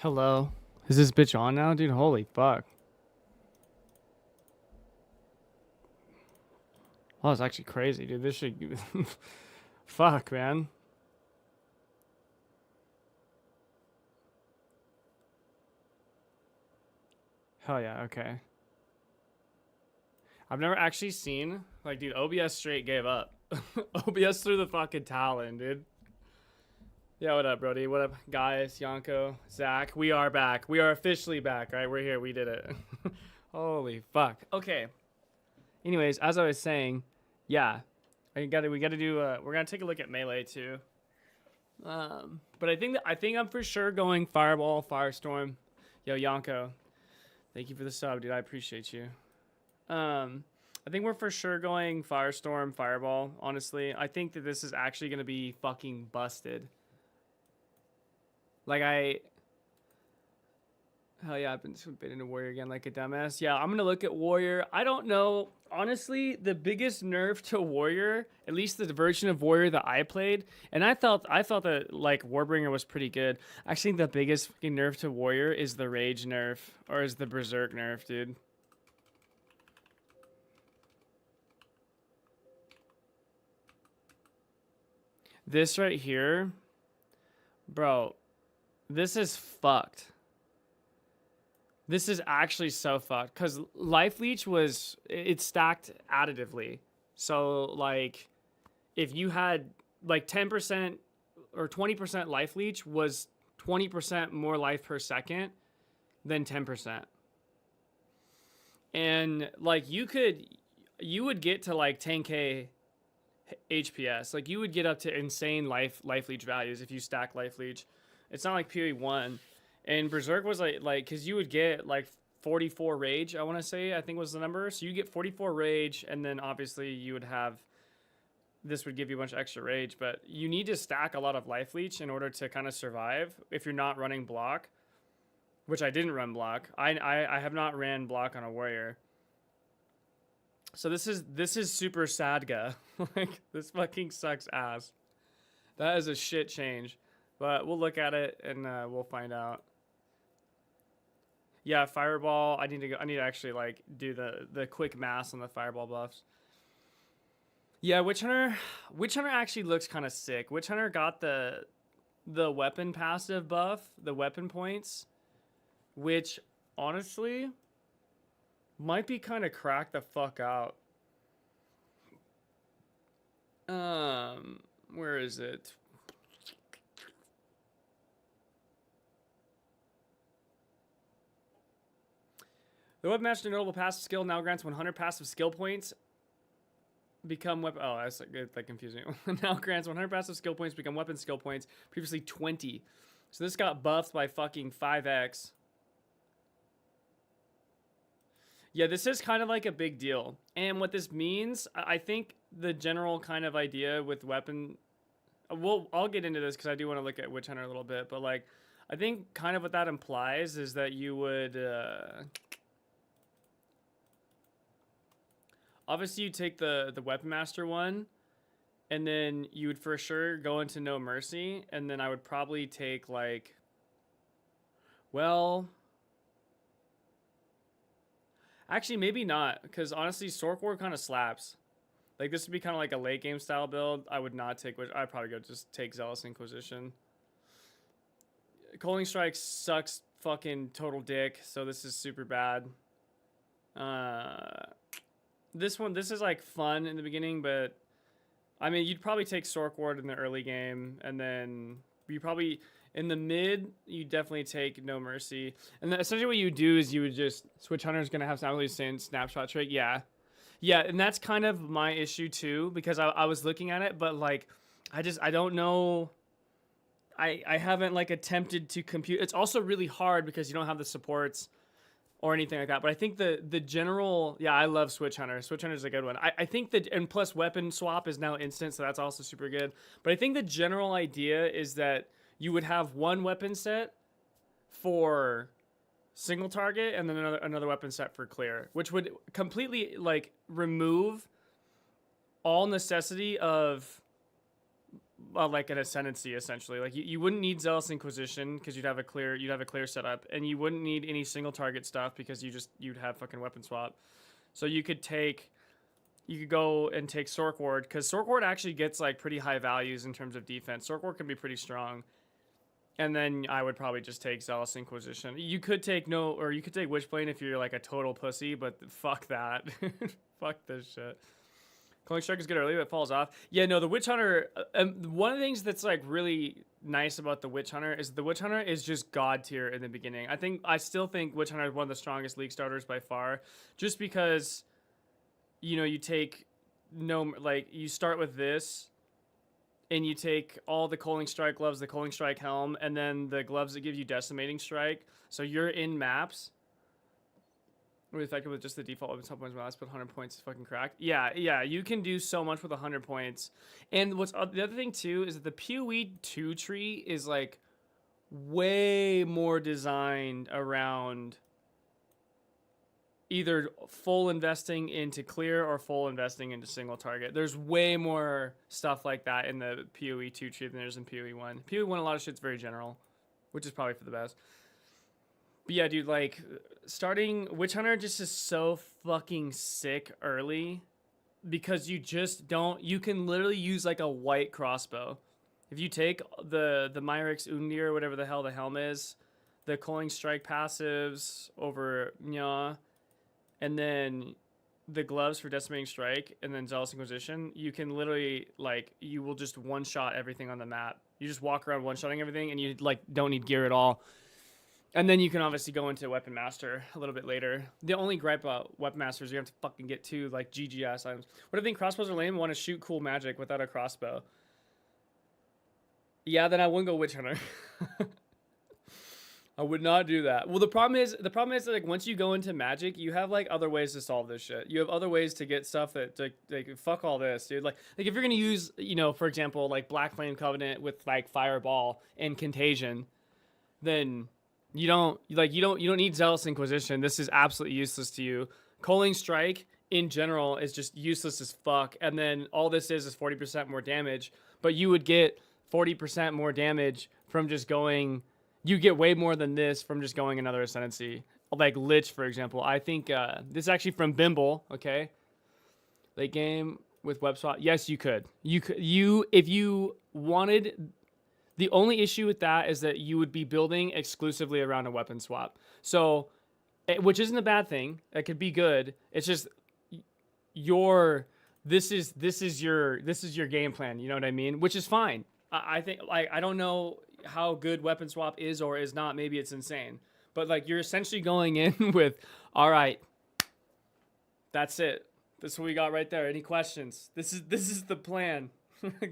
Hello. Is this bitch on now, dude? Holy fuck. Oh, it's actually crazy, dude. This should. Fuck, man. Hell yeah, okay. I've never actually seen, like, dude, OBS straight gave up. OBS threw the fucking towel in, dude. Yeah, what up, Brody? What up, guys? Yanko, Zach. We are back. We are officially back, right? We're here. We did it. Holy fuck. Okay. Anyways, as I was saying, yeah, we gotta do. We're gonna take a look at melee too. But I think I'm for sure going Fireball, Firestorm. Yo, Yanko, thank you for the sub, dude. I appreciate you. I think we're for sure going Firestorm, Fireball. Honestly, I think that this is actually gonna be fucking busted. Like hell yeah, I've been into Warrior again like a dumbass. Yeah, I'm gonna look at Warrior. I don't know. Honestly, the biggest nerf to Warrior, at least the version of Warrior that I played, and I felt that like Warbringer was pretty good. I think the biggest fucking nerf to Warrior is the Rage nerf, or is the Berserk nerf, dude. This right here, bro, this is fucked. This is actually so fucked because Life Leech it's stacked additively. So like, if you had like 10% or 20% Life Leech was 20% more life per second than 10%. And like you would get to like 10k HPS. Like you would get up to insane life leech values if you stack Life Leech. It's not like PoE1. And Berserk was like, because you would get like 44 rage, I want to say, I think was the number. So you get 44 rage, and then obviously you would have, this would give you a bunch of extra rage, but you need to stack a lot of Life Leech in order to kind of survive if you're not running block, which I didn't run block. I have not ran block on a Warrior. So this is super sadga. Like, this fucking sucks ass. That is a shit change. But we'll look at it and we'll find out. Yeah, Fireball. I need to actually like do the quick mass on the Fireball buffs. Yeah, Witch Hunter actually looks kind of sick. Witch Hunter got the weapon passive buff, the weapon points, which honestly might be kind of cracked the fuck out. Where is it? The Weapon Master notable passive skill now grants 100 passive skill points. Become weapon. Oh, that's like confusing. Now grants 100 passive skill points. Become weapon skill points. Previously 20. So this got buffed by fucking 5x. Yeah, this is kind of like a big deal. And what this means, I think the general kind of idea with weapon. I'll get into this because I do want to look at Witch Hunter a little bit. But like, I think kind of what that implies is that you would. Obviously, you take the Weapon Master one, and then you would for sure go into No Mercy, and then I would probably take like, well, actually maybe not, because honestly, Sork War kind of slaps. Like this would be kind of like a late game style build. I would not take, I'd probably go just take Zealous Inquisition. Coaling Strike sucks fucking total dick, so this is super bad. This is like fun in the beginning, but I mean, you'd probably take Sork Ward in the early game, and then you probably in the mid, you definitely take No Mercy. And then essentially what you do is you would just Switch Hunter's gonna have snapshot trick, yeah, and that's kind of my issue too, because I was looking at it, but like I don't know. I haven't like attempted to compute. It's also really hard because you don't have the supports or anything like that. But I think the general, yeah, I love Switch Hunter. Switch Hunter is a good one. I think that, and plus weapon swap is now instant, so that's also super good. But I think the general idea is that you would have one weapon set for single target and then another weapon set for clear, which would completely like remove all necessity of like an ascendancy essentially. Like you wouldn't need Zealous Inquisition because you'd have a clear setup, and you wouldn't need any single target stuff because you'd have fucking weapon swap. So you could go and take Sork Ward because Sork Ward actually gets like pretty high values in terms of defense. Sork Ward can be pretty strong. And then I would probably just take Zealous Inquisition. You could take Witchblade if you're like a total pussy, but fuck that. Fuck this shit. Calling Strike is good early, but it falls off. Yeah, no, the Witch Hunter. One of the things that's like really nice about the Witch Hunter is just god tier in the beginning. I still think Witch Hunter is one of the strongest league starters by far, just because, you take you start with this. And you take all the Coaling Strike gloves, the Coaling Strike helm, and then the gloves that give you Decimating Strike. So you're in maps. Really effective with just the default weapon points. My last put 100 points is fucking cracked. Yeah, you can do so much with 100 points. And what's the other thing too is that the PoE 2 tree is like way more designed around either full investing into clear or full investing into single target. There's way more stuff like that in the PoE 2 tree than there's in PoE 1. PoE 1, a lot of shit's very general, which is probably for the best. But yeah, dude, like, starting Witch Hunter just is so fucking sick early because you can literally use like a white crossbow. If you take the Myrix Undir or whatever the hell the helm is, the Coaling Strike passives over Nya, and then the gloves for Decimating Strike, and then Zealous Inquisition, you can literally, like, you will just one-shot everything on the map. You just walk around one-shotting everything, and you, like, don't need gear at all. And then you can obviously go into Weapon Master a little bit later. The only gripe about Weapon Master is you have to fucking get two, like, GG-ass items. What do you think? Crossbows are lame? Want to shoot cool magic without a crossbow? Yeah, then I wouldn't go Witch Hunter. I would not do that. Well, the problem is that, like, once you go into magic, you have like other ways to solve this shit. You have other ways to get stuff that like fuck all this, dude. Like if you're gonna use, for example, like Black Flame Covenant with like Fireball and Contagion, then you don't need Zealous Inquisition. This is absolutely useless to you. Coaling Strike in general is just useless as fuck. And then all this is 40% more damage, but you would get 40% more damage from just going. You get way more than this from just going another Ascendancy. Like Lich, for example. I think this is actually from Bimble, okay? Late game with web swap. Yes, you could. If you wanted. The only issue with that is that you would be building exclusively around a weapon swap. So, which isn't a bad thing. It could be good. It's just this is your game plan. You know what I mean? Which is fine. I think, like, I don't know how good weapon swap is or is not. Maybe it's insane, but like you're essentially going in with, all right, that's it. That's what we got right there. Any questions? This is the plan.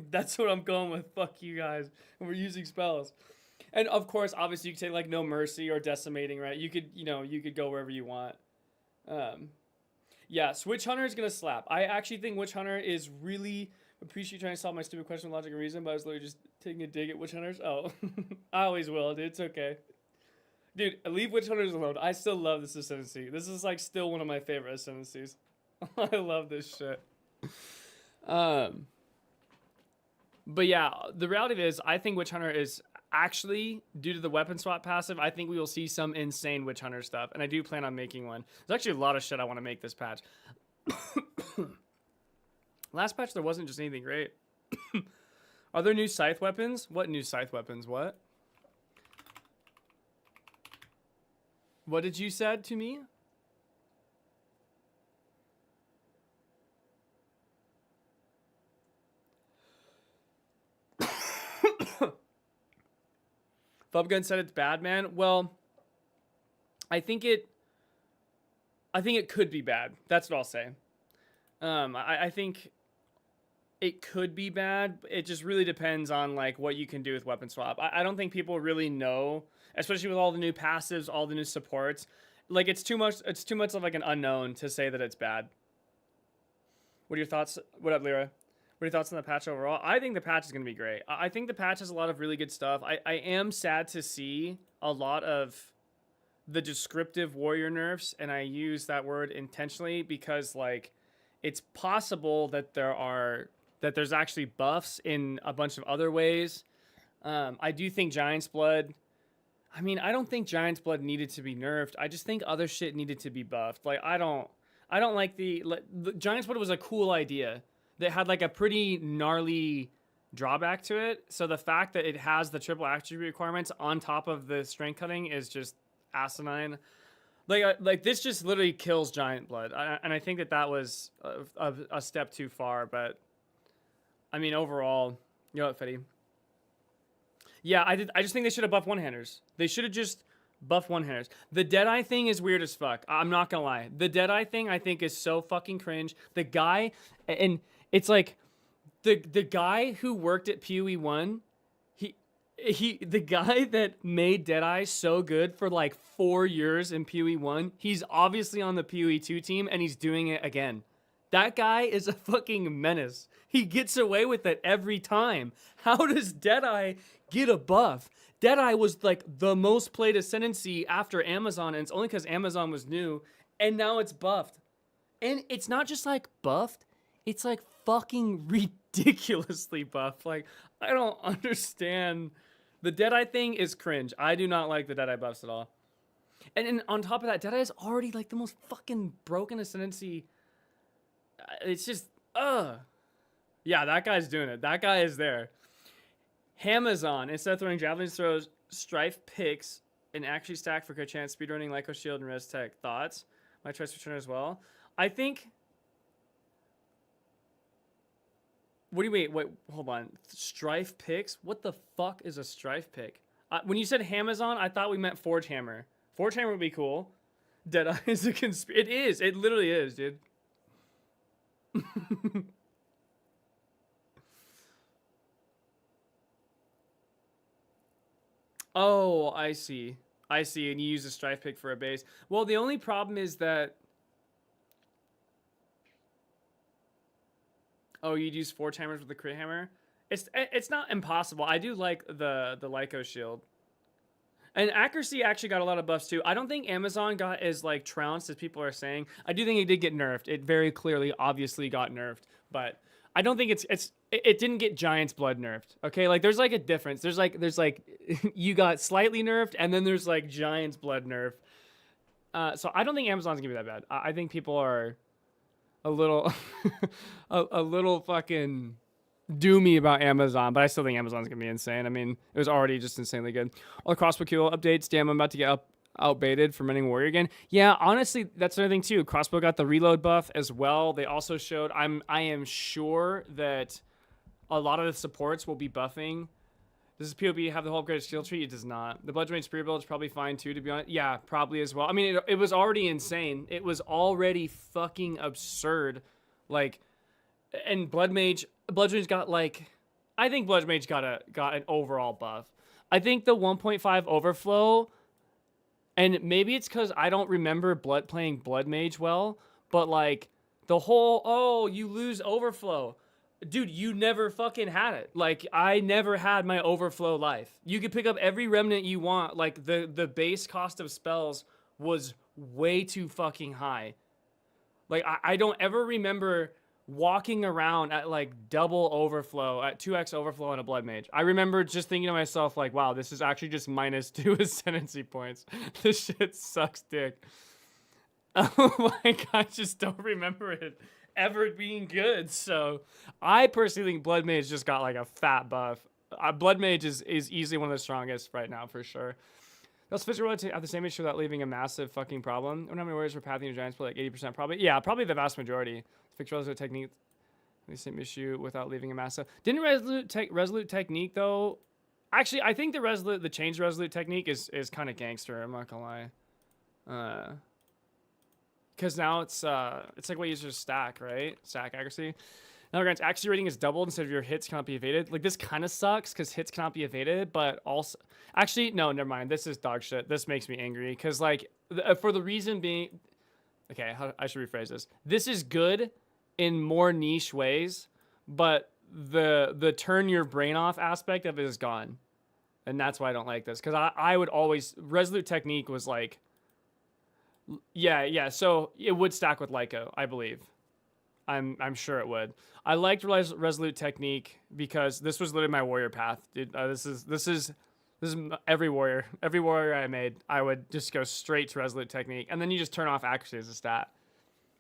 That's what I'm going with. Fuck you guys. And we're using spells. And of course, obviously you could take like No Mercy or Decimating, right? You could go wherever you want. Yeah, so Witch Hunter is gonna slap. I actually think Witch Hunter is really. Appreciate you trying to solve my stupid question with logic and reason, but I was literally just taking a dig at Witch Hunters. Oh, I always will, dude. It's okay. Dude, leave Witch Hunters alone. I still love this Ascendancy. This is, like, still one of my favorite Ascendancies. I love this shit. But yeah, the reality is, I think Witch Hunter is actually, due to the weapon swap passive, I think we will see some insane Witch Hunter stuff, and I do plan on making one. There's actually a lot of shit I want to make this patch. Last patch, there wasn't just anything great. Are there new scythe weapons? What new scythe weapons? What? What did you said to me? Fubgun said it's bad, man. Well, I think it could be bad. That's what I'll say. I think it could be bad. It just really depends on like what you can do with weapon swap. I don't think people really know, especially with all the new passives, all the new supports. Like it's too much of like an unknown to say that it's bad. What are your thoughts? What up, Lyra? What are your thoughts on the patch overall? I think the patch is going to be great. I think the patch has a lot of really good stuff. I am sad to see a lot of the descriptive warrior nerfs, and I use that word intentionally because like it's possible that there are that there's actually buffs in a bunch of other ways. I do think Giant's Blood. I mean, I don't think Giant's Blood needed to be nerfed. I just think other shit needed to be buffed. Like I don't like the Giant's Blood was a cool idea that had like a pretty gnarly drawback to it. So the fact that it has the triple attribute requirements on top of the strength cutting is just asinine. Like this just literally kills Giant Blood, and I think that was a step too far. But I mean, overall, you know what, Fetty? Yeah, I just think they should have buffed one-handers. They should have just buffed one-handers. The Deadeye thing is weird as fuck. I'm not gonna lie. The Deadeye thing I think is so fucking cringe. The guy, and it's like the guy who worked at PoE 1, the guy that made Deadeye so good for like 4 years in PoE 1, he's obviously on the PoE 2 team and he's doing it again. That guy is a fucking menace. He gets away with it every time. How does Deadeye get a buff? Deadeye was like the most played ascendancy after Amazon, and it's only because Amazon was new, and now it's buffed. And it's not just like buffed, it's like fucking ridiculously buffed. Like, I don't understand. The Deadeye thing is cringe. I do not like the Deadeye buffs at all. And on top of that, Deadeye is already like the most fucking broken ascendancy. It's just, yeah, that guy's doing it. That guy is there. Hamazon, instead of throwing javelins, throws Strife picks and actually stack for good chance, speedrunning, Lyco Shield, and Res Tech. Thoughts? My choice return as well. I think. What do you wait? Wait, hold on. Strife picks? What the fuck is a Strife pick? When you said Hamazon, I thought we meant Forge Hammer. Forge Hammer would be cool. Deadeye is a conspiracy. It is. It literally is, dude. Oh, I see. I see. And you use a Strife pick for a base. Well, the only problem is that. Oh, you'd use Forge Hammers with the Crit Hammer? It's not impossible. I do like the Lyco Shield. And accuracy actually got a lot of buffs too. I don't think Amazon got as like trounced as people are saying. I do think it did get nerfed. It very clearly, obviously got nerfed. But I don't think it didn't get Giant's Blood nerfed. Okay, like there's like a difference. There's like you got slightly nerfed, and then there's like Giant's Blood nerf. So I don't think Amazon's gonna be that bad. I think people are a little a little fucking doomy about Amazon, but I still think Amazon's gonna be insane. I mean, it was already just insanely good. All the crossbow kill updates. Damn, I'm about to get outbaited for running warrior again. Yeah, honestly, that's another thing too. Crossbow got the reload buff as well. They also showed. I am sure that a lot of the supports will be buffing. Does PoB have the whole upgraded skill tree? It does not. The Bludgeoning Spear build is probably fine too, to be honest. Yeah, probably as well. I mean, it was already insane. It was already fucking absurd. Like, and Bludgeoning's got like, I think Blood Mage got an overall buff. I think the 1.5 overflow, and maybe it's because I don't remember playing Blood Mage well, but like the whole, you lose overflow. Dude, you never fucking had it. Like, I never had my overflow life. You could pick up every remnant you want. Like, the base cost of spells was way too fucking high. Like, I don't ever remember walking around at, like, double overflow, at 2x overflow on a Blood Mage. I remember just thinking to myself, like, wow, this is actually just -2 ascendancy points. This shit sucks dick. Like, I just don't remember it ever being good. So I personally think Blood Mage just got like a fat buff. Blood Mage is easily one of the strongest right now for sure. Does Fizz roll have the same issue without leaving a massive fucking problem? I don't know how many warriors were pathing your giants, but like 80% probably. Yeah, probably the vast majority. Fix Resolute Technique, the same issue without leaving a massive. Didn't Resolute Technique though? Actually, I think the changed Resolute Technique is kind of gangster. I'm not gonna lie. Because now it's like what users stack, right? Stack accuracy. Now, grants accuracy rating is doubled instead of your hits cannot be evaded. Like, this kind of sucks because hits cannot be evaded, but also... Actually, no, never mind. This is dog shit. This makes me angry because, like, for the reason being... Okay, I should rephrase this. This is good in more niche ways, but the turn your brain off aspect of it is gone. And that's why I don't like this. Because I would always... Resolute Technique was, like... Yeah, so it would stack with Lyco, I believe. I'm sure it would. I liked Resolute Technique because this was literally my warrior path, dude. This is every warrior I made. I would just go straight to Resolute Technique, and then you just turn off accuracy as a stat.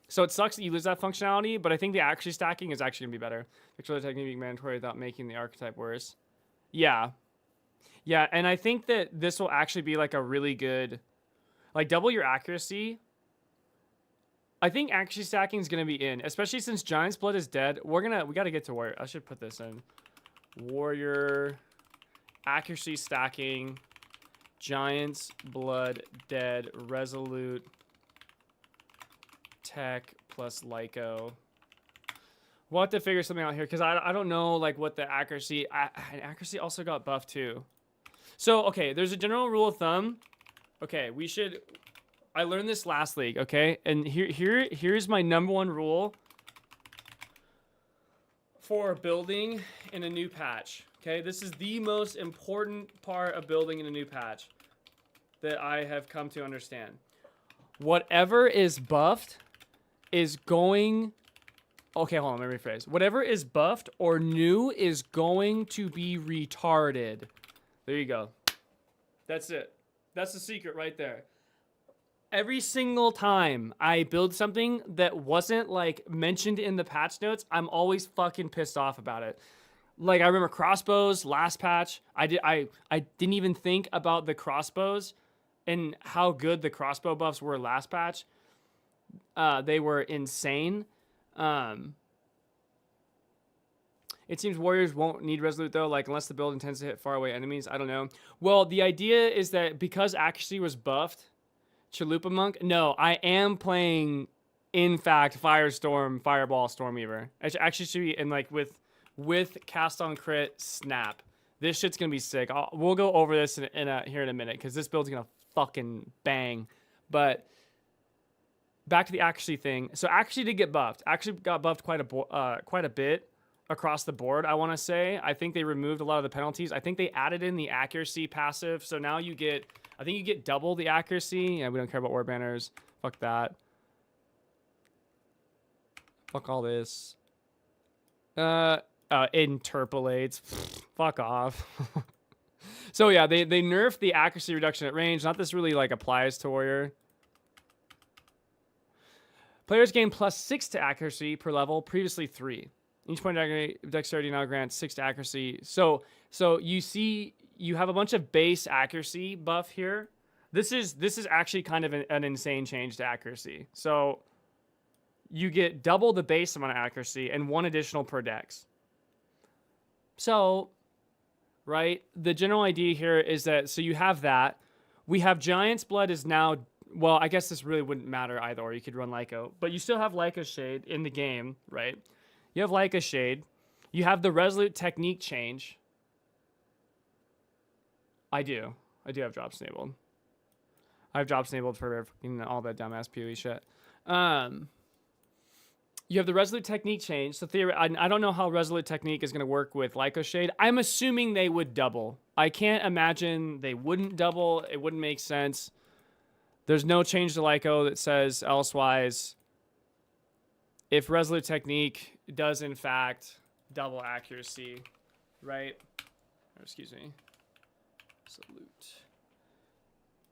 So it sucks that you lose that functionality, but I think the accuracy stacking is actually gonna be better. Resolute Technique being mandatory without making the archetype worse. Yeah, yeah, and I think that this will actually be like a really good, like double your accuracy. I think accuracy stacking is gonna be in, especially since Giant's Blood is dead. We gotta get to warrior. I should put this in. Warrior accuracy stacking, Giant's Blood dead, Resolute Tech plus Lyco. We'll have to figure something out here because I don't know like what the accuracy. Accuracy also got buffed too. So okay, there's a general rule of thumb. Okay, we should. I learned this last league, okay? And here's my number one rule for building in a new patch, okay? This is the most important part of building in a new patch that I have come to understand. Whatever is buffed is going... Okay, hold on, let me rephrase. Whatever is buffed or new is going to be retarded. There you go. That's it. That's the secret right there. Every single time I build something that wasn't like mentioned in the patch notes, I'm always fucking pissed off about it. Like I remember crossbows last patch. I didn't even think about the crossbows and how good the crossbow buffs were last patch. They were insane. It seems warriors won't need resolute though, like unless the build intends to hit far away enemies. I don't know. Well, the idea is that because accuracy was buffed, Chalupa Monk? No, I am playing, in fact, Firestorm, Fireball, Stormweaver. It actually should be in like with cast on crit snap. This shit's gonna be sick. We'll go over this here in a minute because this build's gonna fucking bang. But back to the accuracy thing. So accuracy did get buffed. Actually got buffed quite a bit across the board. I want to say. I think they removed a lot of the penalties. I think they added in the accuracy passive. So now you get. I think you get double the accuracy. Yeah, we don't care about war banners. Fuck that. Fuck all this. Interpolates. Fuck off. So yeah, they nerfed the accuracy reduction at range. Not this really like applies to warrior. Players gain +6 to accuracy per level, previously 3. Each point of dexterity now grants 6 to accuracy. So you see, you have a bunch of base accuracy buff here. This is actually kind of an insane change to accuracy. So you get double the base amount of accuracy and 1 additional per dex. So, right, the general idea here is that, so you have that. We have Giant's Blood is now, well, I guess this really wouldn't matter either, or you could run Lyco. But you still have Lyco Shade in the game, right? You have Lyco Shade. You have the Resolute Technique change. I do have drops enabled. I have drops enabled for all that dumbass PoE shit. You have the Resolute Technique change. So I don't know how Resolute Technique is going to work with Lyco Shade. I'm assuming they would double. I can't imagine they wouldn't double. It wouldn't make sense. There's no change to Lyco that says elsewise. If Resolute Technique does in fact double accuracy, right? Or excuse me. Salute.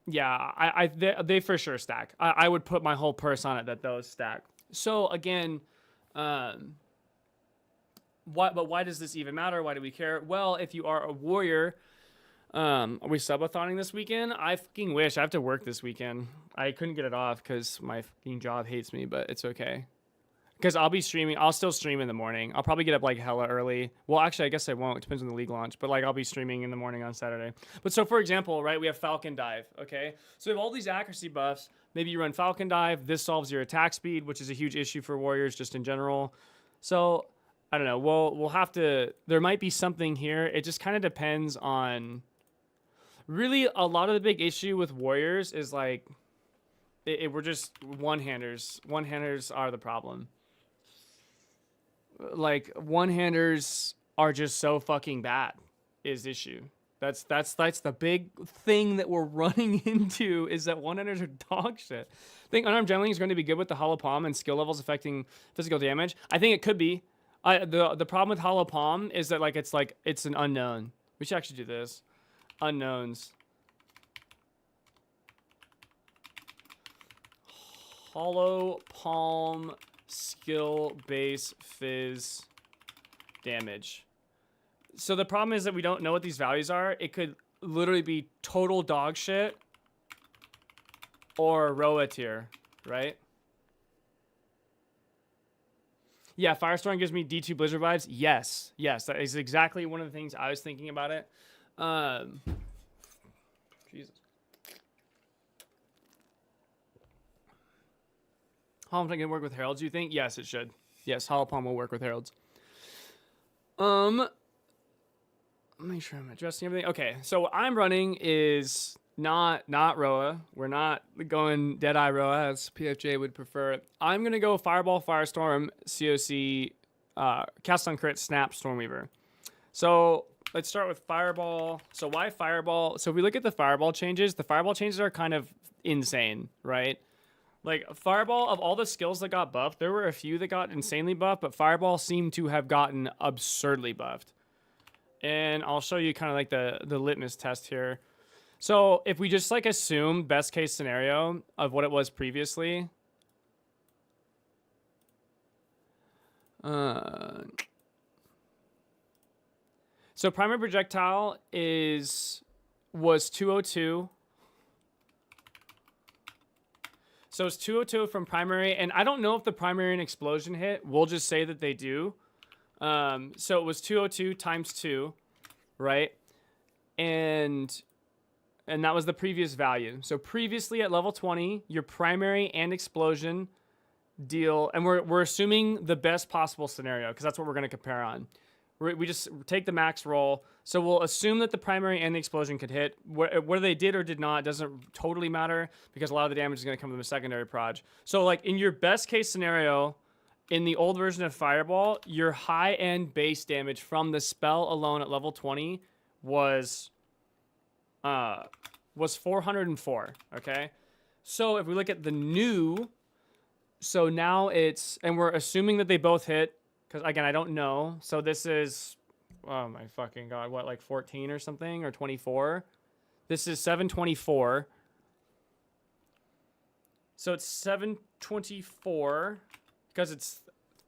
Yeah, they for sure stack. I would put my whole purse on it that those stack. So again, but why does this even matter? Why do we care? Well, if you are a warrior, are we subathoning this weekend? I fucking wish. I have to work this weekend. I couldn't get it off because my fucking job hates me, but it's okay. Because I'll be streaming. I'll still stream in the morning. I'll probably get up like hella early. Well, actually, I guess I won't. It depends on the league launch. But like, I'll be streaming in the morning on Saturday. But so, for example, right, we have Falcon Dive. Okay, so we have all these accuracy buffs. Maybe you run Falcon Dive. This solves your attack speed, which is a huge issue for warriors just in general. So I don't know. We'll have to. There might be something here. It just kind of depends on. Really, a lot of the big issue with warriors is like, we're just one-handers. One-handers are the problem. Like, one-handers are just so fucking bad is the issue. That's the big thing that we're running into is that one-handers are dog shit. I think unarmed jungling is going to be good with the hollow palm and skill levels affecting physical damage. I think it could be. The problem with hollow palm is that it's an unknown. We should actually do this. Unknowns. Hollow palm skill base fizz damage. So the problem is that we don't know what these values are. It could literally be total dog shit or Roa tier, right? Yeah, Firestorm gives me D2 Blizzard vibes. Yes, that is exactly one of the things I was thinking about it. Jesus. Hollow Palm can work with Heralds, you think? Yes, it should. Yes, Hollow Palm will work with Heralds. Make sure I'm addressing everything. Okay, so what I'm running is not Roa. We're not going Deadeye Roa as PFJ would prefer. I'm gonna go Fireball, Firestorm, COC, Cast on Crit, Snap, Stormweaver. So let's start with Fireball. So why Fireball? So if we look at the Fireball changes are kind of insane, right? Like, Fireball, of all the skills that got buffed, there were a few that got insanely buffed, but Fireball seemed to have gotten absurdly buffed. And I'll show you kind of like the litmus test here. So if we just like assume best case scenario of what it was previously. So primary projectile was 202. So it's 202 from primary, and I don't know if the primary and explosion hit. We'll just say that they do. So it was 202 times 2, right? And that was the previous value. So previously at level 20, your primary and explosion deal, and we're assuming the best possible scenario because that's what we're going to compare on. We just take the max roll. So we'll assume that the primary and the explosion could hit. Whether they did or did not doesn't totally matter because a lot of the damage is going to come from the secondary proj. So like in your best case scenario, in the old version of Fireball, your high-end base damage from the spell alone at level 20 was 404, okay? So if we look at the new, so now it's, and we're assuming that they both hit, because again, I don't know. So this is, oh my fucking God, what, like 14 or something, or 24? This is 724. So it's 724, because it's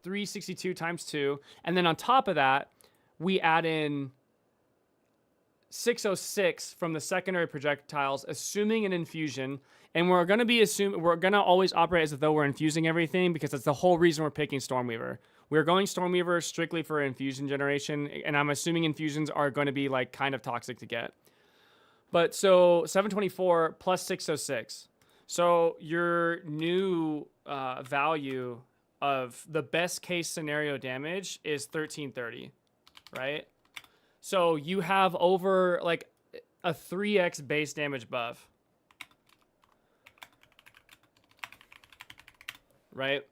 362 times 2. And then on top of that, we add in 606 from the secondary projectiles, assuming an infusion. And we're going to always operate as though we're infusing everything because that's the whole reason we're picking Stormweaver. We're going Stormweaver strictly for infusion generation, and I'm assuming infusions are going to be like kind of toxic to get. But so 724 plus 606. So your new value of the best case scenario damage is 1330, right? So you have over like a 3x base damage buff, right?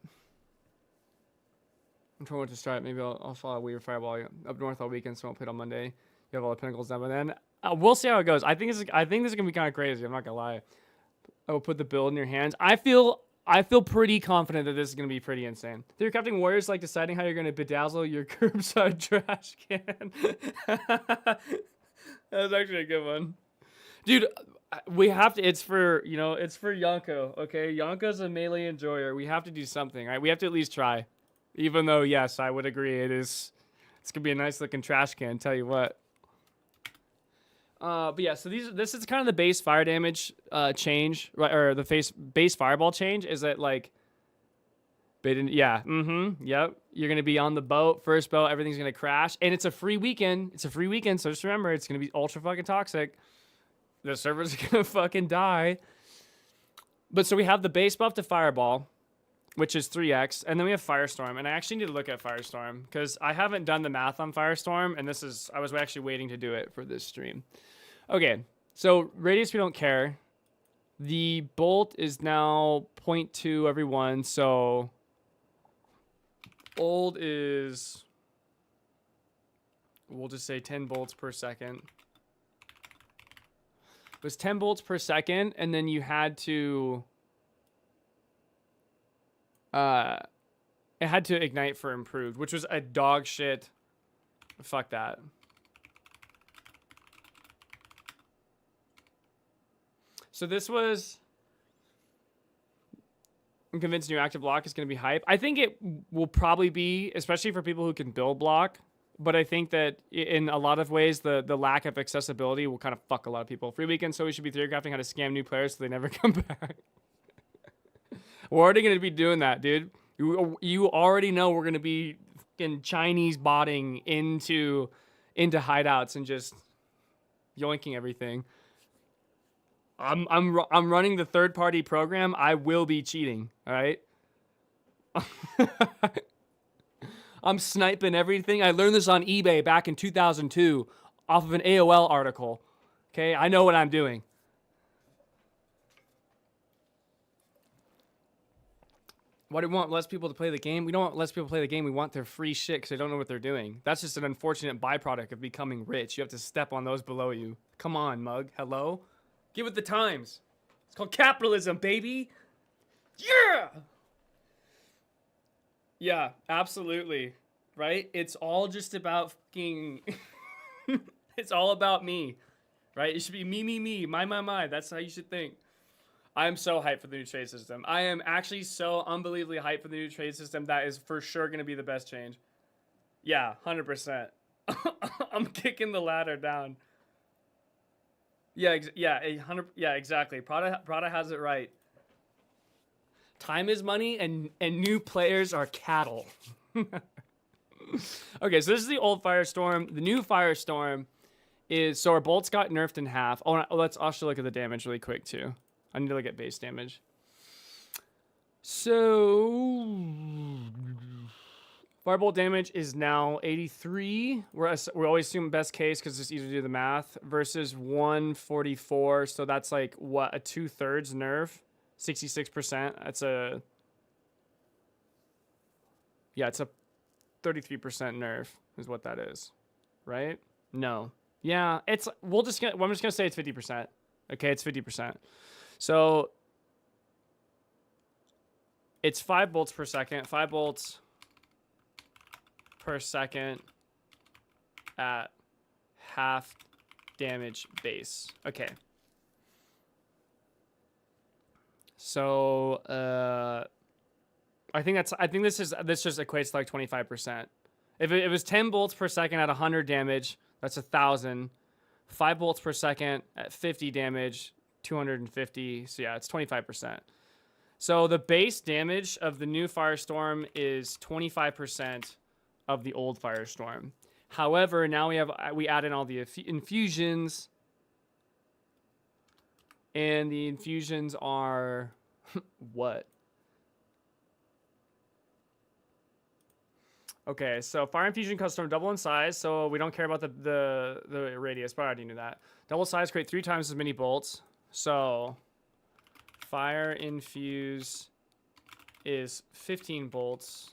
I'm trying what to start. Maybe I'll follow Weaver Fireball up north all weekend, so I'll play it on Monday. You have all the pinnacles done by then. We'll see how it goes. I think this is gonna be kind of crazy. I'm not gonna lie. I will put the build in your hands. I feel pretty confident that this is gonna be pretty insane. Theorycrafting Warriors like deciding how you're gonna bedazzle your curbside trash can. That's actually a good one, dude. We have to. It's for Yonko. Okay, Yonko's a melee enjoyer. We have to do something, right? We have to at least try. Even though, yes, I would agree, it's gonna be a nice looking trash can. Tell you what. But yeah, so this is kind of the base fire damage change, right? Or the base fireball change is that like, yep. You're gonna be on the boat, first boat, everything's gonna crash, and it's a free weekend. So just remember, it's gonna be ultra fucking toxic. The server's gonna fucking die. But so we have the base buff to fireball, which is 3x, and then we have Firestorm, and I actually need to look at Firestorm, because I haven't done the math on Firestorm, and I was actually waiting to do it for this stream. Okay, so radius we don't care. The bolt is now 0.2 every one, so old is, we'll just say 10 bolts per second. It was 10 bolts per second, and then you had to it had to ignite for improved, which was a dog shit. Fuck that. So this was, I'm convinced new active block is going to be hype. I think it will probably be, especially for people who can build block. But I think that in a lot of ways, the lack of accessibility will kind of fuck a lot of people. Free weekend, so we should be theorycrafting how to scam new players so they never come back. We're already going to be doing that, dude. You already know we're going to be in Chinese botting into hideouts and just yoinking everything. I'm running the third party program. I will be cheating. All right. I'm sniping everything. I learned this on eBay back in 2002 off of an AOL article. Okay, I know what I'm doing. Why do we want less people to play the game? We don't want less people to play the game. We want their free shit because they don't know what they're doing. That's just an unfortunate byproduct of becoming rich. You have to step on those below you. Come on, mug. Hello? Get with the times. It's called capitalism, baby. Yeah! Yeah, absolutely. Right? It's all just about fucking... It's all about me. Right? It should be me, my. That's how you should think. I'm so hyped for the new trade system. I am actually so unbelievably hyped for the new trade system. That is for sure going to be the best change. Yeah, 100%. I'm kicking the ladder down. Yeah, 100. Yeah, exactly. Prada has it right. Time is money, and new players are cattle. Okay, so this is the old Firestorm. The new Firestorm is, so our bolts got nerfed in half. Oh, let's also look at the damage really quick too. I need to look at base damage. So firebolt damage is now 83. We always assume best case because it's easy to do the math, versus 144. So that's like what, a 2/3 nerf, 66%. That's a, yeah, it's a 33% nerf is what that is, right? No, yeah, it's I'm just gonna say it's 50%. Okay, it's 50%. So it's 5 bolts per second. 5 bolts per second at half damage base. Okay. So I think this just equates to like 25%. If it was 10 bolts per second at 100 damage, that's 1,000. 5 bolts per second at 50 damage, 250. So yeah, it's 25%. So the base damage of the new Firestorm is 25% of the old Firestorm. However, now we add in all the infusions, and the infusions are what? Okay, so fire infusion custom double in size, so we don't care about the radius, but I already knew that. Double size, create 3 times as many bolts. So fire infuse is 15 bolts.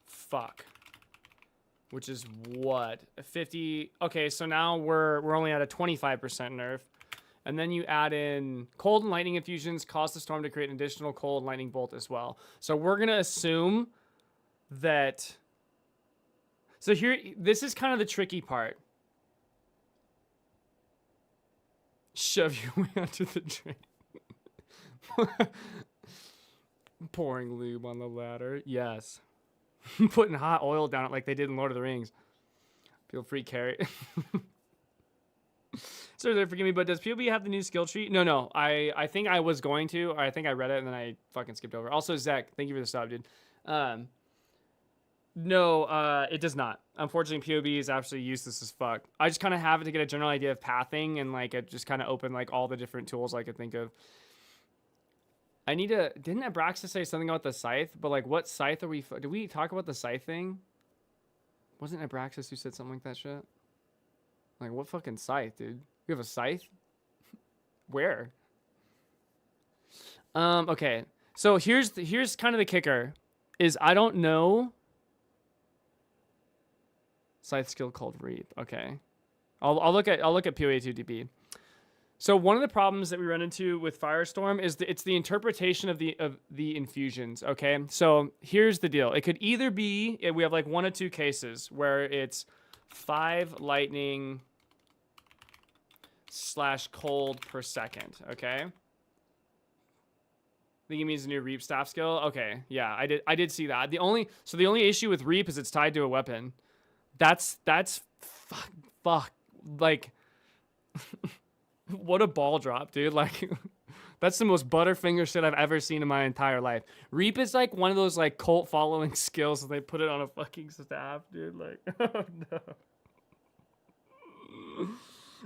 Fuck. Which is what? 50. Okay, so now we're only at a 25% nerf. And then you add in cold and lightning infusions, cause the storm to create an additional cold and lightning bolt as well. So we're going to assume that... So here, this is kind of the tricky part. Shove your way onto the drain. Pouring lube on the ladder. Yes. Putting hot oil down it like they did in Lord of the Rings. Feel free, carry. So forgive me, but does POB have the new skill tree? No. I think I was going to. Or I think I read it and then I fucking skipped over. Also, Zach, thank you for the sub, dude. No, it does not. Unfortunately, POB is absolutely useless as fuck. I just kind of have it to get a general idea of pathing, and like it just kind of open like all the different tools I could think of. I need to... Didn't Abraxas say something about the scythe? But like, what scythe are we... Did we talk about the scythe thing? Wasn't Abraxas who said something like that shit? Like, what fucking scythe, dude? You have a scythe? Where? Okay. So here's kind of the kicker. Is I don't know... Scythe skill called Reap. Okay. I'll look at PoE2DB. So one of the problems that we run into with Firestorm is it's the interpretation of the infusions. Okay, so here's the deal. It could either be we have like 1 of 2 cases where it's 5 lightning / cold per second. Okay. I think it means a new Reap staff skill. Okay, yeah, I did see that. The only issue with Reap is it's tied to a weapon. That's fuck like. What a ball drop, dude. Like, that's the most Butterfinger shit I've ever seen in my entire life. Reap is like one of those like cult following skills and they put it on a fucking staff, dude. Like, oh no.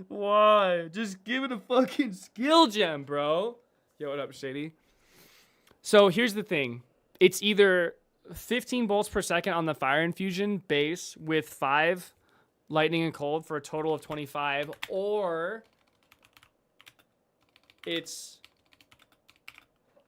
Why? Just give it a fucking skill gem, bro. Yo, what up, Shady? So here's the thing. It's either 15 bolts per second on the fire infusion base with 5 lightning and cold for a total of 25, or it's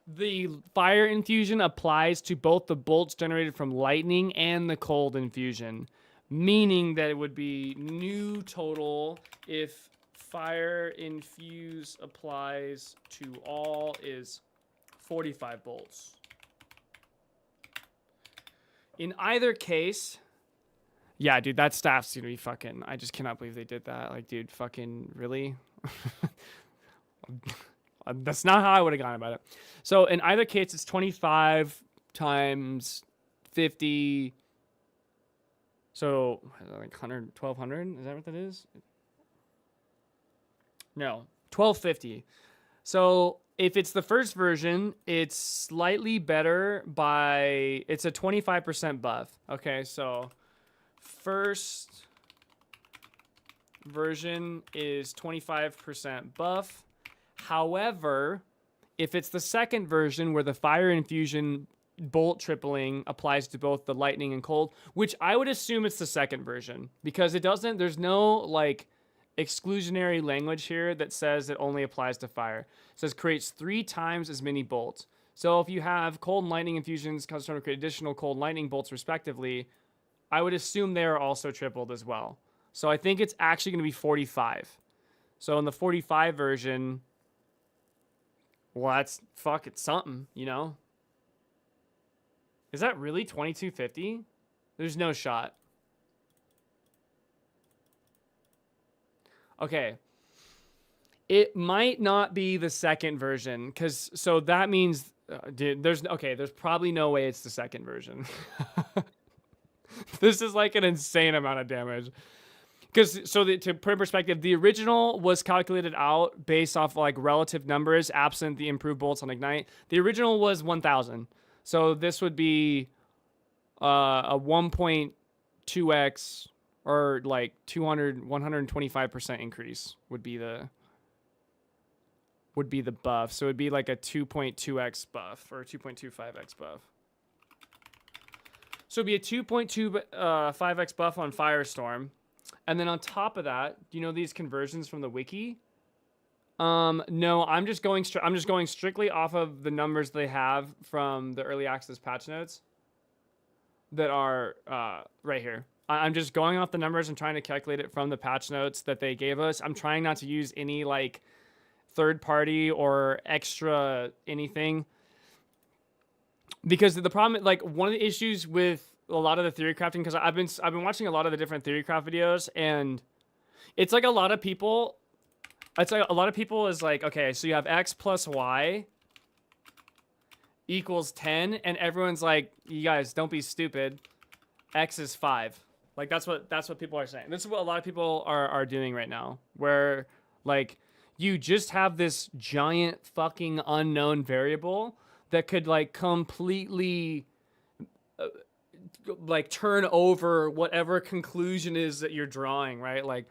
the fire infusion applies to both the bolts generated from lightning and the cold infusion, meaning that it would be new total if fire infuse applies to all is 45 bolts. In either case, yeah, dude, that staff's gonna be fucking, I just cannot believe they did that. Like, dude, fucking really? That's not how I would have gone about it. So in either case, it's 25 times 50. So like 100, 1200. Is that what that is? No, 1250. So if it's the first version, it's slightly better by, it's a 25% buff. Okay, so first version is 25% buff. However, if it's the second version where the fire infusion bolt tripling applies to both the lightning and cold, which I would assume it's the second version because it doesn't, there's no like exclusionary language here that says it only applies to fire. It says creates 3 times as many bolts. So if you have cold and lightning infusions, custom to create additional cold and lightning bolts respectively, I would assume they are also tripled as well. So I think it's actually going to be 45. So in the 45 version, well, that's it's something, you know? Is that really 2250? There's no shot. Okay. It might not be the second version, because so that means, dude, there's probably no way it's the second version. This is like an insane amount of damage. Because, so to put in perspective, the original was calculated out based off like relative numbers, absent the improved bolts on Ignite. The original was 1,000. So this would be a 1.2x or like 125% increase would be the buff. So it'd be like a 2.2x buff or 2.25x buff. So it'd be a 2.25x buff on Firestorm. And then on top of that, do you know these conversions from the wiki? No, I'm just going strictly off of the numbers they have from the early access patch notes that are right here. I'm just going off the numbers and trying to calculate it from the patch notes that they gave us. I'm trying not to use any like third party or extra anything, because the problem, like one of the issues with a lot of the theory crafting, because I've been watching a lot of the different theory craft videos, and it's like a lot of people is like, okay, so you have X plus Y equals 10, and everyone's like, you guys don't be stupid, X is 5. Like that's what people are saying. This is what a lot of people are doing right now, where like you just have this giant fucking unknown variable that could like completely like turn over whatever conclusion is that you're drawing, right? Like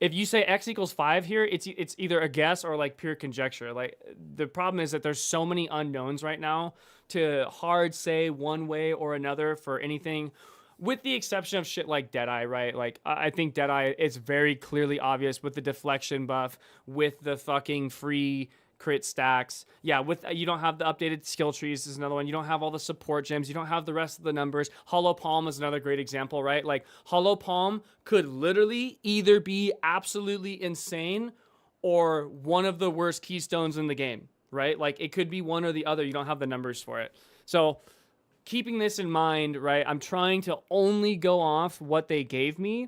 if you say X equals 5 here, it's either a guess or like pure conjecture. Like the problem is that there's so many unknowns right now to hard say one way or another for anything, with the exception of shit like Deadeye, right? Like I think Deadeye is very clearly obvious with the deflection buff, with the fucking free crit stacks. Yeah, with you don't have the updated skill trees is another one. You don't have all the support gems. You don't have the rest of the numbers. Hollow Palm is another great example, right? Like Hollow Palm could literally either be absolutely insane or one of the worst keystones in the game, right? Like it could be one or the other. You don't have the numbers for it. So keeping this in mind, right, I'm trying to only go off what they gave me,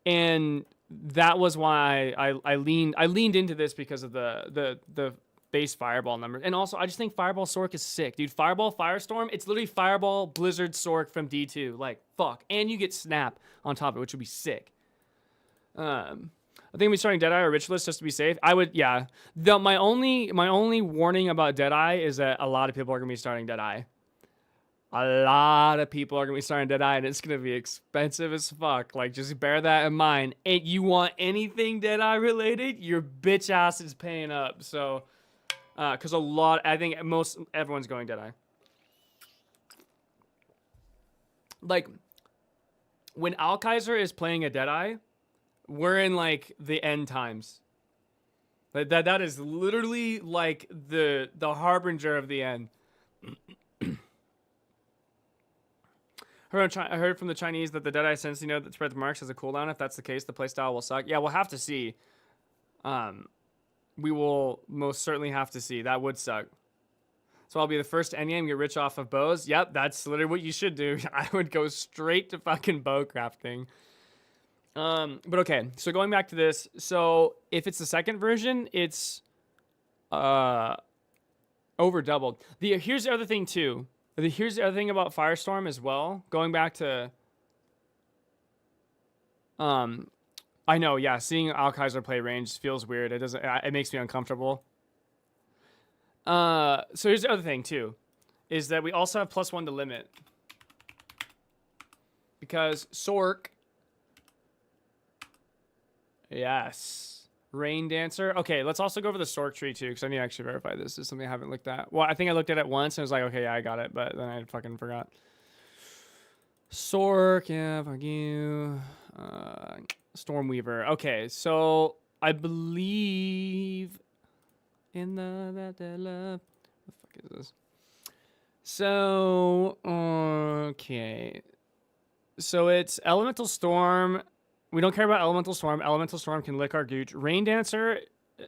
and that was why I leaned into this because of the base Fireball numbers. And also, I just think Fireball Sork is sick, dude. Fireball Firestorm, it's literally Fireball Blizzard Sork from D2. Like, fuck. And you get Snap on top of it, which would be sick. I think we're starting Deadeye or Ritualist just to be safe. I would, yeah. My only warning about Deadeye is that a lot of people are going to be starting Deadeye. A lot of people are going to be starting Deadeye, and it's going to be expensive as fuck. Like, just bear that in mind. And you want anything Deadeye related, your bitch ass is paying up. So, because I think everyone's going Deadeye. Like, when Alkaiser is playing a Deadeye, we're in, like, the end times. That is literally, like, the harbinger of the end. I heard from the Chinese that the Deadeye Sensi node that spreads marks has a cooldown. If that's the case, the playstyle will suck. Yeah, we'll have to see. We will most certainly have to see. That would suck. So I'll be the first to endgame get rich off of bows. Yep, that's literally what you should do. I would go straight to fucking bow crafting. But okay, so going back to this. So if it's the second version, it's over doubled. Here's the other thing too. Here's the other thing about Firestorm as well. Going back to, I know, yeah, seeing Alkaiser play range feels weird. It makes me uncomfortable. So here's the other thing too, is that we also have +1 to limit. Because Sork, yes. Rain Dancer. Okay, let's also go over the Sork tree too, because I need to actually verify this. This is something I haven't looked at. Well, I think I looked at it once and I was like, okay, yeah, I got it, but then I fucking forgot. Sork, yeah, fuck you. Stormweaver. Okay, so I believe in the love. What the fuck is this? So, okay. So it's Elemental Storm. We don't care about Elemental Storm. Elemental Storm can lick our gooch. Rain Dancer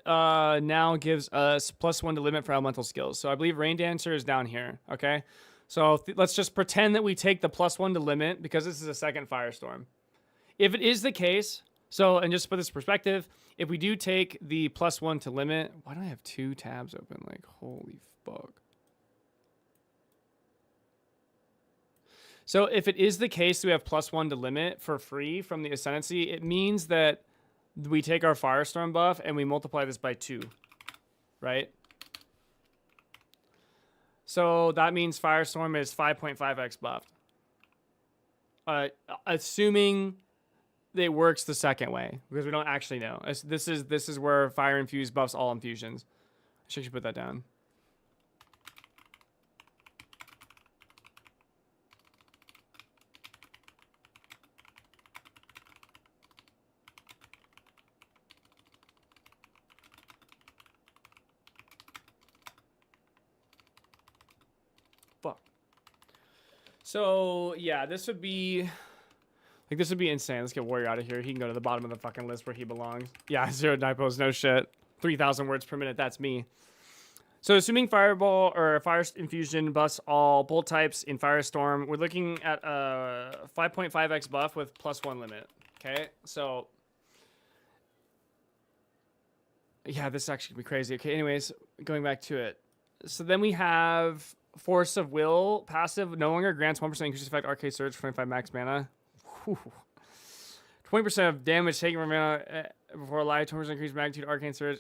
now gives us +1 to limit for elemental skills. So I believe Rain Dancer is down here. Okay. So let's just pretend that we take the +1 to limit because this is a second Firestorm. If it is the case, and just put this in perspective, if we do take the +1 to limit, why do I have 2 tabs open? Like, holy fuck. So if it is the case we have +1 to limit for free from the Ascendancy, it means that we take our Firestorm buff and we multiply this by 2, right? So that means Firestorm is 5.5x buffed. Assuming it works the second way, because we don't actually know. This is where Fire Infuse buffs all infusions. I should put that down. So yeah, this would be insane. Let's get Warrior out of here. He can go to the bottom of the fucking list where he belongs. Yeah, 0 Dipos, no shit. 3,000 words per minute, that's me. So assuming Fireball or Fire Infusion buffs all bolt types in Firestorm, we're looking at a 5.5x buff with +1 limit. Okay, so yeah, this is actually gonna be crazy. Okay, anyways, going back to it. So then we have Force of Will passive no longer grants 1% increased effect Arcade Surge, 25 max mana. 20% of damage taken from mana before live, 20% increased magnitude Arcane Surge.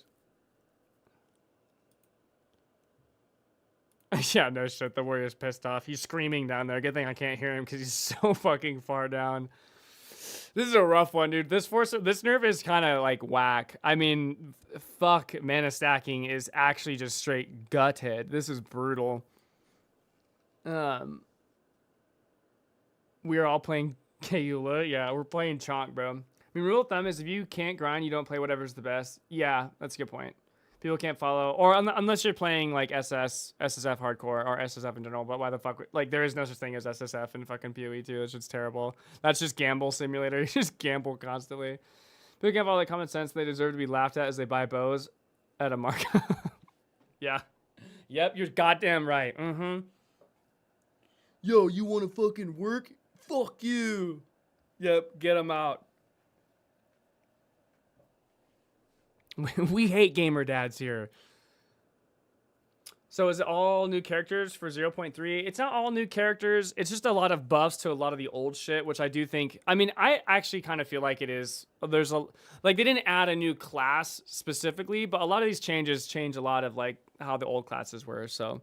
Yeah, no shit. The Warrior's pissed off. He's screaming down there. Good thing I can't hear him because he's so fucking far down. This is a rough one, dude. This nerf is kind of like whack. I mean, fuck, mana stacking is actually just straight gutted. This is brutal. We are all playing Kayula. Yeah, we're playing Chonk, bro. I mean, rule of thumb is if you can't grind, you don't play whatever's the best. Yeah, that's a good point. People can't follow, or unless you're playing like SSF hardcore, or SSF in general. But why the fuck? Like, there is no such thing as SSF in fucking PoE 2. It's just terrible. That's just gamble simulator. You just gamble constantly. People can't follow the common sense. They deserve to be laughed at as they buy bows at a market. Yeah. Yep, you're goddamn right. Yo, you want to fucking work? Fuck you. Yep, get them out. We hate gamer dads here. So is it all new characters for 0.3? It's not all new characters. It's just a lot of buffs to a lot of the old shit, which I do think... I mean, I actually kind of feel like it is... There's a... Like, they didn't add a new class specifically, but a lot of these changes change a lot of, like, how the old classes were, so...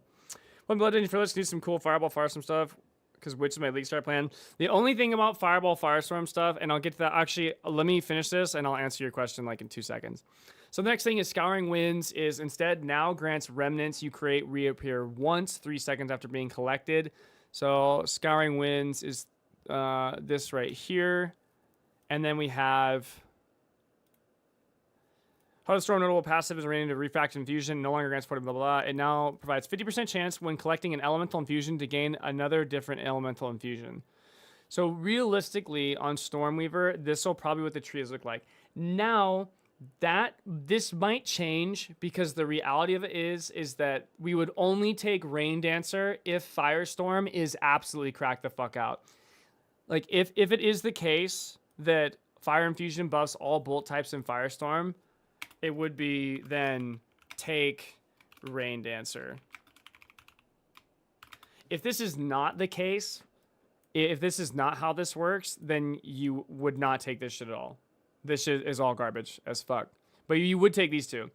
One Blood Dungeon Fearless can do some cool Fireball Firestorm stuff, because which is my League Start plan. The only thing about Fireball Firestorm stuff, and I'll get to that... Actually, let me finish this, and I'll answer your question, like, in 2 seconds. So the next thing is Scouring Winds is instead now grants remnants you create reappear once 3 seconds after being collected. So Scouring Winds is this right here. And then we have Heart of the Storm notable passive is related to Refract Infusion, no longer grants 40 blah, blah, blah. It now provides 50% chance when collecting an elemental infusion to gain another different elemental infusion. So realistically on Stormweaver, this will probably what the trees look like. Now... this might change because the reality of it is that we would only take Rain Dancer if Firestorm is absolutely cracked the fuck out. Like if it is the case that Fire Infusion buffs all bolt types in Firestorm, it would be then take Rain Dancer. If this is not the case, if this is not how this works, then you would not take this shit at all. This shit is all garbage as fuck. But you would take these two.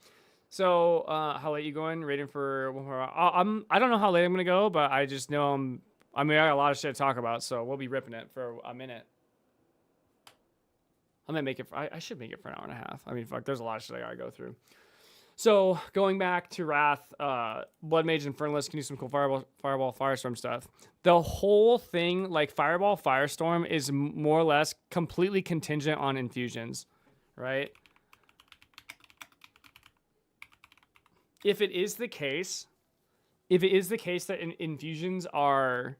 So, how late you going? Rating for 1 more hour. I don't know how late I'm going to go, but I just know I got a lot of shit to talk about, so we'll be ripping it for a minute. I'm going to make it, I should make it for an hour and a half. I mean, fuck, there's a lot of shit I got to go through. So, going back to Wrath, Blood Mage and Infernalist can do some cool Fireball, Firestorm stuff. The whole thing, like Fireball, Firestorm, is more or less completely contingent on infusions, right? If it is the case that infusions are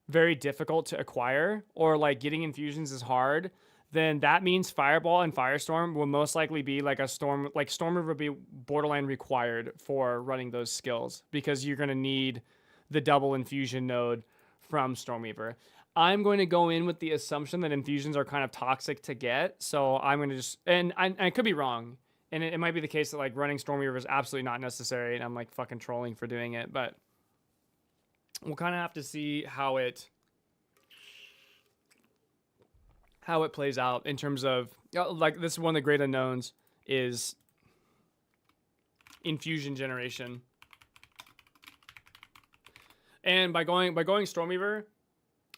very difficult to acquire, or like getting infusions is hard, then that means Fireball and Firestorm will most likely be like a Storm, like Stormweaver would be borderline required for running those skills because you're going to need the double infusion node from Stormweaver. I'm going to go in with the assumption that infusions are kind of toxic to get, so I'm going to just, and I could be wrong, and it might be the case that like running Stormweaver is absolutely not necessary, and I'm like fucking trolling for doing it, but we'll kind of have to see how it plays out in terms of, like, this is one of the great unknowns is infusion generation. And by going Stormweaver,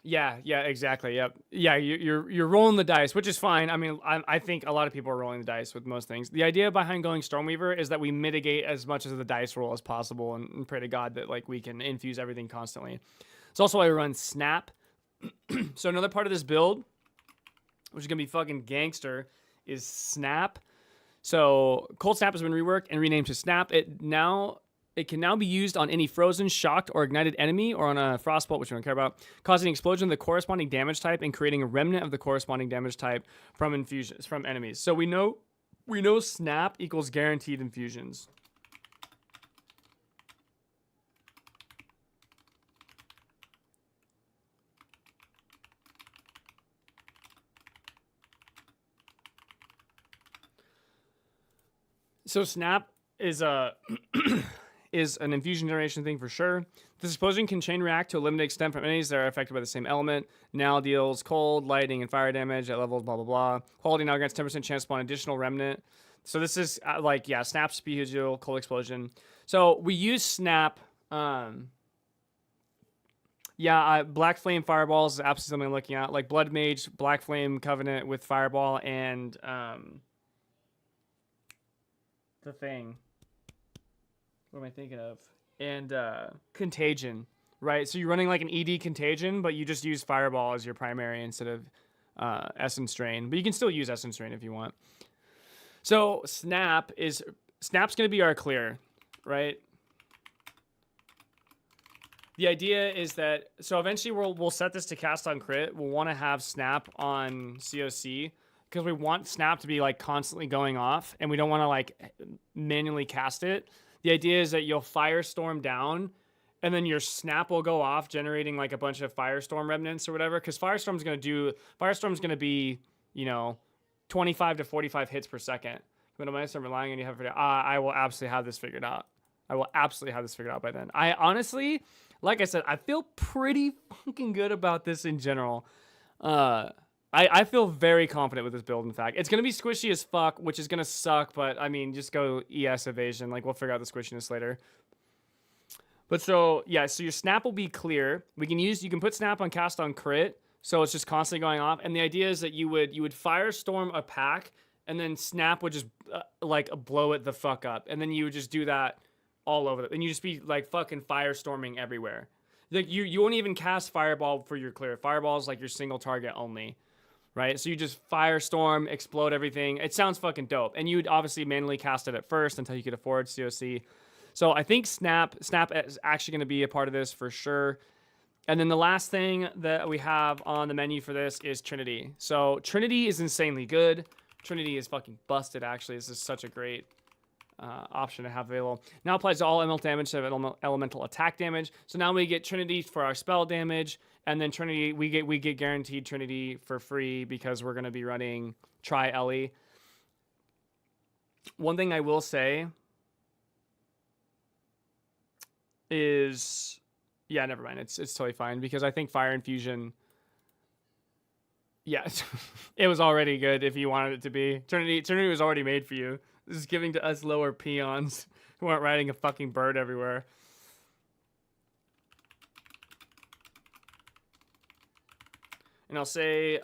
yeah, exactly, yep. Yeah, you're rolling the dice, which is fine. I mean, I think a lot of people are rolling the dice with most things. The idea behind going Stormweaver is that we mitigate as much of the dice roll as possible and pray to God that, like, we can infuse everything constantly. It's also why we run Snap. So another part of this build, which is going to be fucking gangster, is Snap. So Cold Snap has been reworked and renamed to Snap. It can now be used on any frozen, shocked, or ignited enemy, or on a Frostbolt, which we don't care about, causing an explosion of the corresponding damage type and creating a remnant of the corresponding damage type from infusions from enemies. So we know Snap equals guaranteed infusions. So Snap is a is an infusion generation thing for sure. This explosion can chain react to a limited extent from enemies that are affected by the same element. Now deals cold, lightning, and fire damage at levels blah blah blah. Quality now grants 10% chance to spawn additional remnant. So this is Snap, speed heal, cold explosion. So we use Snap. Black Flame Fireballs is absolutely something I'm looking at. Like Blood Mage, Black Flame Covenant with Fireball, and the thing. What am I thinking of? And Contagion, right? So you're running like an ED Contagion, but you just use Fireball as your primary instead of Essence Drain. But you can still use Essence Drain if you want. So Snap is Snap's going to be our clear, right? The idea is that, so eventually we'll set this to cast on crit. We'll want to have Snap on COC because we want Snap to be like constantly going off and we don't want to like manually cast it. The idea is that you'll Firestorm down and then your Snap will go off, generating like a bunch of Firestorm remnants or whatever. Because Firestorm's going to be, 25 to 45 hits per second. But am I still relying on you? I will absolutely have this figured out. I will absolutely have this figured out by then. I honestly, like I said, I feel pretty fucking good about this in general. I feel very confident with this build, in fact. It's going to be squishy as fuck, which is going to suck, but, I mean, just go ES evasion. Like, we'll figure out the squishiness later. But so, yeah, so your Snap will be clear. You can put Snap on cast on crit, so it's just constantly going off. And the idea is that you would Firestorm a pack, and then Snap would just, blow it the fuck up. And then you would just do that all over it. And you just be, like, fucking Firestorming everywhere. Like, you won't even cast Fireball for your clear. Fireball is, like, your single target only. Right? So you just Firestorm, explode everything. It sounds fucking dope. And you'd obviously manually cast it at first until you could afford COC. So I think Snap is actually going to be a part of this for sure. And then the last thing that we have on the menu for this is Trinity. So Trinity is insanely good. Trinity is fucking busted, actually. This is such a great option to have available. Now applies to all elemental damage to elemental attack damage. So now we get Trinity for our spell damage. And then Trinity, we get guaranteed Trinity for free because we're going to be running Tri-Ellie. One thing I will say is, yeah, never mind. It's totally fine because I think Fire Infusion, yeah, it was already good if you wanted it to be. Trinity was already made for you. This is giving to us lower peons who aren't riding a fucking bird everywhere. And I'll say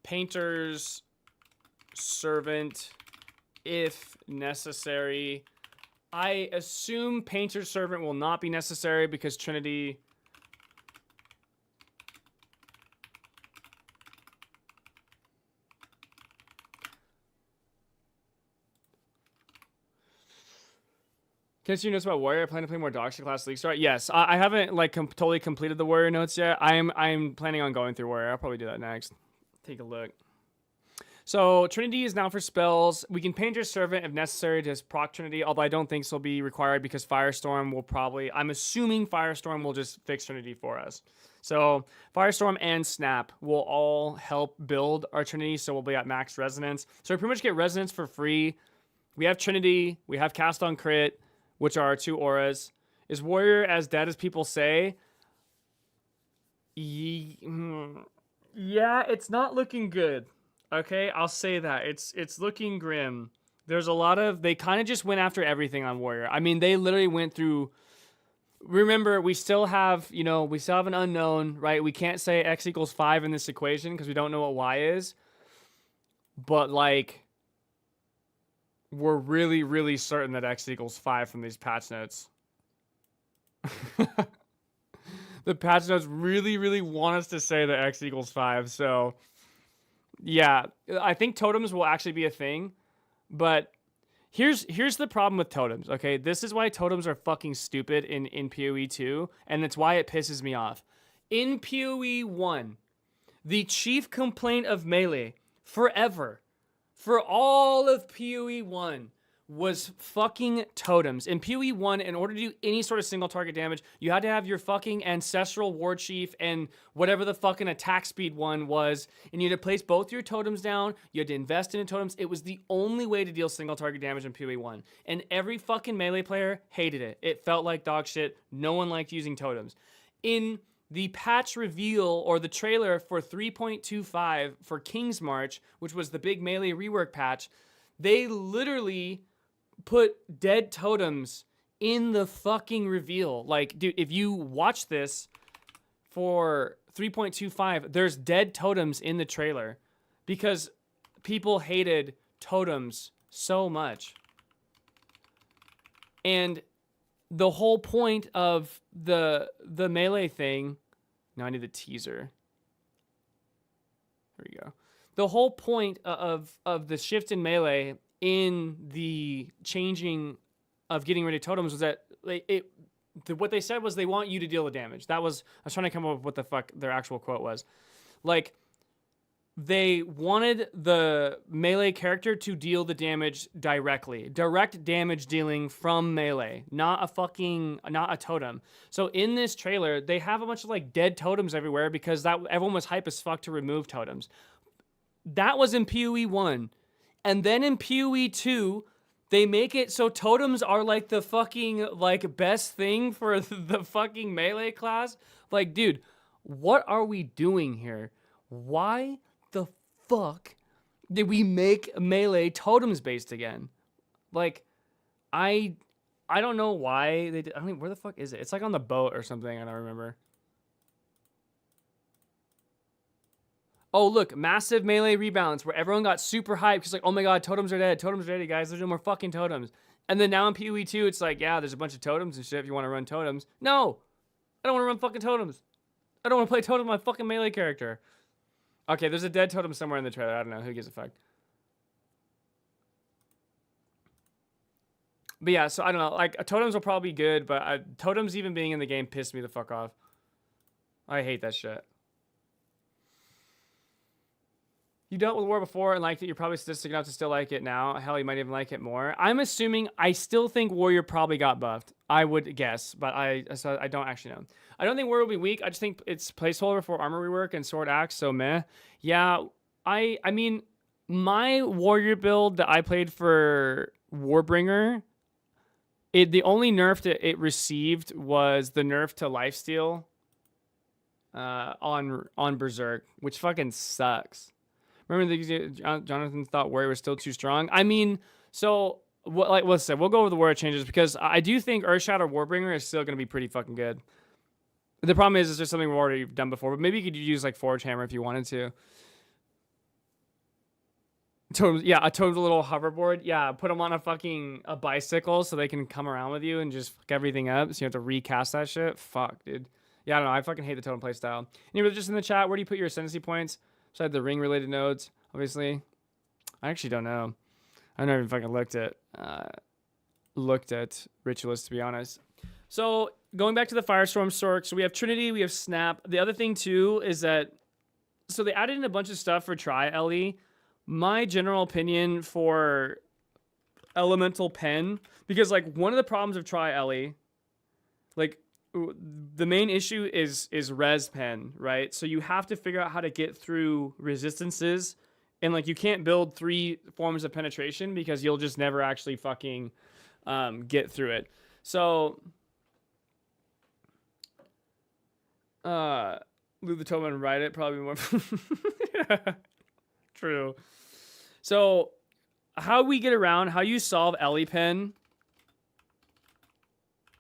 Painter's Servant if necessary. I assume Painter's Servant will not be necessary because Trinity... Can you notes about Warrior? I plan to play more Dogsy class League Star. Yes, I haven't like totally completed the Warrior notes yet. I'm planning on going through Warrior. I'll probably do that next. Take a look. So Trinity is now for spells. We can Painter's Servant if necessary to proc Trinity, although I don't think this will be required because Firestorm will probably... I'm assuming Firestorm will just fix Trinity for us. So Firestorm and Snap will all help build our Trinity, so we'll be at max resonance. So we pretty much get resonance for free. We have Trinity. We have Cast on Crit, which are our two auras. Is Warrior as dead as people say? Yeah, it's not looking good. Okay, I'll say that. It's looking grim. There's a lot of... They kind of just went after everything on Warrior. I mean, they literally went through... Remember, we still have, we still have an unknown, right? We can't say X equals 5 in this equation because we don't know what Y is. But, like... We're really, really certain that X equals 5 from these patch notes. The patch notes really, really want us to say that X equals 5. So, yeah, I think totems will actually be a thing. But here's the problem with totems, okay? This is why totems are fucking stupid in PoE 2, and it's why it pisses me off. In PoE 1, the chief complaint of Melee forever... for all of PoE 1 was fucking totems. In PoE 1, in order to do any sort of single target damage, you had to have your fucking Ancestral War Chief and whatever the fucking attack speed one was, and you had to place both your totems down, you had to invest in totems. It was the only way to deal single target damage in PoE 1. And every fucking Melee player hated it. It felt like dog shit. No one liked using totems. In the patch reveal or the trailer for 3.25 for King's March, which was the big Melee rework patch, they literally put dead totems in the fucking reveal. Like, dude, if you watch this for 3.25, there's dead totems in the trailer because people hated totems so much. And the whole point of the Melee thing... Now I need the teaser. There we go. the whole point of the shift in melee in the changing of getting rid of totems was that what they said was they want you to deal the damage. That was, I was trying to come up with what the fuck their actual quote was. Like, they wanted the melee character to deal the damage directly. Direct damage dealing from melee, not a totem. So in this trailer, they have a bunch of like dead totems everywhere because that everyone was hype as fuck to remove totems. That was in PoE 1. And then in PoE 2, they make it so totems are like the fucking like best thing for the fucking melee class. Like, dude, what are we doing here? Why the fuck did we make melee totems based again? Like, I don't know why they did. I mean, where the fuck is it? It's like on the boat or something. I don't remember. Oh, look, massive melee rebalance where everyone got super hyped because like, oh my god, totems are dead. Totems are ready, guys. There's no more fucking totems. And then now in PoE 2, it's like, yeah, there's a bunch of totems and shit if you want to run totems. No, I don't want to run fucking totems. I don't want to play totems with my fucking melee character. Okay, there's a dead totem somewhere in the trailer. I don't know. Who gives a fuck? But yeah, so I don't know. Like, totems will probably be good, but totems even being in the game pissed me the fuck off. I hate that shit. You dealt with war before and liked it. You're probably sadistic enough to still like it now. Hell, you might even like it more. I'm assuming, I still think Warrior probably got buffed. I would guess, but I don't actually know. I don't think Warrior will be weak. I just think it's placeholder for armor rework and sword axe, so meh. Yeah, I mean, my Warrior build that I played for Warbringer, the only nerf that it received was the nerf to lifesteal on Berserk, which fucking sucks. Remember Jonathan thought Warrior was still too strong? I mean, so like let's say we'll go over the Warrior changes because I do think Earthshadow Warbringer is still going to be pretty fucking good. The problem is it's just something we've already done before, but maybe you could use like Forge Hammer if you wanted to. Totems, yeah, a totem's a little hoverboard. Yeah, put them on a bicycle so they can come around with you and just fuck everything up. So you have to recast that shit. Fuck, dude. Yeah, I don't know. I fucking hate the totem play style. Anyway, just in the chat, where do you put your ascendancy points? Besides the ring related nodes, obviously. I actually don't know. I've never even fucking looked at Ritualist, to be honest. So going back to the Firestorm Sork, so we have Trinity, we have Snap. The other thing too is that, so they added in a bunch of stuff for Tri-Ele. My general opinion for Elemental Pen, because like one of the problems of Tri-Ele, like the main issue is res pen, right? So you have to figure out how to get through resistances, and like you can't build 3 forms of penetration because you'll just never actually fucking get through it. So Lou the Toman write it probably more. True. So how we get around, how you solve Ele Pen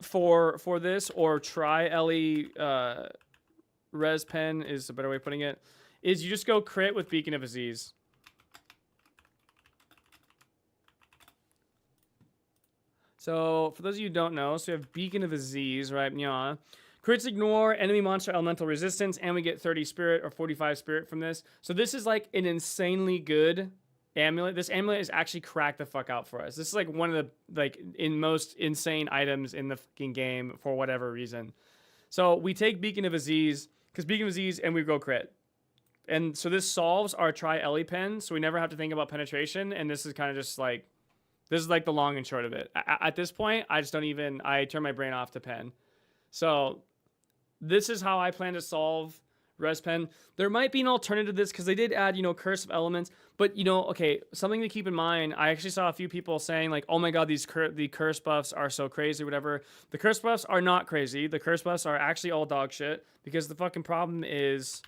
for this, or try Ele res pen is a better way of putting it, is you just go crit with Beacon of Aziz. So for those of you who don't know, so we have Beacon of Aziz, right? Yeah. Crits ignore enemy monster elemental resistance, and we get 30 spirit or 45 spirit from this. So this is like an insanely good amulet. This amulet is actually cracked the fuck out for us. This is like one of the most insane items in the fucking game for whatever reason. So we take Beacon of Aziz, because Beacon of Aziz, and we go crit. And so this solves our Tri-Ele Pen, so we never have to think about penetration, and this is kind of just like, this is like the long and short of it. At this point, I just don't even, I turn my brain off to pen. So this is how I plan to solve res pen. There might be an alternative to this because they did add, Curse of Elements. But, okay, something to keep in mind, I actually saw a few people saying, like, oh my god, the curse buffs are so crazy, whatever. The curse buffs are not crazy. The curse buffs are actually all dog shit because the fucking problem is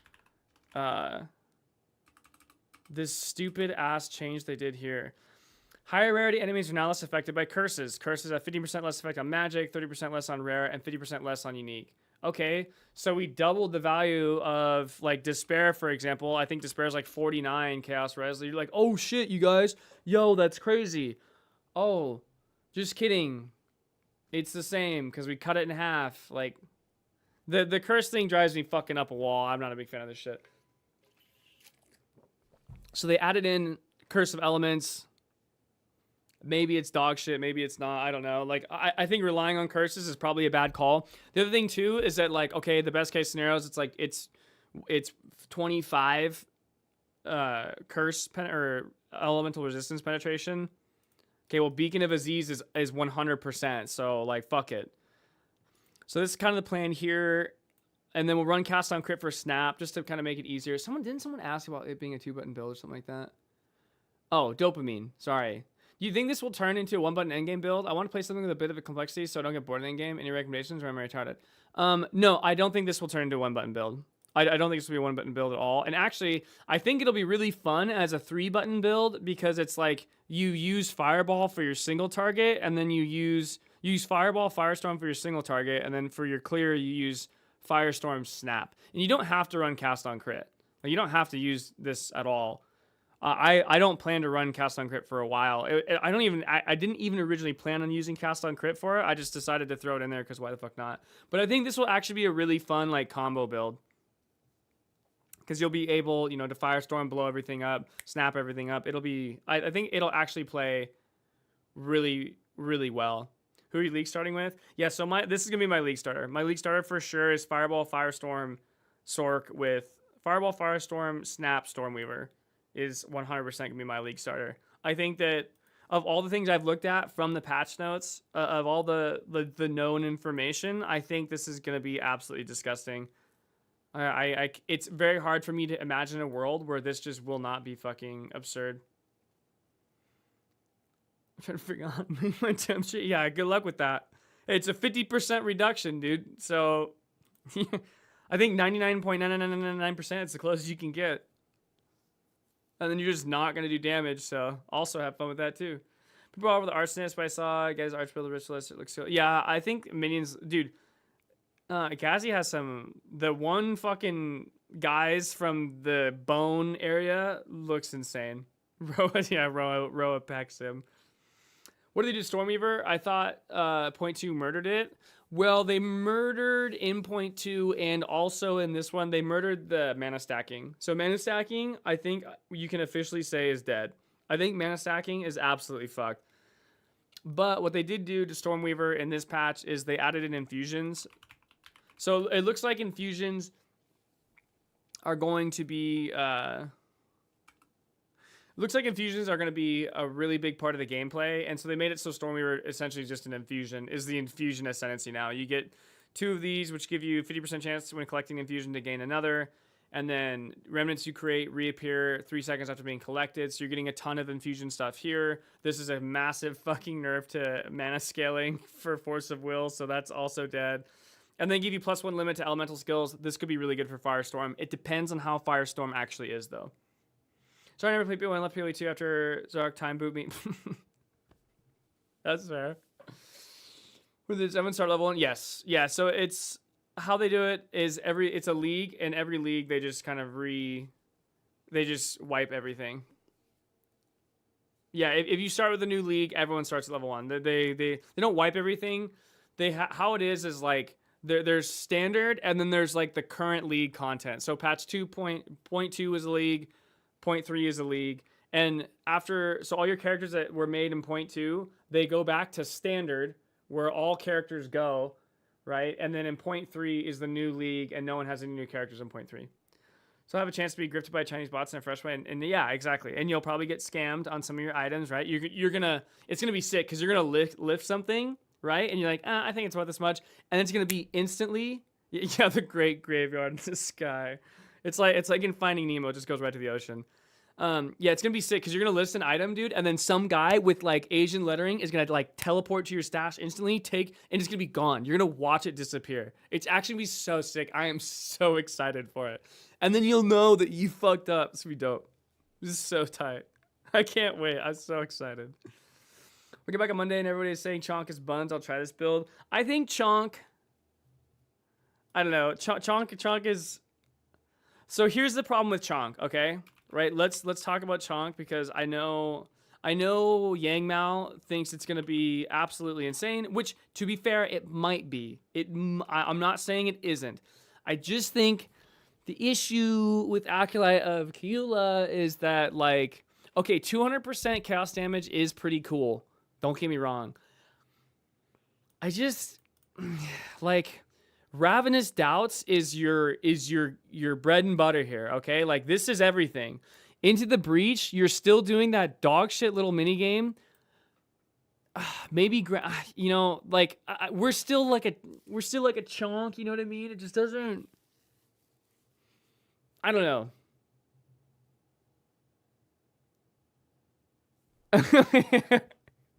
this stupid ass change they did here. Higher rarity enemies are now less affected by curses. Curses have 50% less effect on magic, 30% less on rare, and 50% less on unique. Okay, so we doubled the value of, like, Despair, for example. I think Despair is, like, 49 Chaos Res. You're like, oh, shit, you guys. Yo, that's crazy. Oh, just kidding. It's the same, because we cut it in half. Like, the curse thing drives me fucking up a wall. I'm not a big fan of this shit. So they added in Curse of Elements. Maybe it's dog shit. Maybe it's not. I don't know. Like, I think relying on curses is probably a bad call. The other thing too is that, like, okay, the best case scenarios, it's like it's 25 or elemental resistance penetration. Okay, well, Beacon of Aziz is 100%. So like, fuck it. So this is kind of the plan here. And then we'll run cast on crit for snap just to kind of make it easier. Didn't someone ask about it being a 2-button build or something like that? Oh, dopamine. Sorry. Do you think this will turn into a 1-button endgame build? I want to play something with a bit of a complexity so I don't get bored in the endgame. Any recommendations, or am I retarded? No, I don't think this will turn into a 1-button build. I don't think this will be a 1-button build at all. And actually, I think it'll be really fun as a 3-button build because it's like you use Fireball for your single target, and then you use Fireball, Firestorm for your single target, and then for your clear, you use Firestorm, Snap. And you don't have to run Cast on Crit. Like, you don't have to use this at all. I don't plan to run Cast on Crit for a while. I didn't even originally plan on using Cast on Crit for it. I just decided to throw it in there because why the fuck not? But I think this will actually be a really fun like combo build. Because you'll be able, to Firestorm, blow everything up, snap everything up. I think it'll actually play really, really well. Who are you league starting with? Yeah, so this is going to be my league starter. My league starter for sure is Fireball, Firestorm, Sork with Fireball, Firestorm, Snap, Stormweaver is 100% going to be my league starter. I think that of all the things I've looked at from the patch notes, of all the known information, I think this is going to be absolutely disgusting. It's very hard for me to imagine a world where this just will not be fucking absurd. I'm trying to figure out my temp shit. Yeah, good luck with that. It's a 50% reduction, dude. So I think 99.9999% is the closest you can get. And then you're just not going to do damage, so also have fun with that too. People all over the Arsonist, but I saw guys Archbuilder Ritualist. It looks so. Yeah, I think minions, dude. Gazi has the one fucking guys from the bone area looks insane. Roa packs him. What did they do, Stormweaver? I thought point 2 murdered it. Well, they murdered in point 2, and also in this one, they murdered the mana stacking. So mana stacking, I think you can officially say is dead. I think mana stacking is absolutely fucked. But what they did do to Stormweaver in this patch is they added in infusions. So it looks like infusions are going to be a really big part of the gameplay, and so they made it so Stormweaver essentially just an infusion is the infusion ascendancy now. You get 2 of these, which give you 50% chance when collecting infusion to gain another, and then remnants you create reappear 3 seconds after being collected, so you're getting a ton of infusion stuff here. This is a massive fucking nerf to mana scaling for Force of Will, so that's also dead. And then give you +1 limit to elemental skills. This could be really good for Firestorm. It depends on how Firestorm actually is, though. Sorry, I never played PoE. I left PoE 2 after Zark time boot me. That's fair. With this Evan start level 1? Yes. Yeah, so it's how they do it is it's a league, and every league they just kind of they just wipe everything. Yeah, if you start with a new league, everyone starts at level 1. They don't wipe everything. How it is like there's standard, and then there's like the current league content. So patch 2.2 is a league, 0.3 is a league, and so all your characters that were made in 0.2, they go back to standard where all characters go, right? And then in 0.3 is the new league, and no one has any new characters in 0.3. So I have a chance to be grifted by Chinese bots in a fresh way, and yeah, exactly. And you'll probably get scammed on some of your items, right? It's gonna be sick because you're gonna lift something, right? And you're like, I think it's worth this much, and it's gonna be instantly, yeah, the great graveyard in the sky. It's like in Finding Nemo, it just goes right to the ocean. Yeah, it's gonna be sick because you're gonna list an item, dude, and then some guy with like Asian lettering is gonna like teleport to your stash instantly, and it's gonna be gone. You're gonna watch it disappear. It's actually gonna be so sick. I am so excited for it. And then you'll know that you fucked up. It's gonna be dope. This is so tight. I can't wait. I'm so excited. We'll get back on Monday and everybody's saying Chonk is buns. I'll try this build. I think Chonk, I don't know. Chonk is, so here's the problem with Chonk, okay? Right, let's talk about Chonk because I know Yang Mao thinks it's gonna be absolutely insane, which to be fair, it might be. I'm not saying it isn't. I just think The issue with Acolyte of Kyula is that, like, okay, 200% chaos damage is pretty cool. Don't get me wrong. I just like Ravenous Doubts is your bread and butter here, okay? Like, this is everything. Into the Breach, you're still doing that dog shit little mini game. Maybe you know, like we're still like a chunk, you know what I mean? It just doesn't, I don't know.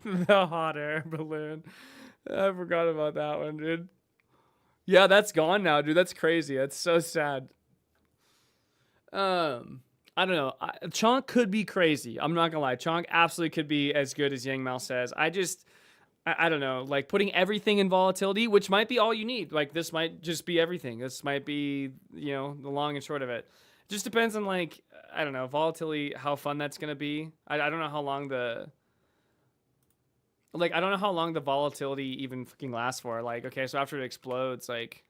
The hot air balloon. I forgot about that one, dude. Yeah, that's gone now, dude. That's crazy. That's so sad. I don't know. Chonk could be crazy. I'm not gonna lie. Chonk absolutely could be as good as Yang Mao says. I don't know. Like, putting everything in volatility, which might be all you need. Like, this might just be everything. This might be, you know, the long and short of it. Just depends on, like, I don't know, volatility, how fun that's gonna be. I don't know how long the I don't know how long the volatility even fucking lasts for. Like, okay, so after it explodes, like,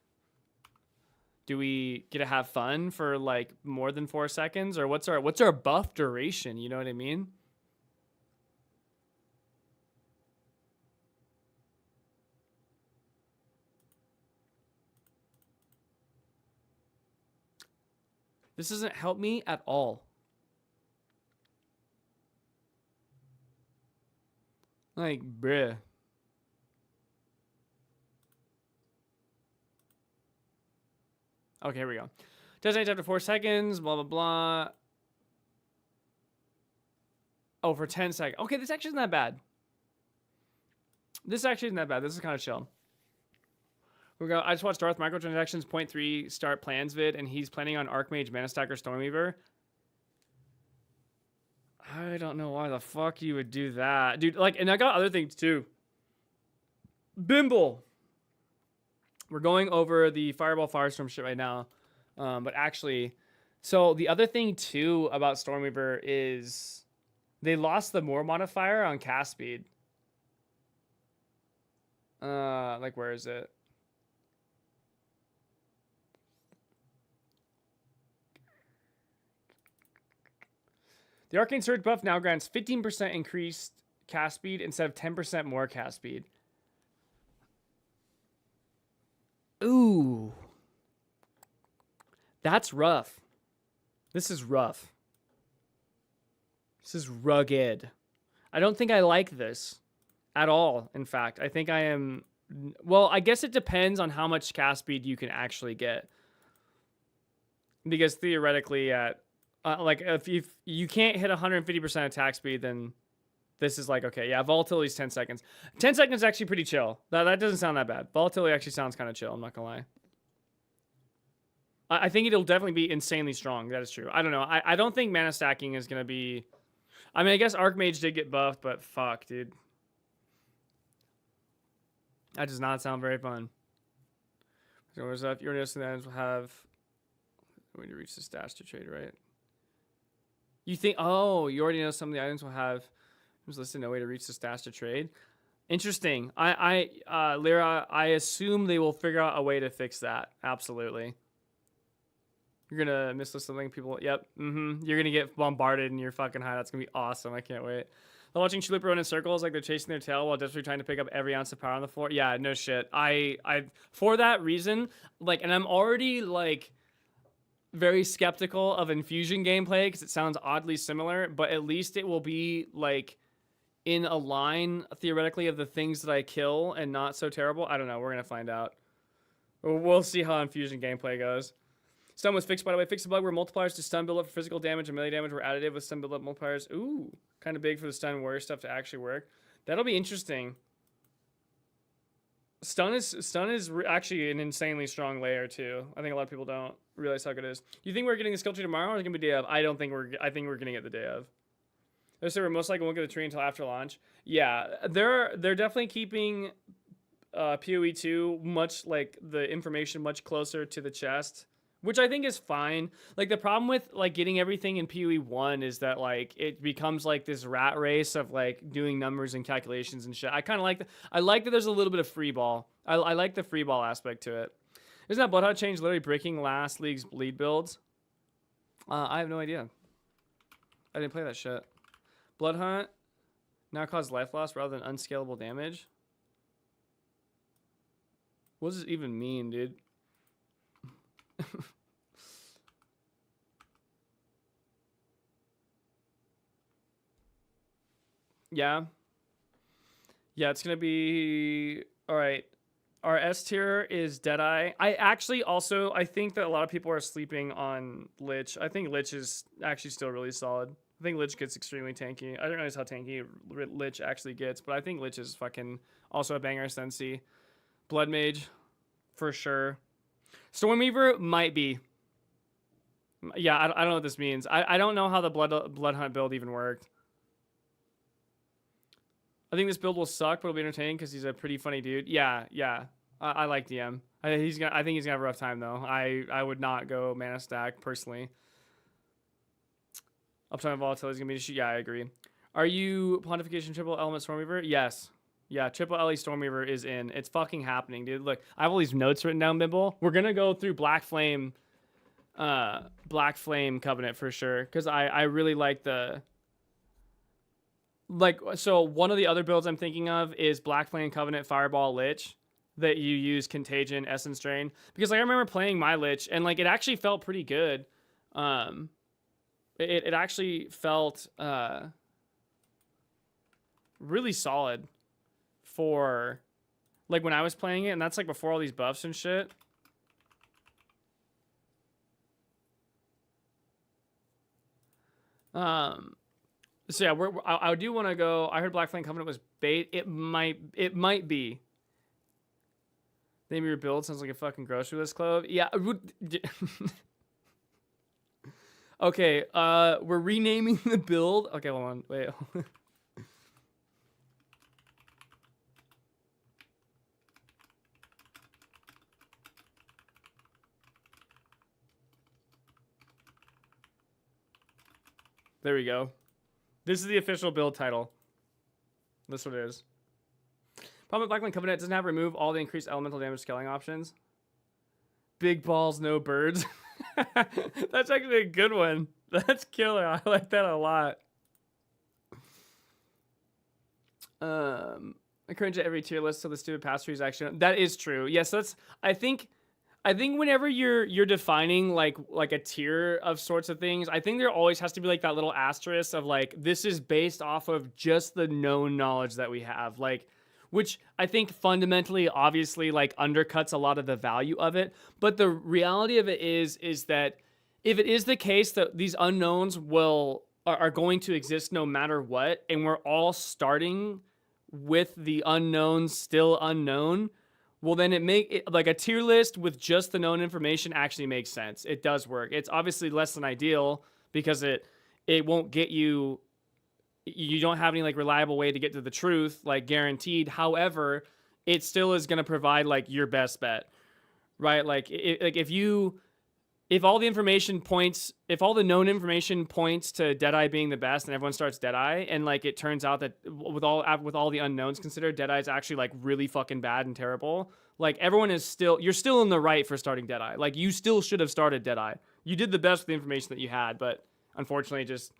do we get to have fun for like more than 4 seconds, or what's our buff duration? You know what I mean? This doesn't help me at all. Like, bruh. Okay, here we go. Designates after 4 seconds, blah, blah, blah. Oh, for 10 seconds. Okay, this actually isn't that bad. This actually isn't that bad. This is kind of chill. We go. I just watched Darth Microtransactions 0.3 start plans vid, and he's planning on Archmage, Mana Stacker, Stormweaver. I don't know why the fuck you would do that. Dude, like, and I got other things too. Bimble. We're going over the Fireball Firestorm shit right now. But actually, so the other thing too about Stormweaver is they lost the More modifier on cast speed. Like, where is it? The Arcane Surge buff now grants 15% increased cast speed instead of 10% more cast speed. Ooh. That's rough. This is rough. This is rugged. I don't think I like this at all, in fact. I think I am... Well, I guess it depends on how much cast speed you can actually get. Because theoretically at... like, if you can't hit 150% attack speed, then this is like, okay, yeah, volatility is 10 seconds. 10 seconds is actually pretty chill. That doesn't sound that bad. Volatility actually sounds kind of chill, I'm not gonna lie. I think it'll definitely be insanely strong. That is true. I don't know. I don't think mana stacking is gonna be... I mean, I guess Archmage did get buffed, but fuck, dude. That does not sound very fun. So what's up? Your items will have... When you reach the stash to trade, right? You think, oh, you already know some of the items will have items listed, no way to reach the stash to trade. Interesting. Lyra, I assume they will figure out a way to fix that. Absolutely. You're gonna mislist something, people. Yep. You're gonna get bombarded in your fucking high. That's gonna be awesome. I can't wait. I'm watching Tulip run in circles like they're chasing their tail while desperately trying to pick up every ounce of power on the floor. Yeah, no shit. I for that reason, like, and I'm already like very skeptical of infusion gameplay because it sounds oddly similar, but at least it will be like in a line theoretically of the things that I kill and not so terrible. I don't know. We're gonna find out. We'll see how infusion gameplay goes. Stun was fixed, by the way. Fixed the bug where multipliers to stun build up for physical damage and melee damage were additive with stun build up multipliers. Ooh, kind of big for the stun warrior stuff to actually work. That'll be interesting. Stun is actually an insanely strong layer too. I think a lot of people don't realize how good it is. Do you think we're getting the skill tree tomorrow, or is it gonna be day of? I think we're getting it the day of. They say we're most likely won't get the tree until after launch. Yeah, they're definitely keeping PoE 2 much like the information much closer to the chest, which I think is fine. Like, the problem with like getting everything in PoE 1 is that like it becomes like this rat race of like doing numbers and calculations and shit. I kind of like I like that there's a little bit of free ball. I like the free ball aspect to it. Isn't that Bloodhunt change literally breaking last league's bleed builds? I have no idea. I didn't play that shit. Bloodhunt now cause life loss rather than unscalable damage. What does this even mean, dude? Yeah. Yeah, it's going to be... All right. Our S tier is Deadeye. I think that a lot of people are sleeping on Lich. I think Lich is actually still really solid. I think Lich gets extremely tanky. I don't realize how tanky Lich actually gets, but I think Lich is fucking also a banger Sensi. Blood Mage, for sure. Stormweaver might be. Yeah, I don't know what this means. I don't know how the Blood Hunt build even worked. I think this build will suck, but it'll be entertaining because he's a pretty funny dude. Yeah. I like DM. I think he's gonna have a rough time though. I would not go mana stack personally. Uptime volatility is gonna be an issue. Yeah, I agree. Are you Pontification Triple Element Stormweaver? Yes. Yeah, Triple LE Stormweaver is in. It's fucking happening, dude. Look, I have all these notes written down, Bimble. We're gonna go through Black Flame Covenant for sure. Cause I really like the so one of the other builds I'm thinking of is Black Flame Covenant Fireball Lich that you use Contagion Essence Drain, because like I remember playing my Lich and like it actually felt pretty good. It actually felt really solid for like when I was playing it, and that's like before all these buffs and shit. So yeah, I do want to go. I heard Black Flame Covenant was bait. It might be. Name of your build sounds like a fucking grocery list, Clove. Yeah. Okay. We're renaming the build. Okay, hold on. Wait. There we go. This is the official build title. That's what it is. Problem with Blackland Covenant doesn't have remove all the increased elemental damage scaling options. Big balls, no birds. That's actually a good one. That's killer. I like that a lot. I cringe at every tier list so the stupid pass trees actually. That is true. Yes, that's. I think whenever you're defining like a tier of sorts of things, I think there always has to be like that little asterisk of like this is based off of just the known knowledge that we have, like, which I think fundamentally obviously like undercuts a lot of the value of it. But the reality of it is that if it is the case that these unknowns are going to exist no matter what, and we're all starting with the unknowns still unknown, well, then like a tier list with just the known information actually makes sense. It does work. It's obviously less than ideal because it won't get you don't have any like reliable way to get to the truth, like guaranteed. However, it still is going to provide like your best bet, right? Like if all the known information points to Deadeye being the best and everyone starts Deadeye, and like it turns out that with all the unknowns considered, Deadeye is actually like really fucking bad and terrible, like you're still in the right for starting Deadeye. Like you still should have started Deadeye. You did the best with the information that you had, but unfortunately just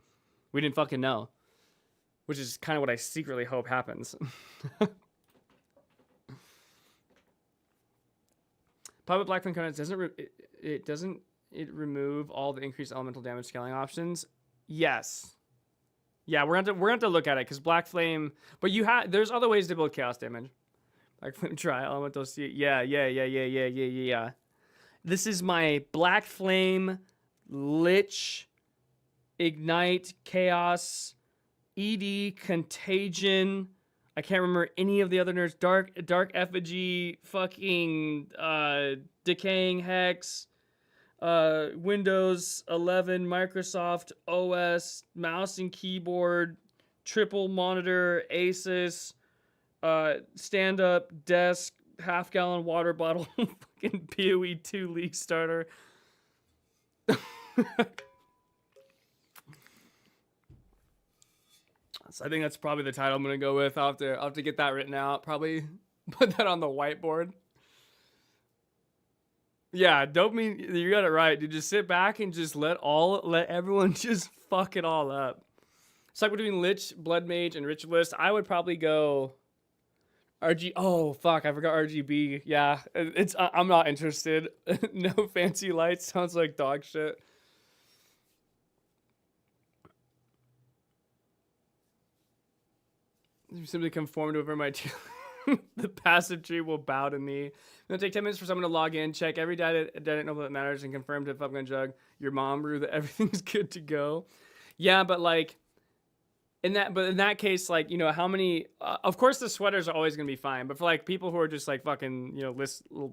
we didn't fucking know, which is kind of what I secretly hope happens. Public Black Flame Covenant doesn't remove all the increased elemental damage scaling options? Yes. Yeah, we're gonna have to look at it because Black Flame. But there's other ways to build chaos damage. Black Flame try elemental. Yeah. This is my Black Flame, Lich, Ignite, Chaos, ED, Contagion. I can't remember any of the other nerds. Dark Effigy, fucking Decaying Hex. Windows 11, Microsoft OS, mouse and keyboard, triple monitor, Asus, stand-up desk, half-gallon water bottle, fucking PoE 2 league starter. So I think that's probably the title I'm gonna go with. I'll have to get that written out. Probably put that on the whiteboard. Yeah, dopamine. You got it right, dude. Just sit back and just let everyone just fuck it all up. It's like between Lich, Blood Mage, and Ritualist. I would probably go RG. Oh fuck, I forgot RGB. Yeah, I'm not interested. No fancy lights. Sounds like dog shit. You simply conform to whatever my the passive tree will bow to me. It'll take 10 minutes for someone to log in, check every data notable that matters, and confirm to Fucking Jug, your mom, Rue, that everything's good to go. Yeah, but like in that case, like, you know, how many? Of course, the sweaters are always gonna be fine, but for like people who are just like fucking, you know,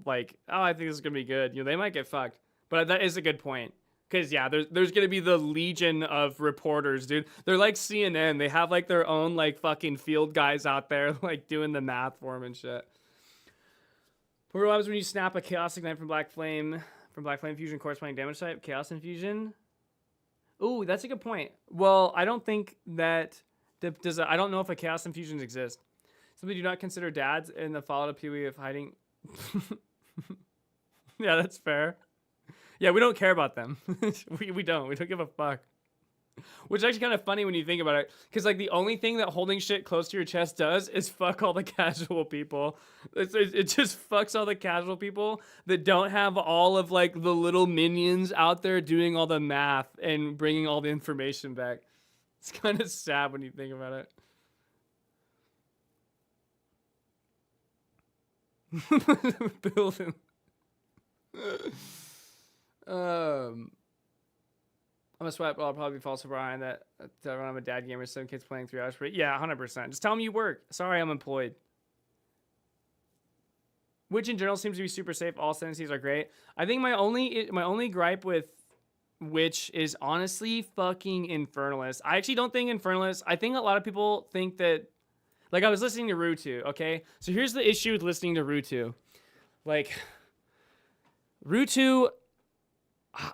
like, oh, I think this is gonna be good, you know, they might get fucked. But that is a good point. Because, yeah, there's going to be the legion of reporters, dude. They're like CNN. They have, like, their own, like, fucking field guys out there, like, doing the math for them and shit. What happens when you snap a Chaos Ignite from Black Flame Fusion corresponding damage type? Chaos Infusion? Ooh, that's a good point. Well, I don't think that... I don't know if a Chaos Infusions exist. Simply do not consider dads in the follow-up Pee-wee of hiding... Yeah, that's fair. Yeah, we don't care about them. we don't. We don't give a fuck. Which is actually kind of funny when you think about it. Because, like, the only thing that holding shit close to your chest does is fuck all the casual people. It just fucks all the casual people that don't have all of, like, the little minions out there doing all the math and bringing all the information back. It's kind of sad when you think about it. Building. I'm a sweat, but I'll probably fall so behind that I'm a dad gamer, 7 kids playing 3 hours per day. Yeah, 100%. Just tell them you work. Sorry, I'm employed. Which in general seems to be super safe. All sentences are great. I think my only gripe with Witch is honestly fucking Infernalist. I actually don't think Infernalist. I think a lot of people think that, like, I was listening to Rutu, okay? So here's the issue with listening to Rutu. Like, Rutu,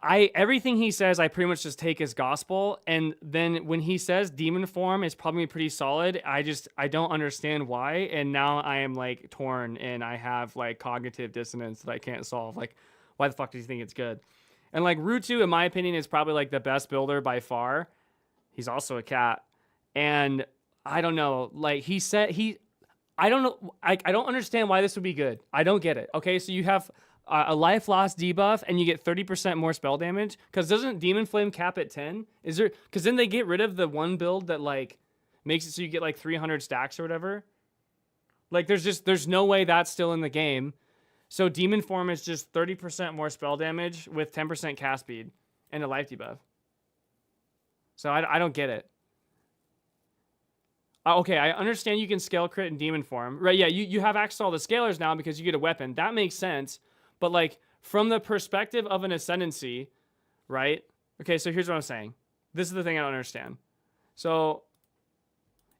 everything he says, I pretty much just take as gospel. And then when he says demon form is probably pretty solid, I don't understand why. And now I am like torn and I have like cognitive dissonance that I can't solve. Like, why the fuck do you think it's good? And like Rutu, in my opinion, is probably like the best builder by far. He's also a cat. And I don't know, like I don't know. I don't understand why this would be good. I don't get it. Okay, so you have a life loss debuff and you get 30% more spell damage. Because doesn't Demon Flame cap at 10? Is there? Because then they get rid of the one build that like makes it so you get like 300 stacks or whatever. Like there's no way that's still in the game. So Demon Form is just 30% more spell damage with 10% cast speed and a life debuff. So I don't get it. Okay, I understand you can scale crit in Demon Form. Right, yeah, you have access to all the scalers now because you get a weapon. That makes sense. But, like, from the perspective of an Ascendancy, right? Okay, so here's what I'm saying. This is the thing I don't understand. So,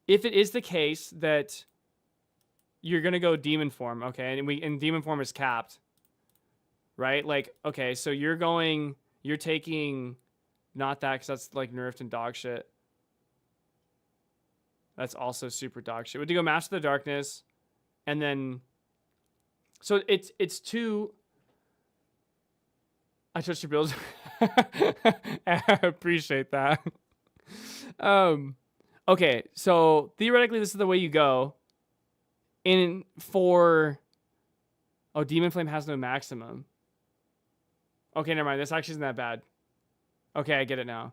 if it is the case that you're going to go Demon Form, okay, and Demon Form is capped, right? Like, okay, so you're taking, not that because that's, like, nerfed and dog shit. That's also super dog shit. We do go Master the Darkness, and then, so it's two. I trust your builds. I appreciate that. Okay, so theoretically, this is the way you go. Oh, Demon Flame has no maximum. Okay, never mind. This actually isn't that bad. Okay, I get it now.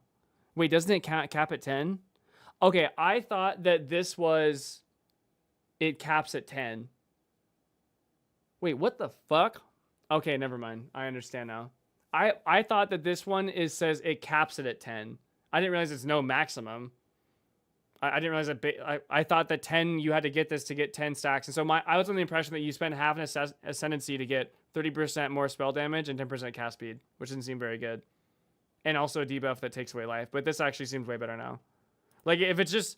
Wait, doesn't it cap at 10? Okay, I thought that it caps at 10. Wait, what the fuck? Okay, never mind. I understand now. I thought that this one says it caps it at 10. I didn't realize it's no maximum. I didn't realize that. I thought that 10, you had to get this to get 10 stacks. And so I was under the impression that you spend half an Ascendancy to get 30% more spell damage and 10% cast speed, which didn't seem very good. And also a debuff that takes away life. But this actually seems way better now. Like, if it's just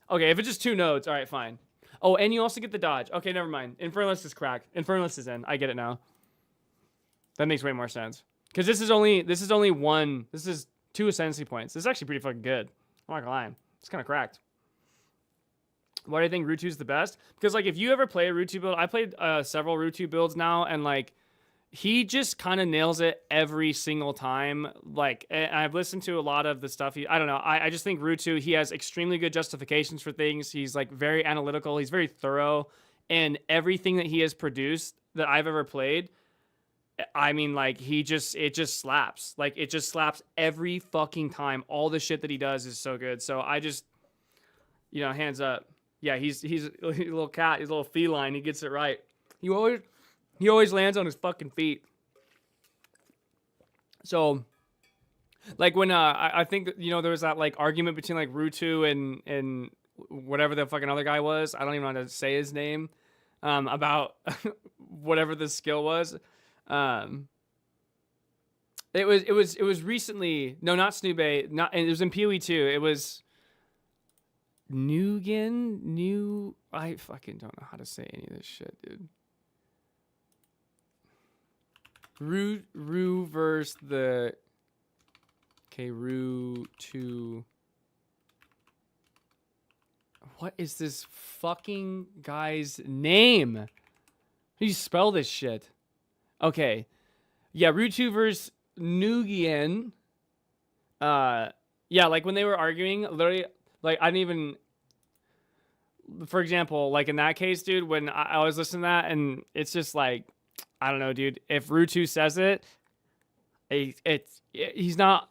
2 nodes, all right, fine. Oh, and you also get the dodge. Okay, never mind. Infernalist is cracked. Infernalist is in. I get it now. That makes way more sense. Because this is 2 Ascendancy points. This is actually pretty fucking good. I'm not gonna lie. It's kind of cracked. Why do I think Rutu's the best? Because, like, if you ever play a Rutu build, I played several Rutu builds now, and, like, he just kind of nails it every single time. Like, and I've listened to a lot of the stuff. I don't know. I just think Rutu, he has extremely good justifications for things. He's like very analytical. He's very thorough. And everything that he has produced that I've ever played, I mean, like, it just slaps. Like, it just slaps every fucking time. All the shit that he does is so good. So I just, hands up. Yeah, he's a little cat. He's a little feline. He gets it right. He always lands on his fucking feet. So, like, when I think there was that like argument between like Rutu and whatever the fucking other guy was. I don't even know how to say his name. About whatever the skill was. It was recently. No, not Snoobe. Not, and it was in PoE 2. It was Nugan. I fucking don't know how to say any of this shit, dude. Ru versus the. Okay, Ru 2. What is this fucking guy's name? How do you spell this shit? Okay. Yeah, Rutu versus Nugian. Yeah, like when they were arguing, literally, like I didn't even. For example, like in that case, dude, when I was listening to that, and it's just like, I don't know, dude. If Rutu says it, he's not.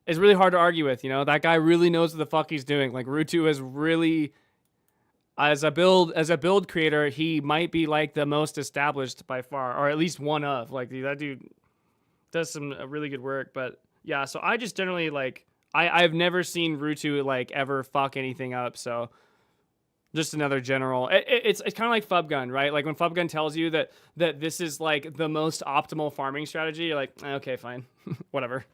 It's really hard to argue with, that guy really knows what the fuck he's doing. Like Rutu is really, as a build creator, he might be like the most established by far, or at least one of. Like that dude does some really good work. But yeah, so I just generally like, I've never seen Rutu like ever fuck anything up. So just another general. It's kind of like Fubgun, right? Like when Fubgun tells you that this is like the most optimal farming strategy, you're like, okay, fine, whatever.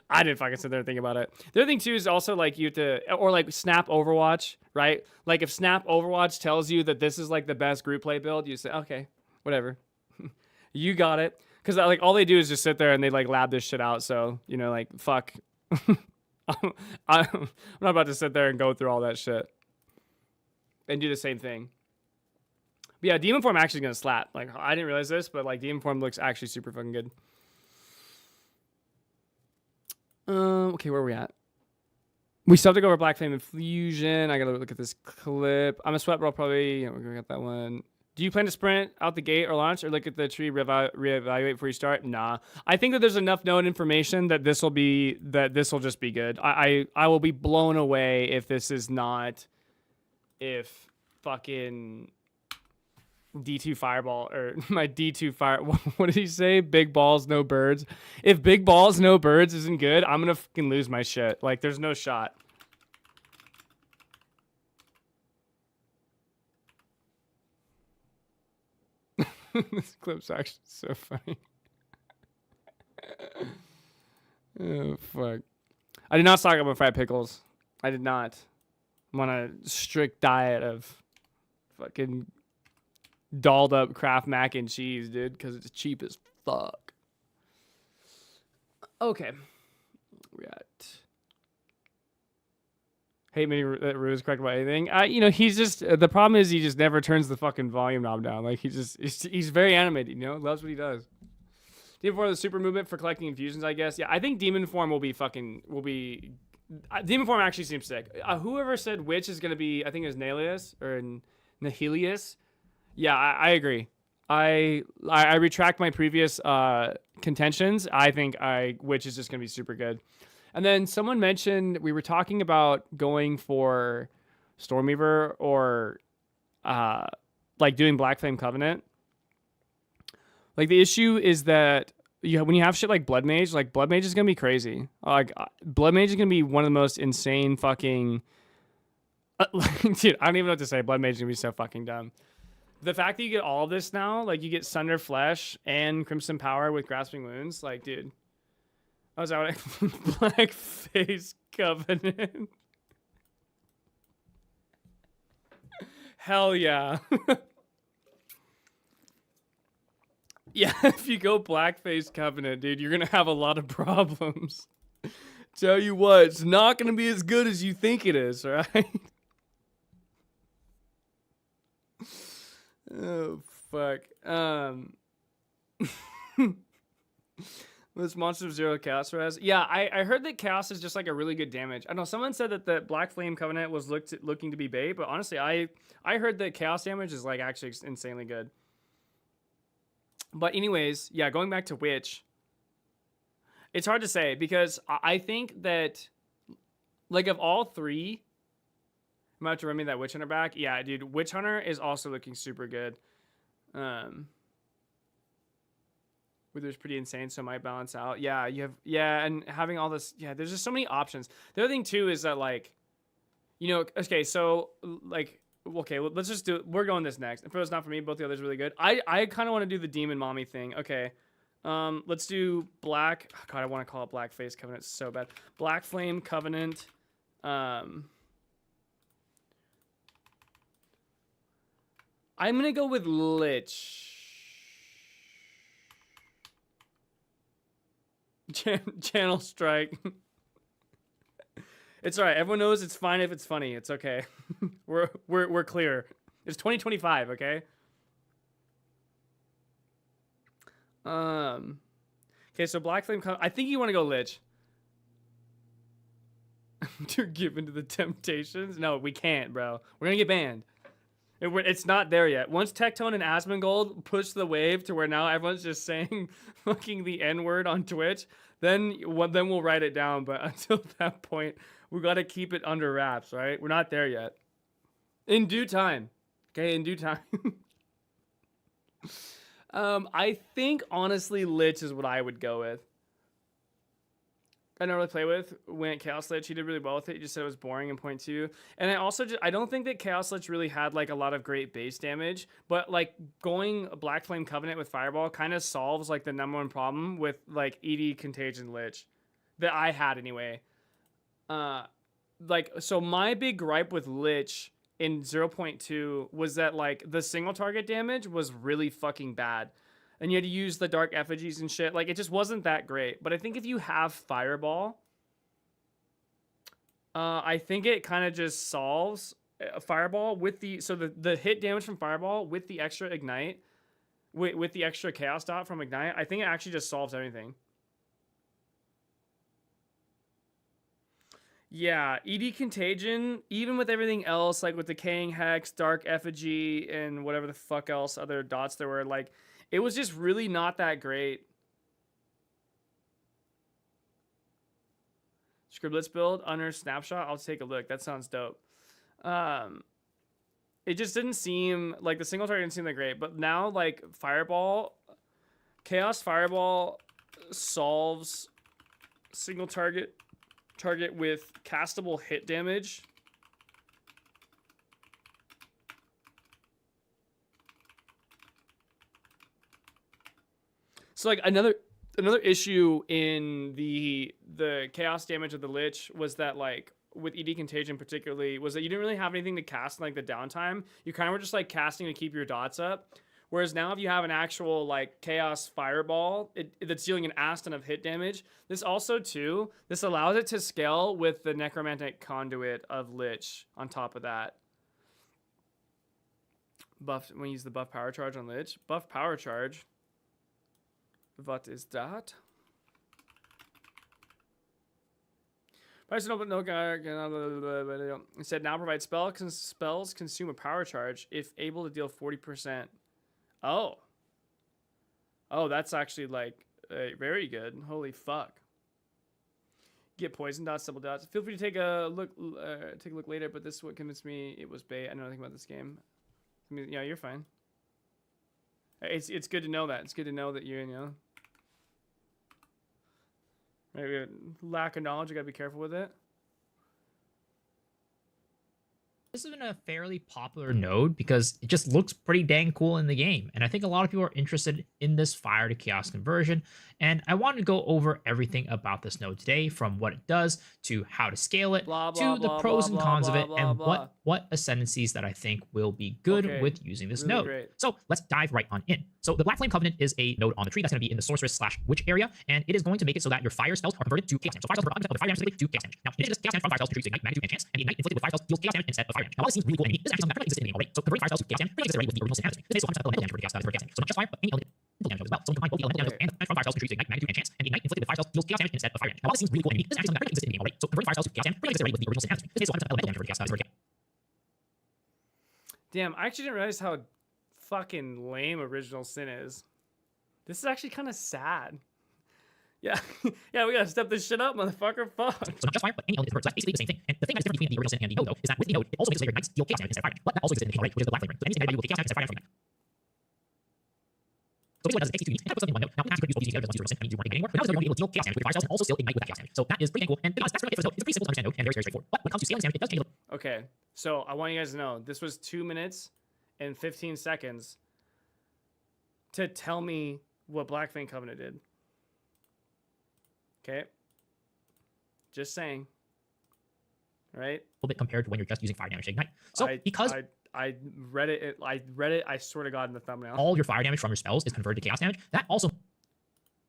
I didn't fucking sit there and think about it. The other thing too is also like you have to, or like Snap Overwatch, right? Like if Snap Overwatch tells you that this is like the best group play build, you say, okay, whatever. You got it. Because like all they do is just sit there and they like lab this shit out. So, like fuck. I'm not about to sit there and go through all that shit and do the same thing. But yeah, Demon Form actually is going to slap. Like I didn't realize this, but like Demon Form looks actually super fucking good. Okay, where are we at? We still have to go over Black Flame Infusion. I gotta look at this clip. I'm a sweat bro, probably. We're gonna get that one. Do you plan to sprint out the gate or launch, or look at the tree, reevaluate before you start? Nah. I think that there's enough known information that this will just be good. I will be blown away if this is not. If fucking D2 Fireball or my D2 Fire. What did he say? Big balls, no birds. If big balls, no birds isn't good, I'm gonna fucking lose my shit. Like, there's no shot. This clip's actually so funny. Oh fuck! I did not stock up on fried pickles. I did not. I'm on a strict diet of fucking dolled up Kraft mac and cheese, dude, because it's cheap as fuck. Okay. We're at. Hate me that Rue is correct about anything. He's just, the problem is he just never turns the fucking volume knob down. Like he's very animated, loves what he does. Demon Form, the super movement for collecting infusions, I guess. Yeah, I think Demon Form Demon Form actually seems sick. Whoever said which is going to be, I think it was Nihilius or Nihilius. Yeah, I agree. I retract my previous contentions. I think which is just going to be super good. And then someone mentioned we were talking about going for Stormweaver or like doing Black Flame Covenant. Like the issue is that when you have shit like Blood Mage is going to be crazy. Like Blood Mage is going to be one of the most insane fucking dude, I don't even know what to say. Blood Mage is going to be so fucking dumb. The fact that you get all of this now, like you get Sunder Flesh and Crimson Power with Grasping Wounds, like, dude. I was out Black Face Covenant. Hell yeah. Yeah, if you go Blackface Covenant, dude, you're going to have a lot of problems. Tell you what, it's not going to be as good as you think it is, right? Oh, fuck. This monster of zero chaos res. Yeah, I heard that chaos is just like a really good damage. I know someone said that the Black Flame Covenant was looking to be bait, but honestly, I heard that chaos damage is like actually insanely good. But anyways, yeah, going back to Witch, it's hard to say because I think that like of all three, I'm about to run me that Witch Hunter back. Yeah, dude, Witch Hunter is also looking super good. Wither's pretty insane, so it might balance out. Yeah, you have, yeah, and having all this, yeah, there's just so many options. The other thing too is that like, you know, okay, so like, okay, let's just do it. We're going this next. If it was not for me, both the others are really good. I kind of want to do the Demon Mommy thing. Okay, let's do Black. Oh, God, I want to call it Black Face Covenant so bad. Black Flame Covenant. I'm gonna go with Lich. Channel strike. It's all right. Everyone knows it's fine if it's funny. It's okay. we're clear. It's 2025, okay? Okay, so Black Flame I think you want to go Lich. To give into the temptations? No, we can't, bro. We're gonna get banned. It's not there yet. Once Tectone and Asmongold push the wave to where now everyone's just saying fucking the N-word on Twitch, then we'll write it down. But until that point, we got to keep it under wraps, right? We're not there yet. In due time. Okay, in due time. I think, honestly, Lich is what I would go with. I don't really play with went Chaos Lich. He did really well with it. He just said it was boring in point 2. And I don't think that Chaos Lich really had like a lot of great base damage, but like going Black Flame Covenant with Fireball kind of solves like the #1 problem with like ED Contagion Lich that I had anyway. Like, so my big gripe with Lich in 0.2 was that like the single target damage was really fucking bad. And you had to use the dark effigies and shit. Like, it just wasn't that great. But I think if you have Fireball, I think it kind of just solves Fireball with the... So the hit damage from Fireball with the extra Ignite, with the extra Chaos Dot from Ignite, I think it actually just solves everything. Yeah, ED Contagion, even with everything else, like with Decaying Hex, Dark Effigy, and whatever the fuck else other dots there were, like... It was just really not that great. Scriblets build, under Snapshot. I'll take a look. That sounds dope. It just didn't seem like the single target didn't seem that great. But now, like Fireball, Chaos Fireball solves single target with castable hit damage. So like another issue in the chaos damage of the Lich was that like with ED Contagion particularly was that you didn't really have anything to cast in like the downtime. You kind of were just like casting to keep your dots up. Whereas now if you have an actual like Chaos Fireball that's dealing an ass ton of hit damage, this also too, this allows it to scale with the Necromantic Conduit of Lich on top of that. Buff, when you use the buff power charge on Lich. Buff power charge. What is that? It said now provide spells consume a power charge if able to deal 40%. Oh, that's actually like very good. Holy fuck. Get poison dots, double dots. Feel free to take a look. Take a look later. But this is what convinced me it was bait. I know nothing about this game. I mean, yeah, you're fine. It's good to know that. It's good to know that you know. Maybe lack of knowledge. You gotta be careful with it. This has been a fairly popular node because it just looks pretty dang cool in the game. And I think a lot of people are interested in this fire to chaos conversion. And I wanted to go over everything about this node today, from what it does to how to scale it, to the pros and cons of it, and what ascendancies that I think will be good with using this node. Great. So let's dive right on in. So the Black Flame Covenant is a node on the tree that's going to be in the sorceress/witch area, and it is going to make it so that your fire spells are converted to chaos damage. So fire spells convert fire damage to chaos damage. Now, in addition to this, chaos damage from fire spells contributes to ignite magnitude and chance, and the ignite inflicted with fire spells deals chaos damage instead of fire damage. Now, while this seems really cool and neat, this is actually something that currently exists in the game already. So converting fire spells to chaos damage really exists already with the original sin damage. This is also elemental damage for chaos damage. So not just fire, but any element. damage as well. So when you combine both the elemental damage and the fire spells contribute to ignite magnitude and chance, and the ignite inflicted with fire spells deals chaos damage instead of fire damage. Now, while this seems really cool and unique, this is actually something that already existed in the game already. So converting fire spells to chaos damage pretty much existed already with the original sin damage. This is also elemental damage for chaos damage. Damn, I actually didn't realize how fucking lame original sin is. This is actually kind of sad. Yeah, yeah, we gotta step this shit up, motherfucker. Fuck. So not just fire, but any element is hurt. So that's basically the same thing. And the thing that is different between the original sin and the node, though, is that with the node, it also makes later ignites deal chaos damage instead of fire damage. But that also exists in the game already, which is the black flame. So any standard will take chaos damage instead of fire damage from ignite. So basically what it does is it takes these two units and puts them in one node. Now, in the past, you could use both using the other ones using original sin, and you do want to get anymore. But now there's no able to deal chaos damage with your fire cells and also still ignite with that chaos damage. So that is pretty dang cool. And to be honest, that's pretty much it for this node. It's a pretty simple to understand node and very, very straightforward. But when it comes to scaling damage, it does change a little. Okay, so I want you guys to know this was 2 minutes and 15 seconds to tell me what Black Fang Covenant did. Okay. Just saying. Right? A little bit compared to when you're just using fire damage to ignite. So because I read it, I swear to God, in the thumbnail. all your fire damage from your spells is converted to chaos damage, that also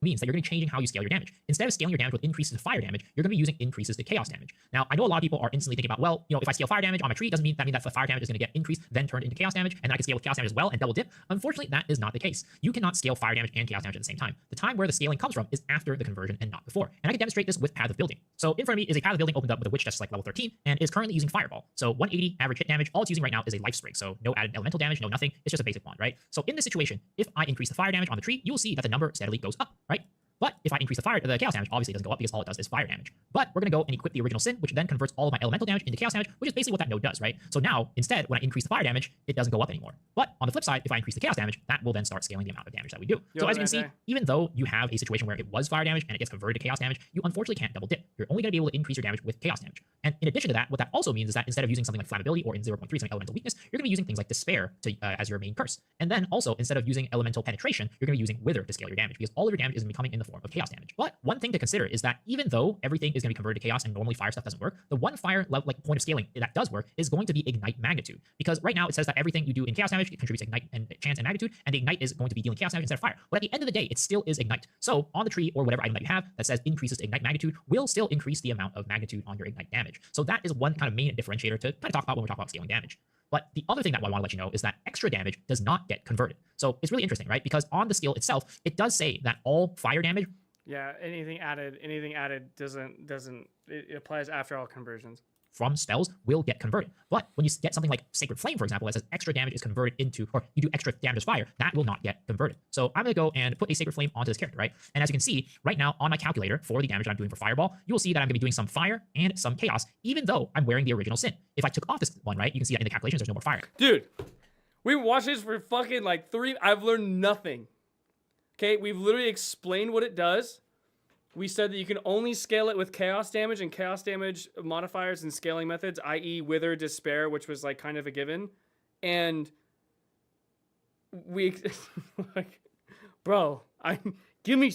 means that you're going to be changing how you scale your damage. Instead of scaling your damage with increases to fire damage, you're going to be using increases to chaos damage. Now, I know a lot of people are instantly thinking about, well, if I scale fire damage on my tree, doesn't mean that the fire damage is going to get increased, then turned into chaos damage, and then I can scale with chaos damage as well and double dip. Unfortunately, that is not the case. You cannot scale fire damage and chaos damage at the same time. The time where the scaling comes from is after the conversion and not before. And I can demonstrate this with Path of Building. So in front of me is a Path of Building opened up with a witch that's like level 13 and is currently using Fireball. So 180 average hit damage. All it's using right now is a life sprig. So no added elemental damage, no nothing. It's just a basic wand, right? So in this situation, if I increase the fire damage on the tree, you will see that the number steadily goes up, right? But if I increase the chaos damage, obviously it doesn't go up because all it does is fire damage. But we're going to go and equip the original sin, which then converts all of my elemental damage into chaos damage, which is basically what that node does, right? So now, instead, when I increase the fire damage, it doesn't go up anymore. But on the flip side, if I increase the chaos damage, that will then start scaling the amount of damage that we do. So as you can see, even though you have a situation where it was fire damage and it gets converted to chaos damage, you unfortunately can't double dip. You're only going to be able to increase your damage with chaos damage. And in addition to that, what that also means is that instead of using something like flammability or in 0.3 something elemental weakness, you're going to be using things like despair as your main curse. And then also, instead of using elemental penetration, you're going to be using wither to scale your damage because all of your damage is becoming in the form of chaos damage. But one thing to consider is that even though everything is going to be converted to chaos and normally fire stuff doesn't work, the one fire point of scaling that does work is going to be ignite magnitude. Because right now it says that everything you do in chaos damage it contributes ignite and chance and magnitude, and the ignite is going to be dealing chaos damage instead of fire. But at the end of the day, it still is ignite. So on the tree or whatever item that you have that says increases to ignite magnitude will still increase the amount of magnitude on your ignite damage. So that is one kind of main differentiator to kind of talk about when we're talking about scaling damage. But the other thing that I want to let you know is that extra damage does not get converted. So it's really interesting, right? Because on the skill itself, it does say that all fire damage. Yeah, anything added doesn't it applies after all conversions. From spells will get converted. But when you get something like Sacred Flame, for example, that says extra damage is converted into, or you do extra damage as fire, that will not get converted. So I'm going to go and put a Sacred Flame onto this character, right? And as you can see, right now on my calculator for the damage that I'm doing for Fireball, you will see that I'm going to be doing some fire and some chaos, even though I'm wearing the original sin. If I took off this one, right, you can see that in the calculations, there's no more fire. Dude, we watched this for fucking like 3, I've learned nothing. Okay, we've literally explained what it does. We said that you can only scale it with chaos damage and chaos damage modifiers and scaling methods, i.e. Wither, Despair, which was like kind of a given. And we, like, bro, give me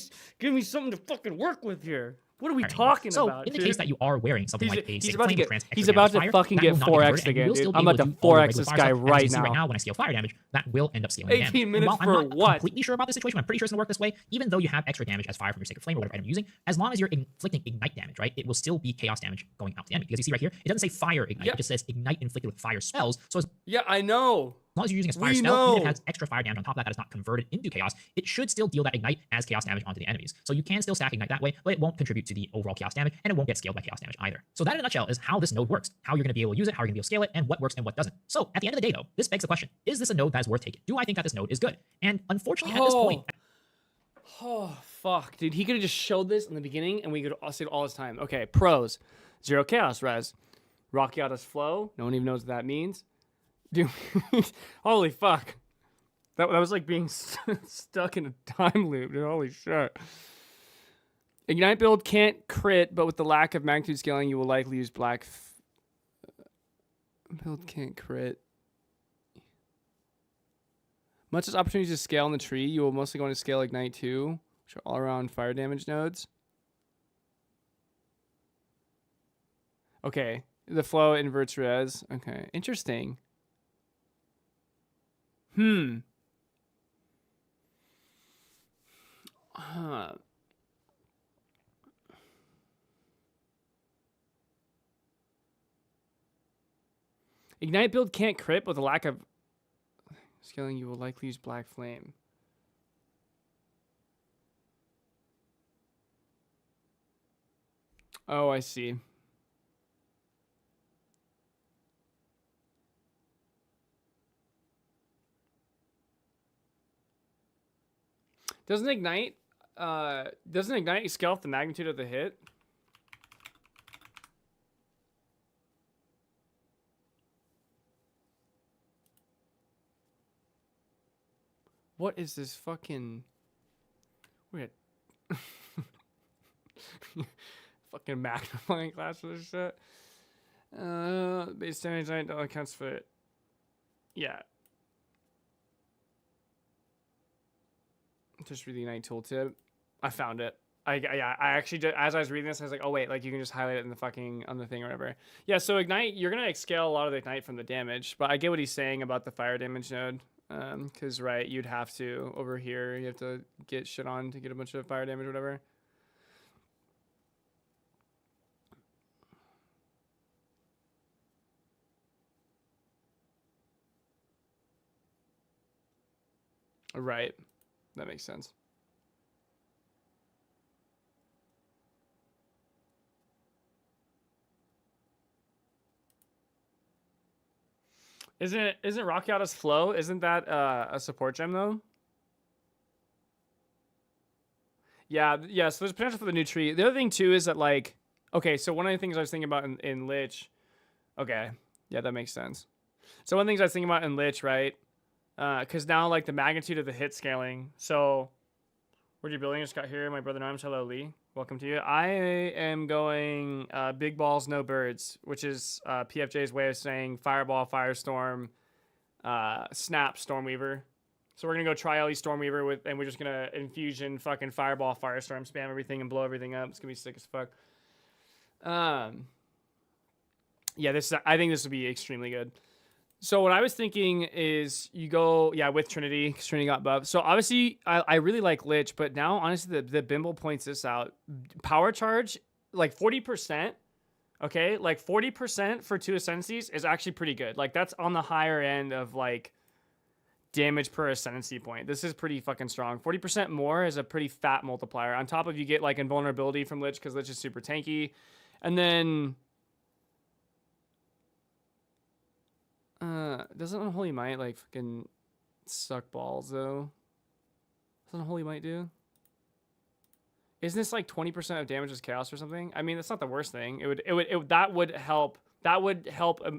something to fucking work with here. What are we talking about? So in the case that you are wearing something like a he's about to Flame, he's about to fucking get 4x again, dude. I'm about to 4x this guy right now. Right now, when I scale fire damage, that will end up scaling 18 damage. minutes for I'm not completely sure about this situation. I'm pretty sure it's gonna work this way. Even though you have extra damage as fire from your Sacred Flame or whatever item you're using, as long as you're inflicting ignite damage, right, it will still be chaos damage going out to the enemy. Because you see right here, it doesn't say fire ignite, it just says ignite inflicted with fire spells. So yeah, I know. As long as you're using a fire spell, even if it has extra fire damage on top of that is not converted into chaos, it should still deal that ignite as chaos damage onto the enemies. So you can still stack ignite that way, but it won't contribute to the overall chaos damage, and it won't get scaled by chaos damage either. So that in a nutshell is how this node works, how you're going to be able to use it, how you're going to be able to scale it, and what works and what doesn't. So at the end of the day, though, this begs the question, is this a node that is worth taking? Do I think that this node is good? And unfortunately, at this point... Oh, fuck, dude. He could have just showed this in the beginning, and we could all say it all this time. Okay, pros. 0 chaos res. Rocky Autos flow. No one even knows what that means. Dude, holy fuck. That was like being stuck in a time loop, dude. Holy shit. Ignite build can't crit, but with the lack of magnitude scaling, you will likely use black. Build can't crit. Much as opportunities to scale on the tree, you will mostly go into scale Ignite 2, which are all around fire damage nodes. Okay. The flow inverts res. Okay. Interesting. Ignite build can't crit, but with a lack of scaling, you will likely use Black Flame. Oh, I see. Doesn't ignite scale off the magnitude of the hit? What is this fucking weird? Fucking magnifying glass for this shit. Base damage accounts for it. Yeah. Just reading Ignite tooltip. I found it. I actually did, as I was reading this, I was like, oh wait, like you can just highlight it in the fucking on the thing or whatever. Yeah, so Ignite, you're gonna scale a lot of the Ignite from the damage, but I get what he's saying about the fire damage node. Because right, you'd have to over here, you have to get shit on to get a bunch of fire damage or whatever. Right, that makes sense. Isn't Rocky Auto's flow? Isn't that a support gem though? Yeah, yeah. So there's potential for the new tree. The other thing too is that like, okay, so one of the things I was thinking about in Lich, okay, yeah, that makes sense. So one of the things I was thinking about in Lich, right? Because now like the magnitude of the hit scaling. So, what are you building? Just got here. My brother Norms, hello Lee, welcome to you. I am going big balls, no birds, which is PFJ's way of saying fireball, firestorm, snap, stormweaver. So we're gonna go try LE Stormweaver with, and we're just gonna infusion fucking fireball, firestorm, spam everything and blow everything up. It's gonna be sick as fuck. Yeah, I think this would be extremely good. So what I was thinking is you go, yeah, with Trinity, because Trinity got buffed. So obviously I really like Lich, but now honestly the Bimble points this out. Power charge, like 40%. Okay, like 40% for 2 ascendancies is actually pretty good. Like that's on the higher end of like damage per ascendancy point. This is pretty fucking strong. 40% more is a pretty fat multiplier. On top of you get like invulnerability from Lich because Lich is super tanky. And then doesn't Unholy Might like fucking suck balls though? Doesn't Unholy Might do? Isn't this like 20% of damage is chaos or something? I mean, that's not the worst thing. That would help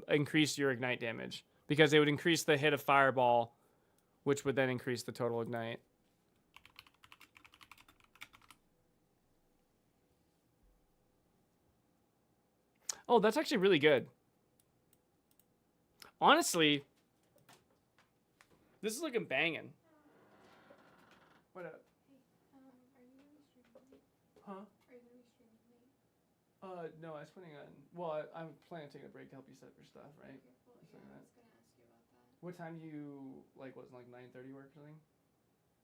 increase your ignite damage because it would increase the hit of fireball, which would then increase the total ignite. Oh, that's actually really good. Honestly, this is looking banging. What up? Hey, are you gonna be streaming late? Huh? Are you gonna be streaming late? No, I was planning on. Well, I'm planning on taking a break to help you set up your stuff, right? Okay, well, Something yeah, I like was gonna ask you about that. What time do you like? What's like 9:30 work or something?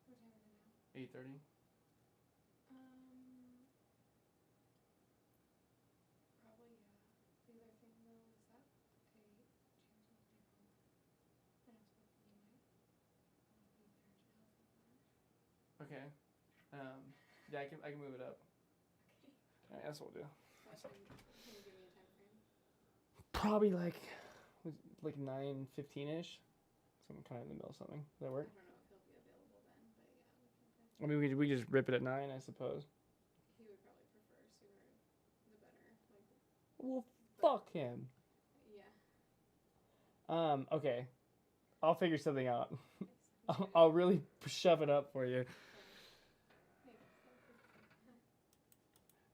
What time is it now? 8:30. Probably, yeah. The other thing, though, is that a chance will stay home. And I was hoping you might want to be there to help with that. Okay. Yeah, I can move it up. Okay. All right, that's what we'll do. So, can you give me a time frame? Probably like 9:15 ish. So I'm kind of in the middle of something. Does that work? I don't know if he'll be available then, but yeah, we can definitely. I mean, we just rip it at 9, I suppose. He would probably prefer sooner the better. Like, Well, fuck him. yeah. Okay. I'll figure something out. Thanks. I'll really shove it up for you. Thanks.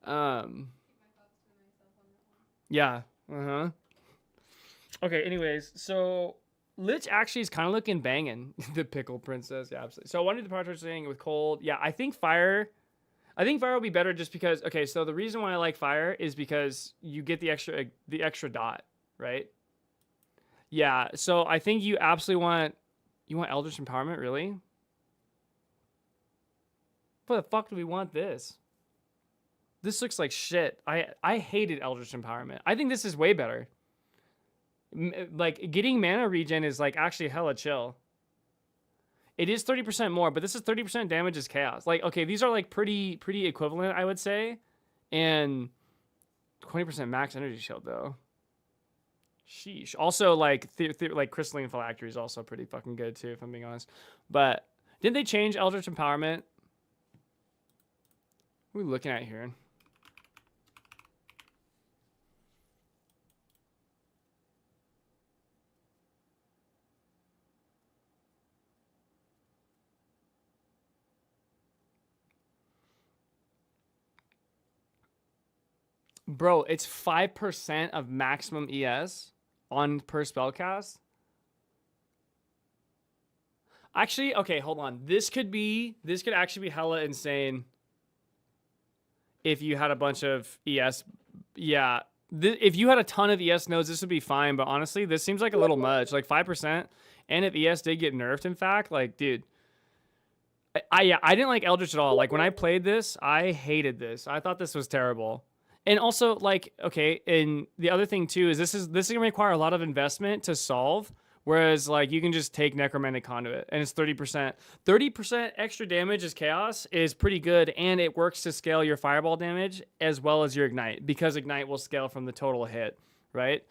Um. Keep my thoughts to myself on that one. Yeah. Okay. Anyways, so Lich actually is kind of looking banging. The pickle princess. Yeah, absolutely. So I wanted the part saying with cold. Yeah, I think fire will be better just because. Okay, so the reason why I like fire is because you get the extra dot, right? Yeah. So I think you absolutely want Eldritch Empowerment, really? What the fuck do we want this? This looks like shit. I hated Eldritch Empowerment. I think this is way better. Like, getting mana regen is, like, actually hella chill. It is 30% more, but this is 30% damage is chaos. Like, okay, these are, like, pretty equivalent, I would say. And 20% max energy shield though. Sheesh. Also, like like Crystalline Phylactery is also pretty fucking good too, if I'm being honest. But didn't they change Eldritch Empowerment? What are we looking at here? Bro, it's 5% of maximum ES on per spellcast. Actually, okay, hold on. This could actually be hella insane if you had a bunch of ES. Yeah, if you had a ton of ES nodes, this would be fine. But honestly, this seems like a little much. Like 5%, and if ES did get nerfed, in fact, like, dude, I didn't like Eldritch at all. Like when I played this, I hated this. I thought this was terrible. And also, like, okay, and the other thing too is this is gonna require a lot of investment to solve. Whereas, like, you can just take Necromantic Conduit, and it's 30%. 30% extra damage as Chaos is pretty good, and it works to scale your Fireball damage as well as your Ignite, because Ignite will scale from the total hit, right?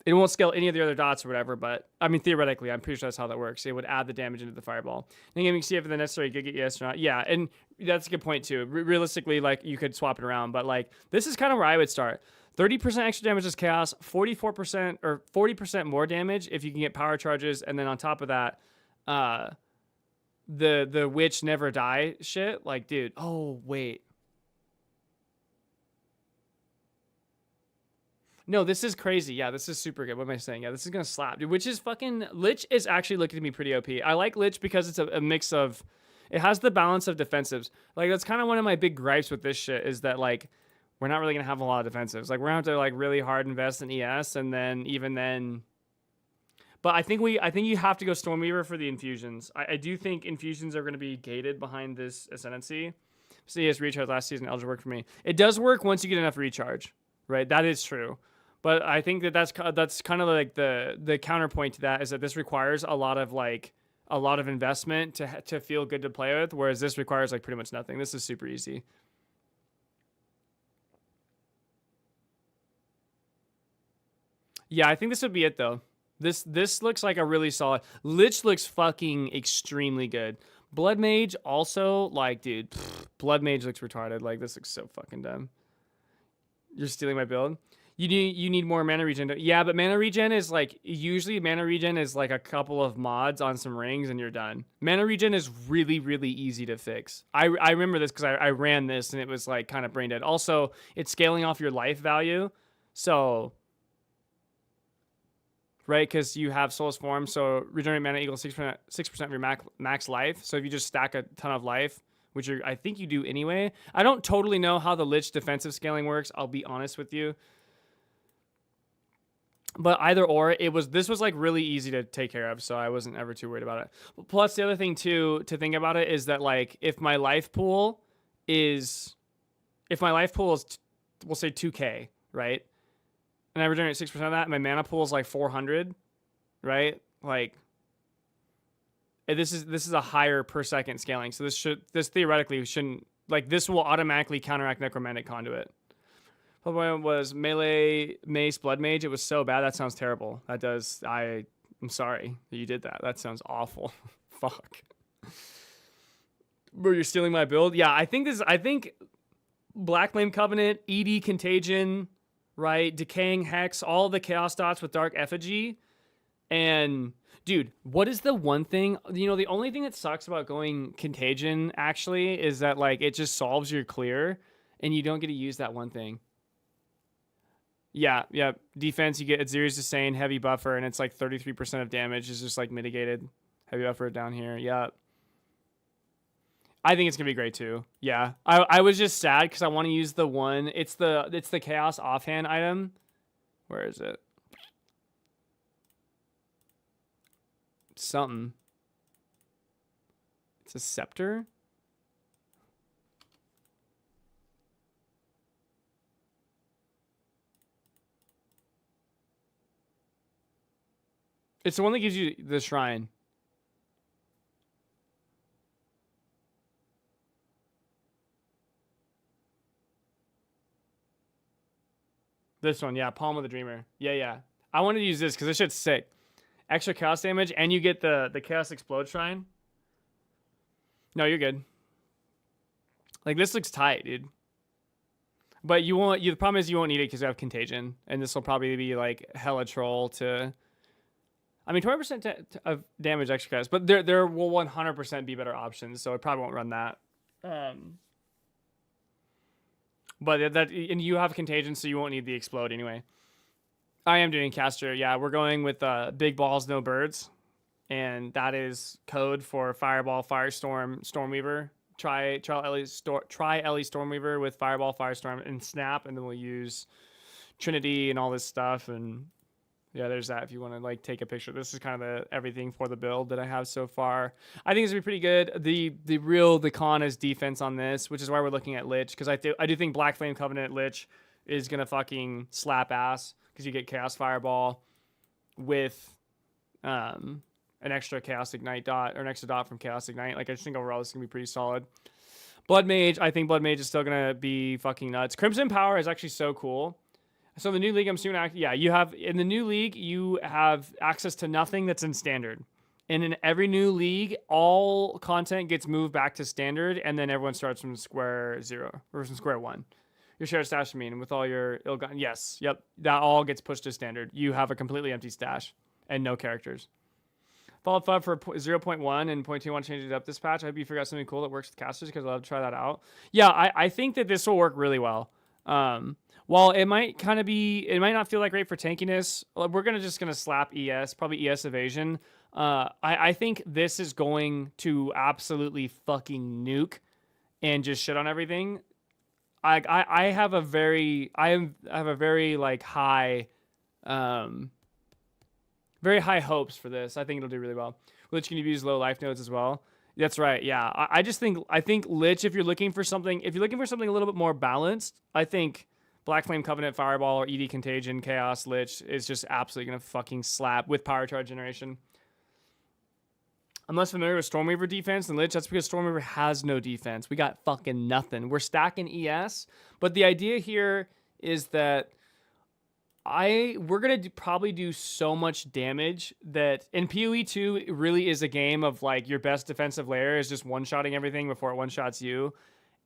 It won't scale any of the other dots or whatever, but, I mean, theoretically, I'm pretty sure that's how that works. It would add the damage into the Fireball. And again, you can see if the necessary Giga yes or not. Yeah, and that's a good point, too. Realistically, like, you could swap it around, but, like, this is kind of where I would start. 30% extra damage as Chaos, 44% or 40% more damage if you can get power charges, and then on top of that, the Witch Never Die shit. Like, dude, oh, wait. No, this is crazy. Yeah, this is super good. What am I saying? Yeah, this is gonna slap, dude. Lich is actually looking to be pretty OP. I like Lich because it's a mix of, it has the balance of defensives. Like, that's kind of one of my big gripes with this shit is that, like, we're not really gonna have a lot of defensives. Like, we're gonna have to, like, really hard invest in ES, and then even then. But I think you have to go Stormweaver for the infusions. I do think infusions are gonna be gated behind this Ascendancy. So yes, recharge last season, Eldritch worked for me. It does work once you get enough recharge, right? That is true. But I think that's kind of like the counterpoint to that is that this requires a lot of investment to feel good to play with, whereas this requires like pretty much nothing. This is super easy. Yeah, I think this would be it though. This looks like a really solid. Lich looks fucking extremely good. Blood Mage also, like, dude, Blood Mage looks retarded. Like, this looks so fucking dumb. You're stealing my build. You need more mana regen. Yeah, but mana regen is like, usually mana regen is like a couple of mods on some rings and you're done. Mana regen is really, really easy to fix. I remember this because I ran this and it was like kind of brain dead. Also, it's scaling off your life value. So, right, because you have Soulless Form, so regenerate mana equals 6% of your max life. So if you just stack a ton of life, which I think you do anyway. I don't totally know how the Lich defensive scaling works. I'll be honest with you. But either or, this was like really easy to take care of, so I wasn't ever too worried about it. Plus, the other thing too to think about it is that, like, if my life pool is, we'll say 2K, right? And I regenerate 6% of that, and my mana pool is like 400, right? Like, this is a higher per second scaling, so this theoretically shouldn't, like, this will automatically counteract Necromantic Conduit. One was melee mace blood mage. It was so bad. That sounds terrible. That does. I'm sorry that you did that. That sounds awful. Fuck. Bro, you're stealing my build. Yeah, I think Black Flame Covenant, ED Contagion, right? Decaying Hex, all the chaos dots with Dark Effigy, and dude, what is the one thing? You know, the only thing that sucks about going Contagion actually is that, like, it just solves your clear, and you don't get to use that one thing. Yeah. Defense, you get Aziri's Sustain, heavy buffer, and it's like 33% of damage is just like mitigated. Heavy buffer down here. Yeah. I think it's gonna be great too. Yeah. I was just sad because I want to use the one. It's the Chaos offhand item. Where is it? Something. It's a scepter. It's the one that gives you the shrine. This one, yeah, Palm of the Dreamer. Yeah. I wanted to use this because this shit's sick. Extra chaos damage, and you get the Chaos Explode Shrine. No, you're good. Like, this looks tight, dude. But you won't. The problem is you won't need it because you have Contagion, and this will probably be like hella troll to. I mean, 20% of damage extra chaos, but there will 100% be better options, so I probably won't run that. But that, and you have Contagion, so you won't need the Explode anyway. I am doing Caster. Yeah, we're going with big balls, no birds, and that is code for Fireball, Firestorm, Stormweaver. Try Ellie Stormweaver with Fireball, Firestorm, and Snap, and then we'll use Trinity and all this stuff. And yeah, there's that if you want to like take a picture. This is kind of everything for the build that I have so far. I think it's gonna be pretty good. The con is defense on this, which is why we're looking at Lich, because I do think Black Flame Covenant Lich is gonna fucking slap ass because you get Chaos Fireball with an extra Chaos Ignite dot, or an extra dot from Chaos Ignite. Like, I just think overall this is going to be pretty solid. Blood Mage, I think Blood Mage is still going to be fucking nuts. Crimson Power is actually so cool. So the new league, I'm assuming, yeah, you have, in the new league, you have access to nothing that's in standard. And in every new league, all content gets moved back to standard, and then everyone starts from square zero, or from square one. Your shared stash, I mean, with all your ill-gotten, yes, yep, that all gets pushed to standard. You have a completely empty stash and no characters. Fallout 5 for 0.1 and 0.2 want to change it up this patch. I hope you figure out something cool that works with casters because I'd love to try that out. Yeah, I think that this will work really well. While it might kind of be, it might not feel like great for tankiness, we're just going to slap ES, probably ES evasion. I think this is going to absolutely fucking nuke and just shit on everything. I have a very like high, very high hopes for this. I think it'll do really well. Lich can use low life nodes as well. That's right. Yeah, I think Lich, if you're looking for something a little bit more balanced, I think Black Flame Covenant Fireball or ED Contagion Chaos Lich is just absolutely gonna fucking slap with Power Charge Generation. I'm less familiar with Stormweaver defense than Lich. That's because Stormweaver has no defense. We got fucking nothing. We're stacking ES, but the idea here is that we're gonna probably do so much damage that in PoE 2 it really is a game of like your best defensive layer is just one-shotting everything before it one-shots you.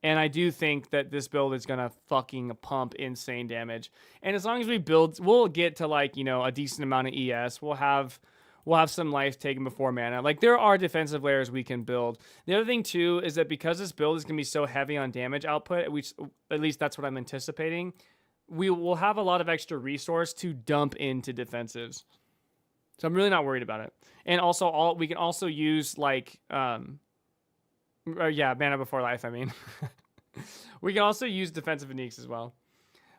And I do think that this build is gonna fucking pump insane damage. And as long as we build, we'll get to like, you know, a decent amount of ES. We'll have some life taken before mana. Like, there are defensive layers we can build. The other thing too is that because this build is gonna be so heavy on damage output, which at least that's what I'm anticipating, we will have a lot of extra resource to dump into defensives. So I'm really not worried about it. And also we can also use like mana before life, I mean. We can also use defensive uniques as well.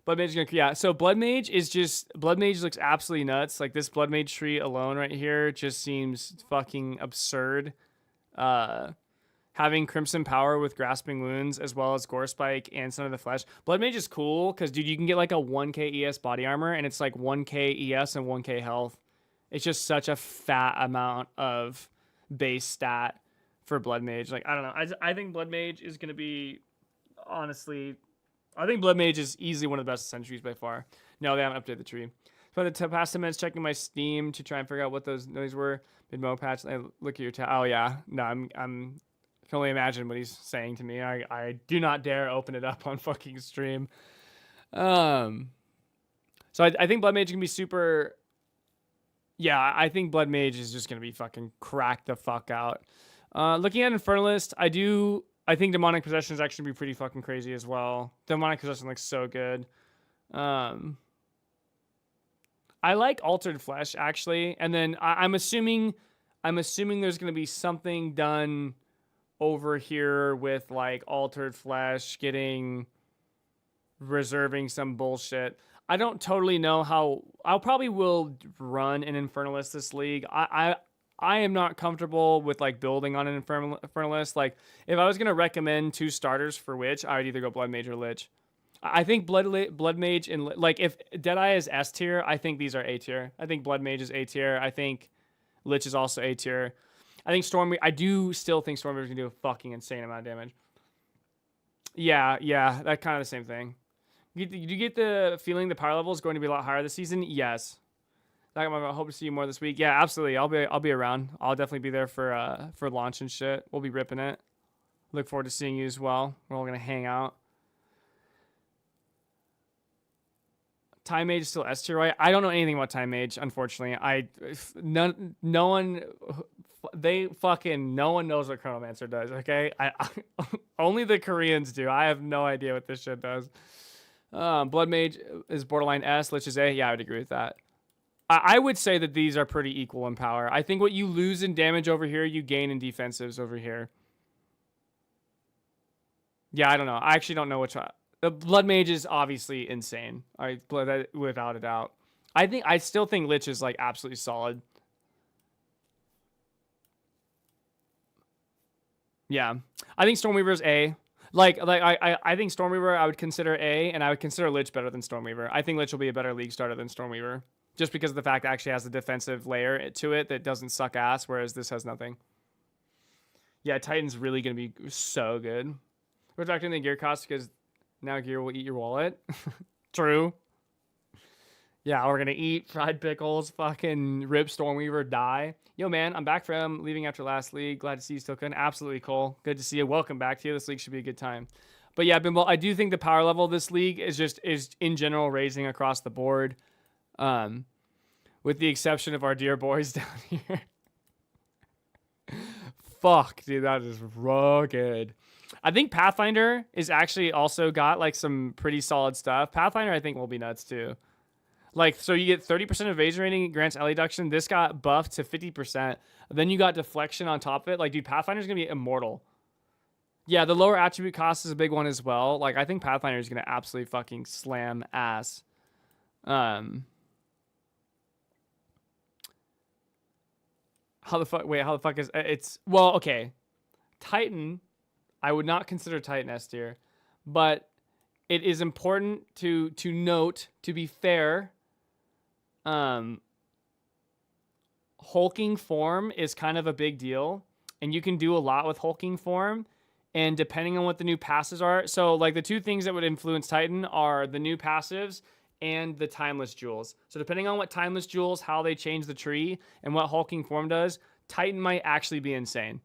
Blood Mage is gonna, yeah, so Blood Mage looks absolutely nuts. Like, this Blood Mage tree alone right here just seems fucking absurd. Having Crimson Power with Grasping Wounds as well as Gore Spike and Son of the Flesh. Blood Mage is cool because, dude, you can get like a 1k ES body armor and it's like 1k ES and 1k health. It's just such a fat amount of base stat for Blood Mage. Like, I don't know. I think Blood Mage is going to be, honestly, I think Blood Mage is easily one of the best sentries by far. No, they haven't updated the tree. For the past 10 minutes, checking my Steam to try and figure out what those noise were. Mid-mo patch. I look at your oh yeah. No, I can only imagine what he's saying to me. I do not dare open it up on fucking stream. So I think Blood Mage can be super. Yeah, I think Blood Mage is just gonna be fucking cracked the fuck out. Looking at Infernalist, I think Demonic Possession is actually gonna be pretty fucking crazy as well. Demonic Possession looks so good. I like Altered Flesh actually, and then I'm assuming there's gonna be something done over here with like Altered Flesh reserving some bullshit. I don't totally know how. I'll probably will run an Infernalist this league. I am not comfortable with like building on an Infernalist. Like, if I was gonna recommend two starters for Witch, I would either go Blood Mage or Lich. I think Blood Mage and like, if Deadeye is S tier, I think these are A tier. I think Blood Mage is A tier. I think Lich is also A tier. I think I do still think Stormweaver can do a fucking insane amount of damage. Yeah, that kind of the same thing. You get the feeling the power level is going to be a lot higher this season? Yes. I hope to see you more this week. Yeah, absolutely. I'll be around. I'll definitely be there for launch and shit. We'll be ripping it. Look forward to seeing you as well. We're all gonna hang out. Time Mage is still S tier, right? I don't know anything about Time Mage, unfortunately. No one no one knows what Chronomancer does, okay? Only the Koreans do. I have no idea what this shit does. Blood Mage is borderline S, Lich is A. Yeah, I would agree with that. I would say that these are pretty equal in power. I think what you lose in damage over here, you gain in defensives over here. Yeah, I don't know. I actually don't know which one. The Blood Mage is obviously insane. Without a doubt. I still think Lich is like absolutely solid. Yeah, I think Stormweaver is A. I think Stormweaver I would consider A, and I would consider Lich better than Stormweaver. I think Lich will be a better league starter than Stormweaver, just because of the fact it actually has a defensive layer to it that doesn't suck ass, whereas this has nothing. Yeah, Titan's really gonna be so good. We're talking the gear cost because now gear will eat your wallet. True. Yeah, we're gonna eat fried pickles, fucking rip Stormweaver, die. Yo, man, I'm back from leaving after last league. Glad to see you still cooking. Absolutely, Cole. Good to see you. Welcome back to you. This league should be a good time. But yeah, Bimble, I do think the power level of this league is in general raising across the board, with the exception of our dear boys down here. Fuck, dude, that is rugged. I think Pathfinder is actually also got like some pretty solid stuff. Pathfinder, I think, will be nuts too. Like, so you get 30% evasion rating, grants LA reduction. This got buffed to 50%. Then you got deflection on top of it. Like, dude, Pathfinder's going to be immortal. Yeah, the lower attribute cost is a big one as well. Like, I think Pathfinder is going to absolutely fucking slam ass. How the fuck is it's, well, okay. Titan, I would not consider Titan S tier, but it is important to note, to be fair, hulking form is kind of a big deal, and you can do a lot with hulking form, and depending on what the new passes are. So like the two things that would influence Titan are the new passives and the timeless jewels. So depending on what timeless jewels, how they change the tree, and what hulking form does, Titan might actually be insane.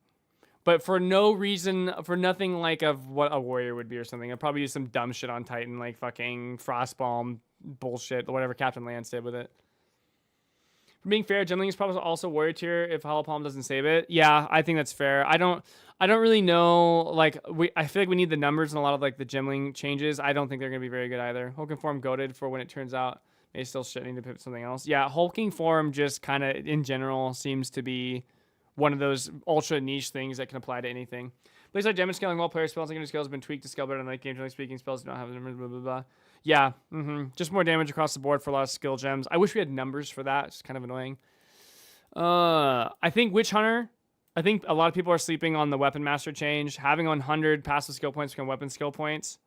But for no reason, for nothing like of what a warrior would be or something. I'd probably do some dumb shit on Titan, like fucking Frostbalm bullshit, or whatever Captain Lance did with it. For being fair, Gemling is probably also warrior tier if Hollow Palm doesn't save it. Yeah, I think that's fair. I don't really know. Like, I feel like we need the numbers and a lot of like the Gemling changes. I don't think they're gonna be very good either. Hulking form goated for when it turns out they still shit need to pivot something else. Yeah, hulking form just kind of in general seems to be one of those ultra niche things that can apply to anything. Plays like damage scaling, well player spells and skills have been tweaked to scale better than late game. Generally speaking, spells do not have numbers, blah, blah, blah. Yeah, just more damage across the board for a lot of skill gems. I wish we had numbers for that. It's kind of annoying. I think Witch Hunter, I think a lot of people are sleeping on the Weapon Master change. Having 100 passive skill points become weapon skill points,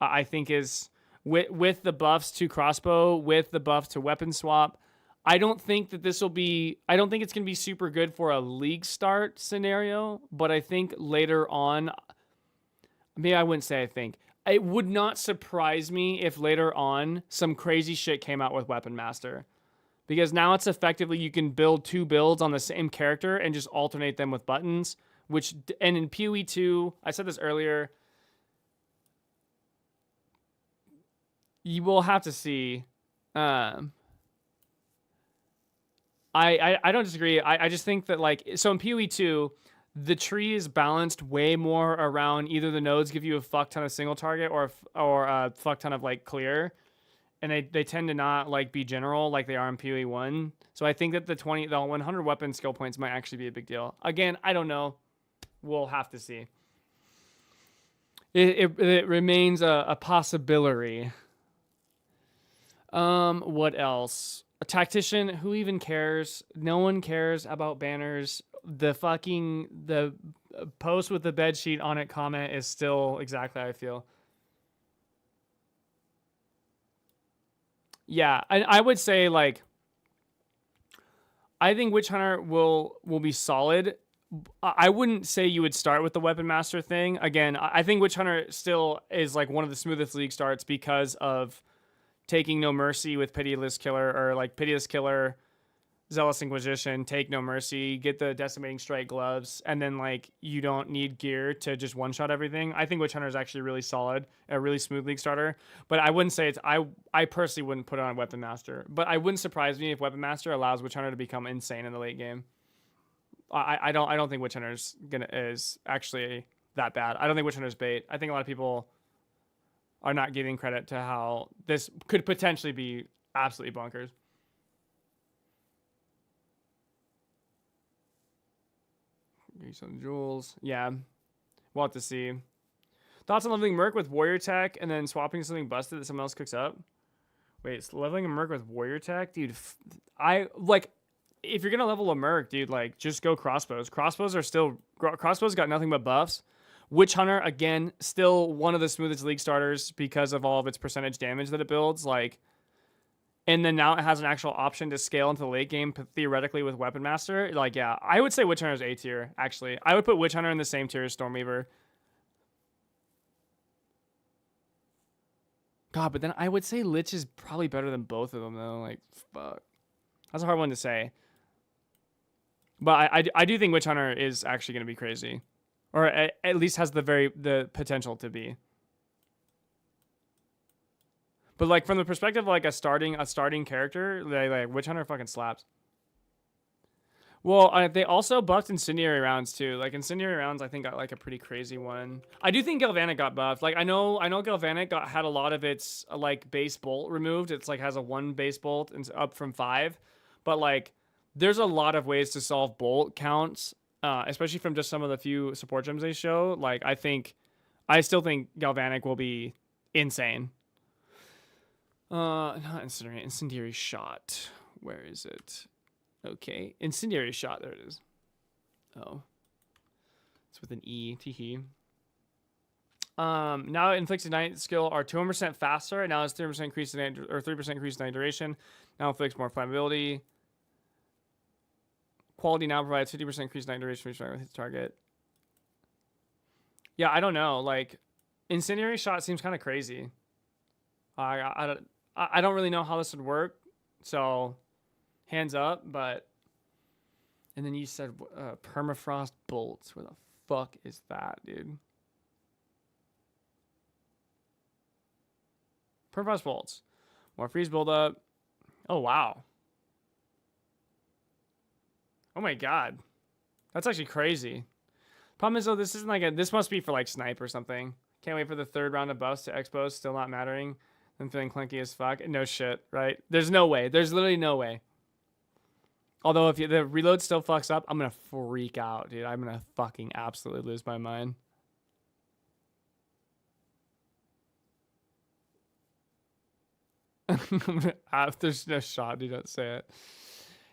I think is, with the buffs to crossbow, with the buff to weapon swap, I don't think it's going to be super good for a league start scenario, but I think later on, maybe I wouldn't say I think. It would not surprise me if later on some crazy shit came out with Weapon Master. Because now it's effectively, you can build two builds on the same character and just alternate them with buttons, and in PoE 2, I said this earlier, you will have to see, I don't disagree. I just think that, like, so in PoE 2, the tree is balanced way more around either the nodes give you a fuck ton of single target or a fuck ton of like clear, and they tend to not like be general like they are in PoE 1. So I think that the 100 weapon skill points might actually be a big deal. Again, I don't know. We'll have to see. It remains a possibility. What else? A tactician, who even cares? No one cares about banners. The post with the bed sheet on it comment is still exactly how I feel. Yeah, I would say, like, I think Witch Hunter will be solid. I wouldn't say you would start with the Weapon Master thing. Again, I think Witch Hunter still is like one of the smoothest league starts because of taking no mercy with Pitiless Killer, or like Pitiless Killer, Zealous Inquisition, take no mercy, get the Decimating Strike gloves, and then like you don't need gear to just one shot everything. I think Witch Hunter is actually really solid, a really smooth league starter. But I wouldn't say it's I personally wouldn't put it on Weapon Master. But I wouldn't surprise me if Weapon Master allows Witch Hunter to become insane in the late game. I don't think Witch Hunter is actually that bad. I don't think Witch Hunter's bait. I think a lot of people are not giving credit to how this could potentially be absolutely bonkers. Some jewels. Yeah. We'll have to see. Thoughts on leveling Merc with Warrior Tech and then swapping something busted that someone else cooks up? Wait, it's leveling a Merc with Warrior Tech? Dude, I like, if you're gonna level a Merc, dude, like just go crossbows. Crossbows got nothing but buffs. Witch Hunter, again, still one of the smoothest league starters because of all of its percentage damage that it builds. Like, and then now it has an actual option to scale into the late game, theoretically, with Weapon Master. Like, yeah, I would say Witch Hunter is A tier, actually. I would put Witch Hunter in the same tier as Stormweaver. God, but then I would say Lich is probably better than both of them, though. Like, fuck. That's a hard one to say. But I do think Witch Hunter is actually going to be crazy. Or at least has the potential to be. But like from the perspective of like a starting character, like Witch Hunter fucking slaps. Well, they also buffed Incendiary rounds too. Like Incendiary rounds, I think got like a pretty crazy one. I do think Galvanic got buffed. Like I know Galvanic had a lot of its like base bolt removed. It's like has a 1 base bolt and up from 5. But like there's a lot of ways to solve bolt counts, especially from just some of the few support gems they show. Like I still think Galvanic will be insane. Not incendiary shot. Where is it? Okay, incendiary shot. There it is. Oh, it's with an E. Teehee. Now it inflicts ignite skill are 200% faster, and now it's 3% increase in or 3% increase in duration. Now inflicts more flammability. Quality now provides 50% increase in duration with its target. Yeah, I don't know. Like, incendiary shot seems kind of crazy. I don't really know how this would work, so hands up. But and then you said permafrost bolts. Where the fuck is that, dude? Permafrost bolts, more freeze buildup. Oh wow. Oh my god, that's actually crazy. Problem is though, this isn't like this must be for like snipe or something. Can't wait for the 3rd round of buffs to expos. Still not mattering. I'm feeling clunky as fuck. No shit, right? There's no way. There's literally no way. Although if the reload still fucks up, I'm gonna freak out, dude. I'm gonna fucking absolutely lose my mind. There's no shot, dude. Don't say it.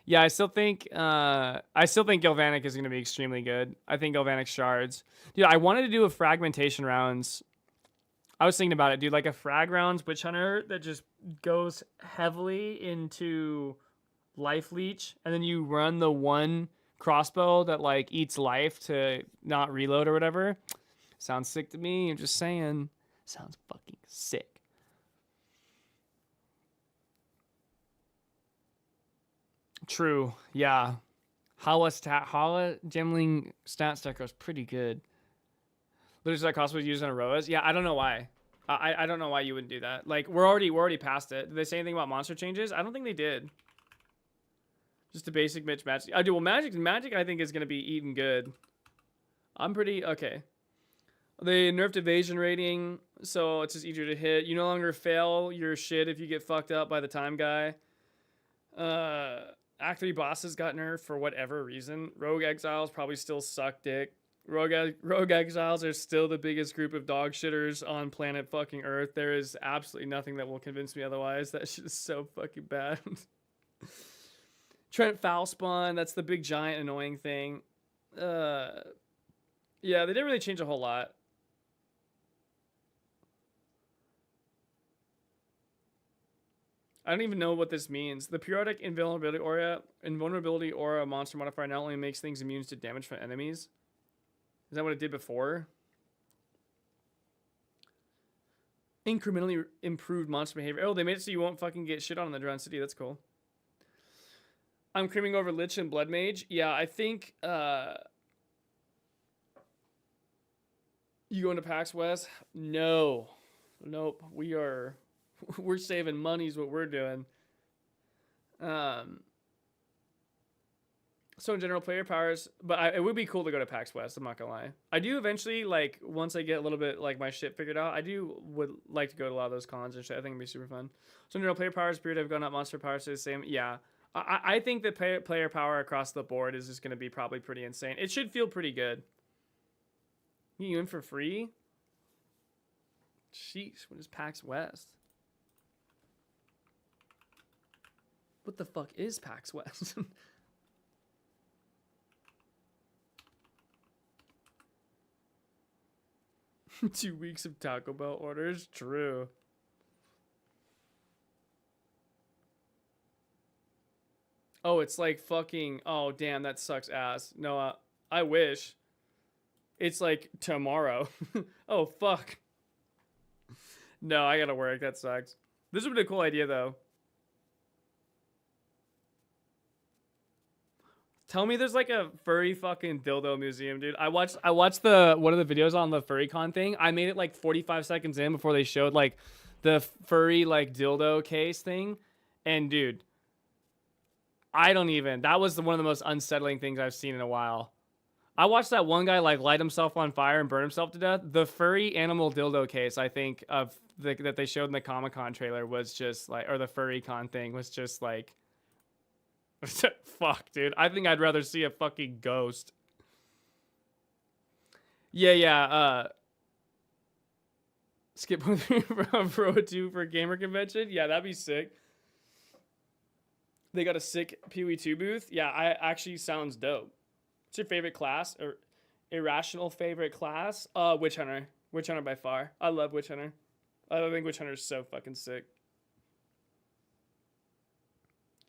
Yeah, I still think Galvanic is gonna be extremely good. I think Galvanic shards. Dude, I wanted to do a fragmentation rounds. I was thinking about it, dude. Like a frag rounds Witch Hunter that just goes heavily into life leech, and then you run the 1 crossbow that like eats life to not reload or whatever. Sounds sick to me. I'm just saying. Sounds fucking sick. True. Yeah. Hala Gemling stat stacker was pretty good. Literally that cost was used on Aroas. Yeah, I don't know why. I don't know why you wouldn't do that. Like we're already past it. Did they say anything about monster changes? I don't think they did. Just a basic Mitch magic. I do. Well, magic I think is gonna be eaten good. I'm pretty okay. They nerfed evasion rating, so it's just easier to hit. You no longer fail your shit if you get fucked up by the time guy. Act 3 bosses got nerfed for whatever reason. Rogue Exiles probably still suck dick. Rogue Exiles are still the biggest group of dog shitters on planet fucking Earth. There is absolutely nothing that will convince me otherwise. That shit is so fucking bad. Trent Foul Spawn, that's the big giant annoying thing. Yeah, they didn't really change a whole lot. I don't even know what this means. The periodic invulnerability aura monster modifier not only makes things immune to damage from enemies. Is that what it did before? Incrementally improved monster behavior. Oh, they made it so you won't fucking get shit on in the Drowned City. That's cool. I'm creaming over Lich and Blood Mage. Yeah, I think you going to PAX West? No. Nope. We're saving money is what we're doing. So in general, player powers, but it would be cool to go to PAX West. I'm not gonna lie. I do eventually, like, once I get a little bit like my shit figured out, would like to go to a lot of those cons and shit. I think it'd be super fun. So in general, player powers, period have gone up. Monster powers stay the same. Yeah, I think that player power across the board is just gonna be probably pretty insane. It should feel pretty good. You in for free? Sheesh, what is PAX West? What the fuck is PAX West? 2 weeks of Taco Bell orders? True. Oh, it's like fucking... Oh, damn, that sucks ass. No, I wish. It's like tomorrow. Oh, fuck. No, I gotta work. That sucks. This would be a cool idea, though. Tell me there's like a furry fucking dildo museum, dude. I watched one of the videos on the FurryCon thing. I made it like 45 seconds in before they showed like the furry like dildo case thing. And dude, that was one of the most unsettling things I've seen in a while. I watched that one guy like light himself on fire and burn himself to death. The furry animal dildo case, I think, that they showed in the Comic-Con trailer was just like, or the FurryCon thing was just like, fuck, dude. I think I'd rather see a fucking ghost. Yeah. Skip from Pro 2 for gamer convention. Yeah, that'd be sick. They got a sick PoE2 booth. Yeah, actually sounds dope. What's your favorite class or irrational favorite class? Witch Hunter. Witch Hunter by far. I love Witch Hunter. I think Witch Hunter is so fucking sick.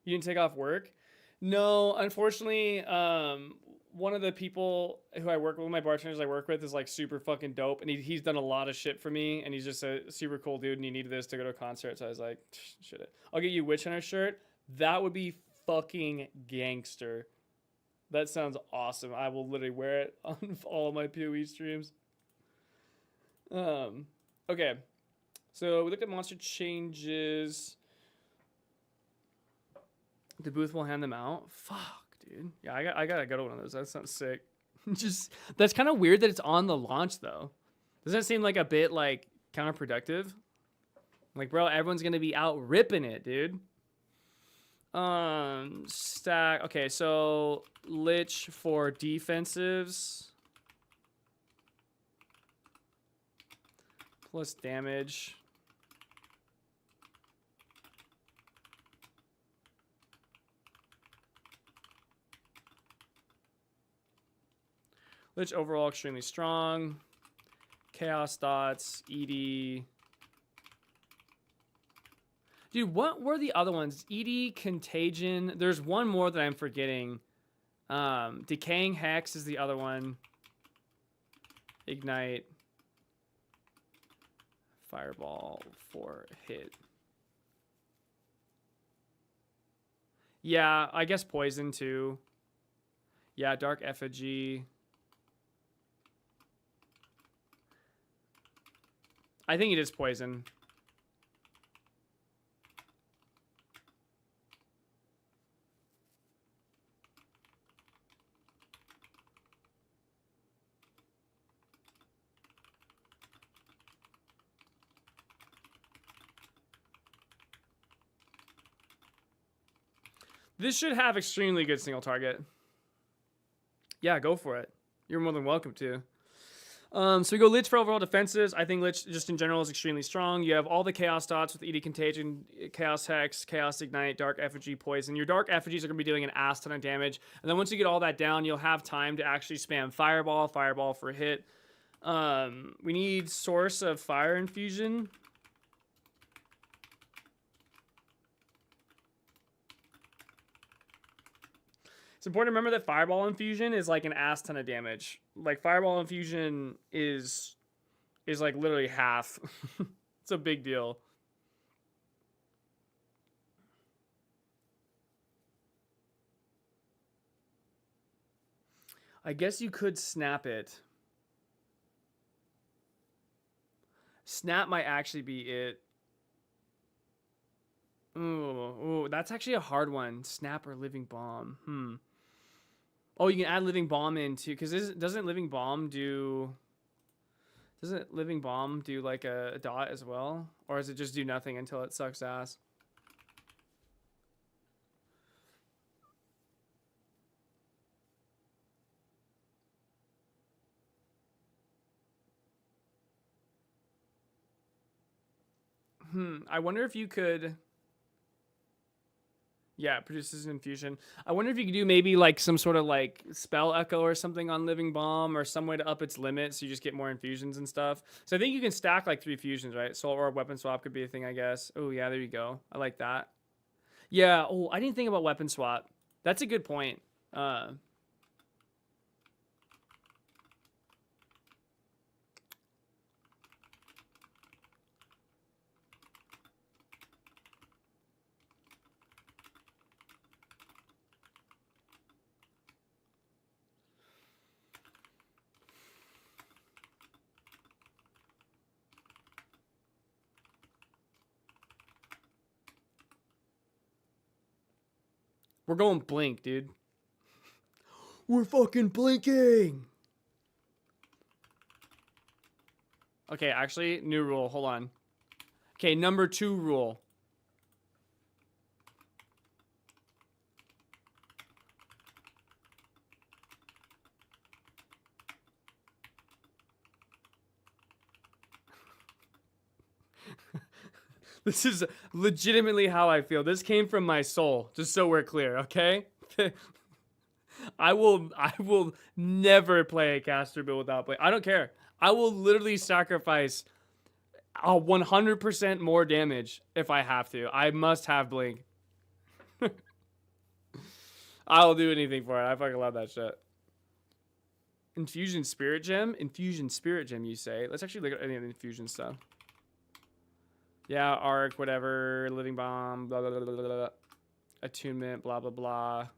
You didn't take off work? No, unfortunately, one of the people who I work with, my bartenders I work with, is like super fucking dope, and he's done a lot of shit for me, and he's just a super cool dude, and he needed this to go to a concert, so I was like, shit. I'll get you a Witch Hunter shirt. That would be fucking gangster. That sounds awesome. I will literally wear it on all of my PoE streams. Okay, so we looked at monster changes. The booth will hand them out. Fuck, dude. Yeah, I gotta go to one of those. That sounds sick. That's kind of weird that it's on the launch though. Doesn't that seem like a bit like counterproductive? Like, bro, everyone's gonna be out ripping it, dude. Stack. Okay, so Lich for defensives plus damage. Lich overall extremely strong. Chaos dots, ED. Dude, what were the other ones? ED, Contagion. There's one more that I'm forgetting. Decaying Hex is the other one. Ignite. Fireball for hit. Yeah, I guess Poison too. Yeah, Dark Effigy. I think it is Poison. This should have extremely good single target. Yeah, go for it. You're more than welcome to. So we go Lich for overall defenses. I think Lich just in general is extremely strong. You have all the Chaos dots with ED Contagion, Chaos Hex, Chaos Ignite, Dark Effigy, Poison. Your Dark Effigies are going to be doing an ass ton of damage. And then once you get all that down, you'll have time to actually spam Fireball, Fireball for hit. We need Source of Fire Infusion. It's important to remember that Fireball Infusion is like an ass ton of damage. Like Fireball Infusion is like literally half. It's a big deal. I guess you could snap it. Snap might actually be it. Ooh, that's actually a hard one. Snap or Living Bomb. Oh, you can add Living Bomb in too, because doesn't Living Bomb do like a dot as well? Or does it just do nothing until it sucks ass? I wonder if you could... Yeah, it produces an infusion. I wonder if you could do maybe like some sort of like spell echo or something on Living Bomb, or some way to up its limit so you just get more infusions and stuff. So I think you can stack like 3 fusions, right? Soul or weapon swap could be a thing, I guess. Oh yeah, there you go. I like that. Yeah. Oh, I didn't think about weapon swap. That's a good point. We're going blink, dude. We're fucking blinking. Okay, actually, new rule. Hold on. Okay, number 2 rule. This is legitimately how I feel. This came from my soul, just so we're clear, okay? I will never play a caster build without blink. I don't care. I will literally sacrifice 100% more damage if I have to. I must have blink. I'll do anything for it. I fucking love that shit. Infusion Spirit Gem? Infusion Spirit Gem, you say? Let's actually look at any of the infusion stuff. Yeah, Arc, whatever, Living Bomb, blah, blah, blah, blah, blah. Attunement, blah, blah, blah.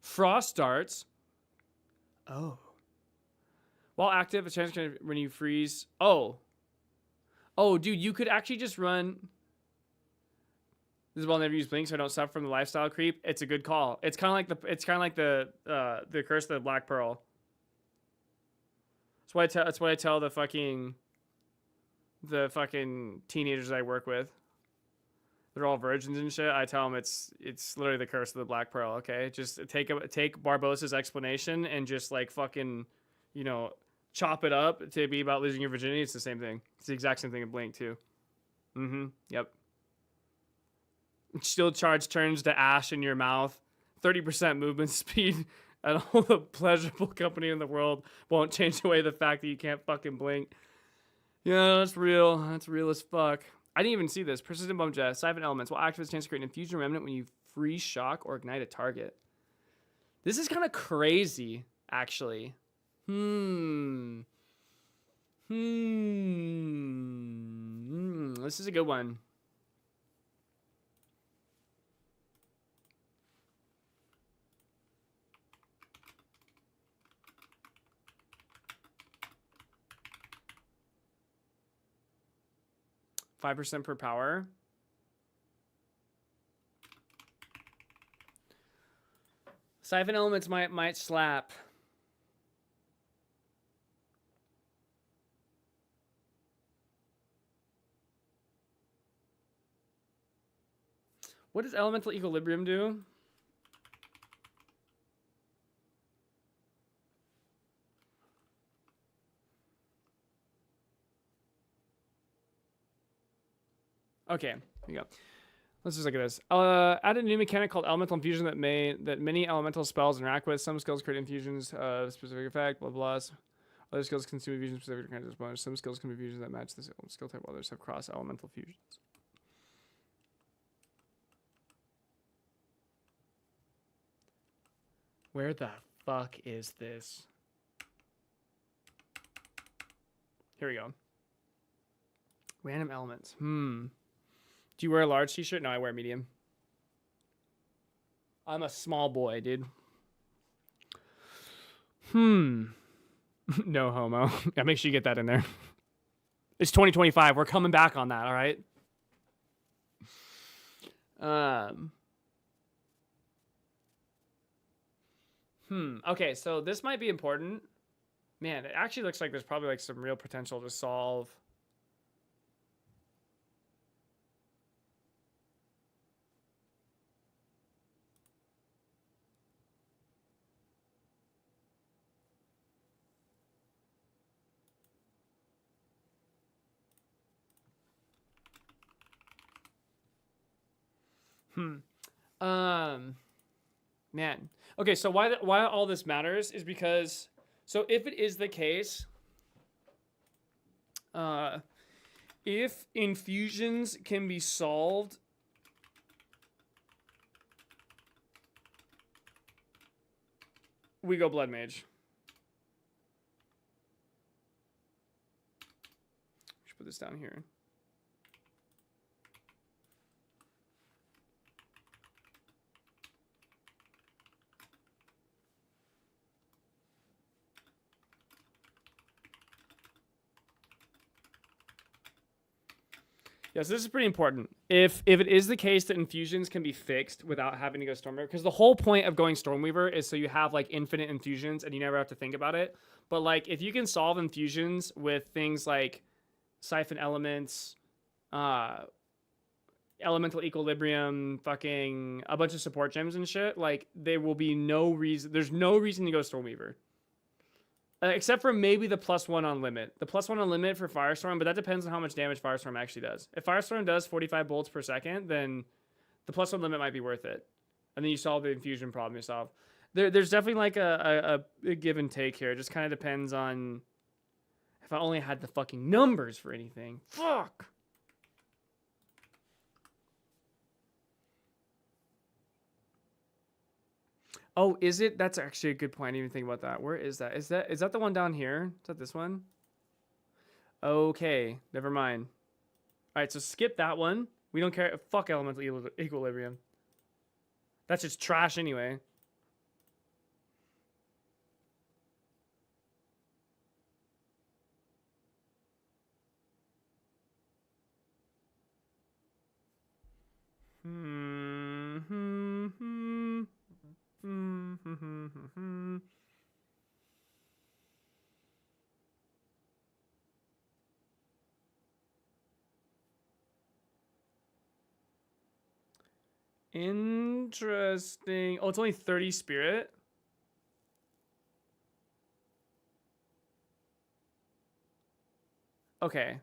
Frost Darts. Oh. While active, a chance can when you freeze. Oh. Oh, dude, you could actually just run... This is why I'll never use blink so I don't suffer from the lifestyle creep. It's a good call. It's kind of like the Curse of the Black Pearl. That's what I tell the fucking teenagers I work with. They're all virgins and shit. I tell them it's literally the Curse of the Black Pearl. Okay, just take Barbossa's explanation and just like fucking, chop it up to be about losing your virginity. It's the same thing. It's the exact same thing in Blink too. Yep. Shield charge turns to ash in your mouth. 30% movement speed. And all the pleasurable company in the world won't change away the fact that you can't fucking blink. Yeah, that's real. That's real as fuck. I didn't even see this. Persistent Bump Jet. Siphon Elements will activate its chance to create an infusion remnant when you freeze, shock, or ignite a target. This is kind of crazy, actually. This is a good one. $5% per power. Siphon Elements might slap. What does Elemental Equilibrium do? Okay, here we go. Let's just look at this. Add a new mechanic called Elemental Infusion that many elemental spells interact with. Some skills create infusions of specific effect, blah, blah, blah. Other skills consume infusions specific kinds of bonus. Some skills can be fusions that match this skill type, while others have cross elemental fusions. Where the fuck is this? Here we go. Random elements. Do you wear a large t-shirt? No, I wear medium. I'm a small boy, dude. No homo. Yeah, make sure you get that in there. It's 2025. We're coming back on that, all right? Okay, so this might be important. Man, it actually looks like there's probably like some real potential to solve. Man. Okay, so why all this matters is because, so if it is the case, if infusions can be solved, we go Blood Mage. Should put this down here. Yes, this is pretty important. If it is the case that infusions can be fixed without having to go Stormweaver, because the whole point of going Stormweaver is so you have like infinite infusions and you never have to think about it. But like if you can solve infusions with things like Siphon Elements, Elemental Equilibrium, fucking a bunch of support gems and shit, like there will be no reason. There's no reason to go Stormweaver. Except for maybe the +1 on limit. The +1 on limit for Firestorm, but that depends on how much damage Firestorm actually does. If Firestorm does 45 bolts per second, then the +1 limit might be worth it. And then you solve the infusion problem yourself. There's definitely like a give and take here. It just kind of depends on if I only had the fucking numbers for anything. Fuck! Oh, is it? That's actually a good point. I didn't even think about that. Where is that? Is that the one down here? Is that this one? Okay, never mind. All right, so skip that one. We don't care. Fuck Elemental Equilibrium. That's just trash anyway. Interesting. Oh, it's only 30 spirit. Okay.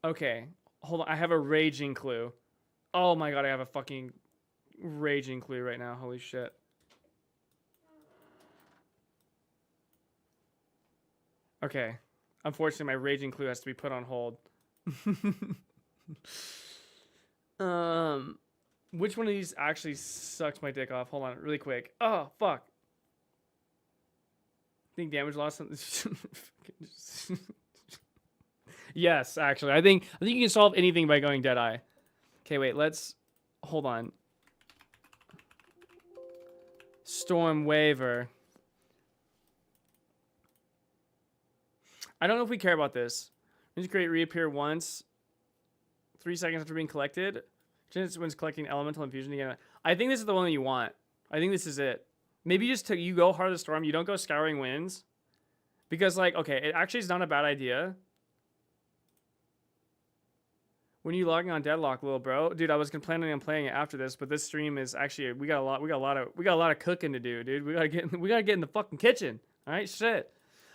Okay. Hold on. I have a raging clue. Oh my god, I have a fucking raging clue right now. Holy shit. Okay. Unfortunately, my raging clue has to be put on hold. Which one of these actually sucks my dick off? Hold on, really quick. Oh, fuck. Think damage loss. Yes, actually. I think you can solve anything by going Deadeye. Okay, wait, let's hold on. Storm Waver. I don't know if we care about this. Integrate reappear once. 3 seconds after being collected. Just when collecting elemental infusion again. I think this is the one that you want. I think this is it. Maybe just you go Heart of the Storm. You don't go Scouring Winds. Because, like, okay, it actually is not a bad idea. When are you logging on Deadlock, little bro? Dude, I was planning on playing it after this, but this stream is actually we got a lot of cooking to do, dude. We gotta get in the fucking kitchen. All right, shit.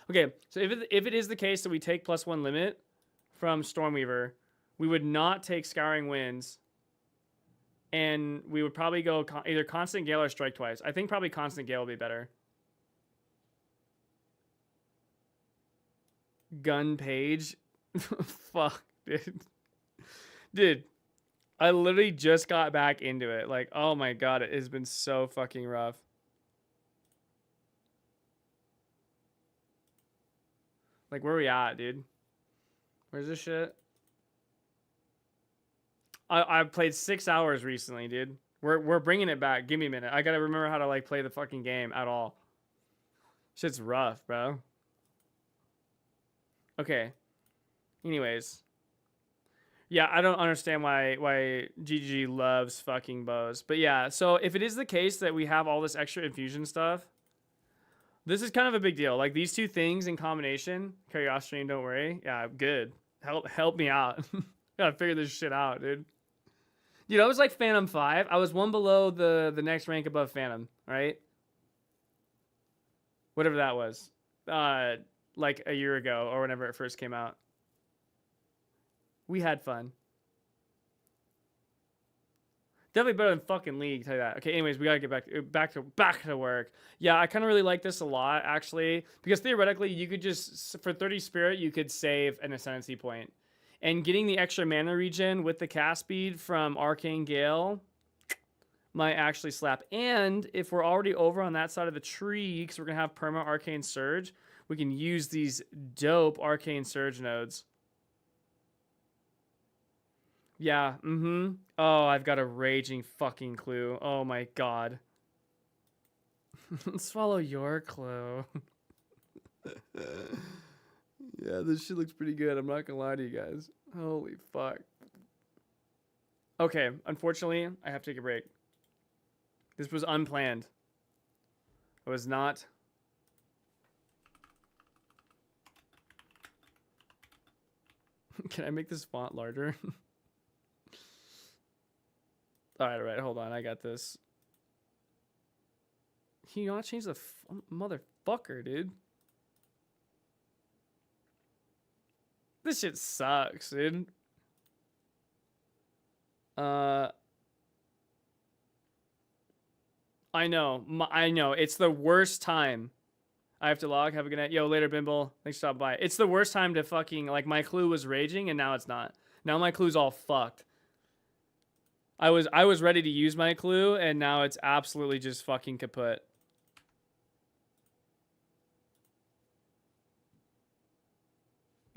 Okay, so if it is the case that we take +1 limit from Stormweaver, we would not take Scouring Winds, and we would probably go either Constant Gale or Strike Twice. I think probably Constant Gale will be better. Gun Page, fuck, dude. Dude, I literally just got back into it. Like, oh my god, it has been so fucking rough. Like, where we at, dude? Where's this shit? I played 6 hours recently, dude. We're bringing it back. Give me a minute. I gotta remember how to like play the fucking game at all. Shit's rough, bro. Okay. Anyways, yeah, I don't understand why GG loves fucking bows, but yeah. So if it is the case that we have all this extra infusion stuff, this is kind of a big deal. Like these two things in combination. Curiosity, don't worry. Yeah, good. Help me out. Gotta figure this shit out, dude. Dude, I was like Phantom 5. I was one below the next rank above Phantom, right? Whatever that was. Like a year ago or whenever it first came out. We had fun. Definitely better than fucking League, tell you that. Okay, anyways, we gotta get back to work. Yeah, I kind of really like this a lot, actually, because theoretically, you could just, for 30 Spirit, you could save an Ascendancy point. And getting the extra mana regen with the cast speed from Arcane Gale might actually slap. And if we're already over on that side of the tree, because we're gonna have perma Arcane Surge, we can use these dope Arcane Surge nodes. Yeah, Oh, I've got a raging fucking clue. Oh my god. Swallow your clue. Yeah, this shit looks pretty good. I'm not gonna lie to you guys. Holy fuck. Okay, unfortunately, I have to take a break. This was unplanned. It was not. Can I make this font larger? Alright, hold on. I got this. Can you not change the motherfucker, dude? This shit sucks, dude. I know. I know. It's the worst time. I have to log. Have a good night. Yo, later, Bimble. Thanks for stopping by. It's the worst time to fucking... Like, my clue was raging, and now it's not. Now my clue's all fucked. I was ready to use my clue, and now it's absolutely just fucking kaput.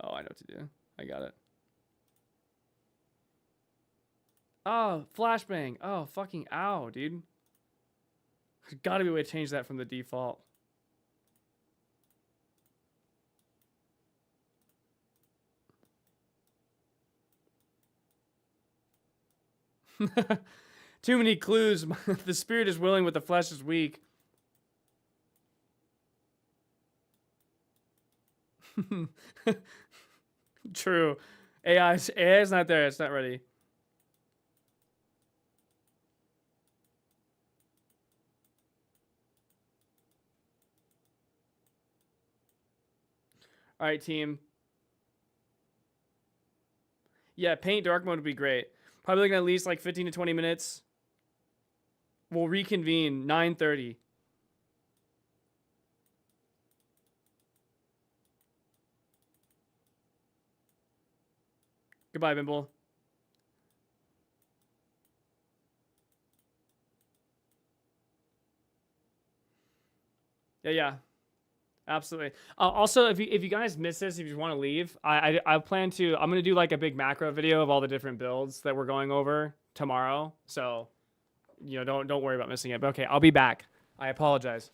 Oh, I know what to do. I got it. Oh, flashbang. Oh, fucking ow, dude. There's gotta be a way to change that from the default. Too many clues. The spirit is willing, but the flesh is weak. True. AI's not there. It's not ready. All right, team. Yeah, paint dark mode would be great. Probably looking at least like 15 to 20 minutes. We'll reconvene 9:30. Goodbye, Bimble. Yeah. Absolutely. Also, if you guys miss this, if you want to leave, I plan to. I'm gonna do like a big macro video of all the different builds that we're going over tomorrow. So, don't worry about missing it. But okay, I'll be back. I apologize.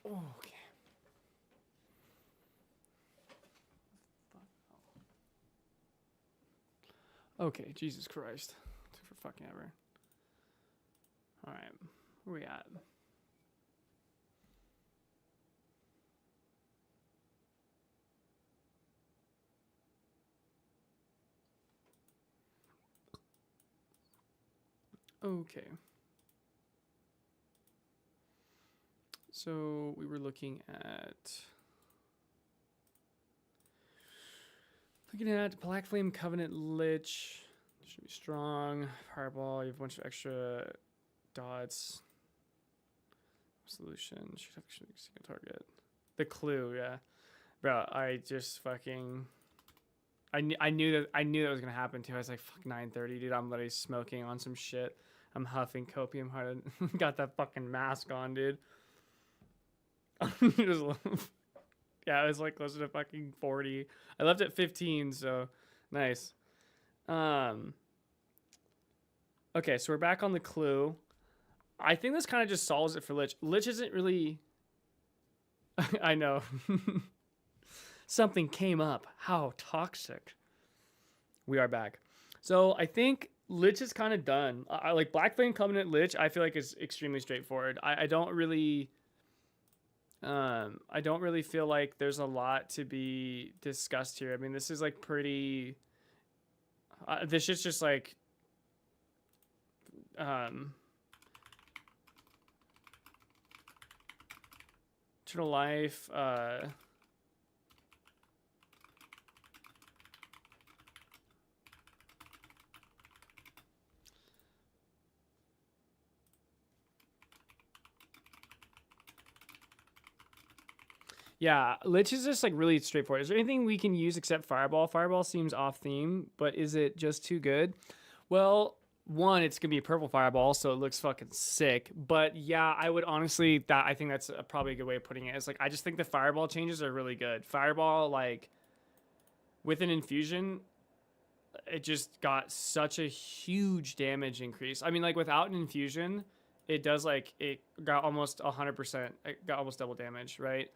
Oh, okay. Okay, Jesus Christ. Took for fucking ever. Alright, where we at? Okay. So we were looking at Black Flame Covenant Lich. Should be strong. Fireball. You have a bunch of extra dots. Solution. Should have actually a single target. The clue, yeah. Bro, I just fucking. I knew that was gonna happen too. I was like, fuck 9:30, dude. I'm literally smoking on some shit. I'm huffing copium hard. Got that fucking mask on, dude. Just yeah, it was like closer to fucking 40. I left at 15, so nice. Okay, so we're back on the clue. I think this kind of just solves it for Lich. Lich isn't really. I know. Something came up. How toxic. We are back. So I think Lich is kind of done. I like Black Flame Covenant Lich. I feel like is extremely straightforward. I don't really feel like there's a lot to be discussed here. I mean, this is like pretty. This shit's just like. Eternal life. Yeah, Lich is just like really straightforward. Is there anything we can use except Fireball? Fireball seems off theme, but is it just too good? Well, one, it's gonna be a purple Fireball, so it looks fucking sick. But yeah, I would honestly I think that's probably a good way of putting it. It's like I just think the Fireball changes are really good. Fireball, like with an infusion, it just got such a huge damage increase. I mean, like without an infusion, it does like it got almost 100%. It got almost double damage, right?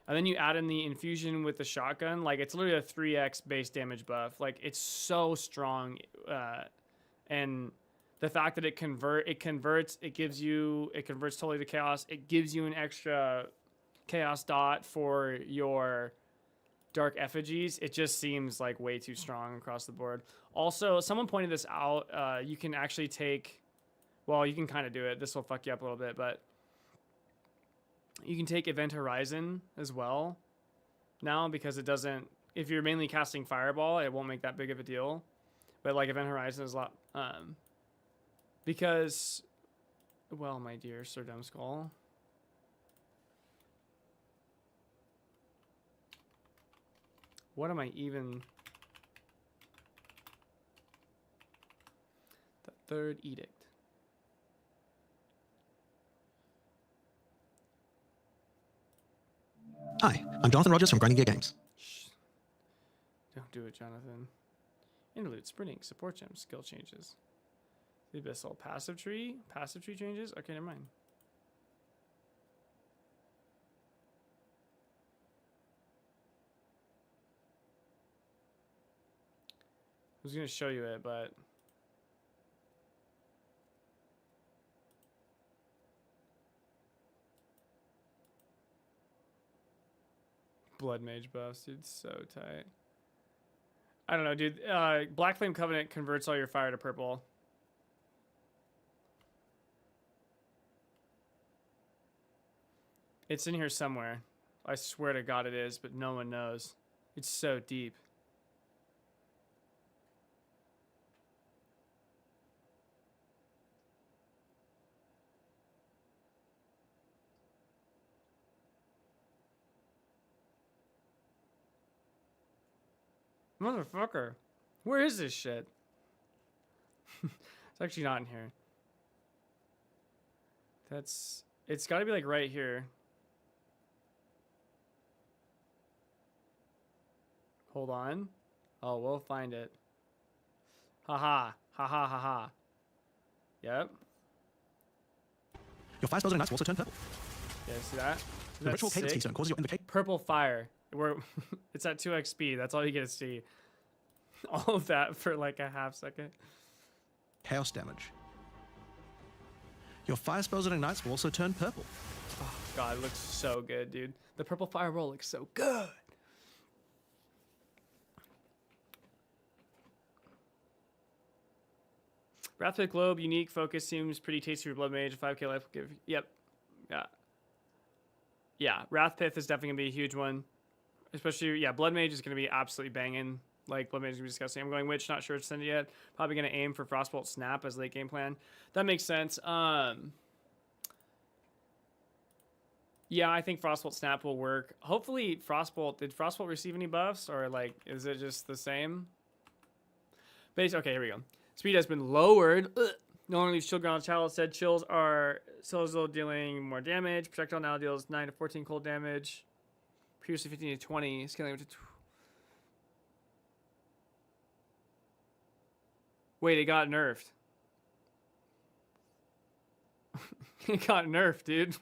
And then you add in the infusion with the shotgun, like it's literally a 3x base damage buff. Like it's so strong, and the fact that it converts totally to chaos. It gives you an extra chaos dot for your dark effigies. It just seems like way too strong across the board. Also, someone pointed this out. You can actually take, well, you can kind of do it. This will fuck you up a little bit, but. You can take Event Horizon as well now because it doesn't. If you're mainly casting Fireball, it won't make that big of a deal. But like Event Horizon is a lot. Because, well, my dear Sir Dumbskull. What am I even. The third edict. Hi, I'm Jonathan Rogers from Grinding Gear Games. Shh. Don't do it, Jonathan. Interlude, sprinting, support gem, skill changes. The Abyssal, passive tree changes? Okay, never mind. I was going to show you it, but... Blood Mage buffs, dude, so tight. I don't know, dude. Black Flame Covenant converts all your fire to purple. It's in here somewhere. I swear to God it is, but no one knows. It's so deep. Motherfucker. Where is this shit? It's actually not in here. It's gotta be like right here. Hold on. Oh, we'll find it. Haha. Haha haha. Yep. Your fire spells and knights will also turn purple. Yeah, see that? Isn't The that ritual cadence sick? keystone causes your invocation. Purple fire. Where it's at 2x speed. That's all you get to see. All of that for like a half second. Chaos damage. Your fire spells and ignites will also turn purple. Oh god, it looks so good, dude. The purple fireball looks so good. Wrathpit Globe, unique focus seems pretty tasty for Blood Mage. 5k life will give. Yep. Yeah. Yeah, Wrathpith is definitely gonna be a huge one. Especially, yeah, Blood Mage is gonna be absolutely banging. Like, Blood Mage is gonna be disgusting. I'm going Witch, not sure it's sent it yet. Probably gonna aim for Frostbolt Snap as late game plan. That makes sense. Yeah, I think Frostbolt Snap will work. Hopefully, Frostbolt. Did Frostbolt receive any buffs, or like, is it just the same? Okay, here we go. Speed has been lowered. Ugh. No longer leaves shield ground. Chalice said chills are still dealing more damage. Projectile now deals 9 to 14 cold damage. Previously 15 to 20. Scaling up to. Wait, it got nerfed. It got nerfed, dude.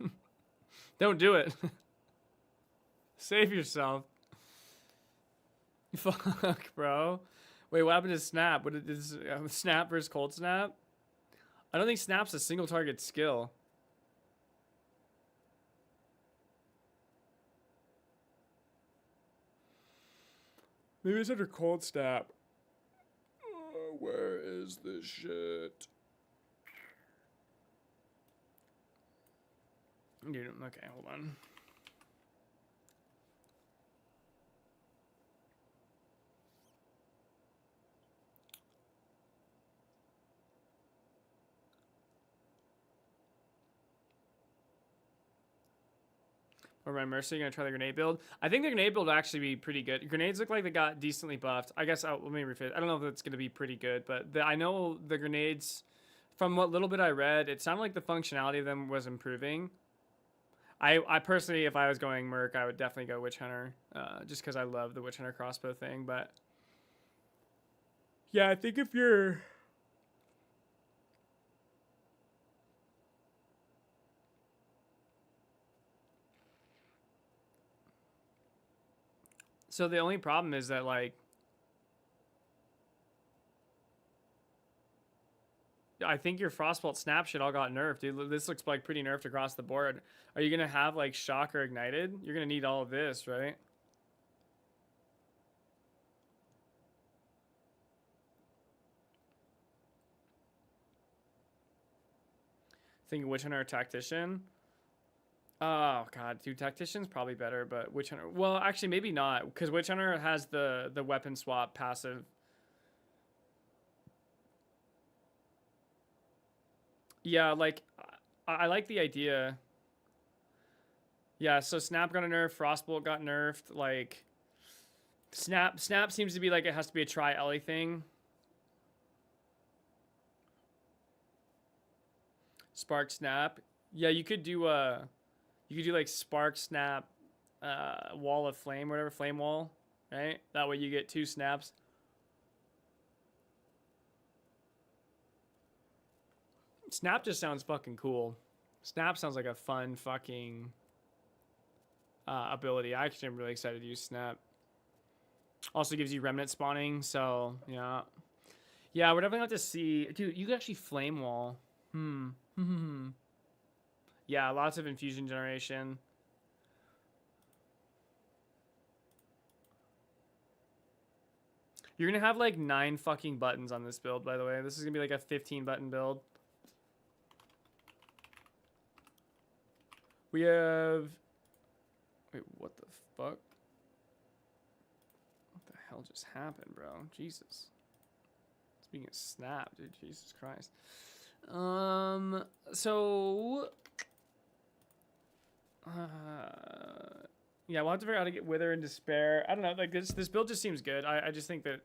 Don't do it. Save yourself. Fuck, bro. Wait, what happened to Snap? What is Snap versus Cold Snap? I don't think Snap's a single target skill. Maybe it's under Cold Snap. Where is this shit? Dude, okay, hold on. Or my Mercy gonna try the grenade build. I think the grenade build will actually be pretty good. Grenades look like they got decently buffed. I guess let me rephrase. I don't know if it's gonna be pretty good, but I know the grenades, from what little bit I read, it sounded like the functionality of them was improving. I personally, if I was going Merc, I would definitely go Witch Hunter, just because I love the Witch Hunter crossbow thing. But yeah, I think if you're so the only problem is that like I think your Frostbolt Snap shit all got nerfed, dude. This looks like pretty nerfed across the board. Are you gonna have like Shock or Ignited? You're gonna need all of this, right? Thinking Witch Hunter or Tactician. Oh god, dude, Tactician's probably better, but Witch Hunter. Well, actually, maybe not, because Witch Hunter has the weapon swap passive. Yeah, like I like the idea. Yeah, so Snap got a nerf, Frostbolt got nerfed. Like Snap seems to be like it has to be a try Ellie thing. Spark Snap. Yeah, you could do like Spark Snap, Wall of Flame, whatever, Flame Wall, right? That way you get 2 snaps. Snap just sounds fucking cool. Snap sounds like a fun fucking ability. I actually am really excited to use Snap. Also gives you remnant spawning, so yeah. Yeah, we're definitely gonna have to see. Dude, you can actually Flame Wall. Yeah, lots of infusion generation. You're gonna have like 9 fucking buttons on this build, by the way. This is gonna be like a 15 button build. We have... Wait, what the fuck? What the hell just happened, bro? Jesus. Speaking of Snap, dude, Jesus Christ. So... yeah, we'll have to figure out how to get Wither and Despair. I don't know, like this build just seems good. I just think that...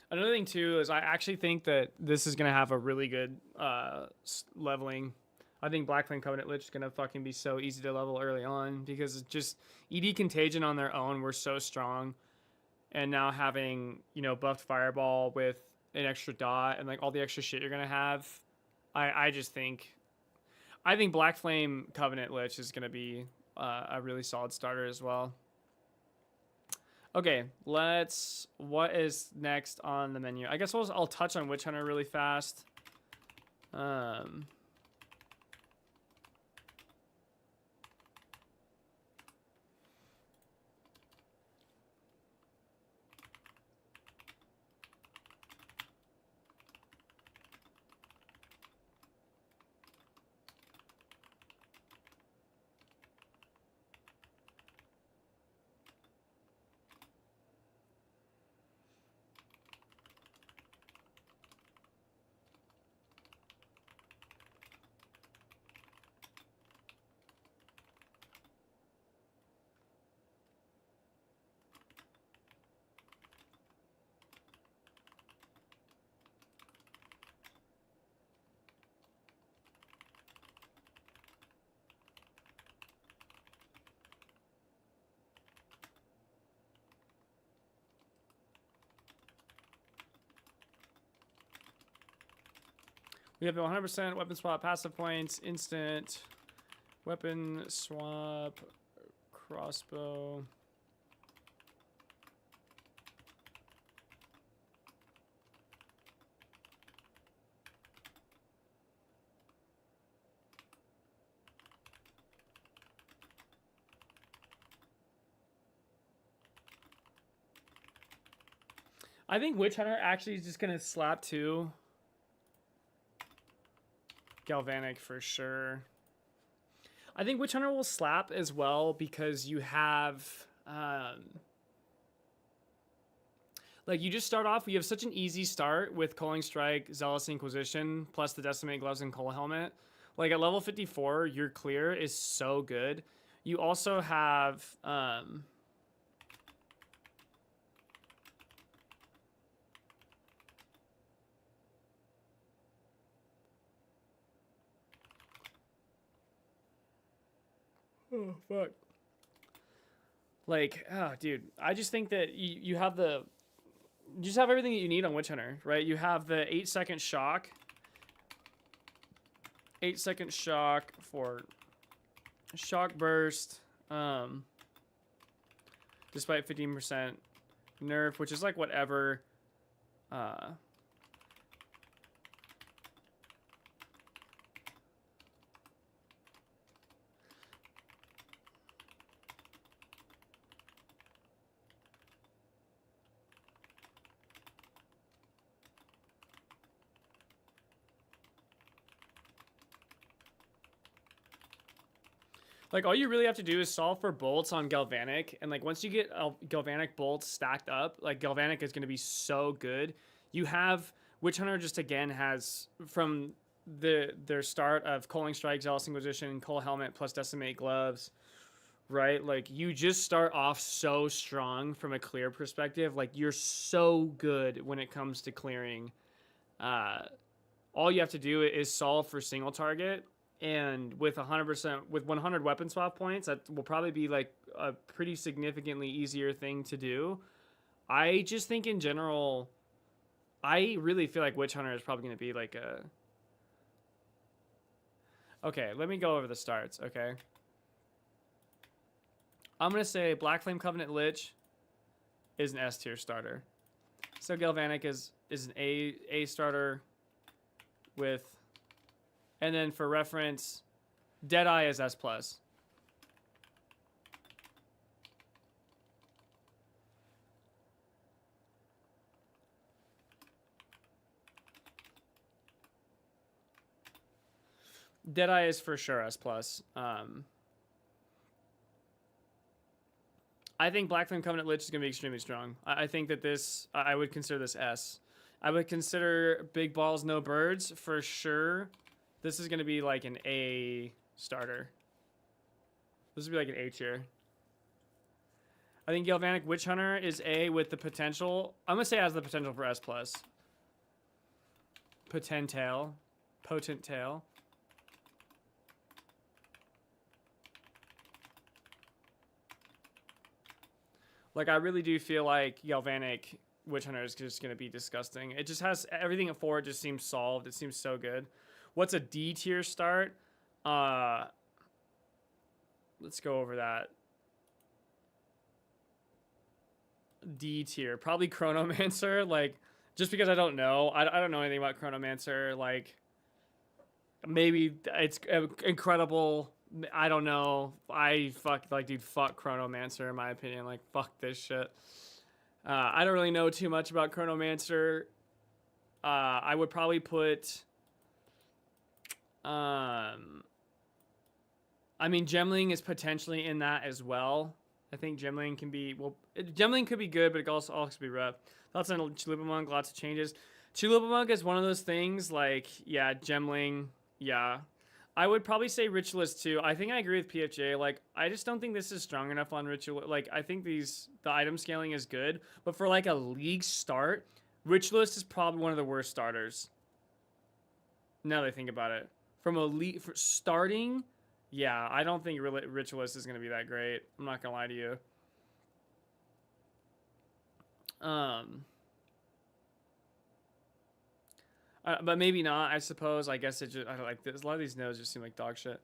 Another thing too is I actually think that this is gonna have a really good leveling. I think Black Flame Covenant Lich is gonna fucking be so easy to level early on because it's just ED Contagion on their own were so strong, and now having buffed Fireball with an extra dot and like all the extra shit you're gonna have, I just think Black Flame Covenant Lich is gonna be a really solid starter as well. Okay, what is next on the menu? I guess I'll touch on Witch Hunter really fast. We have 100% weapon swap, passive points, instant weapon swap, crossbow. I think Witch Hunter actually is just gonna slap too. Galvanic for sure. I think Witch Hunter will slap as well because you have like you just start off, you have such an easy start with Culling Strike, Zealous Inquisition, plus the Decimate Gloves and Coal Helmet. Like at level 54, your clear is so good. You also have oh fuck. Like, oh dude, I just think that you have you just have everything that you need on Witch Hunter, right? You have the 8-second shock. 8-second shock for shock burst. Despite 15% nerf, which is like whatever. Like, all you really have to do is solve for bolts on Galvanic, and, like, once you get Galvanic bolts stacked up, like, Galvanic is going to be so good. You have... Witch Hunter just, again, has, from their start of Culling Strike, Zealous Inquisition, Coal Helmet, plus Decimate Gloves, right? Like, you just start off so strong from a clear perspective. Like, you're so good when it comes to clearing. All you have to do is solve for single target, and with 100%, with 100 weapon swap points, that will probably be like a pretty significantly easier thing to do. I just think in general, I really feel like Witch Hunter is probably going to be like a... Okay, let me go over the starts, okay? I'm going to say Black Flame Covenant Lich is an S tier starter. So Galvanic is an A starter with... And then for reference, Deadeye is S+. Deadeye is for sure S+. I think Black Flame Covenant Lich is going to be extremely strong. I think that this, I would consider this S. I would consider Big Balls No Birds for sure. This is going to be like an A starter. This would be like an A tier. I think Galvanic Witch Hunter is A with the potential. I'm gonna say it has the potential for S plus. Potent tail. Like, I really do feel like Galvanic Witch Hunter is just going to be disgusting. It just has everything for it just seems solved. It seems so good. What's a D tier start? Let's go over that. D tier. Probably Chronomancer. Like, just because I don't know. I don't know anything about Chronomancer. Like, maybe it's incredible. I don't know. Fuck Chronomancer in my opinion. Like, fuck this shit. I don't really know too much about Chronomancer. I would probably put. I mean, Gemling is potentially in that as well. I think Gemling can be Gemling could be good, but it could also be rough. Thoughts on Chalupa Monk? Lots of changes. Chalupa Monk is one of those things. Like, yeah, Gemling, yeah. I would probably say Ritualist too. I think I agree with PFJ. Like, I just don't think this is strong enough on Ritual. Like, I think the item scaling is good, but for like a league start, Ritualist is probably one of the worst starters. Now that I think about it, from a league for starting, yeah, I don't think Ritualist is gonna be that great. I'm not gonna lie to you. But maybe not, I suppose. I guess it just, I like this. A lot of these nodes just seem like dog shit.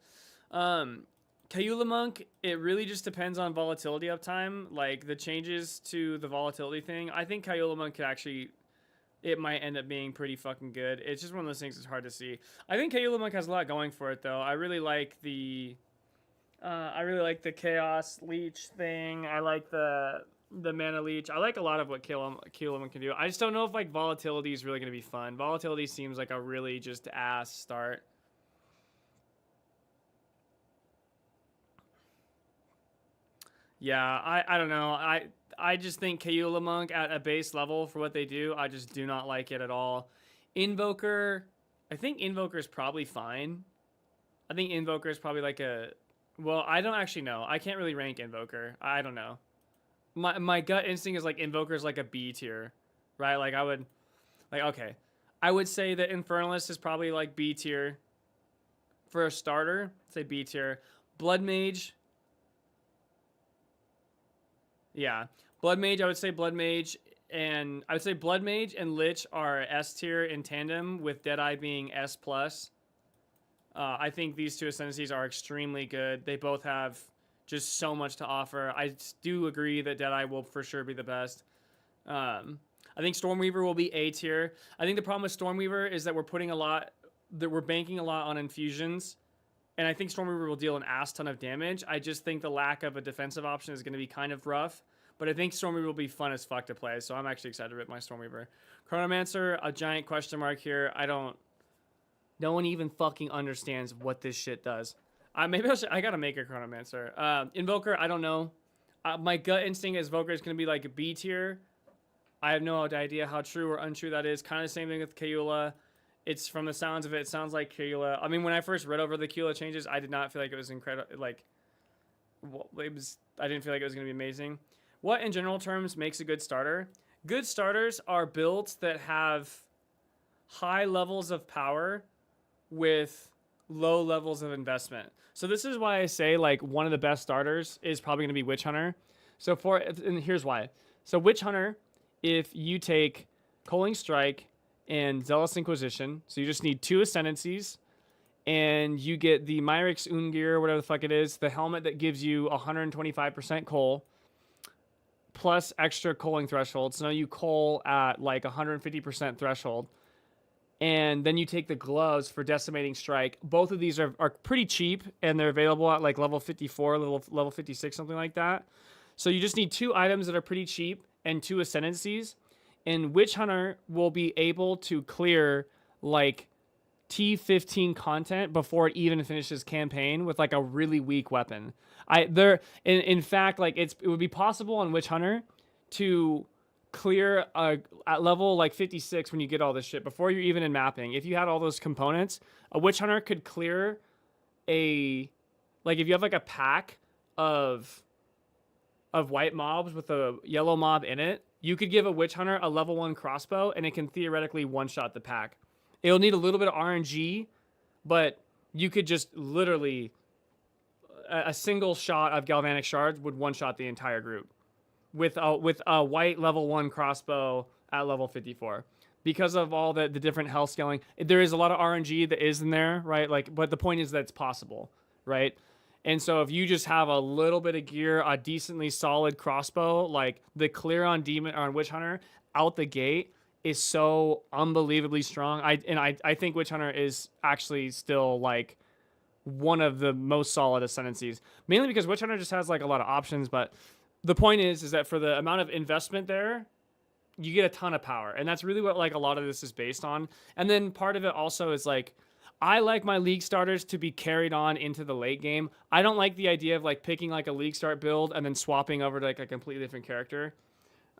Kayula Monk, it really just depends on volatility uptime. Like, the changes to the volatility thing. I think Kayula Monk could actually, it might end up being pretty fucking good. It's just one of those things that's hard to see. I think Kayula Monk has a lot going for it, though. I really like the Chaos Leech thing. I like the Mana Leech. I like a lot of what Kayula can do. I just don't know if like volatility is really going to be fun. Volatility seems like a really just ass start. Yeah, I don't know. I just think Kayula Monk at a base level for what they do, I just do not like it at all. Invoker, I think Invoker is probably fine. I think Invoker is probably like a, well, I don't actually know. I can't really rank Invoker. I don't know. My gut instinct is like Invoker is like a B tier, right? Like I would, like, okay. I would say that Infernalist is probably like B tier. For a starter, say B tier. Blood Mage. Yeah. Blood Mage, I would say Blood Mage and Lich are S tier in tandem with Deadeye being S plus. I think these two ascendancies are extremely good. They both have just so much to offer. I do agree that Deadeye will for sure be the best. I think Stormweaver will be A tier. I think the problem with Stormweaver is that we're banking a lot on infusions, and I think Stormweaver will deal an ass ton of damage. I just think the lack of a defensive option is going to be kind of rough, but I think Stormweaver will be fun as fuck to play, so I'm actually excited about my Stormweaver. Chronomancer, a giant question mark here. No one even fucking understands what this shit does. Maybe I gotta make a Chronomancer. Invoker, I don't know. My gut instinct is Invoker is gonna be like a B tier. I have no idea how true or untrue that is. Kind of the same thing with Kayula. It's from the sounds of it, it sounds like Kayula. I mean, when I first read over the Kayula changes, I did not feel like it was incredible. Like, I didn't feel like it was gonna be amazing. What in general terms makes a good starter? Good starters are builds that have high levels of power with low levels of investment. So this is why I say like one of the best starters is probably going to be Witch Hunter. And here's why. So Witch Hunter, if you take Culling Strike and Zealous Inquisition, so you just need 2 ascendancies, and you get the Myrix Ungir, whatever the fuck it is, the helmet that gives you 125% Cull, plus extra Culling threshold. So now you Cull at like 150% threshold. And then you take the gloves for Decimating Strike. Both of these are pretty cheap, and they're available at like level 54, level 56, something like that. So you just need 2 items that are pretty cheap and 2 ascendancies. And Witch Hunter will be able to clear like T15 content before it even finishes campaign with like a really weak weapon. In fact, like it would be possible on Witch Hunter to clear at level like 56 when you get all this shit before you're even in mapping. If you had all those components, a Witch Hunter could clear if you have like a pack of of white mobs with a yellow mob in it, you could give a Witch Hunter a level 1 crossbow and it can theoretically one-shot the pack. It'll need a little bit of RNG, but you could just literally a single shot of galvanic shards would one-shot the entire group with a white level 1 crossbow at level 54. Because of all the different health scaling, there is a lot of RNG that is in there, right? Like, but the point is that it's possible, right? And so if you just have a little bit of gear, a decently solid crossbow, like the clear on Demon or on Witch Hunter out the gate is so unbelievably strong. I think Witch Hunter is actually still like one of the most solid ascendancies, mainly because Witch Hunter just has like a lot of options. But the point is that for the amount of investment there, you get a ton of power, and that's really what like a lot of this is based on. And then part of it also is like, I like my league starters to be carried on into the late game. I don't like the idea of like picking like a league start build and then swapping over to like a completely different character.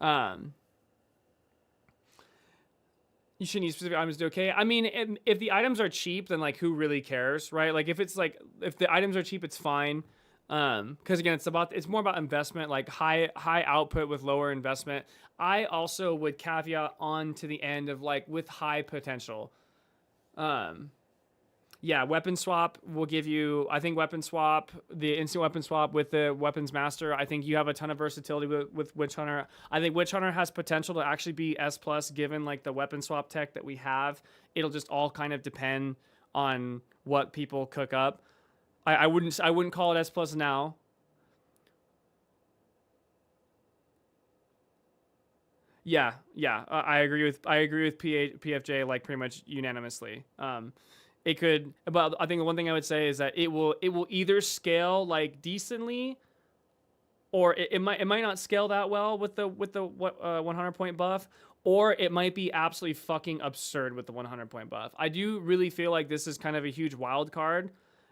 You shouldn't use specific items to do okay. I mean, if the items are cheap, then like who really cares, right? Like if it's like if the items are cheap, it's fine. Because again, it's more about investment, like high output with lower investment. I also would caveat on to the end of like with high potential. Yeah, weapon swap will give you, I think weapon swap, the instant weapon swap with the weapons master, I think you have a ton of versatility with Witch Hunter. I think Witch Hunter has potential to actually be S+ given like the weapon swap tech that we have. It'll just all kind of depend on what people cook up. I wouldn't call it S+ now. Yeah, I agree with PFJ like pretty much unanimously. It could, but I think the one thing I would say is that it will either scale like decently, or it might not scale that well with the 100 point buff, or it might be absolutely fucking absurd with the 100 point buff. I do really feel like this is kind of a huge wild card,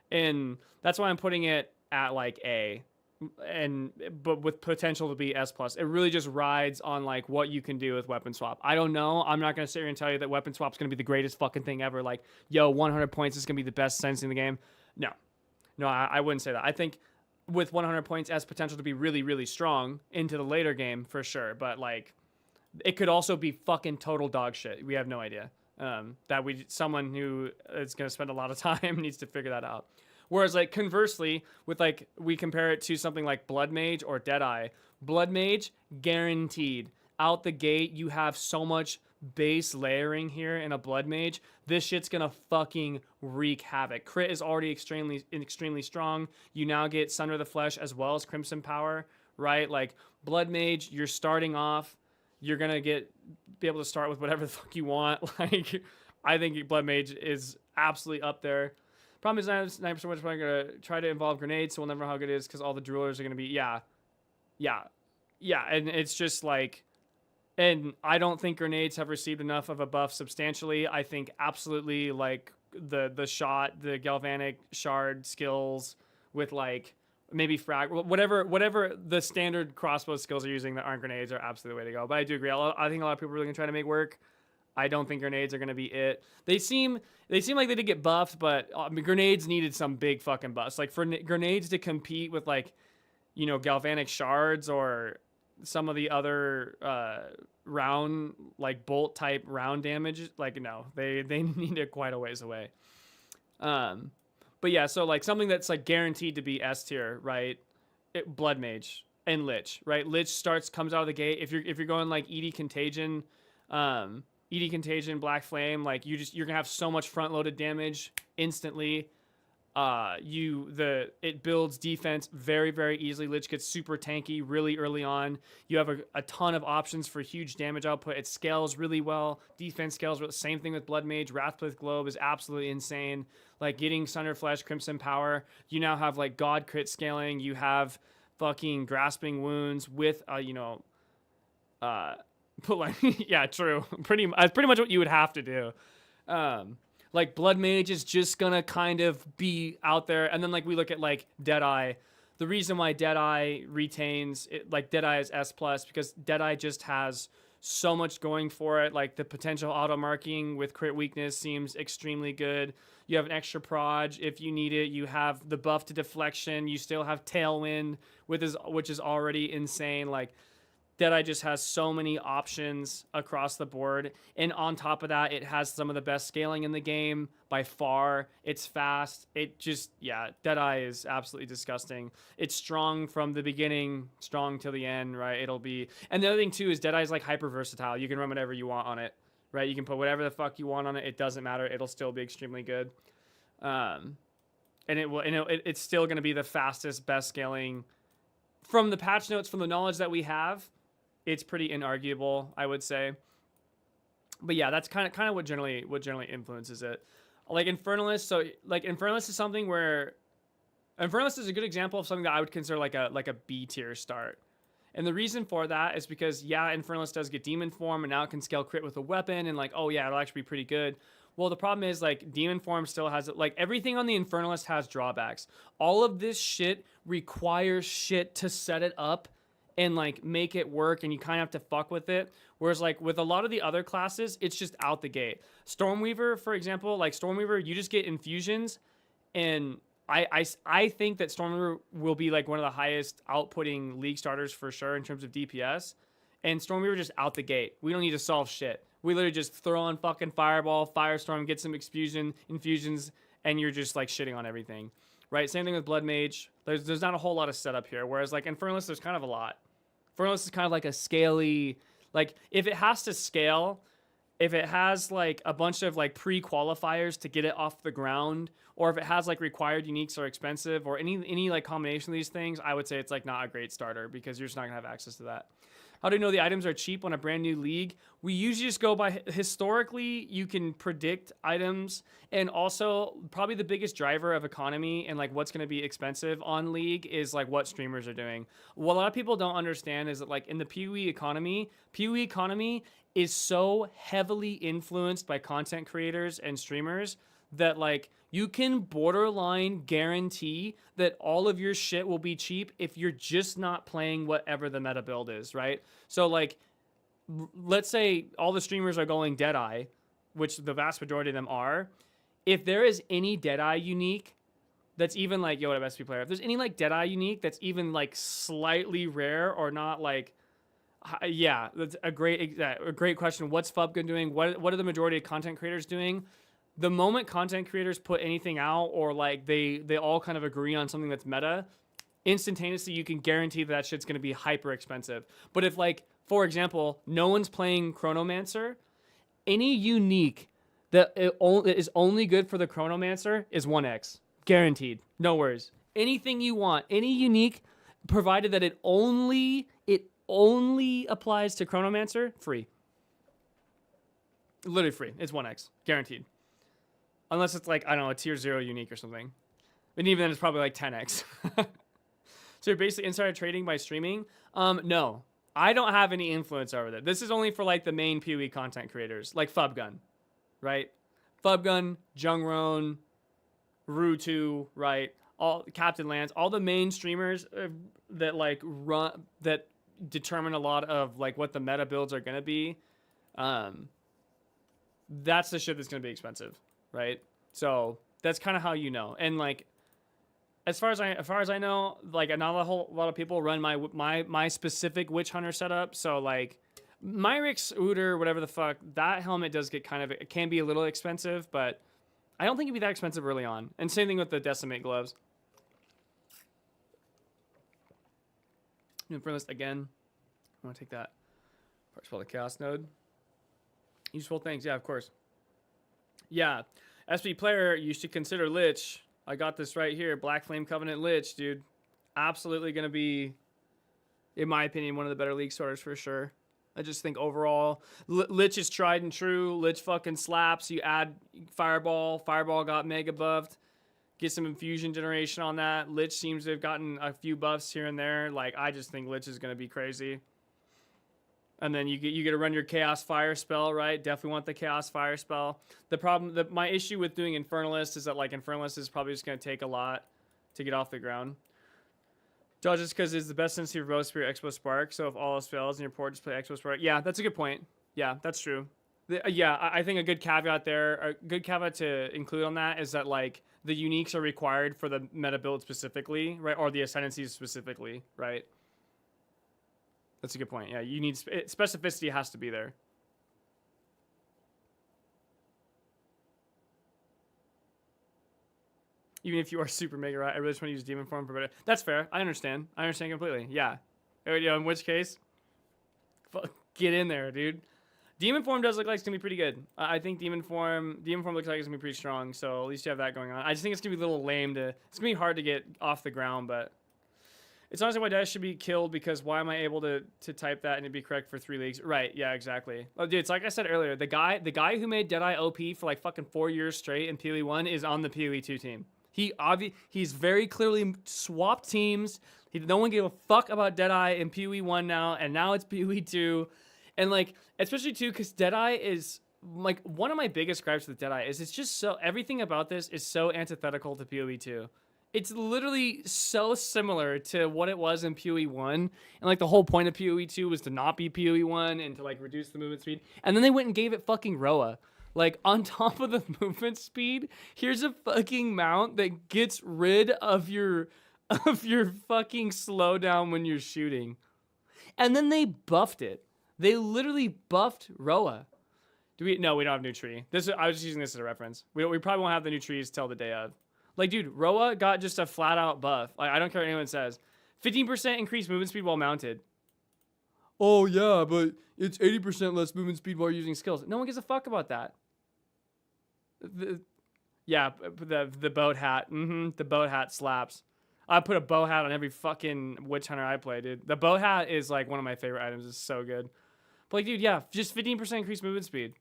and that's why I'm putting it at like A. But with potential to be S+. It really just rides on like what you can do with weapon swap. I don't know. I'm not gonna sit here and tell you that weapon swap's gonna be the greatest fucking thing ever. Like, yo, 100 points is gonna be the best sense in the game. No, I wouldn't say that. I think with 100 points has potential to be really, really strong into the later game for sure. But like, it could also be fucking total dog shit. We have no idea. Someone who is gonna spend a lot of time needs to figure that out. Whereas, like, conversely, with, like, we compare it to something like Blood Mage or Deadeye. Blood Mage, guaranteed. Out the gate, you have so much base layering here in a Blood Mage. This shit's gonna fucking wreak havoc. Crit is already extremely strong. You now get Sunder the Flesh as well as Crimson Power, right? Like, Blood Mage, you're starting off. You're gonna be able to start with whatever the fuck you want. Like, I think Blood Mage is absolutely up there. Problem is 9% which I'm going to try to involve grenades, so we'll never know how good it is because all the drillers are going to be, yeah. And it's just like, and I don't think grenades have received enough of a buff substantially. I think absolutely like the shot, the galvanic shard skills with like maybe frag, whatever the standard crossbow skills are using that aren't grenades are absolutely the way to go. But I do agree. I think a lot of people are really going to try to make work. I don't think grenades are going to be it. They seem like they did get buffed, but grenades needed some big fucking buffs. Like for grenades to compete with like, you know, galvanic shards or some of the other round, like bolt type round damage, like no, they need it quite a ways away. But yeah, so like something that's like guaranteed to be S tier, right? Blood Mage and Lich, right? Lich comes out of the gate. If you're going like ED Contagion, Black Flame, like you're gonna have so much front loaded damage instantly. It builds defense very, very easily. Lich gets super tanky really early on. You have a ton of options for huge damage output. It scales really well. Defense scales well. Same thing with Blood Mage. Wrathplith Globe is absolutely insane. Like getting Sunder Flesh, Crimson Power. You now have like God crit scaling. You have fucking Grasping Wounds with but like, yeah, true. Pretty much what you would have to do. Like Blood Mage is just gonna kind of be out there, and then like we look at like Deadeye. The reason why Deadeye retains it, like Deadeye is S+ because Deadeye just has so much going for it. Like the potential auto marking with crit weakness seems extremely good. You have an extra proj if you need it. You have the buff to deflection. You still have tailwind, which is already insane. Like Deadeye just has so many options across the board. And on top of that, it has some of the best scaling in the game by far. It's fast. It just, yeah, Deadeye is absolutely disgusting. It's strong from the beginning, strong till the end, right? It'll be, and the other thing too is Deadeye is like hyper versatile. You can run whatever you want on it, right? You can put whatever the fuck you want on it. It doesn't matter. It'll still be extremely good. And it's still going to be the fastest, best scaling from the patch notes, from the knowledge that we have. It's pretty inarguable, I would say. But yeah, that's kind of what generally influences it. Like Infernalist, so like Infernalist is something where Infernalist is a good example of something that I would consider like a B tier start. And the reason for that is because yeah, Infernalist does get demon form and now it can scale crit with a weapon and like, oh yeah, it'll actually be pretty good. Well, the problem is like demon form still has like everything on the Infernalist has drawbacks. All of this shit requires shit to set it up and like make it work, and you kind of have to fuck with it. Whereas like with a lot of the other classes, it's just out the gate. Stormweaver, for example, like Stormweaver, you just get infusions, and I think that Stormweaver will be like one of the highest outputting league starters for sure in terms of DPS. And Stormweaver just out the gate. We don't need to solve shit. We literally just throw on fucking Fireball, Firestorm, get some infusions, and you're just like shitting on everything. Right? Same thing with Blood Mage. There's not a whole lot of setup here. Whereas like Infernalist, there's kind of a lot. Infernalist is kind of like a scaly, like if it has to scale, if it has like a bunch of like pre-qualifiers to get it off the ground, or if it has like required uniques or expensive, or any like combination of these things, I would say it's like not a great starter because you're just not gonna have access to that. How do you know the items are cheap on a brand new league? We usually just go by historically, you can predict items, and also probably the biggest driver of economy and like what's going to be expensive on league is like what streamers are doing. What a lot of people don't understand is that like in the PoE economy is so heavily influenced by content creators and streamers that like you can borderline guarantee that all of your shit will be cheap if you're just not playing whatever the meta build is, right? So like, let's say all the streamers are going Deadeye, which the vast majority of them are. If there is any Deadeye unique that's even like, yo, what a SP player, if there's any like Deadeye unique that's even like slightly rare or not like, yeah, that's a great question. What's Fubgun doing? What are the majority of content creators doing? The moment content creators put anything out or like they all kind of agree on something that's meta, instantaneously you can guarantee that shit's going to be hyper expensive. But if like, for example, no one's playing Chronomancer, any unique that is only good for the Chronomancer is 1x. Guaranteed. No worries. Anything you want, any unique, provided that it only applies to Chronomancer, free. Literally free. It's 1x. Guaranteed. Unless it's like, I don't know, a tier 0 unique or something. And even then it's probably like 10x. So you're basically insider trading by streaming? No. I don't have any influence over that. This is only for like the main PoE content creators, like Fubgun, right? Fubgun, Jungroan, Rutu, right? All Captain Lance, all the main streamers that like run, that determine a lot of like what the meta builds are gonna be. That's the shit that's gonna be expensive, right? So that's kind of how you know. And like, as far as I know, like not a whole lot of people run my specific Witch Hunter setup. So like, Myrix Uter, whatever the fuck, that helmet does get kind of, it can be a little expensive, but I don't think it'd be that expensive early on. And same thing with the Decimate gloves. Infernalist again. I want to take that. Parts for the Chaos Node. Useful things, yeah, of course. Yeah, SP player, you should consider Lich. I got this right here, Black Flame Covenant Lich, dude. Absolutely going to be, in my opinion, one of the better league starters for sure. I just think overall, Lich is tried and true. Lich fucking slaps. You add Fireball. Fireball got mega buffed. Get some infusion generation on that. Lich seems to have gotten a few buffs here and there. Like, I just think Lich is going to be crazy. And then you get to run your Chaos Fire spell, right? Definitely want the Chaos Fire spell. The problem, my issue with doing Infernalist is that like Infernalist is probably just going to take a lot to get off the ground. Josh, just because it's the best sense of Row Spirit Expo Spark. So if all else fails in your port, just play Expo Spark. Yeah, that's a good point. Yeah, that's true. Yeah, I think a good caveat there, a good caveat to include on that is that like the uniques are required for the meta build specifically, right? Or the ascendancies specifically, right? That's a good point. Yeah, you need specificity has to be there. Even if you are super mega right, I really just want to use demon form for better. That's fair. I understand. I understand completely. Yeah. In which case, get in there, dude. Demon form does look like it's gonna be pretty good. I think demon form looks like it's gonna be pretty strong. So at least you have that going on. I just think it's gonna be a little lame to. It's gonna be hard to get off the ground, but it's honestly why Dash should be killed because why am I able to type that and it'd be correct for 3 leagues? Right? Yeah, exactly. Oh, dude, it's like I said earlier. The guy who made Deadeye OP for like fucking 4 years straight in PoE 1 is on the PoE 2 team. He's very clearly swapped teams. No one gave a fuck about Deadeye in PoE 1 now, and now it's PoE 2. And like, especially too, because Deadeye is like one of my biggest gripes with Deadeye is it's just so everything about this is so antithetical to PoE 2. It's literally so similar to what it was in PoE 1. And like the whole point of PoE 2 was to not be PoE 1 and to like reduce the movement speed. And then they went and gave it fucking Roa. Like on top of the movement speed, here's a fucking mount that gets rid of your fucking slowdown when you're shooting. And then they buffed it. They literally buffed Roa. No, we don't have new tree. I was just using this as a reference. We probably won't have the new trees till the day of. Like, dude, Roa got just a flat out buff. Like, I don't care what anyone says. 15% increased movement speed while mounted. Oh yeah, but it's 80% less movement speed while using skills. No one gives a fuck about that. The boat hat. The boat hat slaps. I put a bow hat on every fucking witch hunter I play, dude. The bow hat is like one of my favorite items. It's so good. But like, dude, yeah, just 15% increased movement speed.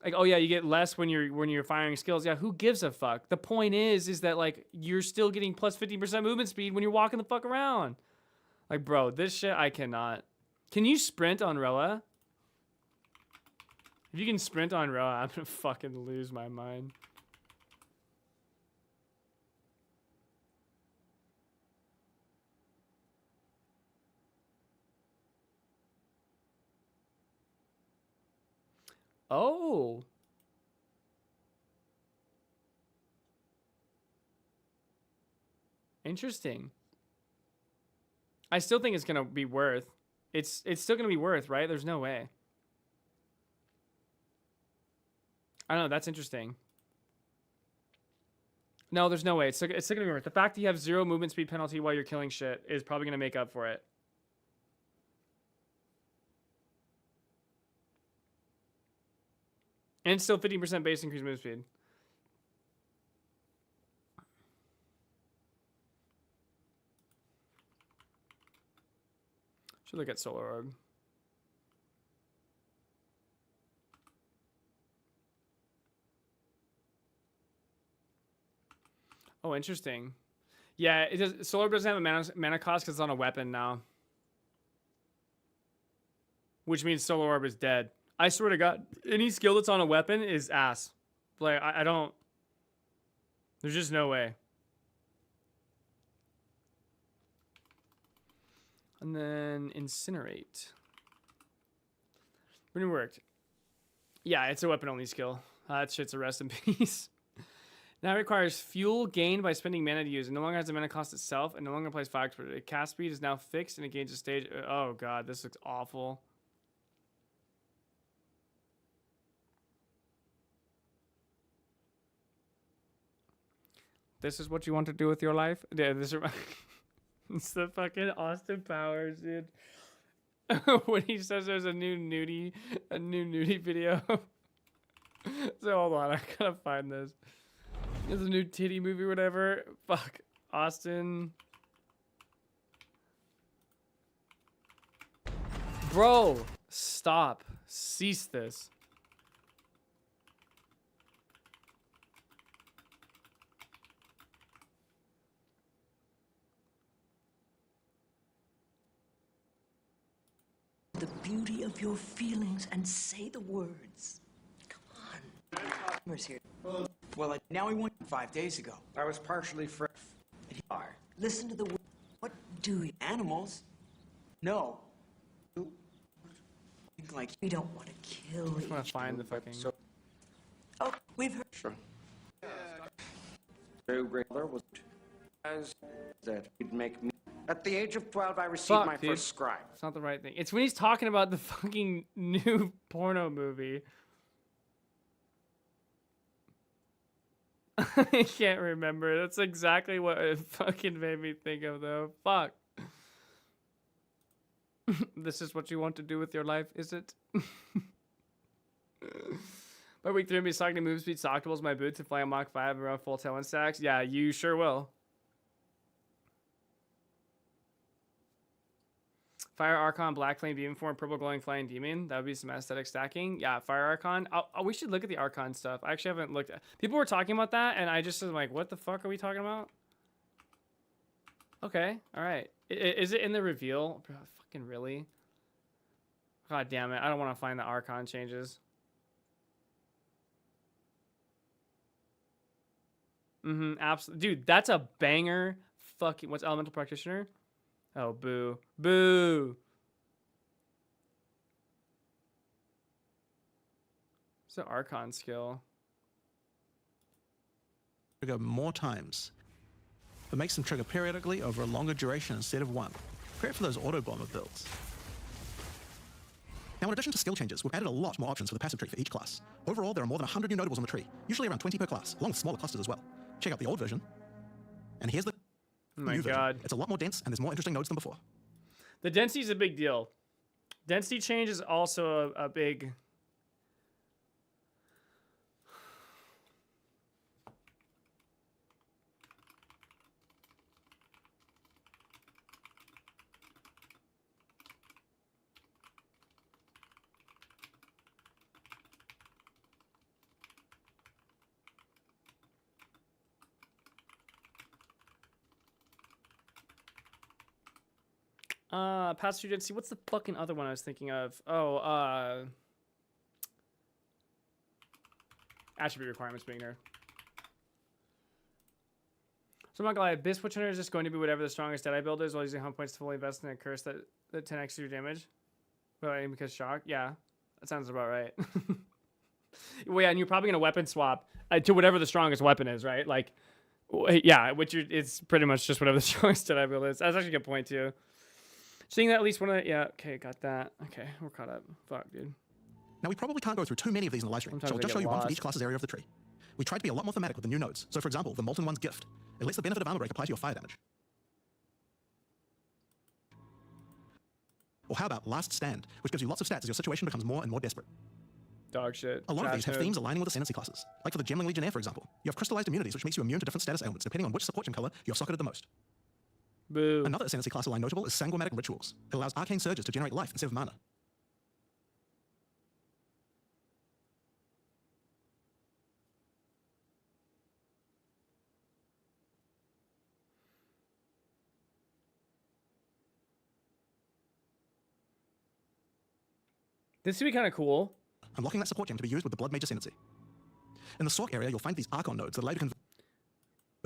Like, oh yeah, you get less when you're firing skills. Yeah, who gives a fuck? The point is that like you're still getting plus 15% movement speed when you're walking the fuck around. Like, bro, this shit I cannot. Can you sprint on Roa? If you can sprint on Roa, I'm gonna fucking lose my mind. Oh. Interesting. I still think it's gonna be worth. It's still gonna be worth, right? There's no way. I don't know. That's interesting. No, there's no way. It's still gonna be worth. The fact that you have 0 movement speed penalty while you're killing shit is probably gonna make up for it. And still 15% base increase move speed. Should look at Solar Orb. Oh, interesting. Yeah, it does. Solar Orb doesn't have a mana cost because it's on a weapon now. Which means Solar Orb is dead. I swear to God, any skill that's on a weapon is ass. Like, I don't... There's just no way. And then Incinerate. When it worked. Yeah, it's a weapon-only skill. That shit's a rest in peace. Now it requires fuel gained by spending mana to use. It no longer has a mana cost itself, and no longer applies fire expert. The cast speed is now fixed, and it gains a stage... Oh, God, this looks awful. This is what you want to do with your life? Yeah, this is... It's the fucking Austin Powers, dude. When he says there's a new nudie video. So hold on, I gotta find this. There's a new titty movie or whatever. Fuck. Austin. Bro, stop. Cease this. The beauty of your feelings and say the words. Come on. Where's here? Well, now we won 5 days ago. I was partially fresh. Listen to the words. What do you? Animals? No. You think like We don't want to kill I want to each find the fucking. Oh, we've heard. sure. Very regular was as that he'd make me. At the age of 12, I received Fuck, my dude. first scribe. It's not the right thing. It's when he's talking about the fucking new porno movie. I can't remember. That's exactly what it fucking made me think of, though. Fuck. This is what you want to do with your life, is it? By week 3, I'll be talking to move speed, socktables, my boots, and flying Mach 5 around full tailwind stacks. Yeah, you sure will. Fire Archon, Black Flame Demon Form, Purple Glowing Flying Demon. That would be some aesthetic stacking. Yeah, Fire Archon. We should look at the Archon stuff. I actually haven't looked at. People were talking about that, and I just was like, what the fuck are we talking about? Okay, all right. Is it in the reveal? Bro, fucking really? God damn it. I don't want to find the Archon changes. Absolutely. Dude, that's a banger. Fucking, what's Elemental Practitioner? Oh, boo. Boo! It's an Archon skill. Trigger more times, but makes them trigger periodically over a longer duration instead of one. Great for those auto bomber builds. Now, in addition to skill changes, we've added a lot more options for the passive tree for each class. Overall, there are more than 100 new notables on the tree, usually around 20 per class, along with smaller clusters as well. Check out the old version. And here's the Oh my new version. god. It's a lot more dense, and there's more interesting nodes than before. The density is a big deal. Density change is also a big... Pass through density. What's the fucking other one I was thinking of? Oh, attribute requirements being there. So I'm not gonna lie, Abyss Witch Hunter is just going to be whatever the strongest Deadeye build is while using hunt points to fully invest in a curse that 10x your damage. Well, because shock? Yeah, that sounds about right. Well, yeah, and you're probably gonna weapon swap to whatever the strongest weapon is, right? Like, yeah, it's pretty much just whatever the strongest Deadeye build is. That's actually a good point too. Seeing that at least one of yeah, okay, got that. Okay, we're caught up. Fuck, dude. Now, we probably can't go through too many of these in the live stream, so Sometimes I'll I just show get you one from lost. each class's area of the tree. We tried to be a lot more thematic with the new nodes. So, for example, the Molten One's Gift. It lets the benefit of armor break apply to your fire damage. Or how about Last Stand, which gives you lots of stats as your situation becomes more and more desperate. Dog shit. A lot of these have Trash themes aligning with ascendancy classes. Like for the Gemling Legionnaire, for example. You have crystallized immunities, which makes you immune to different status ailments, depending on which support gem color you have socketed the most. Boo. Another ascendancy class aligned notable is Sanguimatic Rituals. It allows arcane surges to generate life instead of mana. This would be kind of cool. Unlocking that support gem to be used with the Blood Mage Ascendancy. In the Sork area, you'll find these Archon nodes that allow you to convert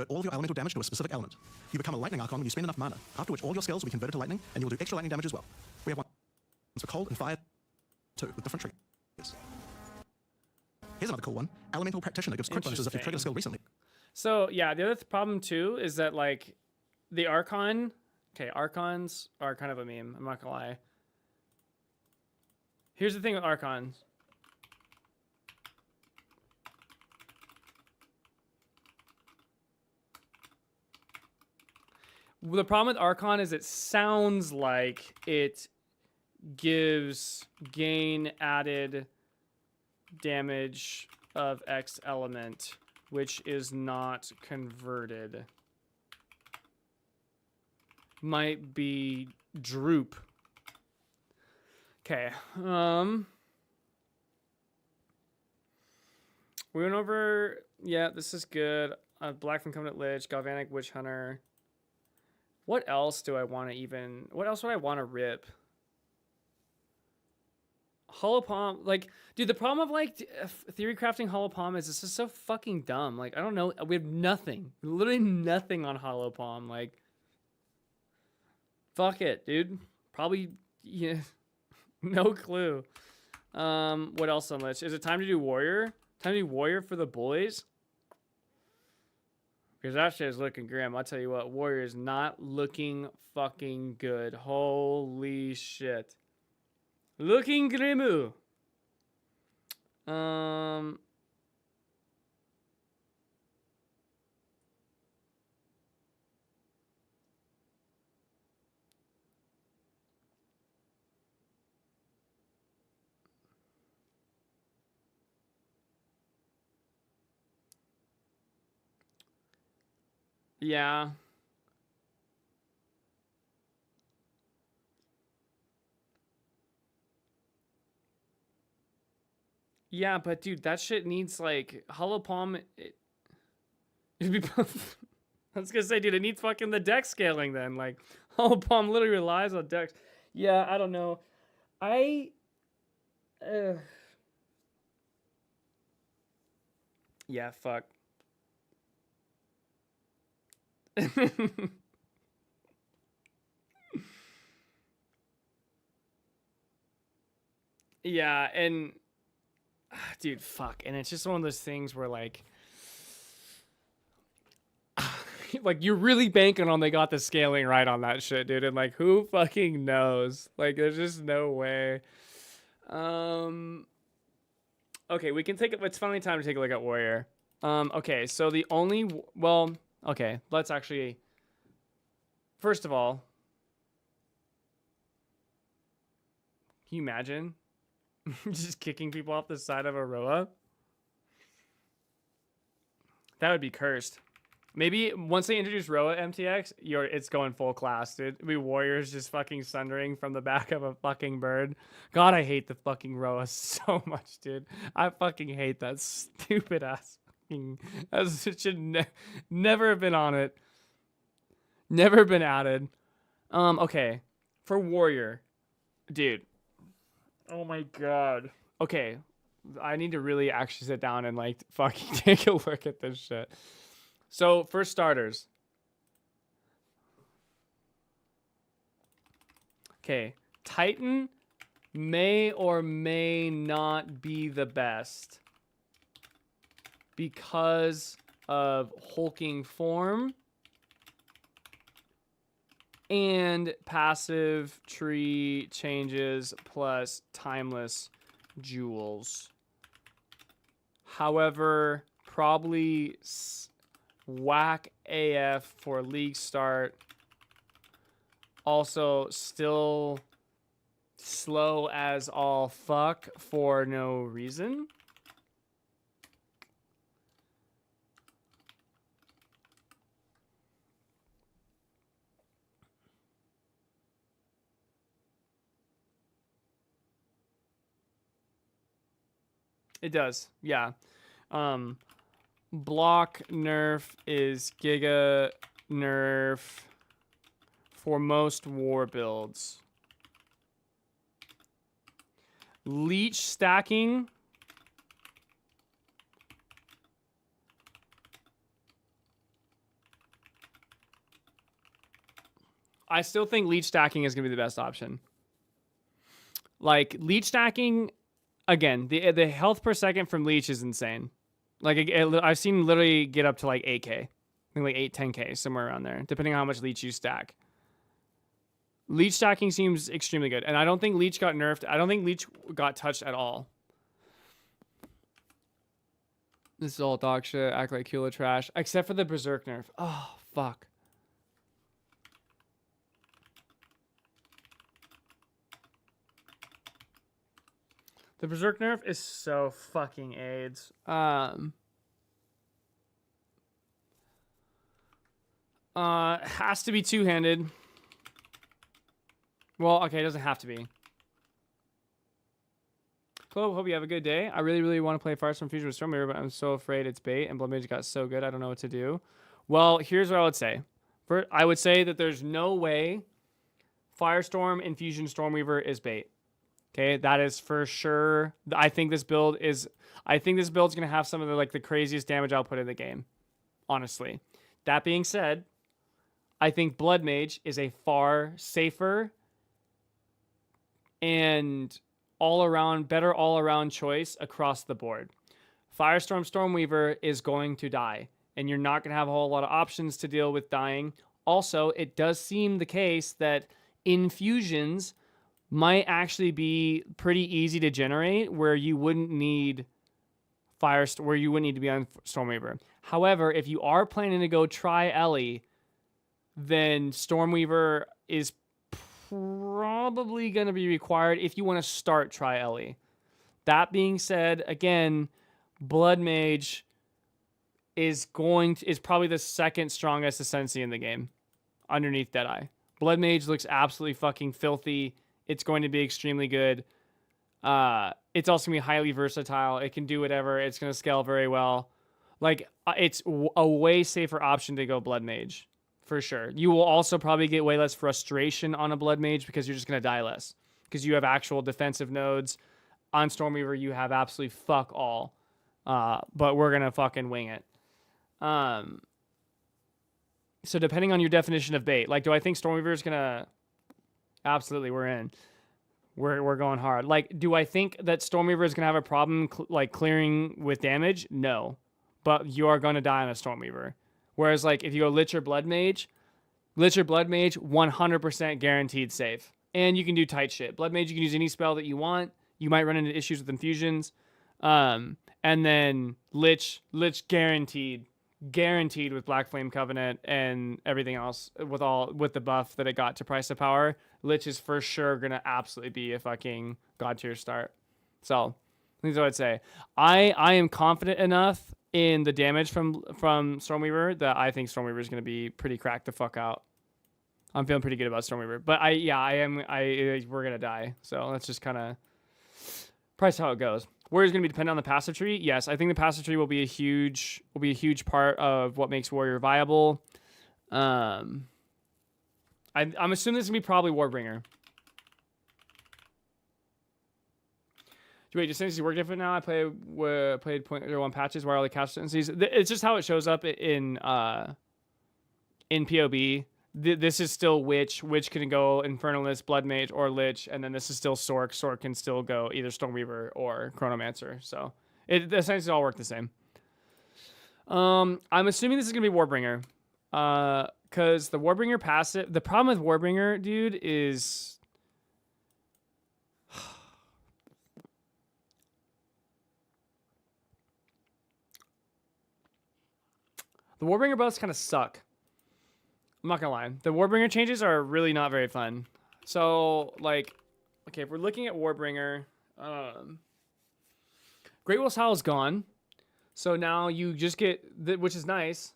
all of your elemental damage to a specific element. You become a Lightning Archon when you spend enough mana, after which all your skills will be converted to lightning, and you'll do extra lightning damage as well. We have ones for cold and fire too, with different triggers. Here's another cool one. Elemental Practitioner gives crit bonuses if you've triggered a skill recently. So yeah, the other problem too is that like the Archon. Okay, Archons are kind of a meme. I'm not gonna lie. Here's the thing with Archons. The problem with Archon is it sounds like it gives gain added damage of X element, which is not converted. Might be droop. Okay. We went over. Yeah, this is good. Black from Covenant Lich, Galvanic Witch Hunter. What else do I want to even? What else would I want to rip? Hollow Palm, like, dude, the problem of like theory crafting Hollow Palm is this is so fucking dumb. Like, I don't know. We have nothing, literally nothing on Hollow Palm. Like, Fuck it, dude. Probably, yeah. No clue. What else on Lich? Is it time to do Warrior? Time to do Warrior for the boys? Because that shit is looking grim. I'll tell you what, Warrior is not looking fucking good. Holy shit. Looking grimu. Yeah. Yeah, but dude, that shit needs like Hollow Palm. It'd be. I was gonna say, dude, it needs fucking the deck scaling then. Like, Hollow Palm literally relies on decks. Yeah, I don't know. Yeah, fuck. Yeah, and dude, fuck. And it's just one of those things where like like you're really banking on they got the scaling right on that shit, dude. And like who fucking knows? Like there's just no way. Okay, we can take it. It's finally time to take a look at Warrior. Okay, so the only okay, let's actually first of all, can you imagine just kicking people off the side of a Roa? That would be cursed. Maybe once they introduce Roa MTX, it's going full class, dude. It'd be Warriors just fucking sundering from the back of a fucking bird. God, I hate the fucking Roa so much, dude. I fucking hate that stupid ass fucking. It should never have been on it. Never been added. Okay. For Warrior, dude. Oh my god. Okay. I need to really actually sit down and like fucking take a look at this shit. So, for starters. Okay. Titan may or may not be the best because of hulking form and passive tree changes plus timeless jewels. However, probably whack AF for league start. Also, still slow as all fuck for no reason. It does, yeah. Block nerf is giga nerf for most war builds. Leech stacking. I still think leech stacking is going to be the best option. Like, leech stacking, again, the health per second from leech is insane. Like, I've seen literally get up to like 8k. I think like 8, 10k, somewhere around there, depending on how much leech you stack. Leech stacking seems extremely good. And I don't think leech got nerfed. I don't think leech got touched at all. This is all dog shit. Act like Kula trash. Except for the Berserk nerf. Oh, fuck. The Berserk nerf is so fucking AIDS. Has to be two-handed. Well, okay, it doesn't have to be. Chloe, hope you have a good day. I really, really want to play Firestorm Fusion with Stormweaver, but I'm so afraid it's bait, and Blood Mage got so good, I don't know what to do. Well, here's what I would say. I would say that there's no way Firestorm and Fusion Stormweaver is bait. Okay, that is for sure. I think this build's gonna have some of the craziest damage output in the game. Honestly. That being said, I think Blood Mage is a far safer and better all around choice across the board. Firestorm Stormweaver is going to die, and you're not going to have a whole lot of options to deal with dying. Also, it does seem the case that infusions might actually be pretty easy to generate where you wouldn't need where you wouldn't need to be on Stormweaver. However, if you are planning to go try Ellie, then Stormweaver is probably going to be required if you want to start try Ellie. That being said, again, Blood Mage is probably the second strongest Ascensi in the game underneath Deadeye. Blood Mage looks absolutely fucking filthy. It's going to be extremely good. It's also going to be highly versatile. It can do whatever. It's going to scale very well. Like, it's a way safer option to go Blood Mage, for sure. You will also probably get way less frustration on a Blood Mage because you're just going to die less. Because you have actual defensive nodes. On Stormweaver, you have absolutely fuck all. But we're going to fucking wing it. So depending on your definition of bait, like, do I think Stormweaver is going to... Absolutely, we're in. We're going hard. Like, do I think that Stormweaver is going to have a problem clearing with damage? No. But you are going to die on a Stormweaver. Whereas, like, if you go Lich or Blood Mage, 100% guaranteed safe. And you can do tight shit. Blood Mage, you can use any spell that you want. You might run into issues with infusions. And then Lich guaranteed with Black Flame Covenant and everything else with the buff that it got to Price of Power. Lich is for sure gonna absolutely be a fucking god tier start. So that's what I'd say. I am confident enough in the damage from Stormweaver that I think Stormweaver is gonna be pretty cracked the fuck out. I'm feeling pretty good about Stormweaver, but we're gonna die. So let's just kind of price how it goes. Warrior's going to be dependent on the passive tree. Yes, I think the passive tree will be a huge part of what makes Warrior viable. I'm assuming this is going to be probably Warbringer. Wait, Ascendancy work different now? I played 0.01 patches where all the cast Ascendancies. It's just how it shows up in POB. This is still Witch. Witch can go Infernalist, Blood Mage, or Lich, and then this is still Sork. Sork can still go either Stormweaver or Chronomancer. So the Ascendancies all work the same. I'm assuming this is gonna be Warbringer, because the Warbringer passive. The problem with Warbringer, dude, is the Warbringer buffs kind of suck. I'm not gonna lie. The Warbringer changes are really not very fun. So, like, okay, if we're looking at Warbringer, Great Will's Howl is gone. So now you just get, which is nice.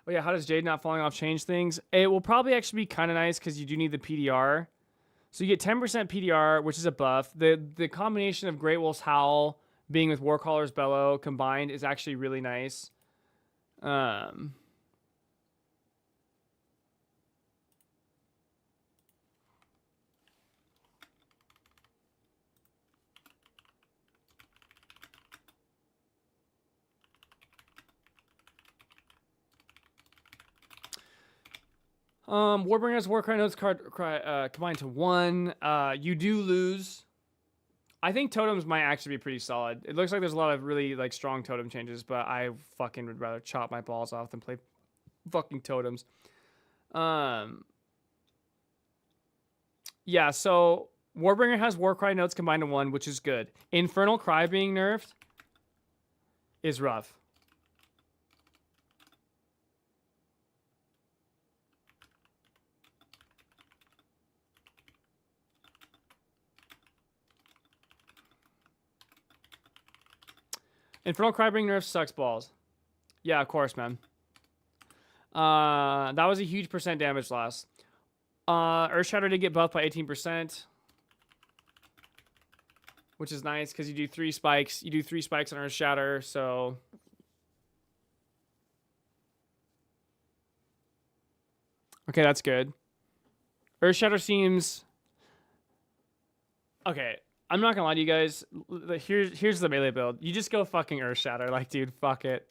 Oh yeah, how does Jade not falling off change things? It will probably actually be kind of nice because you do need the PDR. So you get 10% PDR, which is a buff. The combination of Great Will's Howl being with Warcaller's Bellow combined is actually really nice. Warbringer's Warcry notes card combined to 1. You do lose. I think totems might actually be pretty solid. It looks like there's a lot of really like strong totem changes, but I fucking would rather chop my balls off than play fucking totems. Yeah, so Warbringer has Warcry notes combined to 1, which is good. Infernal Cry being nerfed is rough. Infernal Cry being nerfed sucks balls. Yeah, of course, man. That was a huge percent damage loss. Earthshatter did get buffed by 18%, which is nice because you do 3 spikes. You do 3 spikes on Earthshatter, so okay, that's good. Earthshatter seems okay. I'm not gonna lie to you guys. Here's the melee build. You just go fucking Earthshatter, like, dude, fuck it.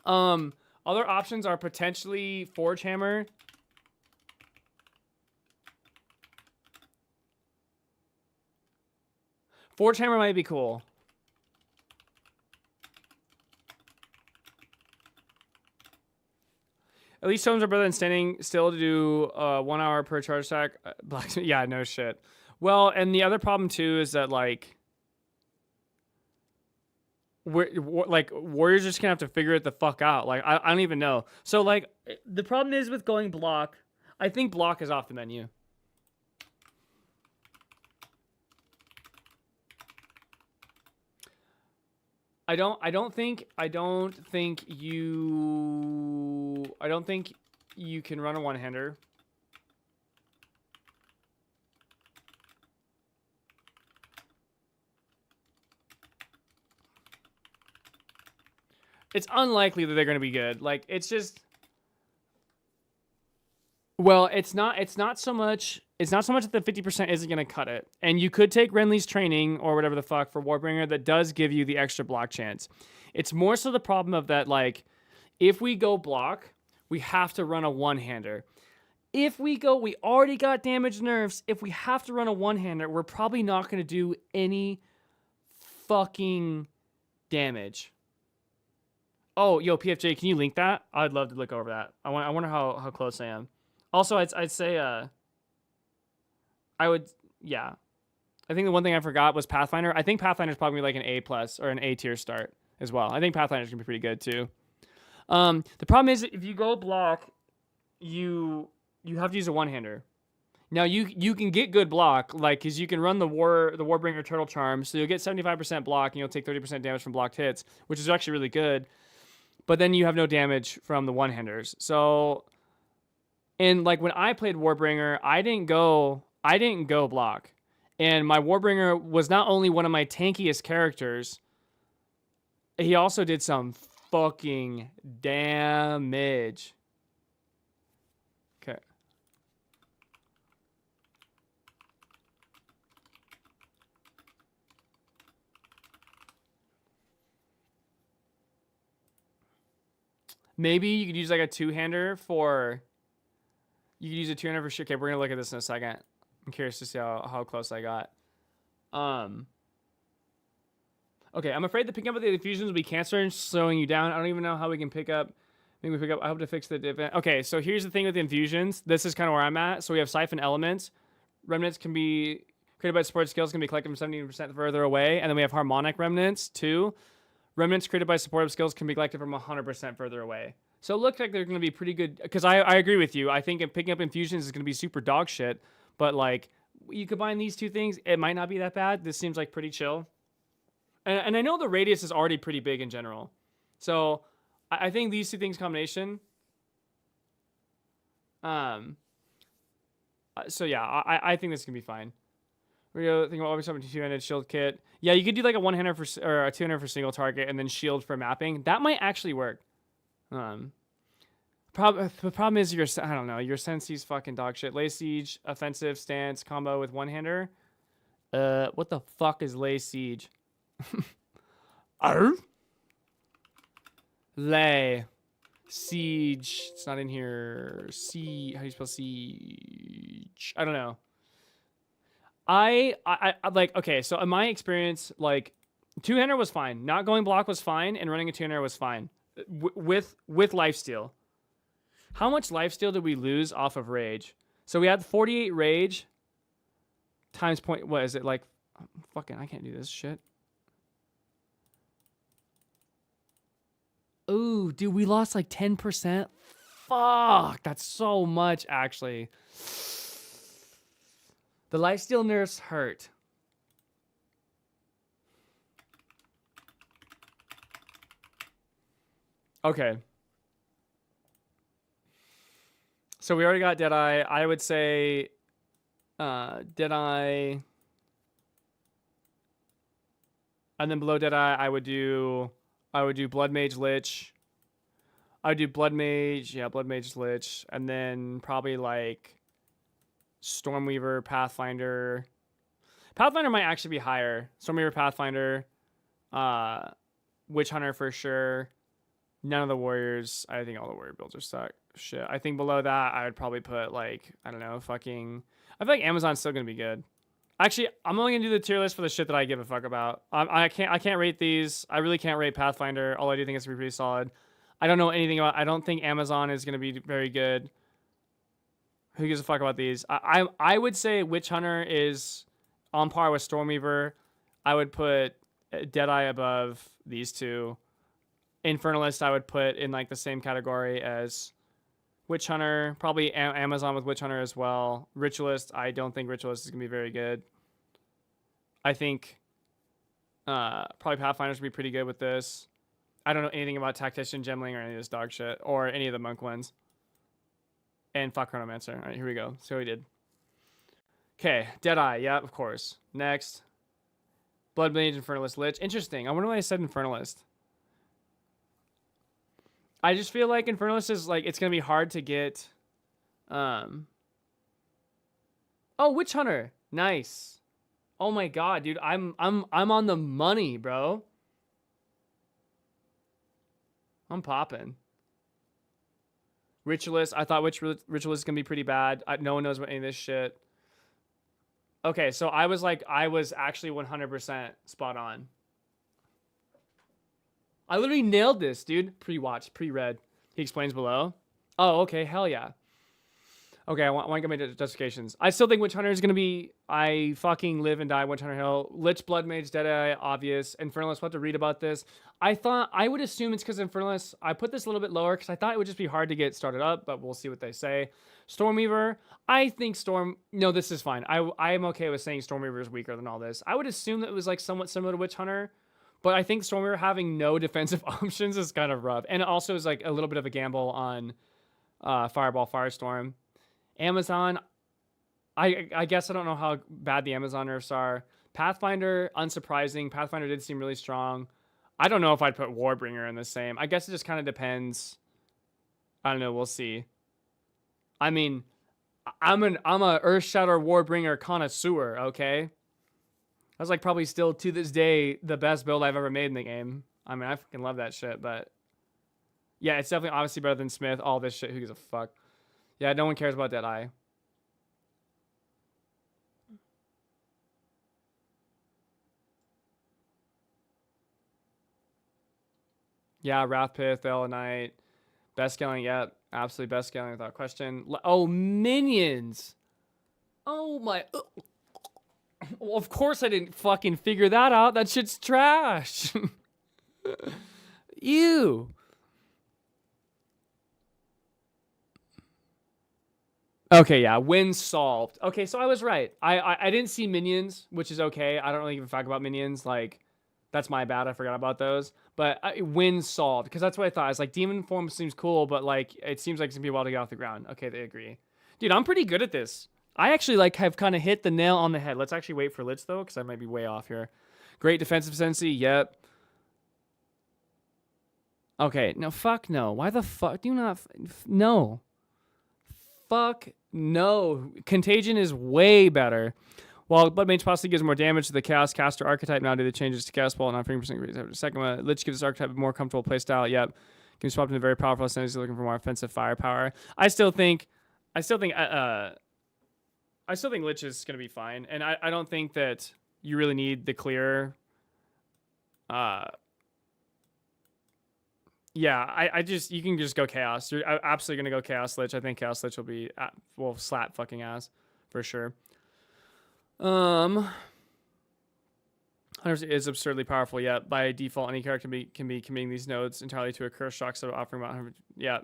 Other options are potentially Forge Hammer. Forge Hammer might be cool. At least stones are better than standing still to do 1 hour per charge stack. Blacksmith, yeah, no shit. Well, and the other problem too is that like, warriors just gonna have to figure it the fuck out. Like I don't even know. So like the problem is with going block. I think block is off the menu. I don't think you can run a one-hander. It's unlikely that they're going to be good. Like it's just, well, it's not so much that the 50% isn't going to cut it. And you could take Renly's training or whatever the fuck for Warbringer that does give you the extra block chance. It's more so the problem of that, like, if we go block, we have to run a one-hander. If we already got damage nerfs. If we have to run a one-hander, we're probably not going to do any fucking damage. Oh, yo, PFJ, can you link that? I'd love to look over that. I wonder how close I am. Also, I'd say I would, yeah. I think the one thing I forgot was Pathfinder. I think Pathfinder's probably like an A+ or an A tier start as well. I think Pathfinder's gonna be pretty good too. The problem is if you go block, you have to use a one-hander. Now you can get good block, like, cause you can run the Warbringer Turtle Charm, so you'll get 75% block and you'll take 30% damage from blocked hits, which is actually really good. But then you have no damage from the one-handers. So, and like when I played Warbringer, I didn't go block. And my Warbringer was not only one of my tankiest characters, he also did some fucking damage. Okay. Maybe you could use like a two-hander for... You could use a two-hander for shit. Okay, we're going to look at this in a second. I'm curious to see how close I got. Okay, I'm afraid that picking up with the infusions will be cancer slowing you down. I don't even know how we can pick up. Maybe we pick up. I hope to fix the event. Okay, so here's the thing with the infusions. This is kind of where I'm at. So we have Siphon Elements. Remnants can be created by support skills, can be collected from 70% further away. And then we have Harmonic Remnants, too. Remnants created by supportive skills can be collected from 100% further away. So it looks like they're going to be pretty good. Because I agree with you. I think picking up infusions is going to be super dog shit. But, like, you combine these two things, it might not be that bad. This seems like pretty chill. And I know the radius is already pretty big in general. So I think these two things combination. So yeah, I think this can be fine. We're gonna think about always having a two-handed shield kit. Yeah, you could do like a one-hander for or a two-hander for single target, and then shield for mapping. That might actually work. The problem is I don't know, your Sensei's fucking dog shit. Lay Siege, offensive stance combo with one-hander. What the fuck is Lay Siege? Lay Siege. It's not in here. How do you spell siege? I don't know. I like, okay, so in my experience, like, two-hander was fine. Not going block was fine, and running a two-hander was fine. With lifesteal. How much lifesteal did we lose off of rage? So we had 48 rage times point, what is it, like, fucking, I can't do this shit. Ooh, dude, we lost like 10%. Fuck, that's so much, actually. The lifesteal nerfs hurt. Okay. So we already got Deadeye. I would say Deadeye. And then below Deadeye, I would do Blood Mage Lich. I would do Blood Mage, yeah, Blood Mage Lich, and then probably like Stormweaver, Pathfinder. Pathfinder might actually be higher. Stormweaver, Pathfinder, Witch Hunter for sure. None of the warriors. I think all the warrior builds are stuck. Shit. I think below that, I would probably put like, I don't know, fucking. I feel like Amazon's still gonna be good. Actually, I'm only gonna do the tier list for the shit that I give a fuck about. I can't rate these. I really can't rate Pathfinder. Although I do think it's gonna be pretty solid. I don't know anything about. I don't think Amazon is gonna be very good. Who gives a fuck about these? I would say Witch Hunter is on par with Stormweaver. I would put Deadeye above these two. Infernalist I would put in like the same category as Witch Hunter. Probably Amazon with Witch Hunter as well. Ritualist, I don't think Ritualist is gonna be very good. I think probably Pathfinder's gonna be pretty good with this. I don't know anything about Tactician, Gemling, or any of this dog shit, or any of the monk ones. And fuck Chronomancer. All right, here we go. See what we did. Okay, Deadeye. Yeah, of course. Next. Blood Mage, Infernalist, Lich. Interesting. I wonder why I said Infernalist. I just feel like Infernalist is like, it's going to be hard to get. Oh, Witch Hunter. Nice. Oh my god, dude. I'm on the money, bro. I'm popping. Ritualist. I thought Ritualist is going to be pretty bad. No one knows about any of this shit. Okay, so I was actually 100% spot on. I literally nailed this, dude. Pre-watch, pre-read. He explains below. Oh, okay. Hell yeah. Okay, I want to get my justifications. I still think Witch Hunter is going to be... I fucking live and die Witch Hunter Hill. Lich, Blood Mage, Deadeye, obvious. Infernalist, we'll have to read about this. I would assume it's because Infernalist... I put this a little bit lower because I thought it would just be hard to get started up, but we'll see what they say. Stormweaver, I think No, this is fine. I am okay with saying Stormweaver is weaker than all this. I would assume that it was like somewhat similar to Witch Hunter, but I think Stormweaver having no defensive options is kind of rough. And it also is like a little bit of a gamble on Fireball, Firestorm. Amazon, I guess I don't know how bad the Amazon nerfs are. Pathfinder, unsurprising. Pathfinder did seem really strong. I don't know if I'd put Warbringer in the same. I guess it just kind of depends. I don't know. We'll see. I mean, I'm a Earthshatter Warbringer connoisseur, okay? That's like probably still to this day the best build I've ever made in the game. I mean, I fucking love that shit, but yeah, it's definitely obviously better than Smith. All this shit, who gives a fuck? Yeah, no one cares about Deadeye. Yeah, Wrathpith, Veil of Night. Best scaling yet. Absolutely best scaling without question. Oh, minions. Oh my. Well, of course I didn't fucking figure that out. That shit's trash. Ew. Okay, yeah, win solved. Okay, so I was right. I didn't see minions, which is okay. I don't really give a fuck about minions. Like, that's my bad. I forgot about those. But win solved, because that's what I thought. I was like, demon form seems cool, but like, it seems like it's gonna be a while to get off the ground. Okay, they agree. Dude, I'm pretty good at this. I actually like have kind of hit the nail on the head. Let's actually wait for Lich though, because I might be way off here. Great defensive sensi. Yep. Okay, no, fuck no. Why the fuck do you not? No. Fuck no. Contagion is way better. While Blood Mage possibly gives more damage to the Chaos Caster archetype now due to the changes to Chaos Ball and not 50% increase after the second one. Lich gives this archetype a more comfortable playstyle. Yep. Can be swapped into very powerful senses looking for more offensive firepower. I still think Lich is gonna be fine. And I don't think that you really need the clear yeah, I just, you can just go Chaos. You're absolutely gonna go Chaos Lich. I think Chaos Lich will be will slap fucking ass for sure. 100% is absurdly powerful. Yeah, by default, any character can be committing these nodes entirely to a curse shock, so offering about 100. Yeah,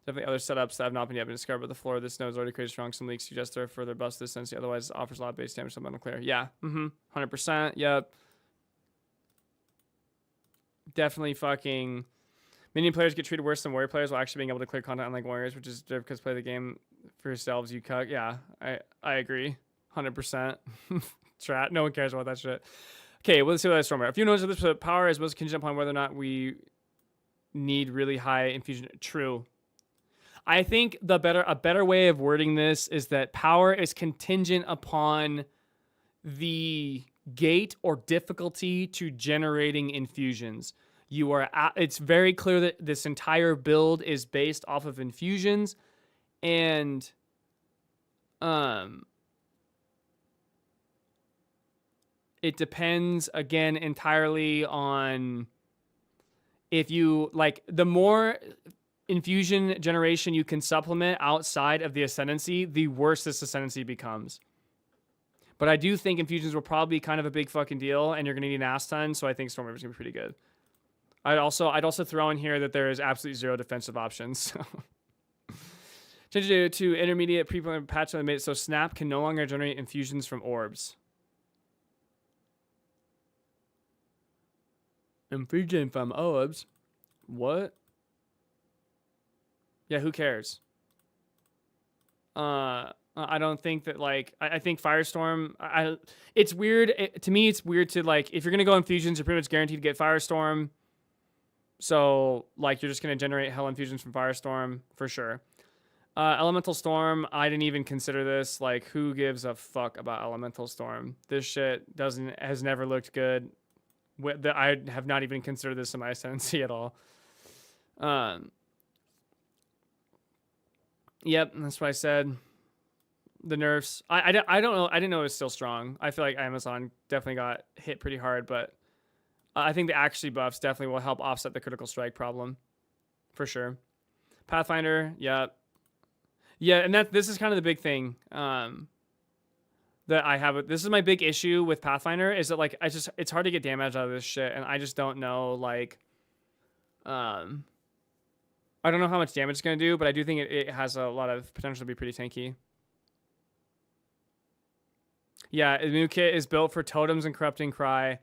definitely other setups that have not been yet been discovered. But the floor of this node is already created strong. Some leaks suggest there are further buffs this sense. Otherwise, it offers a lot of base damage. Something unclear. Yeah, 100%. Yep. Definitely fucking. Minion players get treated worse than warrior players while actually being able to clear content unlike warriors, which is because play the game for yourselves, you cuck. Yeah, I agree. 100%. Strat. No one cares about that shit. Okay, well, let's see what that's from. A few notes of this power is most contingent upon whether or not we need really high infusion. True. I think a better way of wording this is that power is contingent upon the gate or difficulty to generating infusions. It's very clear that this entire build is based off of infusions, and it depends again entirely on if you like the more infusion generation you can supplement outside of the ascendancy, the worse this ascendancy becomes. But I do think infusions will probably be kind of a big fucking deal, and you're gonna need an ass ton, so I think Stormreaver's gonna be pretty good. I'd also throw in here that there is absolutely zero defensive options. So. Change it to intermediate pre-plan patch that made it so Snap can no longer generate infusions from orbs. Infusion from orbs? What? Yeah, who cares? I don't think that, like, I think Firestorm, it's weird. To me, it's weird to, like, if you're going to go infusions, you're pretty much guaranteed to get Firestorm. So, like, you're just going to generate hell infusions from Firestorm for sure. Elemental Storm, I didn't even consider this. Like, who gives a fuck about Elemental Storm? This shit has never looked good. I have not even considered this in my ascendancy at all. Yep, that's what I said. The nerfs. I don't know. I didn't know it was still strong. I feel like Amazon definitely got hit pretty hard, but I think the accuracy buffs definitely will help offset the critical strike problem, for sure. Pathfinder, yeah. Yeah, and this is kind of the big thing that I have. This is my big issue with Pathfinder is that, like, it's hard to get damage out of this shit, and I just don't know, like, I don't know how much damage it's going to do, but I do think it has a lot of potential to be pretty tanky. Yeah, the new kit is built for totems and corrupting cry.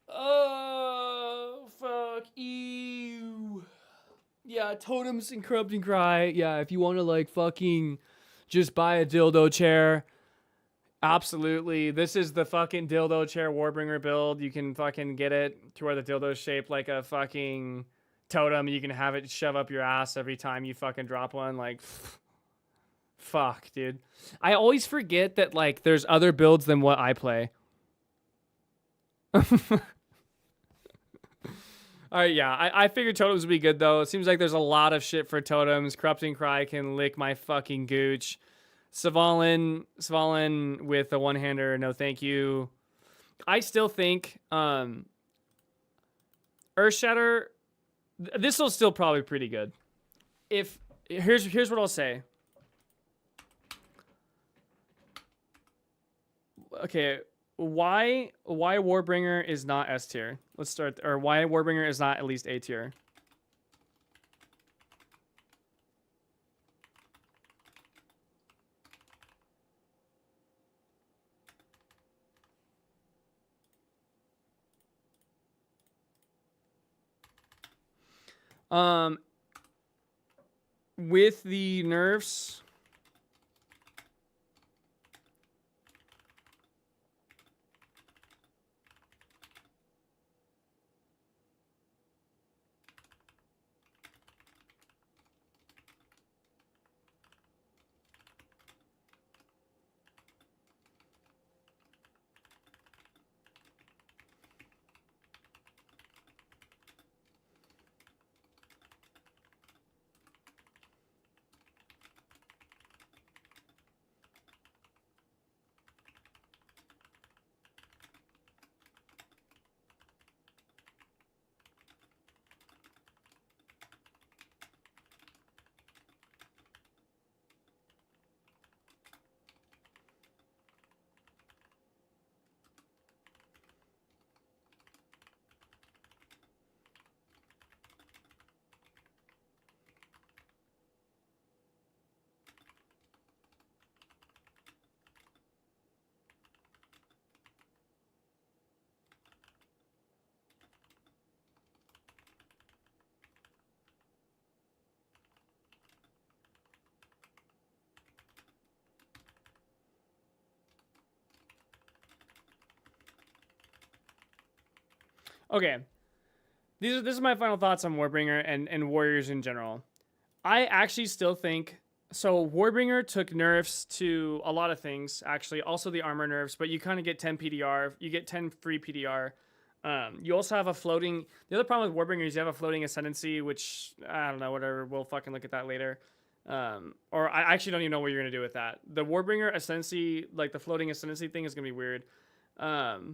Oh, fuck you. Yeah, totems and corrupting cry. Yeah, if you want to, like, fucking just buy a dildo chair, absolutely. This is the fucking dildo chair Warbringer build. You can fucking get it to where the dildo is shaped like a fucking totem. You can have it shove up your ass every time you fucking drop one. Like, fuck, dude. I always forget that, like, there's other builds than what I play. All right, yeah, I figured totems would be good, though. It seems like there's a lot of shit for totems. Corrupting Cry can lick my fucking gooch. Svalin with the one-hander, no thank you. I still think Earthshatter, this will still probably pretty good. Here's what I'll say. Okay, why Warbringer is not S tier? Let's start, or why Warbringer is not at least A tier? With the nerfs, okay. This is my final thoughts on Warbringer and Warriors in general. I actually still think so. Warbringer took nerfs to a lot of things, actually. Also the armor nerfs, but you kind of get 10 PDR. You get 10 free PDR. You also have a floating. The other problem with Warbringer is you have a floating ascendancy, which I don't know. Whatever. We'll fucking look at that later. Or I actually don't even know what you're gonna do with that. The Warbringer ascendancy, like the floating ascendancy thing, is gonna be weird. But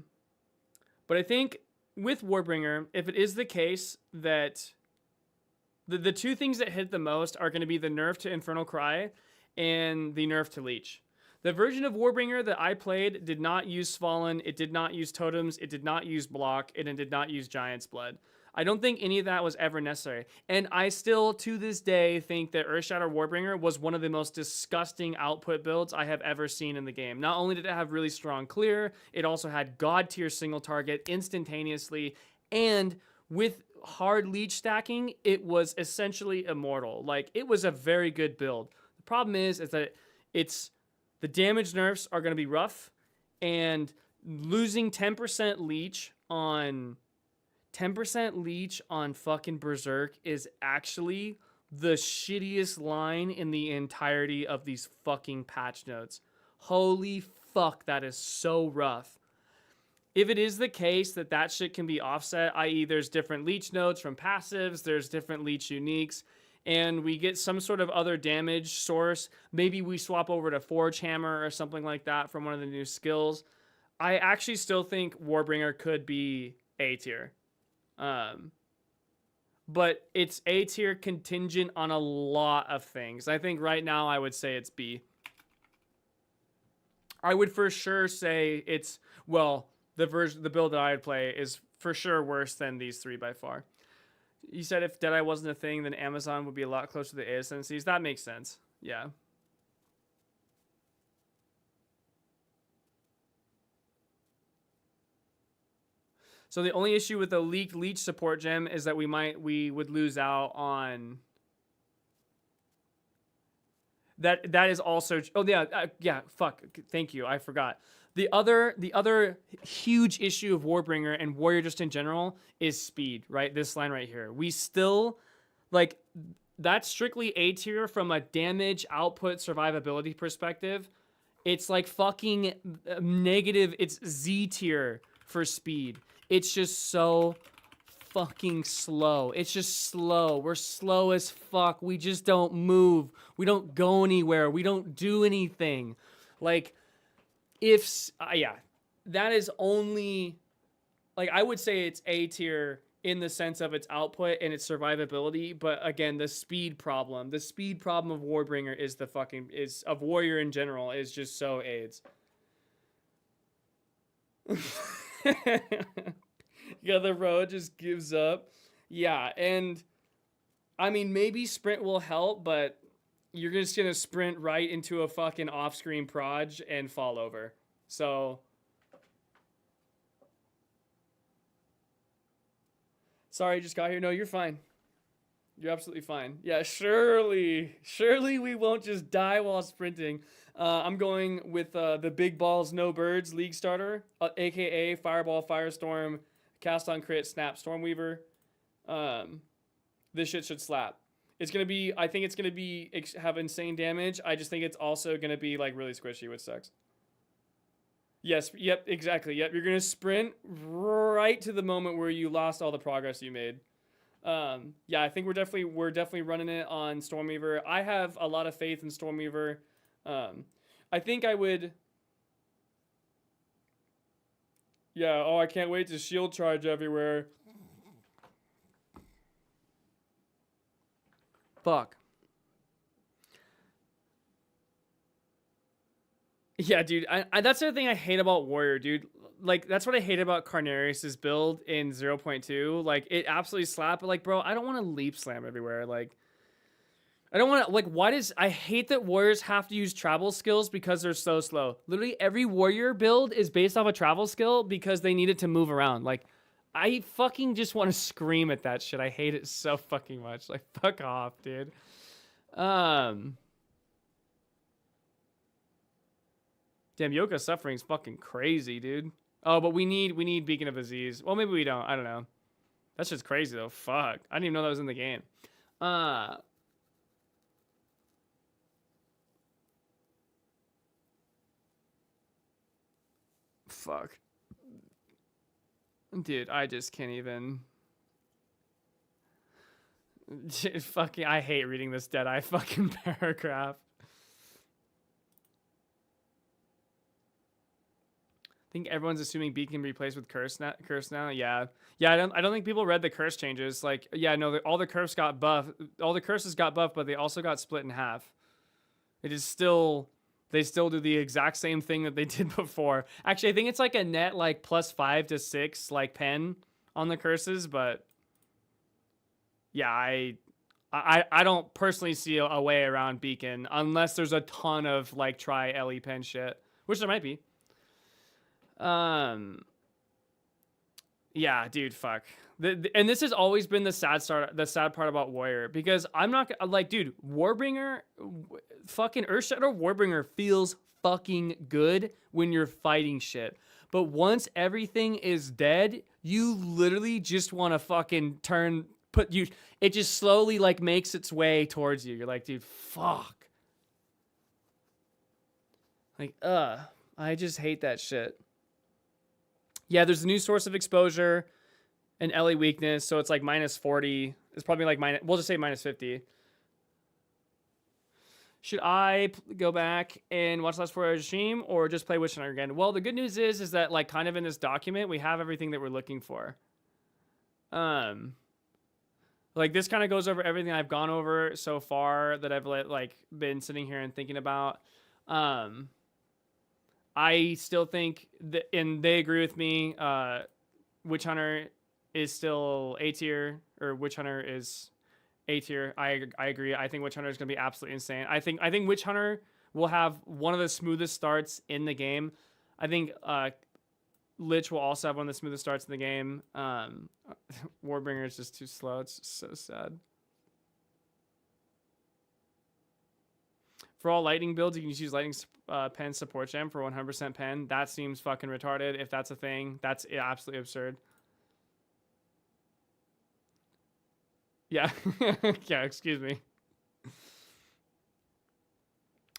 I think with Warbringer, if it is the case that the two things that hit the most are going to be the nerf to Infernal Cry and the nerf to Leech. The version of Warbringer that I played did not use Fallen, it did not use Totems, it did not use Block, and it did not use Giant's Blood. I don't think any of that was ever necessary. And I still, to this day, think that Earthshatter Warbringer was one of the most disgusting output builds I have ever seen in the game. Not only did it have really strong clear, it also had God tier single target instantaneously, and with hard leech stacking, it was essentially immortal. Like, it was a very good build. The problem is that the damage nerfs are going to be rough, and losing 10% leech on 10% leech on fucking Berserk is actually the shittiest line in the entirety of these fucking patch notes. Holy fuck, that is so rough. If it is the case that that shit can be offset, i.e. there's different leech nodes from passives, there's different leech uniques, and we get some sort of other damage source, maybe we swap over to Forge Hammer or something like that from one of the new skills, I actually still think Warbringer could be A tier. But it's A tier contingent on a lot of things. I think right now I would say it's B. I would for sure say it's, well, the build that I would play is for sure worse than these three by far. You said if Deadeye wasn't a thing, then Amazon would be a lot closer to the ASNCs. That makes sense. Yeah. So the only issue with the leaked leech support gem is that we would lose out on that. That is also, oh yeah, fuck, thank you, I forgot. The other huge issue of Warbringer and Warrior just in general is speed, right? This line right here. We still, like, that's strictly A tier from a damage, output, survivability perspective. It's like fucking negative, it's Z tier for speed. It's just so fucking slow. It's just slow. We're slow as fuck. We just don't move. We don't go anywhere. We don't do anything. Like, yeah, that is only, like, I would say it's A tier in the sense of its output and its survivability, but again, the speed problem of Warbringer is of Warrior in general is just so AIDS. Yeah, the road just gives up. Yeah, and I mean, maybe sprint will help, but you're just gonna sprint right into a fucking off-screen proj and fall over. So, sorry, just got here. No, you're fine. You're absolutely fine. Yeah, surely we won't just die while sprinting. I'm going with the Big Balls No Birds League starter, aka Fireball, Firestorm, Cast on Crit, Snap, Stormweaver. This shit should slap. It's gonna be, I think it's gonna be have insane damage. I just think it's also gonna be like really squishy, which sucks. Yes, yep, exactly. Yep, you're gonna sprint right to the moment where you lost all the progress you made. Yeah, I think we're definitely running it on Stormweaver. I have a lot of faith in Stormweaver. I think I would. Yeah, oh, I can't wait to shield charge everywhere. Fuck. Yeah, dude, I that's the other thing I hate about Warrior, dude. Like, that's what I hate about Carnarius's build in 0.2. Like, it absolutely slapped, but like, bro, I don't want to leap slam everywhere. Like, I don't want to, like, I hate that Warriors have to use travel skills because they're so slow. Literally every Warrior build is based off a travel skill because they need it to move around. Like, I fucking just want to scream at that shit. I hate it so fucking much. Like, fuck off, dude. Damn, Yoka Suffering's fucking crazy, dude. Oh, but we need Beacon of Aziz. Well, maybe we don't. I don't know. That's just crazy, though. Fuck. I didn't even know that was in the game. Fuck. Dude, I just can't even. Fucking, I hate reading this Deadeye fucking paragraph. I think everyone's assuming Beat can be replaced with Curse now. Yeah. Yeah, I don't think people read the curse changes. Like, yeah, no, all the curses got buffed. All the curses got buffed, but they also got split in half. It is still, they still do the exact same thing that they did before. Actually, I think it's like a net like +5 to 6 like pen on the curses, but yeah, I don't personally see a way around Beacon unless there's a ton of like try LE pen shit, which there might be. Yeah, dude, fuck. And this has always been the sad part about Warrior, because I'm not like, dude, Warbringer, fucking Earthshadow Warbringer feels fucking good when you're fighting shit. But once everything is dead, you literally just want to fucking it just slowly like makes its way towards you. You're like, dude, fuck. Like, I just hate that shit. Yeah, there's a new source of exposure and LE weakness, so it's like -40. It's probably like we'll just say -50. Should I go back and watch Last Warrior Regime or just play Witch Hunter again? Well, the good news is that like kind of in this document we have everything that we're looking for. Like this kind of goes over everything I've gone over so far that I've like been sitting here and thinking about. I still think that, and they agree with me, Witch Hunter is still A tier, or Witch Hunter is A tier. I agree. I think Witch Hunter is going to be absolutely insane. I think Witch Hunter will have one of the smoothest starts in the game. I think Lich will also have one of the smoothest starts in the game. Warbringer is just too slow. It's just so sad. For all lightning builds, you can just use lightning pen support gem for 100% pen. That seems fucking retarded. If that's a thing, that's absolutely absurd. Yeah. Yeah, excuse me.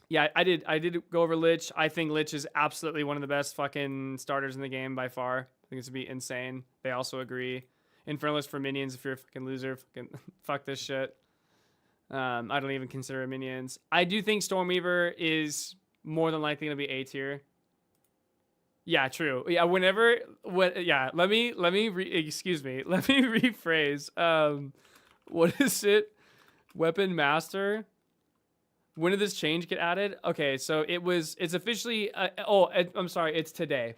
Yeah, I did go over Lich. I think Lich is absolutely one of the best fucking starters in the game by far. I think it's gonna be insane. They also agree. Infernalist for minions, if you're a fucking loser, fucking fuck this shit. I don't even consider it minions. I do think Stormweaver is more than likely gonna be A tier. Yeah, true. Yeah, yeah, let me excuse me. Let me rephrase. What is it? Weapon Master. When did this change get added? Okay, so it's officially I'm sorry, it's today.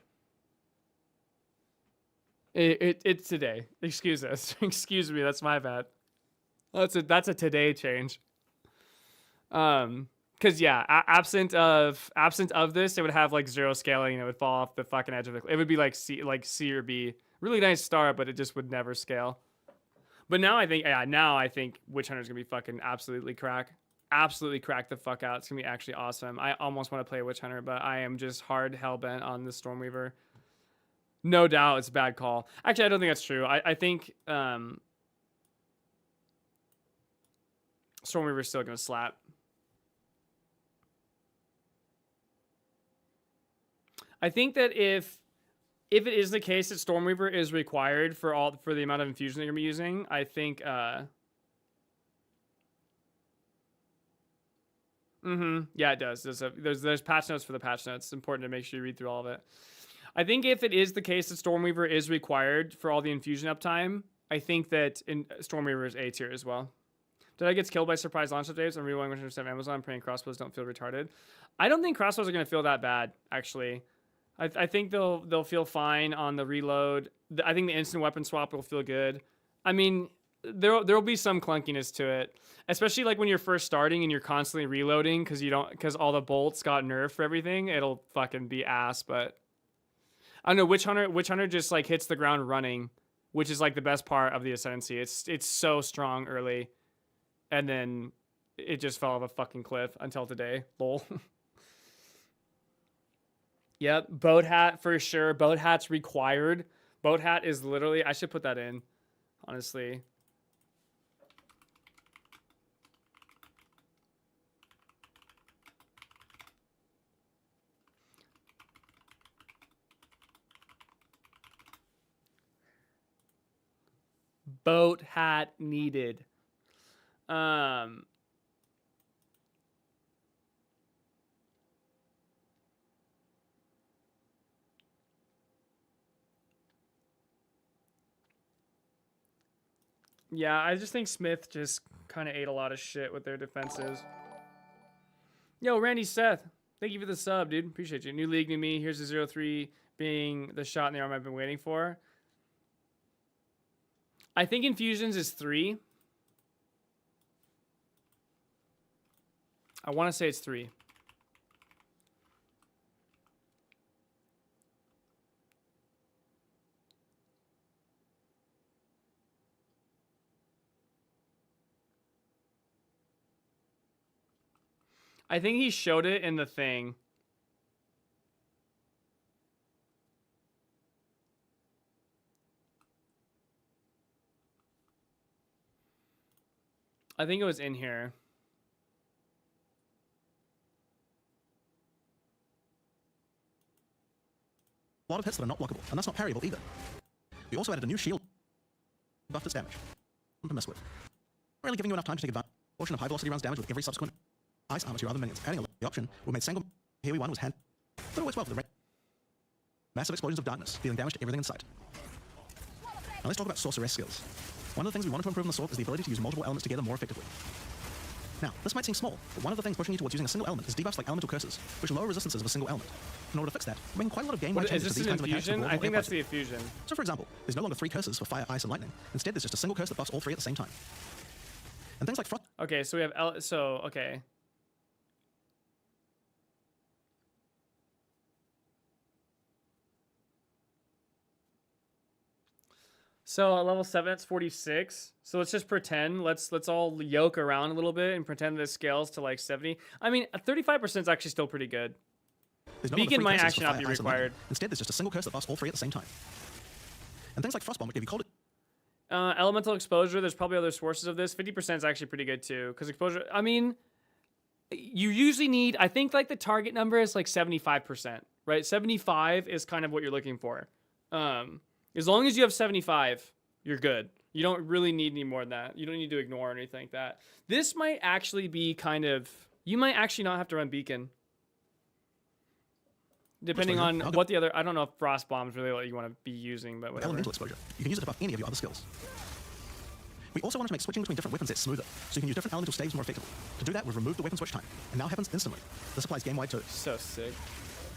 It's today. Excuse us. Excuse me, that's my bad. That's a today change. Cause yeah, absent of this, it would have like 0 scaling and it would fall off the fucking edge of it. It would be like C or B. Really nice start, but it just would never scale. But now I think Witch Hunter is gonna be fucking absolutely crack the fuck out. It's gonna be actually awesome. I almost want to play Witch Hunter, but I am just hard hell bent on the Stormweaver. No doubt it's a bad call. Actually, I don't think that's true. I think Stormweaver is still gonna slap. I think that if it is the case that Stormweaver is required for the amount of infusion they're gonna be using, I think yeah, it does. There's patch notes for the patch notes. It's important to make sure you read through all of it. I think if it is the case that Stormweaver is required for all the infusion uptime, I think that Stormweaver is A tier as well. Did I get killed by surprise launch updates? I'm rewinding 100% Amazon, praying crossbows don't feel retarded. I don't think crossbows are going to feel that bad, actually. I think they'll feel fine on the reload. I think the instant weapon swap will feel good. I mean, there'll be some clunkiness to it, especially like when you're first starting and you're constantly reloading because all the bolts got nerfed for everything. It'll fucking be ass, but I don't know. Witch Hunter just like hits the ground running, which is like the best part of the Ascendancy. It's so strong early, and then it just fell off a fucking cliff until today. Lol. Yep, boat hat for sure. Boat hat's required. Boat hat is literally, I should put that in, honestly. Boat hat needed. Yeah, I just think Smith just kind of ate a lot of shit with their defenses. Yo, Randy Seth, thank you for the sub, dude. Appreciate you. New league, new me. Here's the 0-3 being the shot in the arm I've been waiting for. I think infusions is 3. I want to say it's 3. I think he showed it in the thing. I think it was in here. A lot of hits that are not blockable, and that's not parryable either. We also added a new shield buff its damage. To mess with. Really giving you enough time to take advantage. Portion of high velocity rounds damage with every subsequent ice armor to your other minions. Adding the option will make Sango here we won was hand. But it works well for the rain. Massive explosions of darkness, dealing damage to everything in sight. Now let's talk about sorceress skills. One of the things we wanted to improve in the sword is the ability to use multiple elements together more effectively. Now, this might seem small, but one of the things pushing you towards using a single element is debuffs like elemental curses, which lower resistances of a single element. In order to fix that, we're making quite a lot of game-wide changes Is to this these an kinds of mechanics. infusion? I think that's the infusion. So for example, there's no longer 3 curses for fire, ice, and lightning. Instead, there's just a single curse that buffs all 3 at the same time. And things like frost. Okay, so we have okay. So at level 7, it's 46. So let's just pretend. Let's all yoke around a little bit and pretend this scales to like 70. I mean, 35% is actually still pretty good. There's no Beacon longer 3 might curses for actually not fire, be ice, and lightning. required. Instead, there's just a single curse that buffs all 3 at the same time. And things like Frostbomb, which give you cold. Elemental exposure. There's probably other sources of this. 50% is actually pretty good too, because exposure. I mean, you usually need. I think like the target number is like 75%, right? 75 is kind of what you're looking for. As long as you have 75, you're good. You don't really need any more than that. You don't need to ignore anything like that. This might actually be kind of. You might actually not have to run Beacon. Depending on what the other, I don't know if Frost Bomb is really what you want to be using, but whatever. Elemental exposure. You can use it to buff any of your other skills. We also wanted to make switching between different weapon sets smoother, so you can use different elemental staves more effectively. To do that, we've removed the weapon switch time, and now happens instantly. This applies game-wide too. So sick.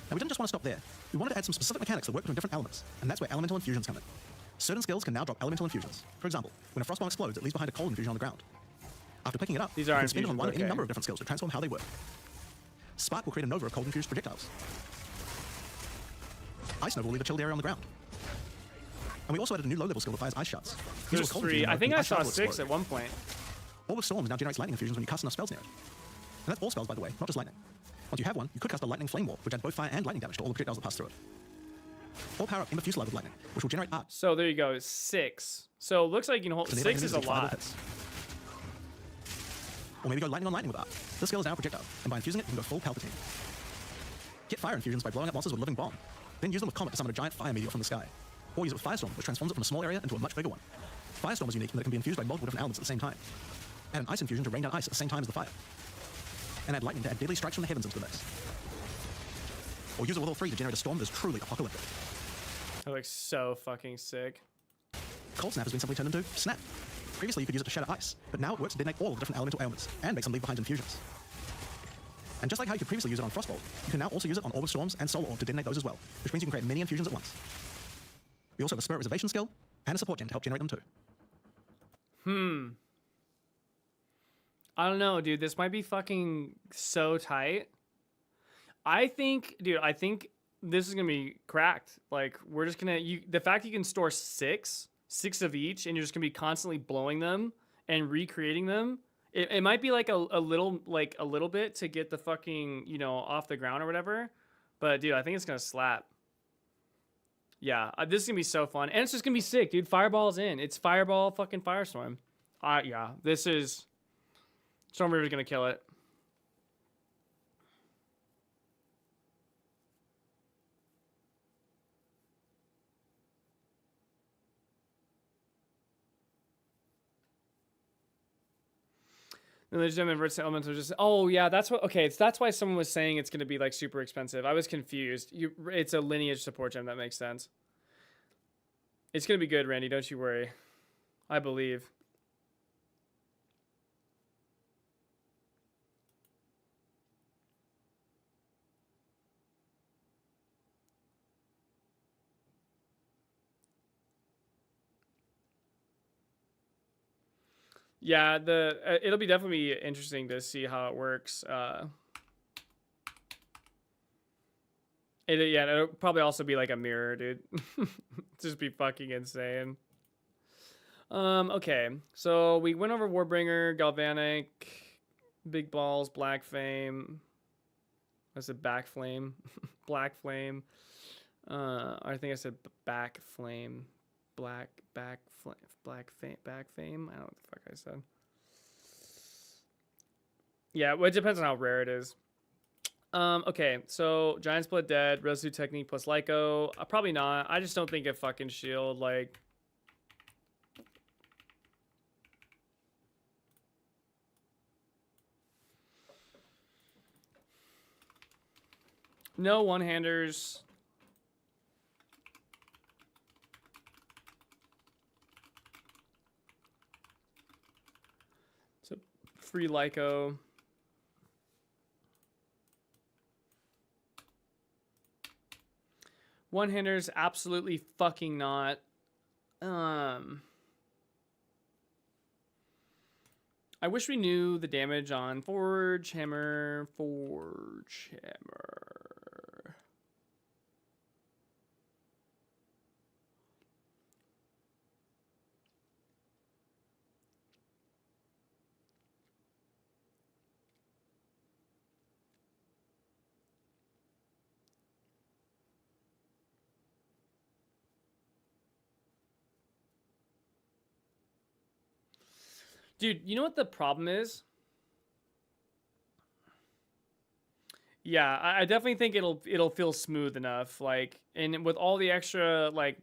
Now we didn't just want to stop there. We wanted to add some specific mechanics that work between different elements, and that's where elemental infusions come in. Certain skills can now drop elemental infusions. For example, when a Frostbomb explodes, it leaves behind a cold infusion on the ground. After picking it up, These you are can spin it on one of any infusions, number of different skills to transform how they work. Spark will create a nova of cold-infused projectiles. Ice Nova will leave a chilled area on the ground. And we also added a new low-level skill that fires ice shards. These There's will cold 3. infuse I mode, think and I ice saw shards will 6 explode. at one point. Orb of Storms now generates lightning infusions when you cast enough spells near it. And that's all spells, by the way, not just lightning. Once you have one, you could cast a lightning flame wall, which adds both fire and lightning damage to all the projectiles that pass through it. Or power up Ember Fusillade with lightning, which will generate art. So there you go, 6. So it looks like you can hold So 6 is a enemies with fireball lot. hits. Or maybe go lightning on lightning with art. This skill is now a projectile, and by infusing it, you can go full Palpatine. Get fire infusions by blowing up monsters with a living bomb. Then use them with Comet to summon a giant fire meteor from the sky. Or use it with Firestorm, which transforms it from a small area into a much bigger one. Firestorm is unique in that it can be infused by multiple different elements at the same time. Add an ice infusion to rain down ice at the same time as the fire. And add lightning to add deadly strikes from the heavens into the mix. Or use it with all 3 to generate a storm that is truly apocalyptic. That looks so fucking sick. Cold Snap has been simply turned into Snap. Previously, you could use it to shatter ice, but now it works to detonate all of the different elemental ailments and make some leave behind infusions. And just like how you could previously use it on Frostbolt, you can now also use it on Orb of Storms and Soul Orb to detonate those as well, which means you can create many infusions at once. We also have a Spirit Reservation skill and a support gen to help generate them too. I don't know, dude. This might be fucking so tight. I think this is gonna be cracked. Like, we're just gonna the fact you can store 6 of each, and you're just gonna be constantly blowing them and recreating them. It might be like a little bit to get the fucking off the ground or whatever. But dude, I think it's gonna slap. Yeah, this is gonna be so fun, and it's just gonna be sick, dude. Fireball's in. It's Fireball fucking Firestorm. Yeah, this is Storm River's gonna kill it. Religion gem inverts elemental just. Oh yeah, that's what. Okay, that's why someone was saying it's gonna be like super expensive. I was confused. It's a lineage support gem. That makes sense. It's gonna be good, Randy. Don't you worry. I believe. Yeah, it'll be definitely interesting to see how it works. It'll probably also be like a mirror, dude. Just be fucking insane. Okay, so we went over Warbringer, Galvanic, Big Balls, Black Flame. I said Back Flame, Black Flame. I think I said Back Flame, Black Fame. I don't know what the fuck I said. Yeah, well, it depends on how rare it is. Okay, so Giant Split Dead, Residue Technique plus Lyco. Probably not. I just don't think a fucking shield, like... No one-handers. So, free Lyco. One-handers, absolutely fucking not. I wish we knew the damage on Forge Hammer. Dude, you know what the problem is? Yeah, I definitely think it'll feel smooth enough. Like, and with all the extra like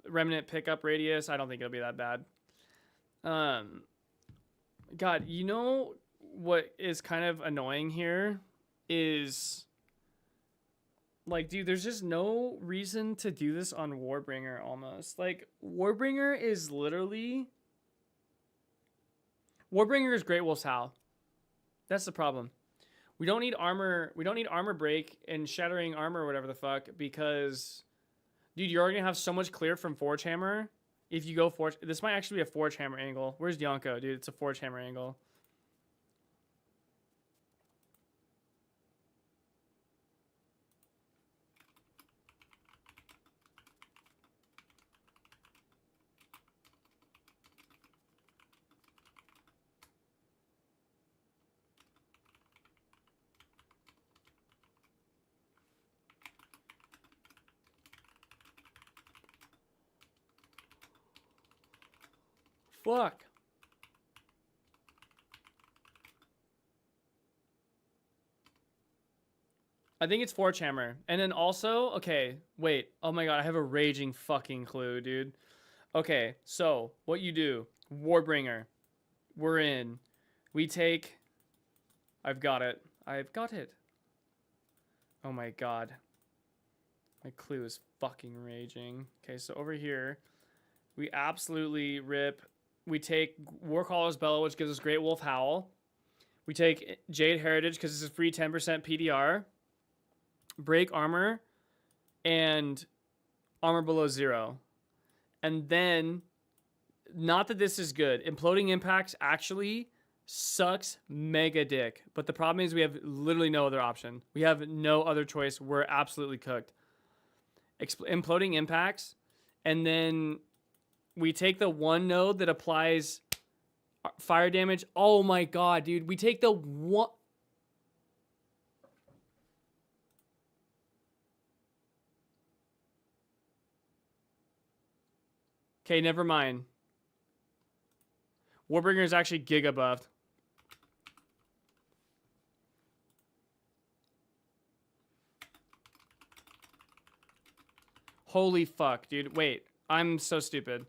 remnant pickup radius, I don't think it'll be that bad. God, you know what is kind of annoying here is like, dude, there's just no reason to do this on Warbringer almost. Like, Warbringer is literally... Warbringer is Great Wolf's Howl. That's the problem. We don't need armor. We don't need armor break and shattering armor or whatever the fuck because, dude, you're already gonna have so much clear from Forge Hammer. If you go Forge, this might actually be a Forge Hammer angle. Where's Yonko, dude? It's a Forge Hammer angle. Fuck. I think it's Forge Hammer. And then also, okay, wait. Oh my god, I have a raging fucking clue, dude. Okay, so what you do, Warbringer. We're in. We take... I've got it. I've got it. Oh my god. My clue is fucking raging. Okay, so over here, we absolutely rip... We take Warcaller's Bellow, which gives us Great Wolf Howl. We take Jade Heritage, because this is free 10% PDR. Break Armor. And Armor Below 0. And then, not that this is good. Imploding Impacts actually sucks mega dick. But the problem is we have literally no other option. We have no other choice. We're absolutely cooked. Imploding Impacts. And then... we take the one node that applies fire damage. Oh my god, dude. We take the one... Okay, never mind. Warbringer is actually giga buffed. Holy fuck, dude. Wait, I'm so stupid.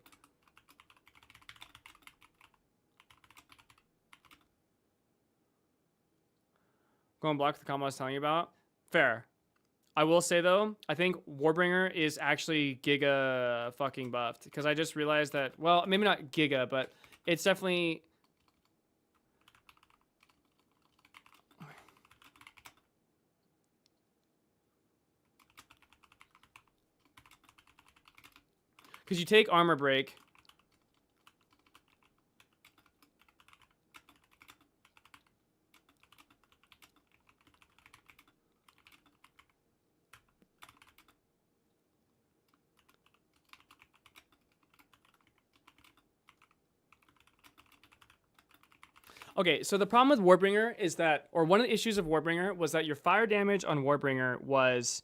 Go and block the combo I was telling you about. Fair. I will say though, I think Warbringer is actually giga fucking buffed because I just realized that. Well, maybe not giga, but it's definitely. Because you take armor break. Okay, so the problem with Warbringer is that, or one of the issues of Warbringer was that your fire damage on Warbringer was,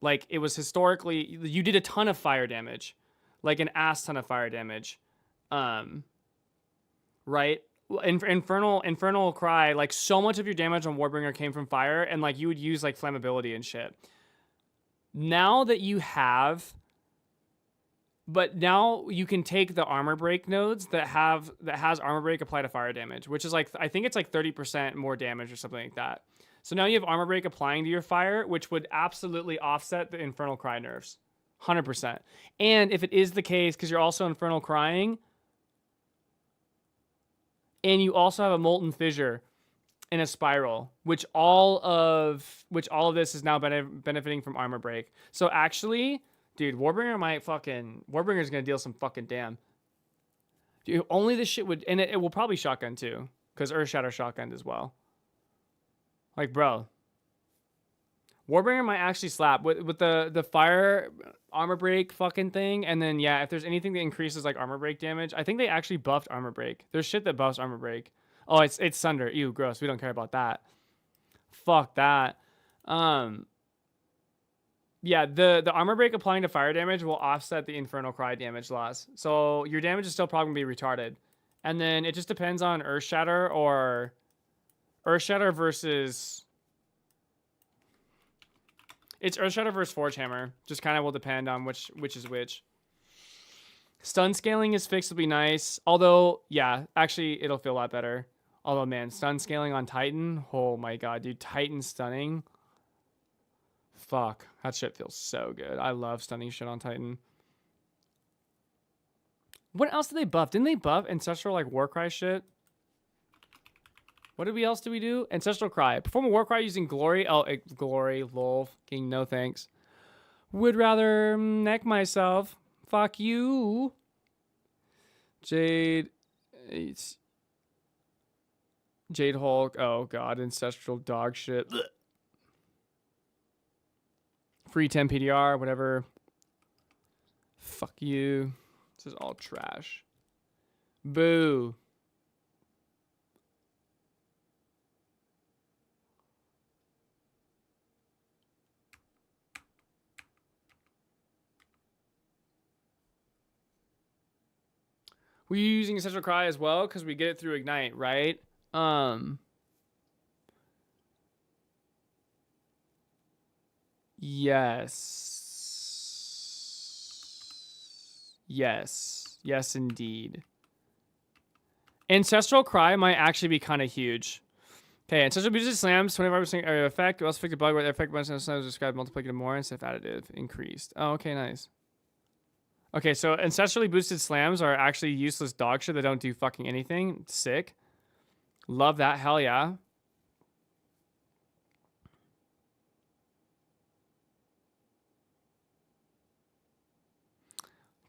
like, it was historically, you did a ton of fire damage. Like an ass ton of fire damage. Right? Infernal Cry, like, so much of your damage on Warbringer came from fire, and, like, you would use, like, flammability and shit. Now that you have... But now you can take the armor break nodes that has armor break apply to fire damage, which is like, I think it's like 30% more damage or something like that. So now you have armor break applying to your fire, which would absolutely offset the Infernal Cry nerfs. 100%. And if it is the case, because you're also Infernal Crying, and you also have a Molten Fissure in a Spiral, which all of this is now benefiting from armor break. So actually... Dude, Warbringer's gonna deal some fucking damn. Dude, only this shit would, and it will probably shotgun too, because Earth Shatter shotgunned as well. Like, bro, Warbringer might actually slap with the fire armor break fucking thing, and then yeah, if there's anything that increases like armor break damage, I think they actually buffed armor break. There's shit that buffs armor break. Oh, it's Sunder. Ew, gross. We don't care about that. Fuck that. Yeah, the armor break applying to fire damage will offset the Infernal Cry damage loss. So your damage is still probably going to be retarded. And then it just depends on Earth Shatter or... Earth Shatter versus... It's Earth Shatter versus Forge Hammer. Just kind of will depend on which is which. Stun scaling is fixed, will be nice. Although, yeah, actually, it'll feel a lot better. Although, man, stun scaling on Titan? Oh my god, dude. Titan stunning... Fuck, that shit feels so good. I love stunning shit on Titan. What else did they buff? Didn't they buff Ancestral, like, Warcry shit? What else did we do? Ancestral Cry. Perform a Warcry using Glory. Oh, Glory, lol. King, no thanks. Would rather neck myself. Fuck you. Jade. Jade Hulk. Oh, God. Ancestral dog shit. Blech. Free 10 PDR, whatever. Fuck you. This is all trash. Boo. Were you using Essential Cry as well? Because we get it through Ignite, right? Yes. Yes, indeed. Ancestral Cry might actually be kind of huge. Okay, Ancestral Boosted Slams, 25% area effect. We also fixed a bug where the effect once slams described multiplicative more instead of additive increased. Oh, okay, nice. Okay, so Ancestrally Boosted Slams are actually useless dog shit that don't do fucking anything. Sick. Love that. Hell yeah.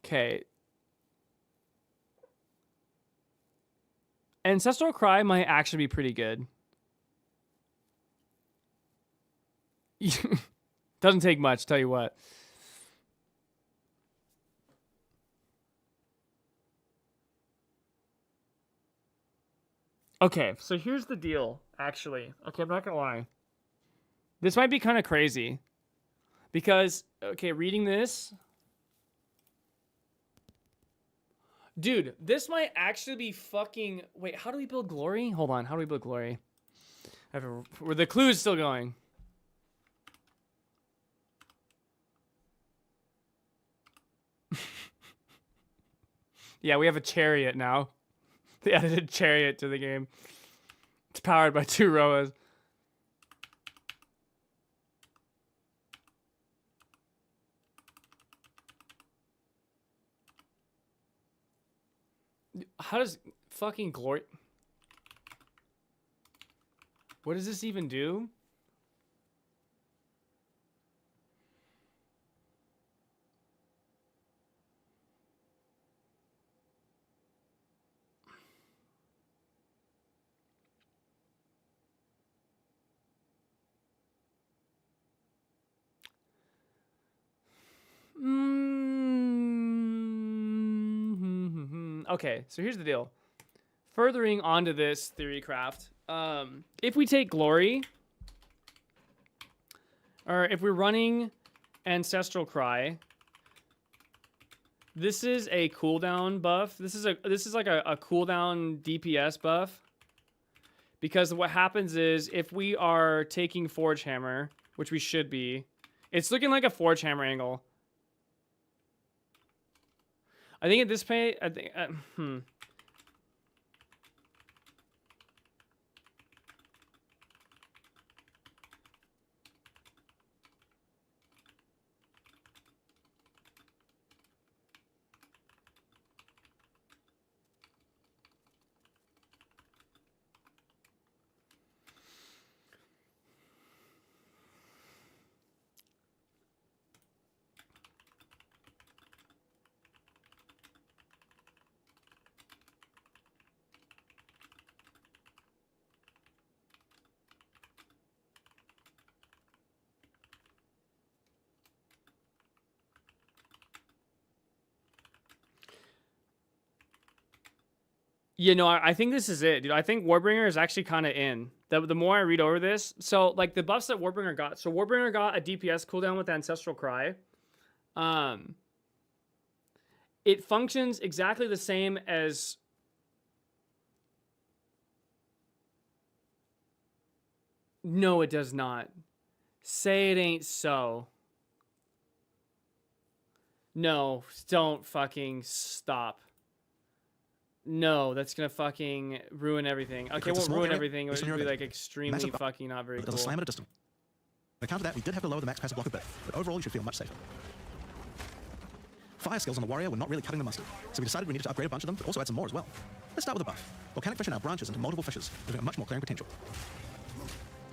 Okay. Ancestral Cry might actually be pretty good. Doesn't take much, tell you what. Okay, so here's the deal, actually. Okay, I'm not gonna lie. This might be kind of crazy. Because, okay, reading this... Dude, this might actually be fucking... Wait, how do we build Glory? Hold on, how do we build Glory? Where the clue is still going. Yeah, we have a chariot now. They added a chariot to the game. It's powered by 2 Roas. How does fucking glory... What does this even do? Okay, so here's the deal. Furthering onto this Theorycraft, if we take Glory, or if we're running Ancestral Cry, this is a cooldown buff. This is like a cooldown DPS buff. Because what happens is if we are taking Forge Hammer, which we should be, it's looking like a Forge Hammer angle. I think at this pay, I think, yeah, no, I think this is it, dude. I think Warbringer is actually kind of in. The more I read over this, so like the buffs that Warbringer got. So Warbringer got a DPS cooldown with Ancestral Cry. It functions exactly the same as. No, it does not. Say it ain't so. No, don't fucking stop. No, that's gonna fucking ruin everything. Okay, it won't ruin everything. It would be like extremely fucking not very It cool. does a slam at a distance. On account of that, we did have to lower the max passive block a bit, but overall you should feel much safer. Fire skills on the warrior were not really cutting the mustard, so we decided we needed to upgrade a bunch of them, but also add some more as well. Let's start with a buff. Volcanic Fisher now branches into multiple fishes, giving it much more clearing potential.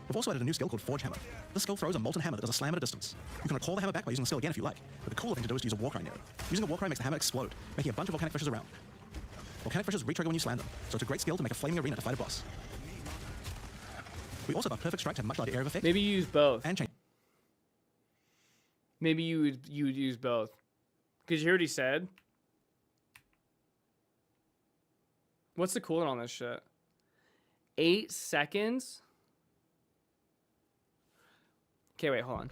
We've also added a new skill called Forge Hammer. This skill throws a molten hammer that does a slam at a distance. You can recall the hammer back by using the skill again if you like, but the cooler thing to do is to use a Warcry near it. Using a Warcry makes the hammer explode, making a bunch of Volcanic Fishers around. Volcanic Fishers re-trigger when you slam them, so it's a great skill to make a flaming arena to fight a boss. We also have Perfect Strike to have much larger area of effect. Maybe you use both. And change. Maybe you would use both, because you already said. What's the cooldown on this shit? 8 seconds. Okay, wait, hold on.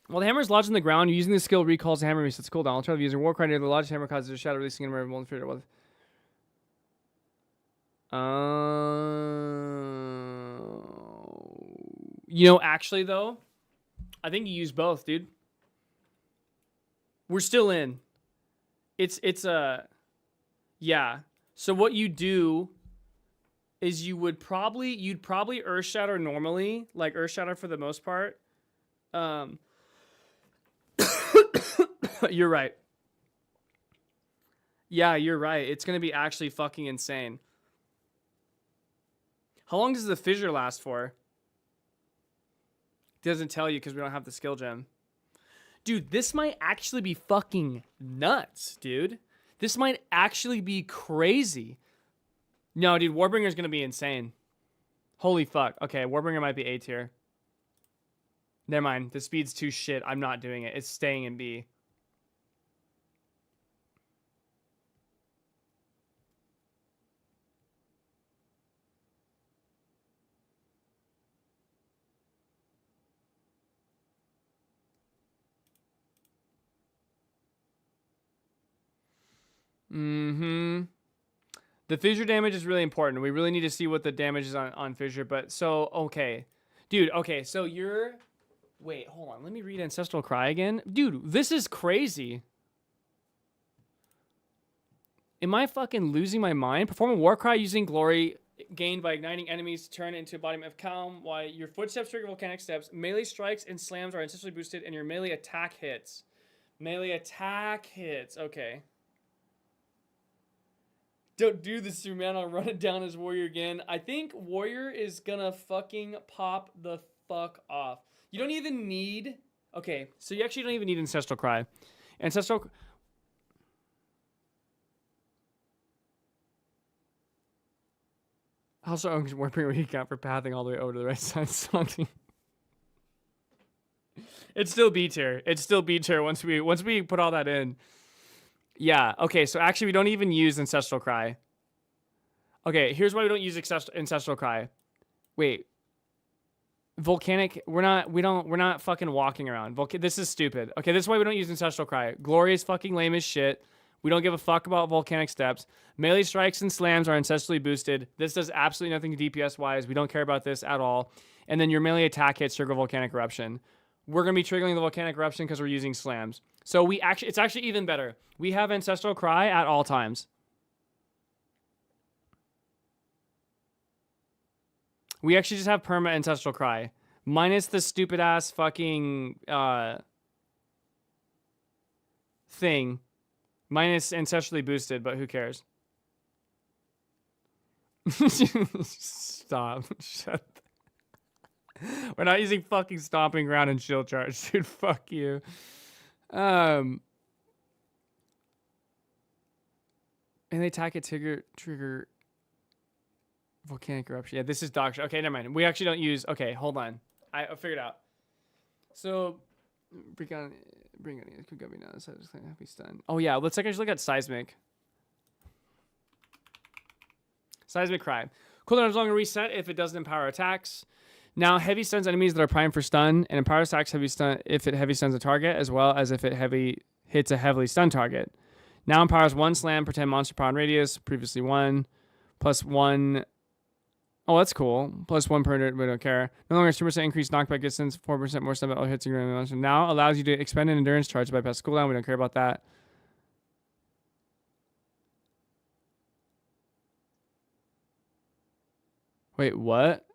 While the hammer is lodged in the ground, using the skill recalls the hammer resets cooldown. Alternatively, using Warcry near the lodged hammer causes a shadow releasing and removing molten figure with. You know, actually though, I think you use both, dude. We're still in. Yeah. So what you do is you'd probably Earth Shatter normally, like Earth Shatter for the most part. You're right. Yeah, you're right. It's gonna be actually fucking insane. How long does the fissure last for? It doesn't tell you because we don't have the skill gem. Dude, this might actually be fucking nuts, dude. This might actually be crazy. No, dude, Warbringer's gonna be insane. Holy fuck. Okay, Warbringer might be A tier. Never mind. The speed's too shit. I'm not doing it. It's staying in B. The fissure damage is really important. We really need to see what the damage is on fissure. But so, okay. Dude, okay. So you're... Wait, hold on. Let me read Ancestral Cry again. Dude, this is crazy. Am I fucking losing my mind? Perform a war cry using glory gained by igniting enemies to turn into embodiment of calm. While your footsteps trigger volcanic steps, melee strikes and slams are ancestrally boosted, and your melee attack hits. Melee attack hits. Okay. Don't do this to me, man. I'll run it down as Warrior again. I think Warrior is gonna fucking pop the fuck off. You don't even need... Okay, so you actually don't even need Ancestral Cry. Ancestral... Also, Warbringer we count for pathing all the way over to the right side. Something. It's still B tier. It's still B tier once we put all that in. Yeah. Okay. So actually, we don't even use Ancestral Cry. Okay. Here's why we don't use Ancestral Cry. Wait. Volcanic. We're not fucking walking around. This is stupid. Okay. This is why we don't use Ancestral Cry. Glory is fucking lame as shit. We don't give a fuck about Volcanic Steps. Melee strikes and slams are ancestrally boosted. This does absolutely nothing DPS wise. We don't care about this at all. And then your melee attack hits trigger Volcanic Eruption. We're going to be triggering the Volcanic Eruption because we're using slams. So it's actually even better. We have Ancestral Cry at all times. We actually just have perma Ancestral Cry. Minus the stupid ass fucking thing. Minus ancestrally boosted, but who cares? Stop. Shut We're not using fucking Stomping Ground and Shield Charge, dude. Fuck you. And they attack it trigger Volcanic Eruption. Yeah, this is dog shit. Okay, never mind. We actually don't use... Okay, hold on. I figured it out. So, bring on it. Could go be now. This is going to be stunned. Oh, yeah. Let's actually look at Seismic. Seismic Cry. Cooldown is longer reset if it doesn't empower attacks. Now, heavy stuns enemies that are primed for stun, and empowers attacks heavy stun if it heavy stuns a target, as well as if it hits a heavily stunned target. Now empowers 1 slam per 10 monster power and radius, previously 1, plus 1. Oh, that's cool. Plus 1 per, we don't care. No longer 2% increased knockback distance, 4% more stun, but all hits and monster. Now allows you to expend an endurance charge to bypass cooldown. We don't care about that. Wait, what?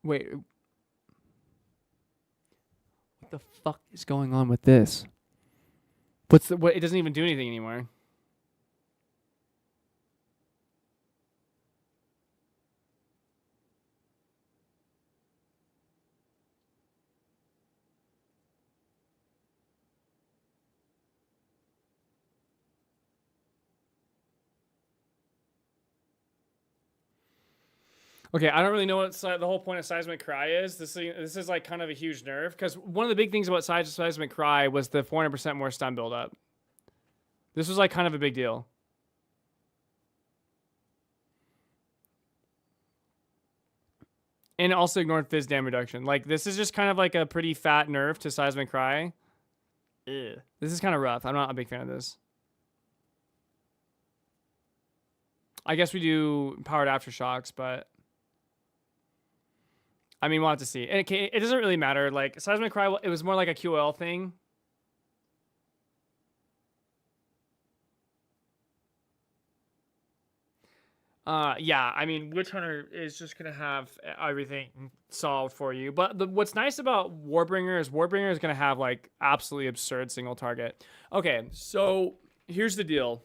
Wait. What the fuck is going on with this? What? It doesn't even do anything anymore. Okay, I don't really know what the whole point of Seismic Cry is. This is like kind of a huge nerf, because one of the big things about Seismic Cry was the 400% more stun buildup. This was like kind of a big deal. And also ignored Fizz damage reduction. Like, this is just kind of like a pretty fat nerf to Seismic Cry. Ew. This is kind of rough. I'm not a big fan of this. I guess we do powered aftershocks, but... I mean, we'll have to see. And it doesn't really matter. Like, Seismic Cry, it was more like a QL thing. Yeah, I mean, Witch Hunter is just going to have everything solved for you. But what's nice about Warbringer is going to have, like, absolutely absurd single target. Okay, so here's the deal.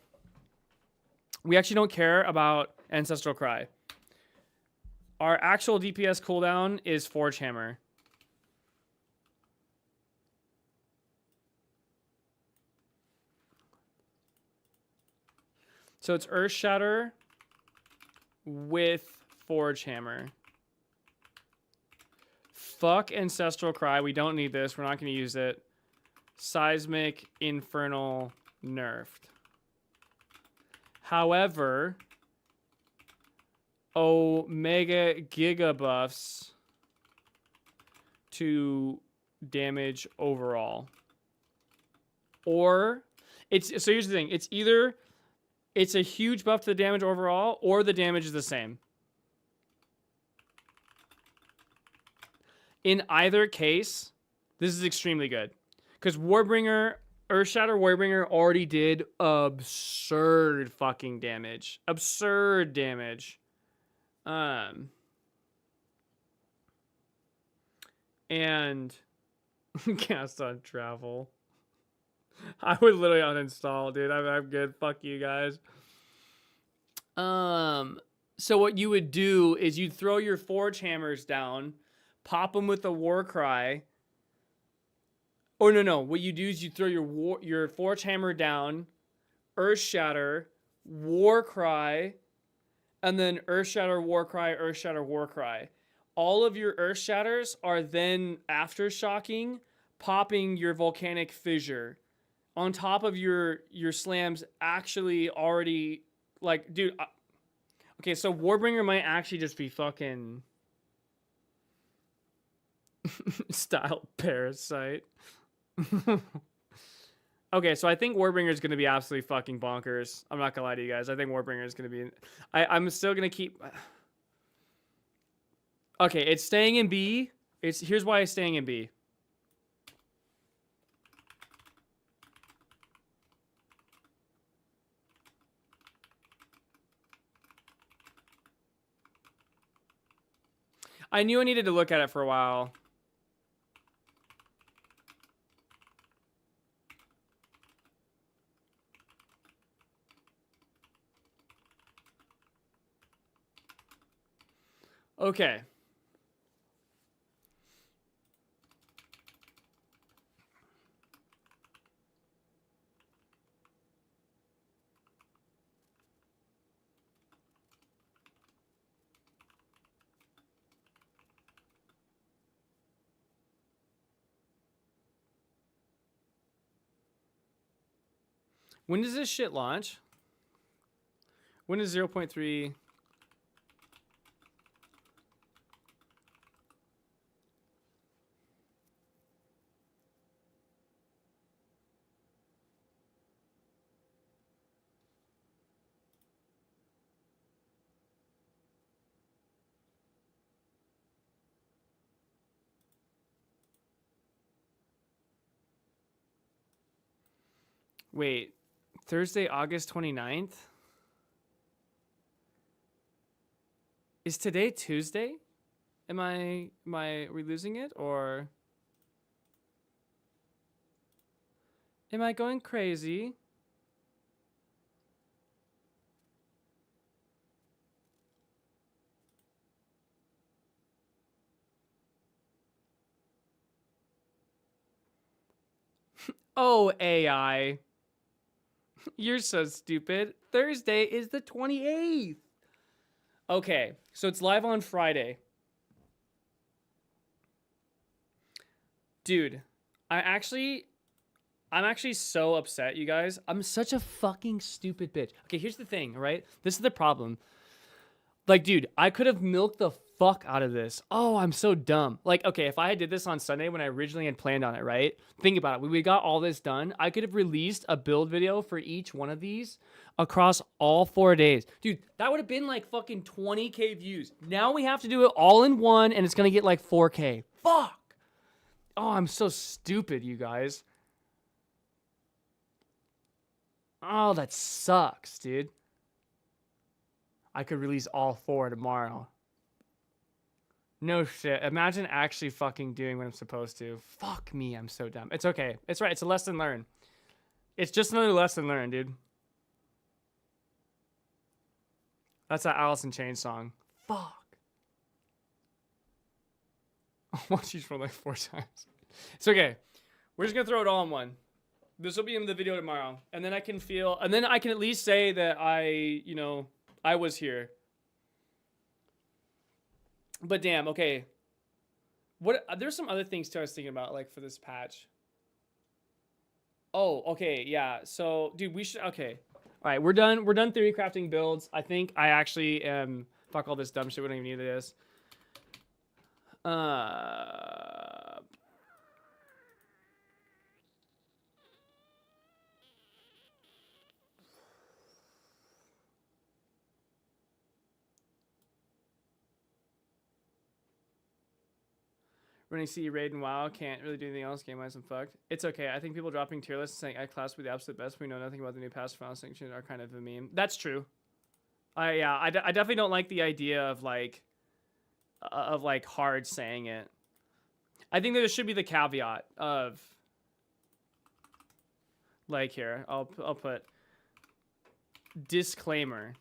We actually don't care about Ancestral Cry. Our actual DPS cooldown is Forge Hammer. So it's Earth Shatter with Forge Hammer. Fuck Ancestral Cry. We don't need this. We're not going to use it. Seismic Infernal nerfed. However... Omega Giga buffs to damage overall. Or so here's the thing. It's either it's a huge buff to the damage overall, or the damage is the same. In either case, this is extremely good. Because Warbringer, Earthshatter Warbringer already did absurd fucking damage. Absurd damage. And cast on travel. I would literally uninstall, dude. I'm good. Fuck you guys. So what you would do is you'd throw your forge hammers down, pop them with a war cry. Oh no. What you do is you throw your forge hammer down, earth shatter, war cry, and then earth shatter, war cry, earth shatter, war cry. All of your earth shatters are then aftershocking, popping your volcanic fissure on top of your slams actually already like, dude. Okay, so Warbringer might actually just be fucking style parasite. Okay, so I think Warbringer is gonna be absolutely fucking bonkers. I'm not gonna lie to you guys. I think Warbringer is gonna be. I'm still gonna keep. Okay, it's staying in B. Here's why it's staying in B. I knew I needed to look at it for a while. Okay. When does this shit launch? When is 0.3? Wait, Thursday, August 29th? Is today Tuesday? Am we losing it, or am I going crazy? Oh, AI. You're so stupid. Thursday is the 28th. Okay, so it's live on Friday. Dude, I'm actually so upset, you guys. I'm such a fucking stupid bitch. Okay, here's the thing, right? This is the problem. Like, dude, I could have milked the fuck out of this. Oh, I'm so dumb. Like, okay, if I had did this on Sunday when I originally had planned on it, right? Think about it. When we got all this done, I could have released a build video for each one of these across all 4 days. Dude, that would have been like fucking 20K views. Now we have to do it all in one, and it's gonna get like 4K. Fuck. Oh, I'm so stupid, you guys. Oh, that sucks, dude. I could release all 4 tomorrow. No shit. Imagine actually fucking doing what I'm supposed to. Fuck me, I'm so dumb. It's okay. It's right. It's a lesson learned. It's just another lesson learned, dude. That's that Alice in Chains song. Fuck. I watched each one like 4 times. It's okay. We're just gonna throw it all in one. This will be in the video tomorrow. And then I can at least say that I was here. But damn, okay. There's some other things too I was thinking about, like for this patch. Oh, okay, yeah. So, dude, okay. All right, we're done. We're done theory crafting builds. I think I actually am. Fuck all this dumb shit. We don't even need this. Running C, Raid, and WoW, can't really do anything else game-wise, I'm fucked. It's okay. I think people dropping tier lists and saying X-Class will be the absolute best, we know nothing about the new pass file sanction are kind of a meme. That's true. I definitely don't like the idea of like hard saying it. I think there should be the caveat of Like here, I'll put disclaimer.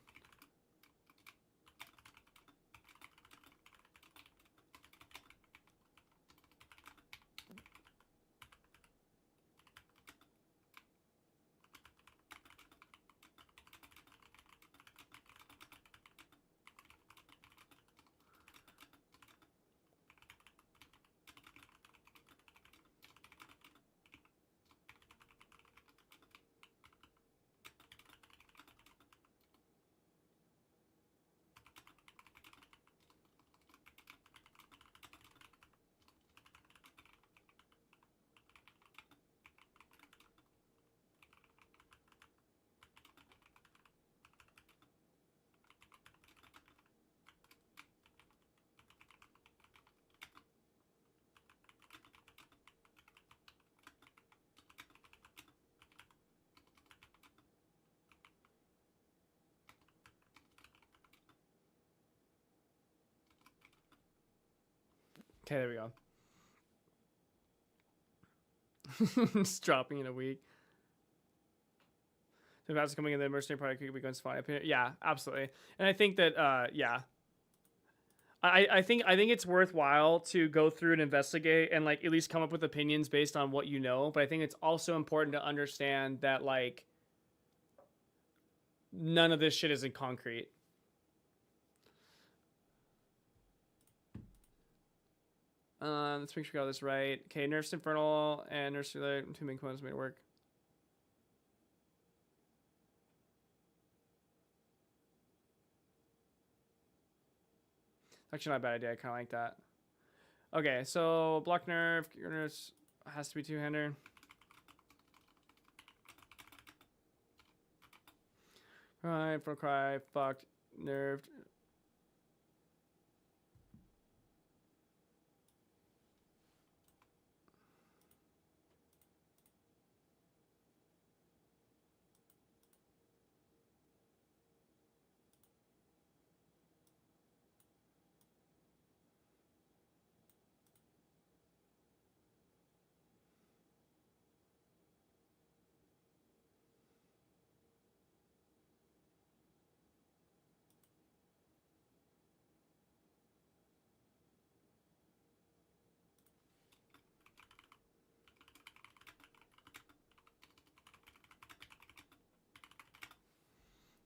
Okay, there we go. Just dropping in a week. So that's coming in the mercenary product could be going to fine. Yeah, absolutely. And I think that yeah. I think it's worthwhile to go through and investigate and like at least come up with opinions based on what you know. But I think it's also important to understand that like none of this shit is in concrete. Let's make sure we got this right. Okay, Nerf's Infernal and Nerf's Relay, two main components made it work. Actually, not a bad idea. I kind of like that. Okay, so block nerf, nerfs has to be two-hander. Right, for cry, fucked, nerfed.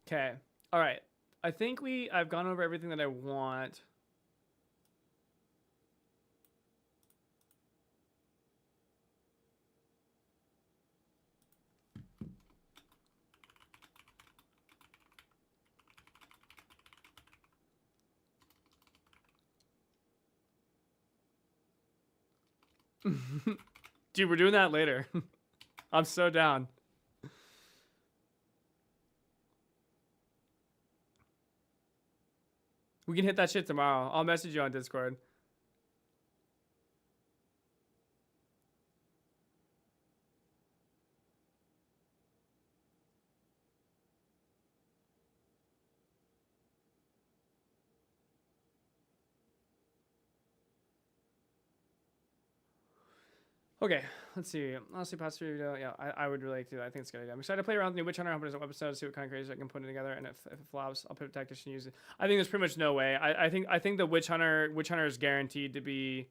Okay. All right. I think I've gone over everything that I want. Dude, we're doing that later. I'm so down. We can hit that shit tomorrow. I'll message you on Discord. Okay, let's see. Honestly, past video, yeah, I would really like to. I think it's a good idea. I'm excited to play around with the new Witch Hunter. I hope there's an episode, see what kind of crazy I can put it together, and if it flops, I'll put a tactician use it. I think there's pretty much no way. I think the Witch Hunter is guaranteed to be,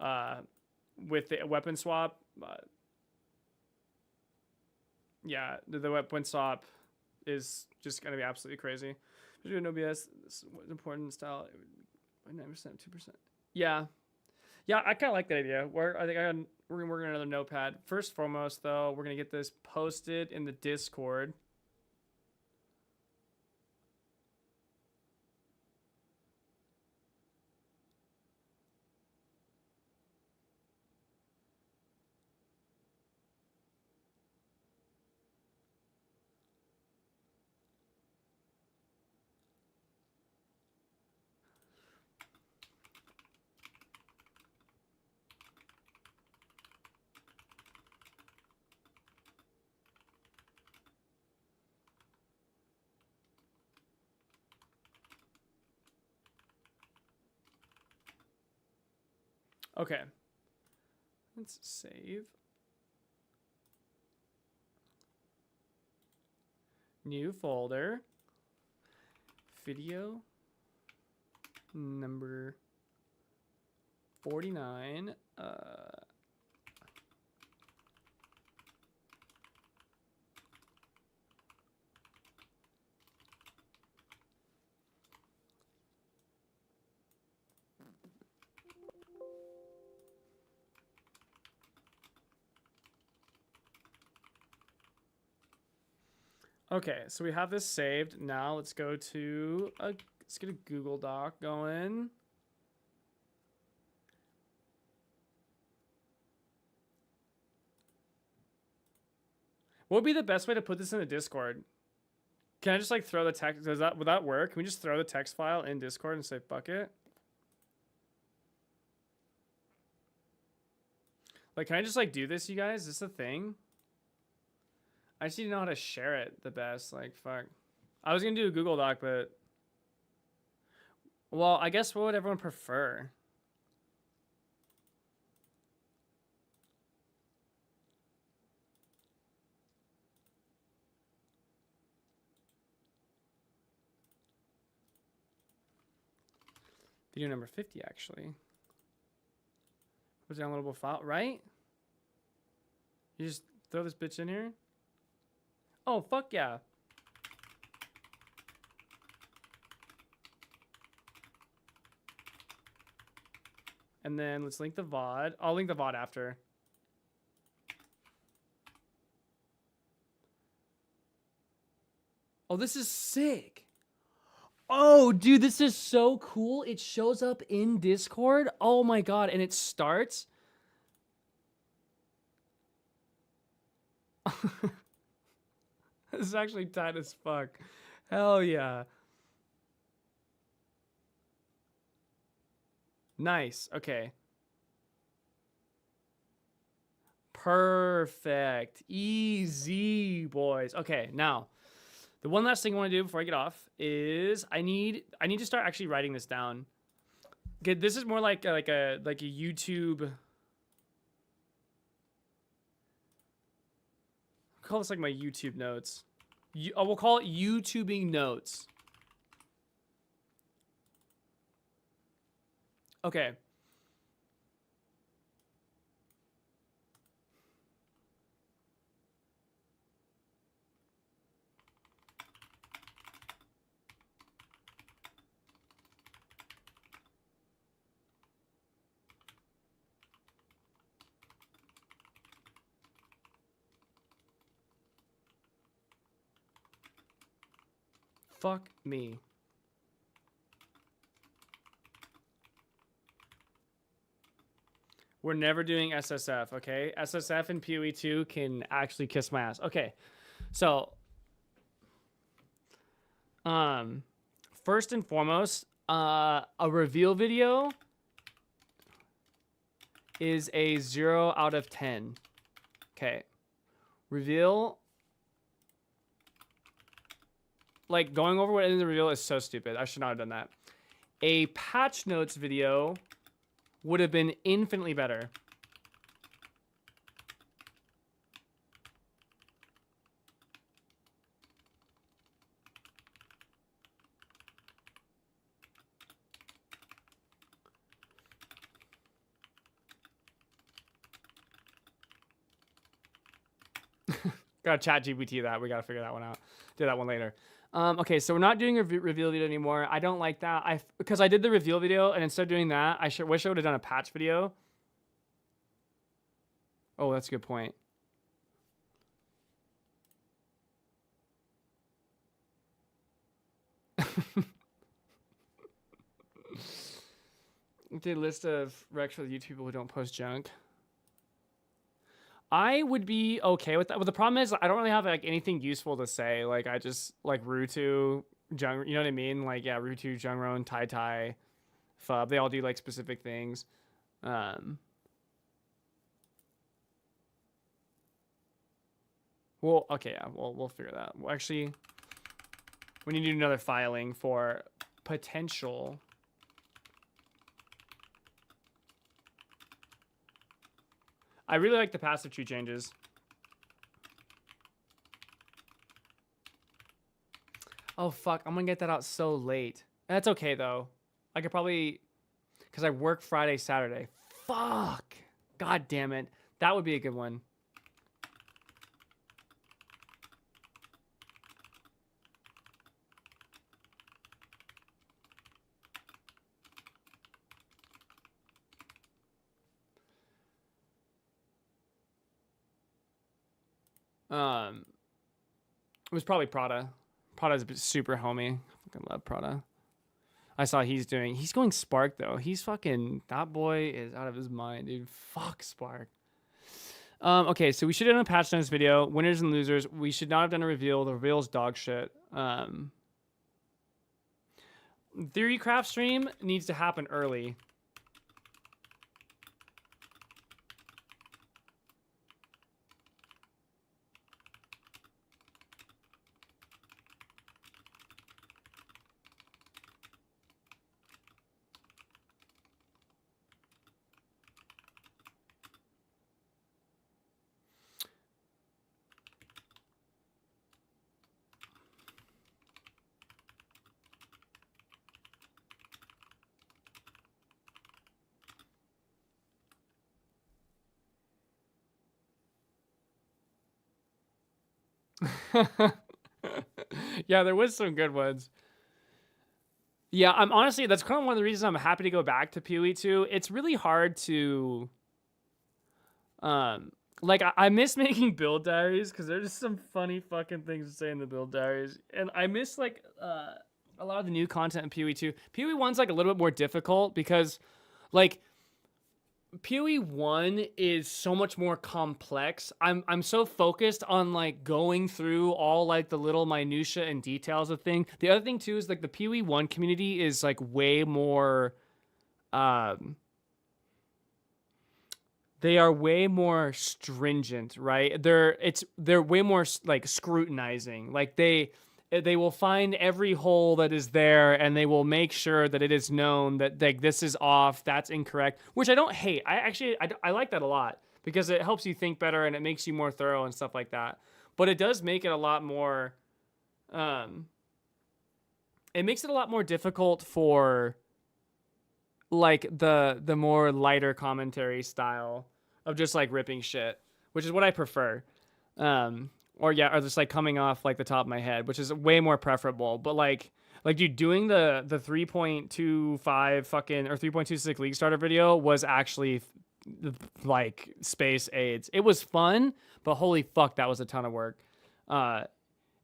with the weapon swap. Yeah, the weapon swap is just gonna be absolutely crazy. Especially with OBS, this is important style. 9%, 2%. Yeah. Yeah, I kind of like that idea. We're gonna work on another notepad. First foremost, though, we're gonna get this posted in the Discord. Okay. Let's save. New folder. Video number 49. Okay, so we have this saved. Now let's go to let's get a Google Doc going. What would be the best way to put this in the Discord? Can I just like throw the text? Would that work? Can we just throw the text file in Discord and say fuck it? Like, can I just like do this, you guys? Is this a thing? I just need to know how to share it the best. Like, fuck. I was gonna do a Google Doc, but well, I guess what would everyone prefer? Video number 50, actually. Was downloadable file, right? You just throw this bitch in here? Oh, fuck yeah. And then let's link the VOD. I'll link the VOD after. Oh, this is sick. Oh, dude, this is so cool. It shows up in Discord. Oh my god, and it starts. This is actually tight as fuck. Hell yeah. Nice. Okay. Perfect. Easy, boys. Okay, now the one last thing I want to do before I get off is I need to start actually writing this down. Okay, this is more like a YouTube. I'll call this like my YouTube notes. We'll call it YouTubing notes. Okay. Fuck me. We're never doing SSF, okay? SSF and PoE 2 can actually kiss my ass. Okay. So, first and foremost, a reveal video is a 0 out of 10. Okay. Reveal. Like, going over what in the reveal is so stupid. I should not have done that. A patch notes video would have been infinitely better. Gotta chat GPT that. We gotta figure that one out. Do that one later. Okay, so we're not doing a reveal video anymore. I don't like that. Because I did the reveal video, and instead of doing that, I wish I would have done a patch video. Oh, that's a good point. The list of recs for the YouTube people who don't post junk. I would be okay with that. But the problem is I don't really have like anything useful to say. Like I just like Rutu, Jung, you know what I mean? Like yeah, Rutu, Jungron, Tai Tai, Fub. They all do like specific things. Well, okay, yeah, we'll figure that out. Well, actually, we need to do another filing for potential. I really like the passive tree changes. Oh, fuck. I'm going to get that out so late. That's okay, though. I could probably... Because I work Friday, Saturday. Fuck. God damn it. That would be a good one. It was probably Prada. Prada's super homie. I fucking love Prada. I saw he's going Spark though. He's fucking, that boy is out of his mind, dude. Fuck Spark. Okay, so we should have done a patch notes video. Winners and losers. We should not have done a reveal. The reveal's dog shit. Theorycraft stream needs to happen early. Yeah, there was some good ones. Yeah, I'm honestly, that's kind of one of the reasons I'm happy to go back to PoE 2. It's really hard to like I miss making build diaries because there's just some funny fucking things to say in the build diaries. And I miss like a lot of the new content in PoE 2. PoE 1's like a little bit more difficult because like PoE 1 is so much more complex. I'm so focused on like going through all like the little minutia and details of thing. The other thing too is like the PoE 1 community is like way more they are way more stringent, right? They're way more like scrutinizing. Like they will find every hole that is there and they will make sure that it is known that like this is off, that's incorrect, which I don't hate. I like that a lot because it helps you think better and it makes you more thorough and stuff like that. But it does make it a lot more it makes it a lot more difficult for like the more lighter commentary style of just like ripping shit, which is what I prefer. Or just like coming off like the top of my head, which is way more preferable. But like dude, doing the 3.25 fucking or 3.26 League Starter video was actually like space AIDS. It was fun, but holy fuck, that was a ton of work.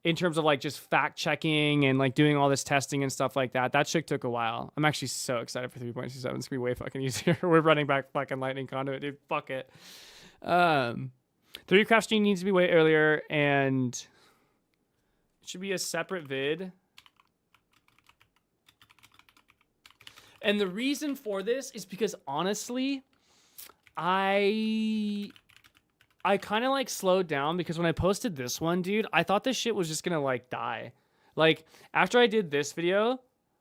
In terms of like just fact checking and like doing all this testing and stuff like that. That shit took a while. I'm actually so excited for 3.27. It's gonna be way fucking easier. We're running back fucking Lightning Conduit, dude. Fuck it. 3Craft stream needs to be way earlier, and it should be a separate vid. And the reason for this is because honestly, I kind of like slowed down because when I posted this one, dude, I thought this shit was just gonna like die. Like after I did this video,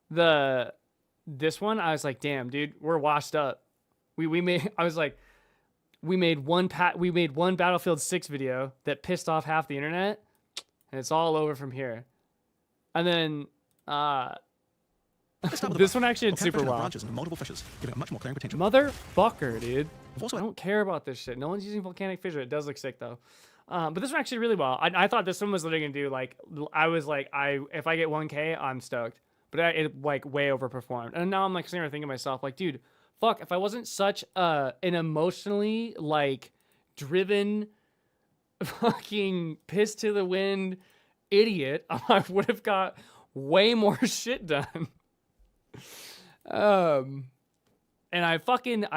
this one, I was like, damn, dude, we're washed up. We made one Battlefield 6 video that pissed off half the internet, and it's all over from here. And then this one actually did super well. Branches and multiple fissures, giving it much more clearing potential. Motherfucker, dude. Also, I don't care about this shit. No one's using volcanic fissure. It does look sick though. But this one actually really well. I thought this one was literally gonna do like I was like if I get 1K, I'm stoked. But it like way overperformed. And now I'm like sitting there thinking to myself like, dude, fuck, if I wasn't such an emotionally like driven fucking piss to the wind idiot, I would have got way more shit done. And I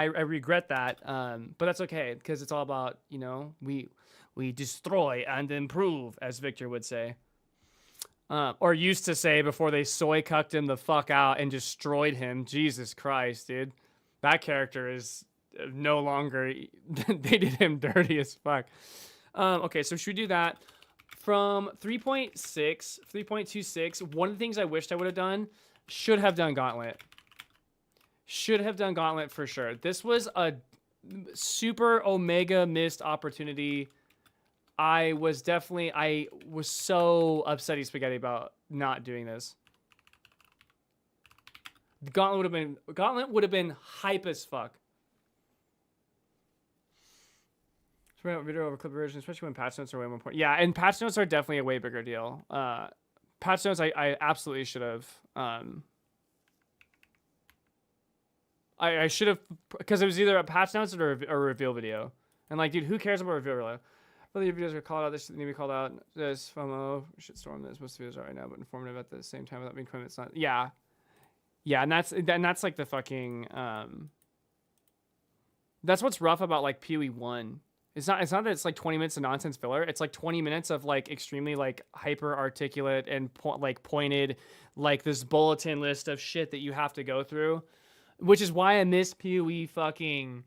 regret that. But that's okay because it's all about, you know, we destroy and improve, as Victor would say. Or used to say before they soy cucked him the fuck out and destroyed him. Jesus Christ, dude. That character is no longer... they did him dirty as fuck. Okay, so should we do that? From 3.26, one of the things I wished I would have done, should have done Gauntlet. Should have done Gauntlet for sure. This was a super Omega missed opportunity. I was so upsetty spaghetti about not doing this. The Gauntlet would have been hype as fuck. Video over clip version, especially when patch notes are way more important. Yeah, and patch notes are definitely a way bigger deal. Patch notes, I absolutely should have. I should have, because it was either a patch notes or a reveal video. And like, dude, who cares about reveal video? Whether your videos are called out, this need to be called out. This FOMO shitstorm that most videos are right now, but informative at the same time without being criminal. It's not. Yeah, yeah, and that's like the fucking. That's what's rough about like PoE 1. It's not that it's like 20 minutes of nonsense filler. It's like 20 minutes of like extremely like hyper articulate and pointed, like this bulletin list of shit that you have to go through, which is why I miss PoE fucking.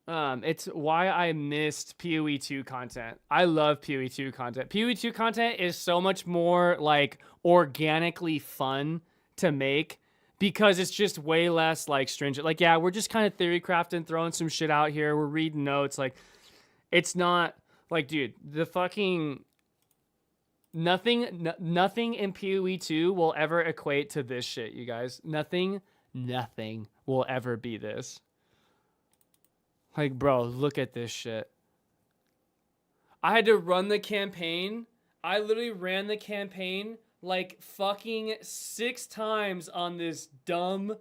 It's why I missed PoE 2 content. I love PoE 2 content. PoE 2 content is so much more like organically fun to make. Because it's just way less like stringent. Like, yeah, we're just kind of theory crafting, throwing some shit out here. We're reading notes. Like, it's not like, dude, the fucking nothing in PoE 2 will ever equate to this shit, you guys. Nothing will ever be this. Like, bro, look at this shit. I had to run the campaign. I literally ran the campaign like fucking 6 times on this dumb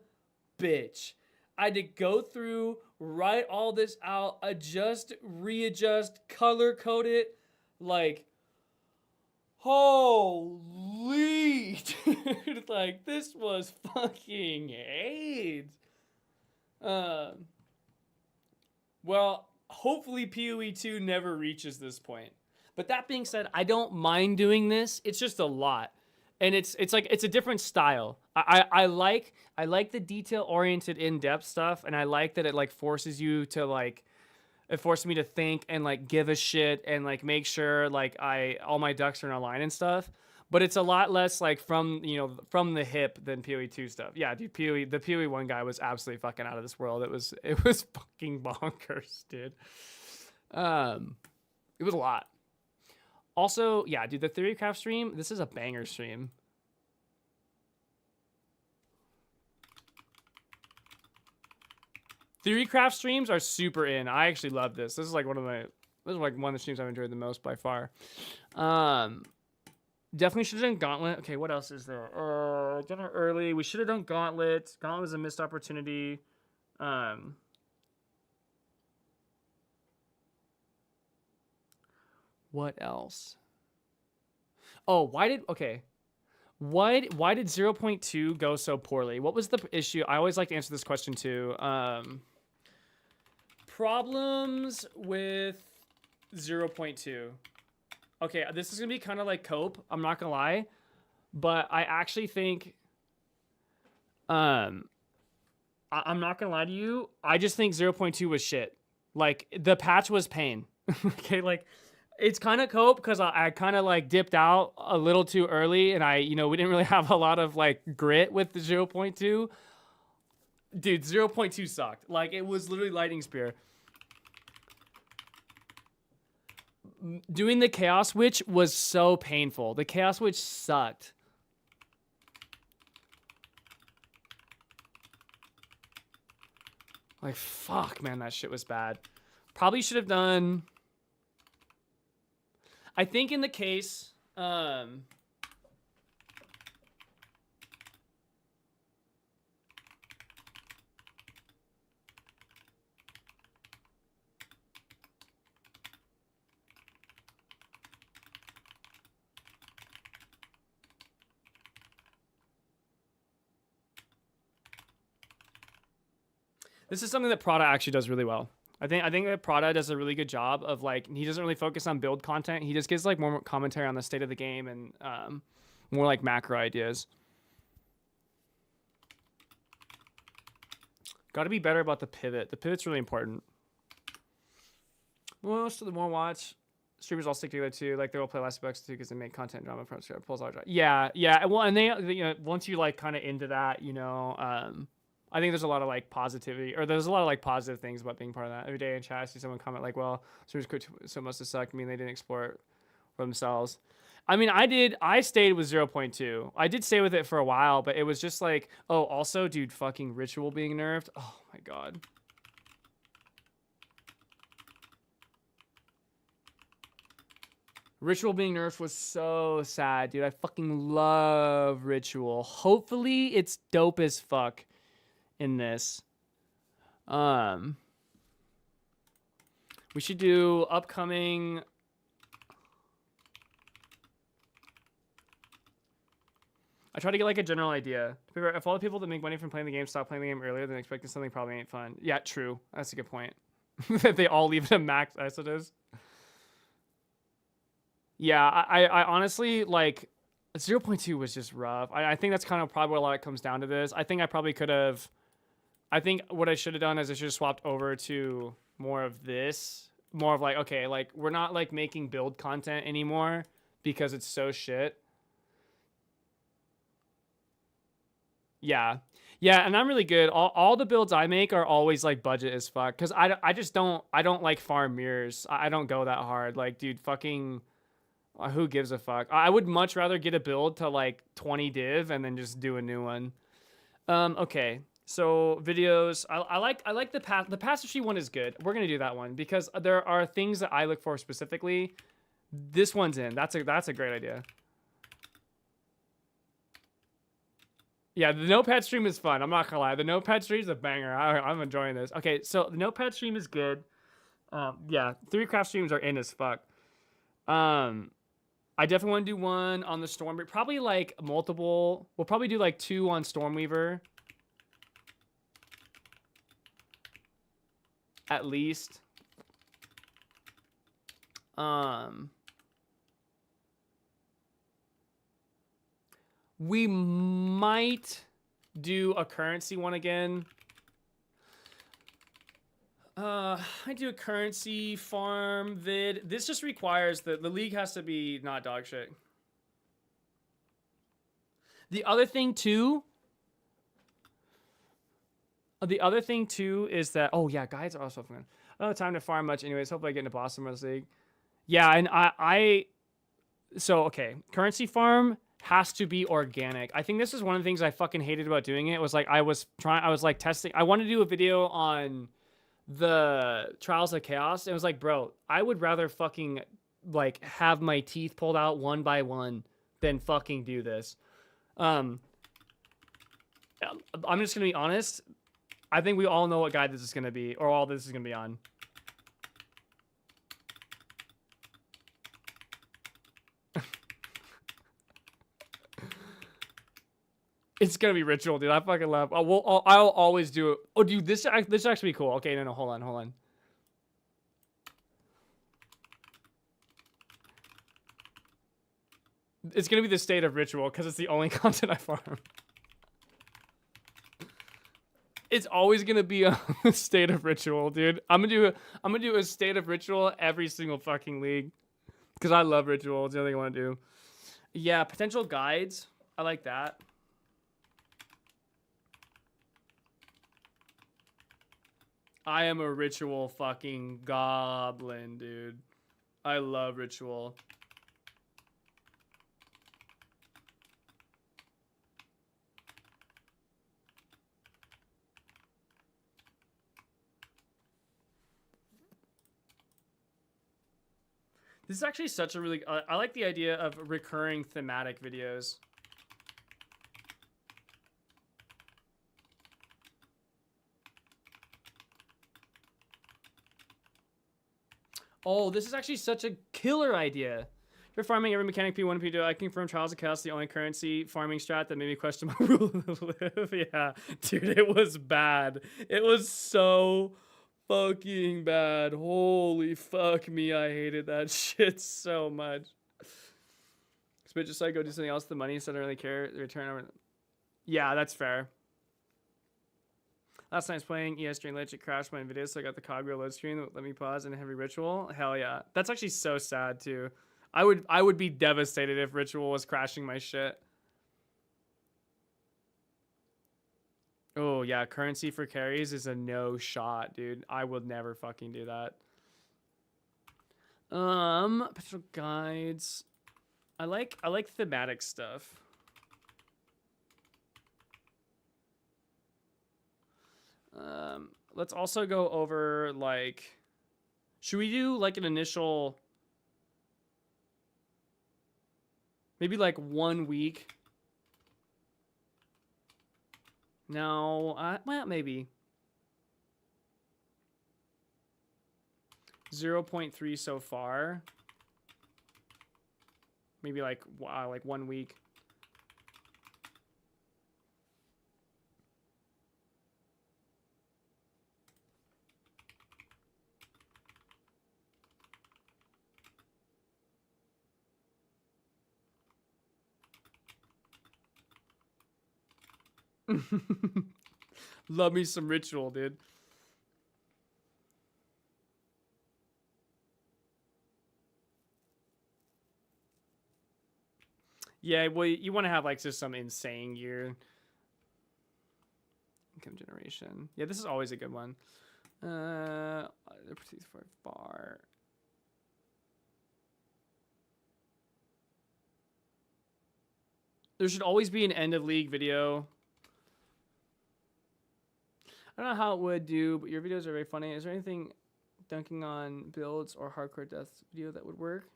bitch. I had to go through, write all this out, adjust, readjust, color code it. Like, holy dude, like this was fucking AIDS. Well, hopefully PoE 2 never reaches this point. But that being said, I don't mind doing this. It's just a lot. And it's like it's a different style. I like the detail oriented in depth stuff, and I like that it like forces you to like it forced me to think and like give a shit and like make sure like all my ducks are in a line and stuff. But it's a lot less like from the hip than PoE 2 stuff. Yeah, dude, the PoE 1 guy was absolutely fucking out of this world. It was fucking bonkers, dude. It was a lot. Also, yeah, dude, the Theorycraft stream, this is a banger stream. Theorycraft streams are super in. I actually love this. This is like one of the streams I've enjoyed the most by far. Definitely should have done Gauntlet. Okay, what else is there? Done it early. We should have done Gauntlet. Gauntlet was a missed opportunity. What else? Oh, why did 0.2 go so poorly? What was the issue? I always like to answer this question too. Problems with 0.2. Okay, this is gonna be kind of like Cope. I'm not gonna lie, but I actually think, I'm not gonna lie to you. I just think 0.2 was shit. Like the patch was pain. Okay, like. It's kind of Cope because I kind of like dipped out a little too early, and we didn't really have a lot of like grit with the 0.2. Dude, 0.2 sucked. Like it was literally lightning spear. Doing the Chaos Witch was so painful. The Chaos Witch sucked. Like fuck, man, that shit was bad. Probably should have done. I think in the case, this is something that Prada actually does really well. I think that Prada does a really good job of like he doesn't really focus on build content. He just gives like more commentary on the state of the game and more like macro ideas. Got to be better about the pivot. The pivot's really important. Most of the more watch streamers all stick together too. Like they will play Last Bucks too because they make content drama from pulls out. Yeah. Well, and they once you like kind of into that, I think there's a lot of like positivity, or there's a lot of like positive things about being part of that. Every day in chat, I see someone comment like, "Well, Streamers Quit so must have sucked. I mean, they didn't explore it for themselves." I mean, I did. I stayed with 0.2. I did stay with it for a while, but it was just like, oh, also, dude, fucking Ritual being nerfed. Oh my god. Ritual being nerfed was so sad, dude. I fucking love Ritual. Hopefully, it's dope as fuck in this. We should do upcoming. I try to get like a general idea. If all the people that make money from playing the game stop playing the game earlier than expecting, something probably ain't fun. Yeah, true. That's a good point. That they all leave it at max as it is. Yeah, I honestly, like, 0.2 was just rough. I think that's kind of probably what a lot of it comes down to this. I think I probably could have... I think what I should have done is I should have swapped over to more of this. More of like, okay, like, we're not, like, making build content anymore because it's so shit. Yeah. Yeah, and I'm really good. All the builds I make are always, like, budget as fuck. Because I just don't... I don't, like, farm mirrors. I don't go that hard. Like, dude, fucking... Who gives a fuck? I would much rather get a build to like 20 div and then just do a new one. Okay, so videos. I like the passive tree one is good. We're gonna do that one because there are things that I look for specifically. This one's in. That's a great idea. Yeah, the notepad stream is fun. I'm not gonna lie. The notepad stream is a banger. I'm enjoying this. Okay, so the notepad stream is good. Yeah, Theorycraft streams are in as fuck. I definitely want to do one on the Storm, but probably like multiple. We'll probably do like 2 on Stormweaver. At least. We might do a currency one again. I do a currency farm vid. This just requires that the league has to be not dog shit. The other thing too is that, oh yeah, guides are also fun. I don't have time to farm much anyways. Hopefully I get into Boston this league. Yeah, and so okay, currency farm has to be organic. I think this is one of the things I fucking hated about doing it. Was like I was like testing. I wanted to do a video on the Trials of Chaos. It was like, bro, I would rather fucking like have my teeth pulled out one by one than fucking do this. I'm just gonna be honest. I think we all know what guide this is gonna be, or all this is gonna be on. It's gonna be Ritual, dude. I fucking love. I'll always do it. Oh, dude, this actually be cool. Okay, no, hold on. It's gonna be the state of Ritual because it's the only content I farm. It's always gonna be a state of Ritual, dude. I'm gonna do a state of Ritual every single fucking league because I love Ritual. It's the only thing I want to do. Yeah, potential guides. I like that. I am a Ritual fucking goblin, dude. I love Ritual. This is actually such a really... I like the idea of recurring thematic videos. Oh, this is actually such a killer idea. For farming every mechanic P1 and P2, I confirm Trials of Chaos the only currency farming strat that made me question my rule of live. Yeah, dude, it was bad. It was so fucking bad. Holy fuck me, I hated that shit so much. But just like go do something else with the money, so I don't really care. The return over. Yeah, that's fair. Last night's playing ES during late, it crashed my video, so I got the cog wheel load screen that let me pause and heavy Ritual. Hell yeah. That's actually so sad too. I would be devastated if Ritual was crashing my shit. Oh yeah, currency for carries is a no shot, dude. I would never fucking do that. Potential guides. I like thematic stuff. Let's also go over like, should we do like an initial, maybe like 1 week? No, well, maybe 0.3 so far. Maybe like 1 week. Love me some ritual, dude. Yeah, well, you want to have like just some insane gear. Income generation. Yeah, this is always a good one. For bar. There should always be an end of league video. I don't know how it would do, but your videos are very funny. Is there anything dunking on builds or hardcore death video that would work?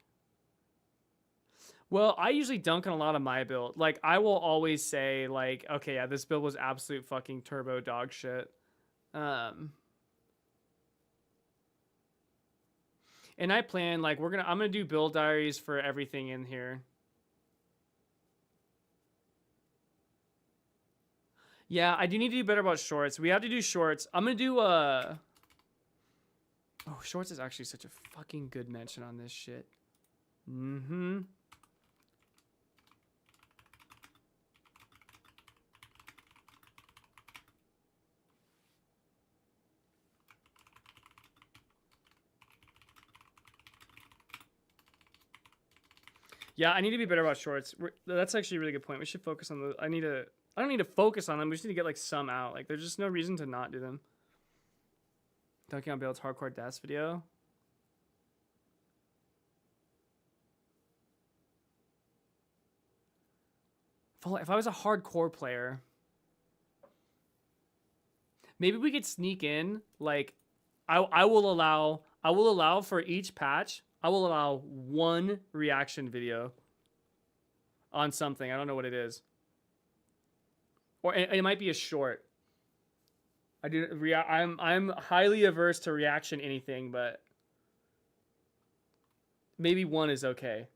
Well, I usually dunk on a lot of my build. Like, I will always say, like, okay, yeah, this build was absolute fucking turbo dog shit. And I plan, like, I'm gonna do build diaries for everything in here. Yeah, I do need to do better about shorts. We have to do shorts. I'm gonna do oh, shorts is actually such a fucking good mention on this shit. Mm-hmm. Yeah, I need to be better about shorts. That's actually a really good point. We should focus on the. I don't need to focus on them. We just need to get like some out. Like, there's just no reason to not do them. Dunking on Build's hardcore deaths video. If I was a hardcore player, maybe we could sneak in. Like, I will allow for each patch. I will allow 1 reaction video on something. I don't know what it is. Or it might be a short. I'm highly averse to reaction anything, but maybe 1 is okay. And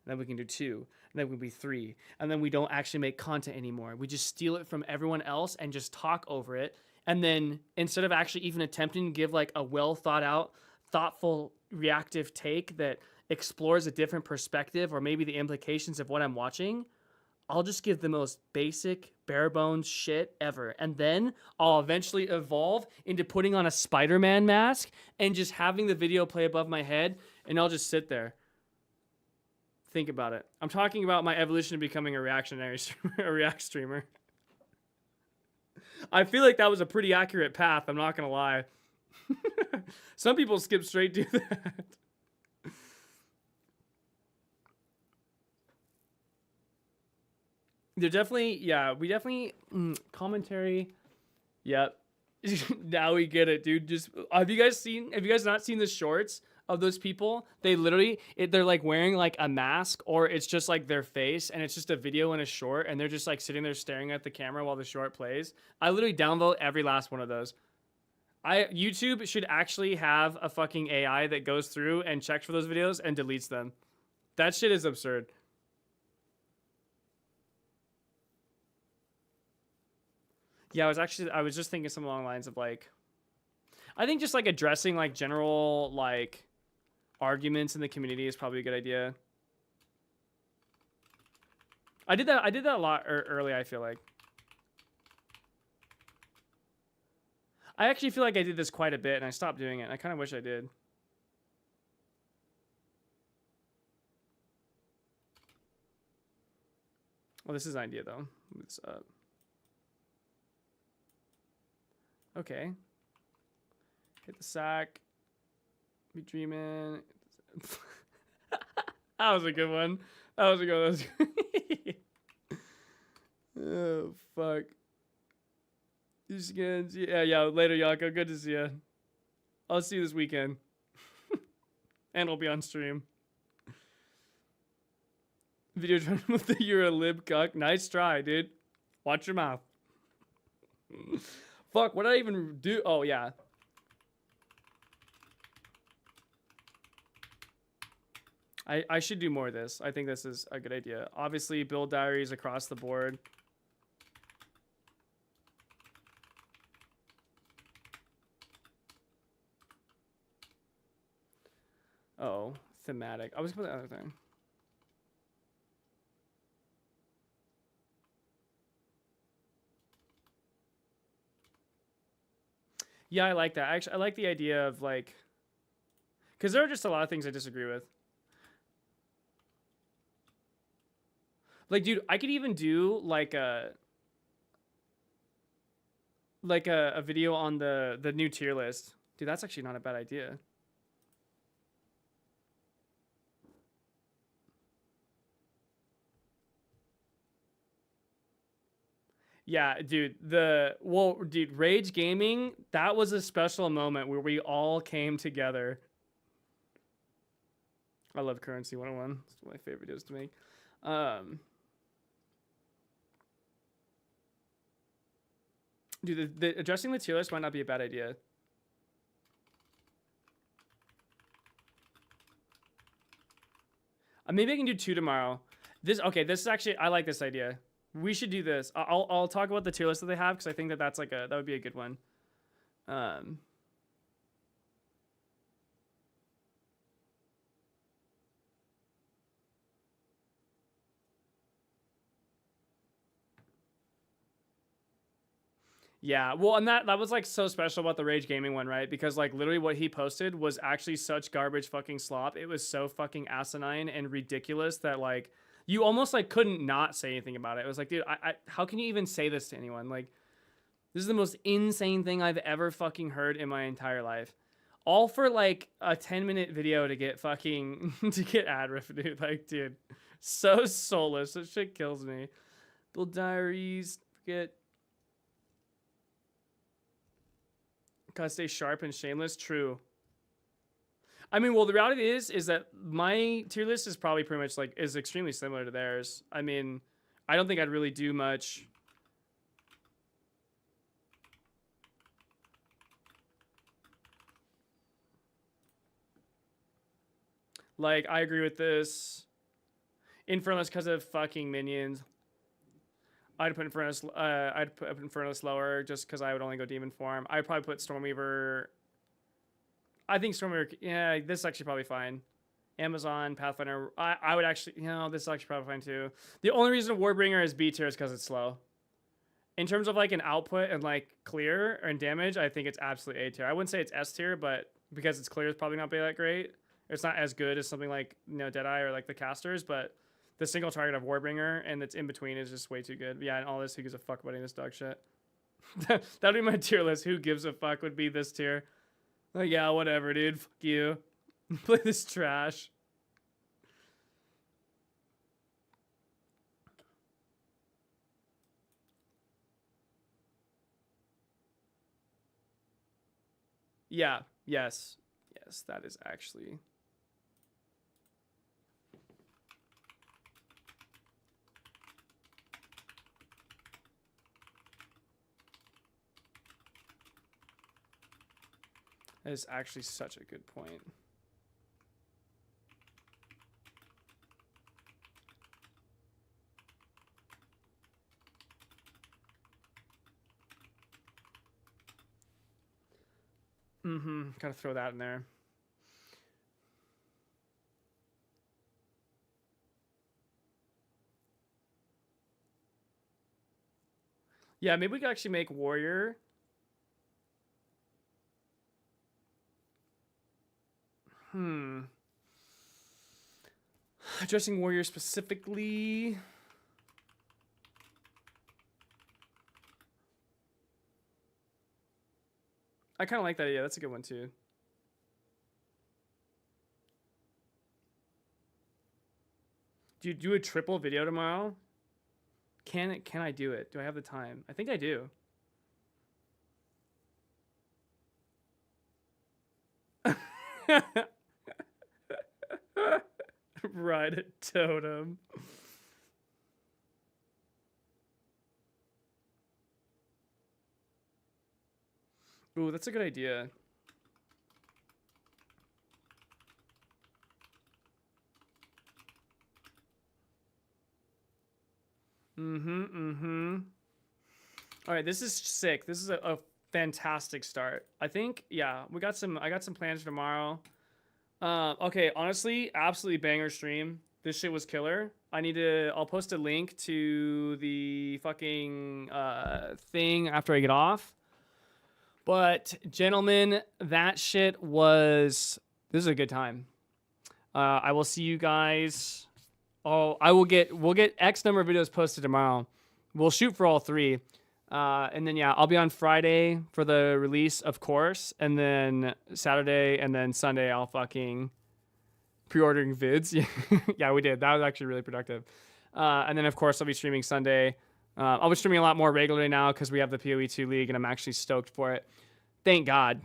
then we can do 2, and then we can be 3, and then we don't actually make content anymore. We just steal it from everyone else and just talk over it. And then instead of actually even attempting to give like a well thought out, thoughtful, reactive take that explores a different perspective or maybe the implications of what I'm watching, I'll just give the most basic, bare bones shit ever. And then I'll eventually evolve into putting on a Spider-Man mask and just having the video play above my head, and I'll just sit there. Think about it. I'm talking about my evolution of becoming a reactionary streamer, a react streamer. I feel like that was a pretty accurate path, I'm not gonna lie. Some people skip straight to that. They're definitely, yeah, we definitely, commentary, yep. Now we get it, dude. Just, have you guys not seen the shorts of those people? They literally, they're like wearing like a mask, or it's just like their face, and it's just a video in a short, and they're just like sitting there staring at the camera while the short plays. I literally downvote every last one of those. YouTube should actually have a fucking AI that goes through and checks for those videos and deletes them. That shit is absurd. Yeah, I was just thinking something along the lines of like, I think just like addressing like general like arguments in the community is probably a good idea. I did that a lot early, I feel like. I actually feel like I did this quite a bit and I stopped doing it. I kind of wish I did. Well, this is an idea though. Move this up. Okay. Hit the sack. Be dreaming. That was a good one. That was a good one. Oh, fuck. You skins. Yeah, later, Yako. Good to see you. I'll see you this weekend. And I'll be on stream. Video trying with the you're a lib cuck. Nice try, dude. Watch your mouth. Fuck, what did I even do? Oh, yeah. I should do more of this. I think this is a good idea. Obviously, build diaries across the board. Oh, thematic. I was gonna put the other thing. Yeah, I like that. Actually, I like the idea of like, because there are just a lot of things I disagree with. Like, dude, I could even do like a video on the new tier list. Dude, that's actually not a bad idea. Yeah, dude, dude, Rage Gaming, that was a special moment where we all came together. I love Currency 101. It's one of my favorite videos to make. Dude, addressing the tier list might not be a bad idea. Maybe I can do 2 tomorrow. This is actually, I like this idea. We should do this. I'll talk about the tier list that they have because I think that's like that would be a good one. Yeah, well, and that was like so special about the Rage Gaming one, right? Because like literally what he posted was actually such garbage fucking slop. It was so fucking asinine and ridiculous that like you almost like couldn't not say anything about it. It was like, dude, how can you even say this to anyone? Like, this is the most insane thing I've ever fucking heard in my entire life. All for like a 10-minute video to get fucking to get ad revenue. Like, dude, so soulless. That shit kills me. Build diaries. Forget. Gotta stay sharp and shameless. True. I mean, well, the reality is that my tier list is probably pretty much like is extremely similar to theirs. I mean, I don't think I'd really do much. Like, I agree with this. Infernalist because of fucking minions. I'd put Infernalist lower just because I would only go demon form. I'd probably put Stormweaver. I think Stormweaver. Yeah, this is actually probably fine. Amazon, Pathfinder. I would actually. This is actually probably fine too. The only reason Warbringer is B tier is because it's slow. In terms of like an output and like clear and damage, I think it's absolutely A tier. I wouldn't say it's S tier, but because it's clear, it's probably not be that great. It's not as good as something like Deadeye or like the casters, but the single target of Warbringer and that's in between is just way too good. Yeah, and all this, who gives a fuck about any of this dog shit? That'd be my tier list. Who gives a fuck would be this tier. Like, yeah, whatever, dude. Fuck you. Play this trash. Yeah, yes. Yes, that is actually... That is actually such a good point. Gotta throw that in there. Yeah, maybe we could actually make Warrior. Addressing Warrior specifically. I kind of like that idea. That's a good one too. Do you do a triple video tomorrow? Can I do it? Do I have the time? I think I do. Ride a totem. Ooh, that's a good idea. All right, this is sick. This is a fantastic start. I think, yeah, I got some plans for tomorrow. Okay, honestly, absolutely banger stream. This shit was killer. I'll post a link to the fucking thing after I get off. But gentlemen, that shit was, this is a good time. I will see you guys. Oh, we'll get X number of videos posted tomorrow. We'll shoot for all 3. And then, yeah, I'll be on Friday for the release, of course. And then Saturday and then Sunday, I'll fucking pre-ordering vids. Yeah, we did. That was actually really productive. And then, of course, I'll be streaming Sunday. I'll be streaming a lot more regularly now because we have the PoE 2 League, and I'm actually stoked for it. Thank God.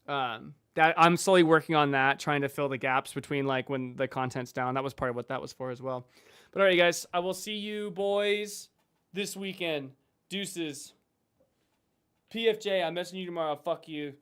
That I'm slowly working on that, trying to fill the gaps between like when the content's down. That was part of what that was for as well. But all right, guys, I will see you boys this weekend. Deuces. PFJ, I'm messaging you tomorrow. Fuck you.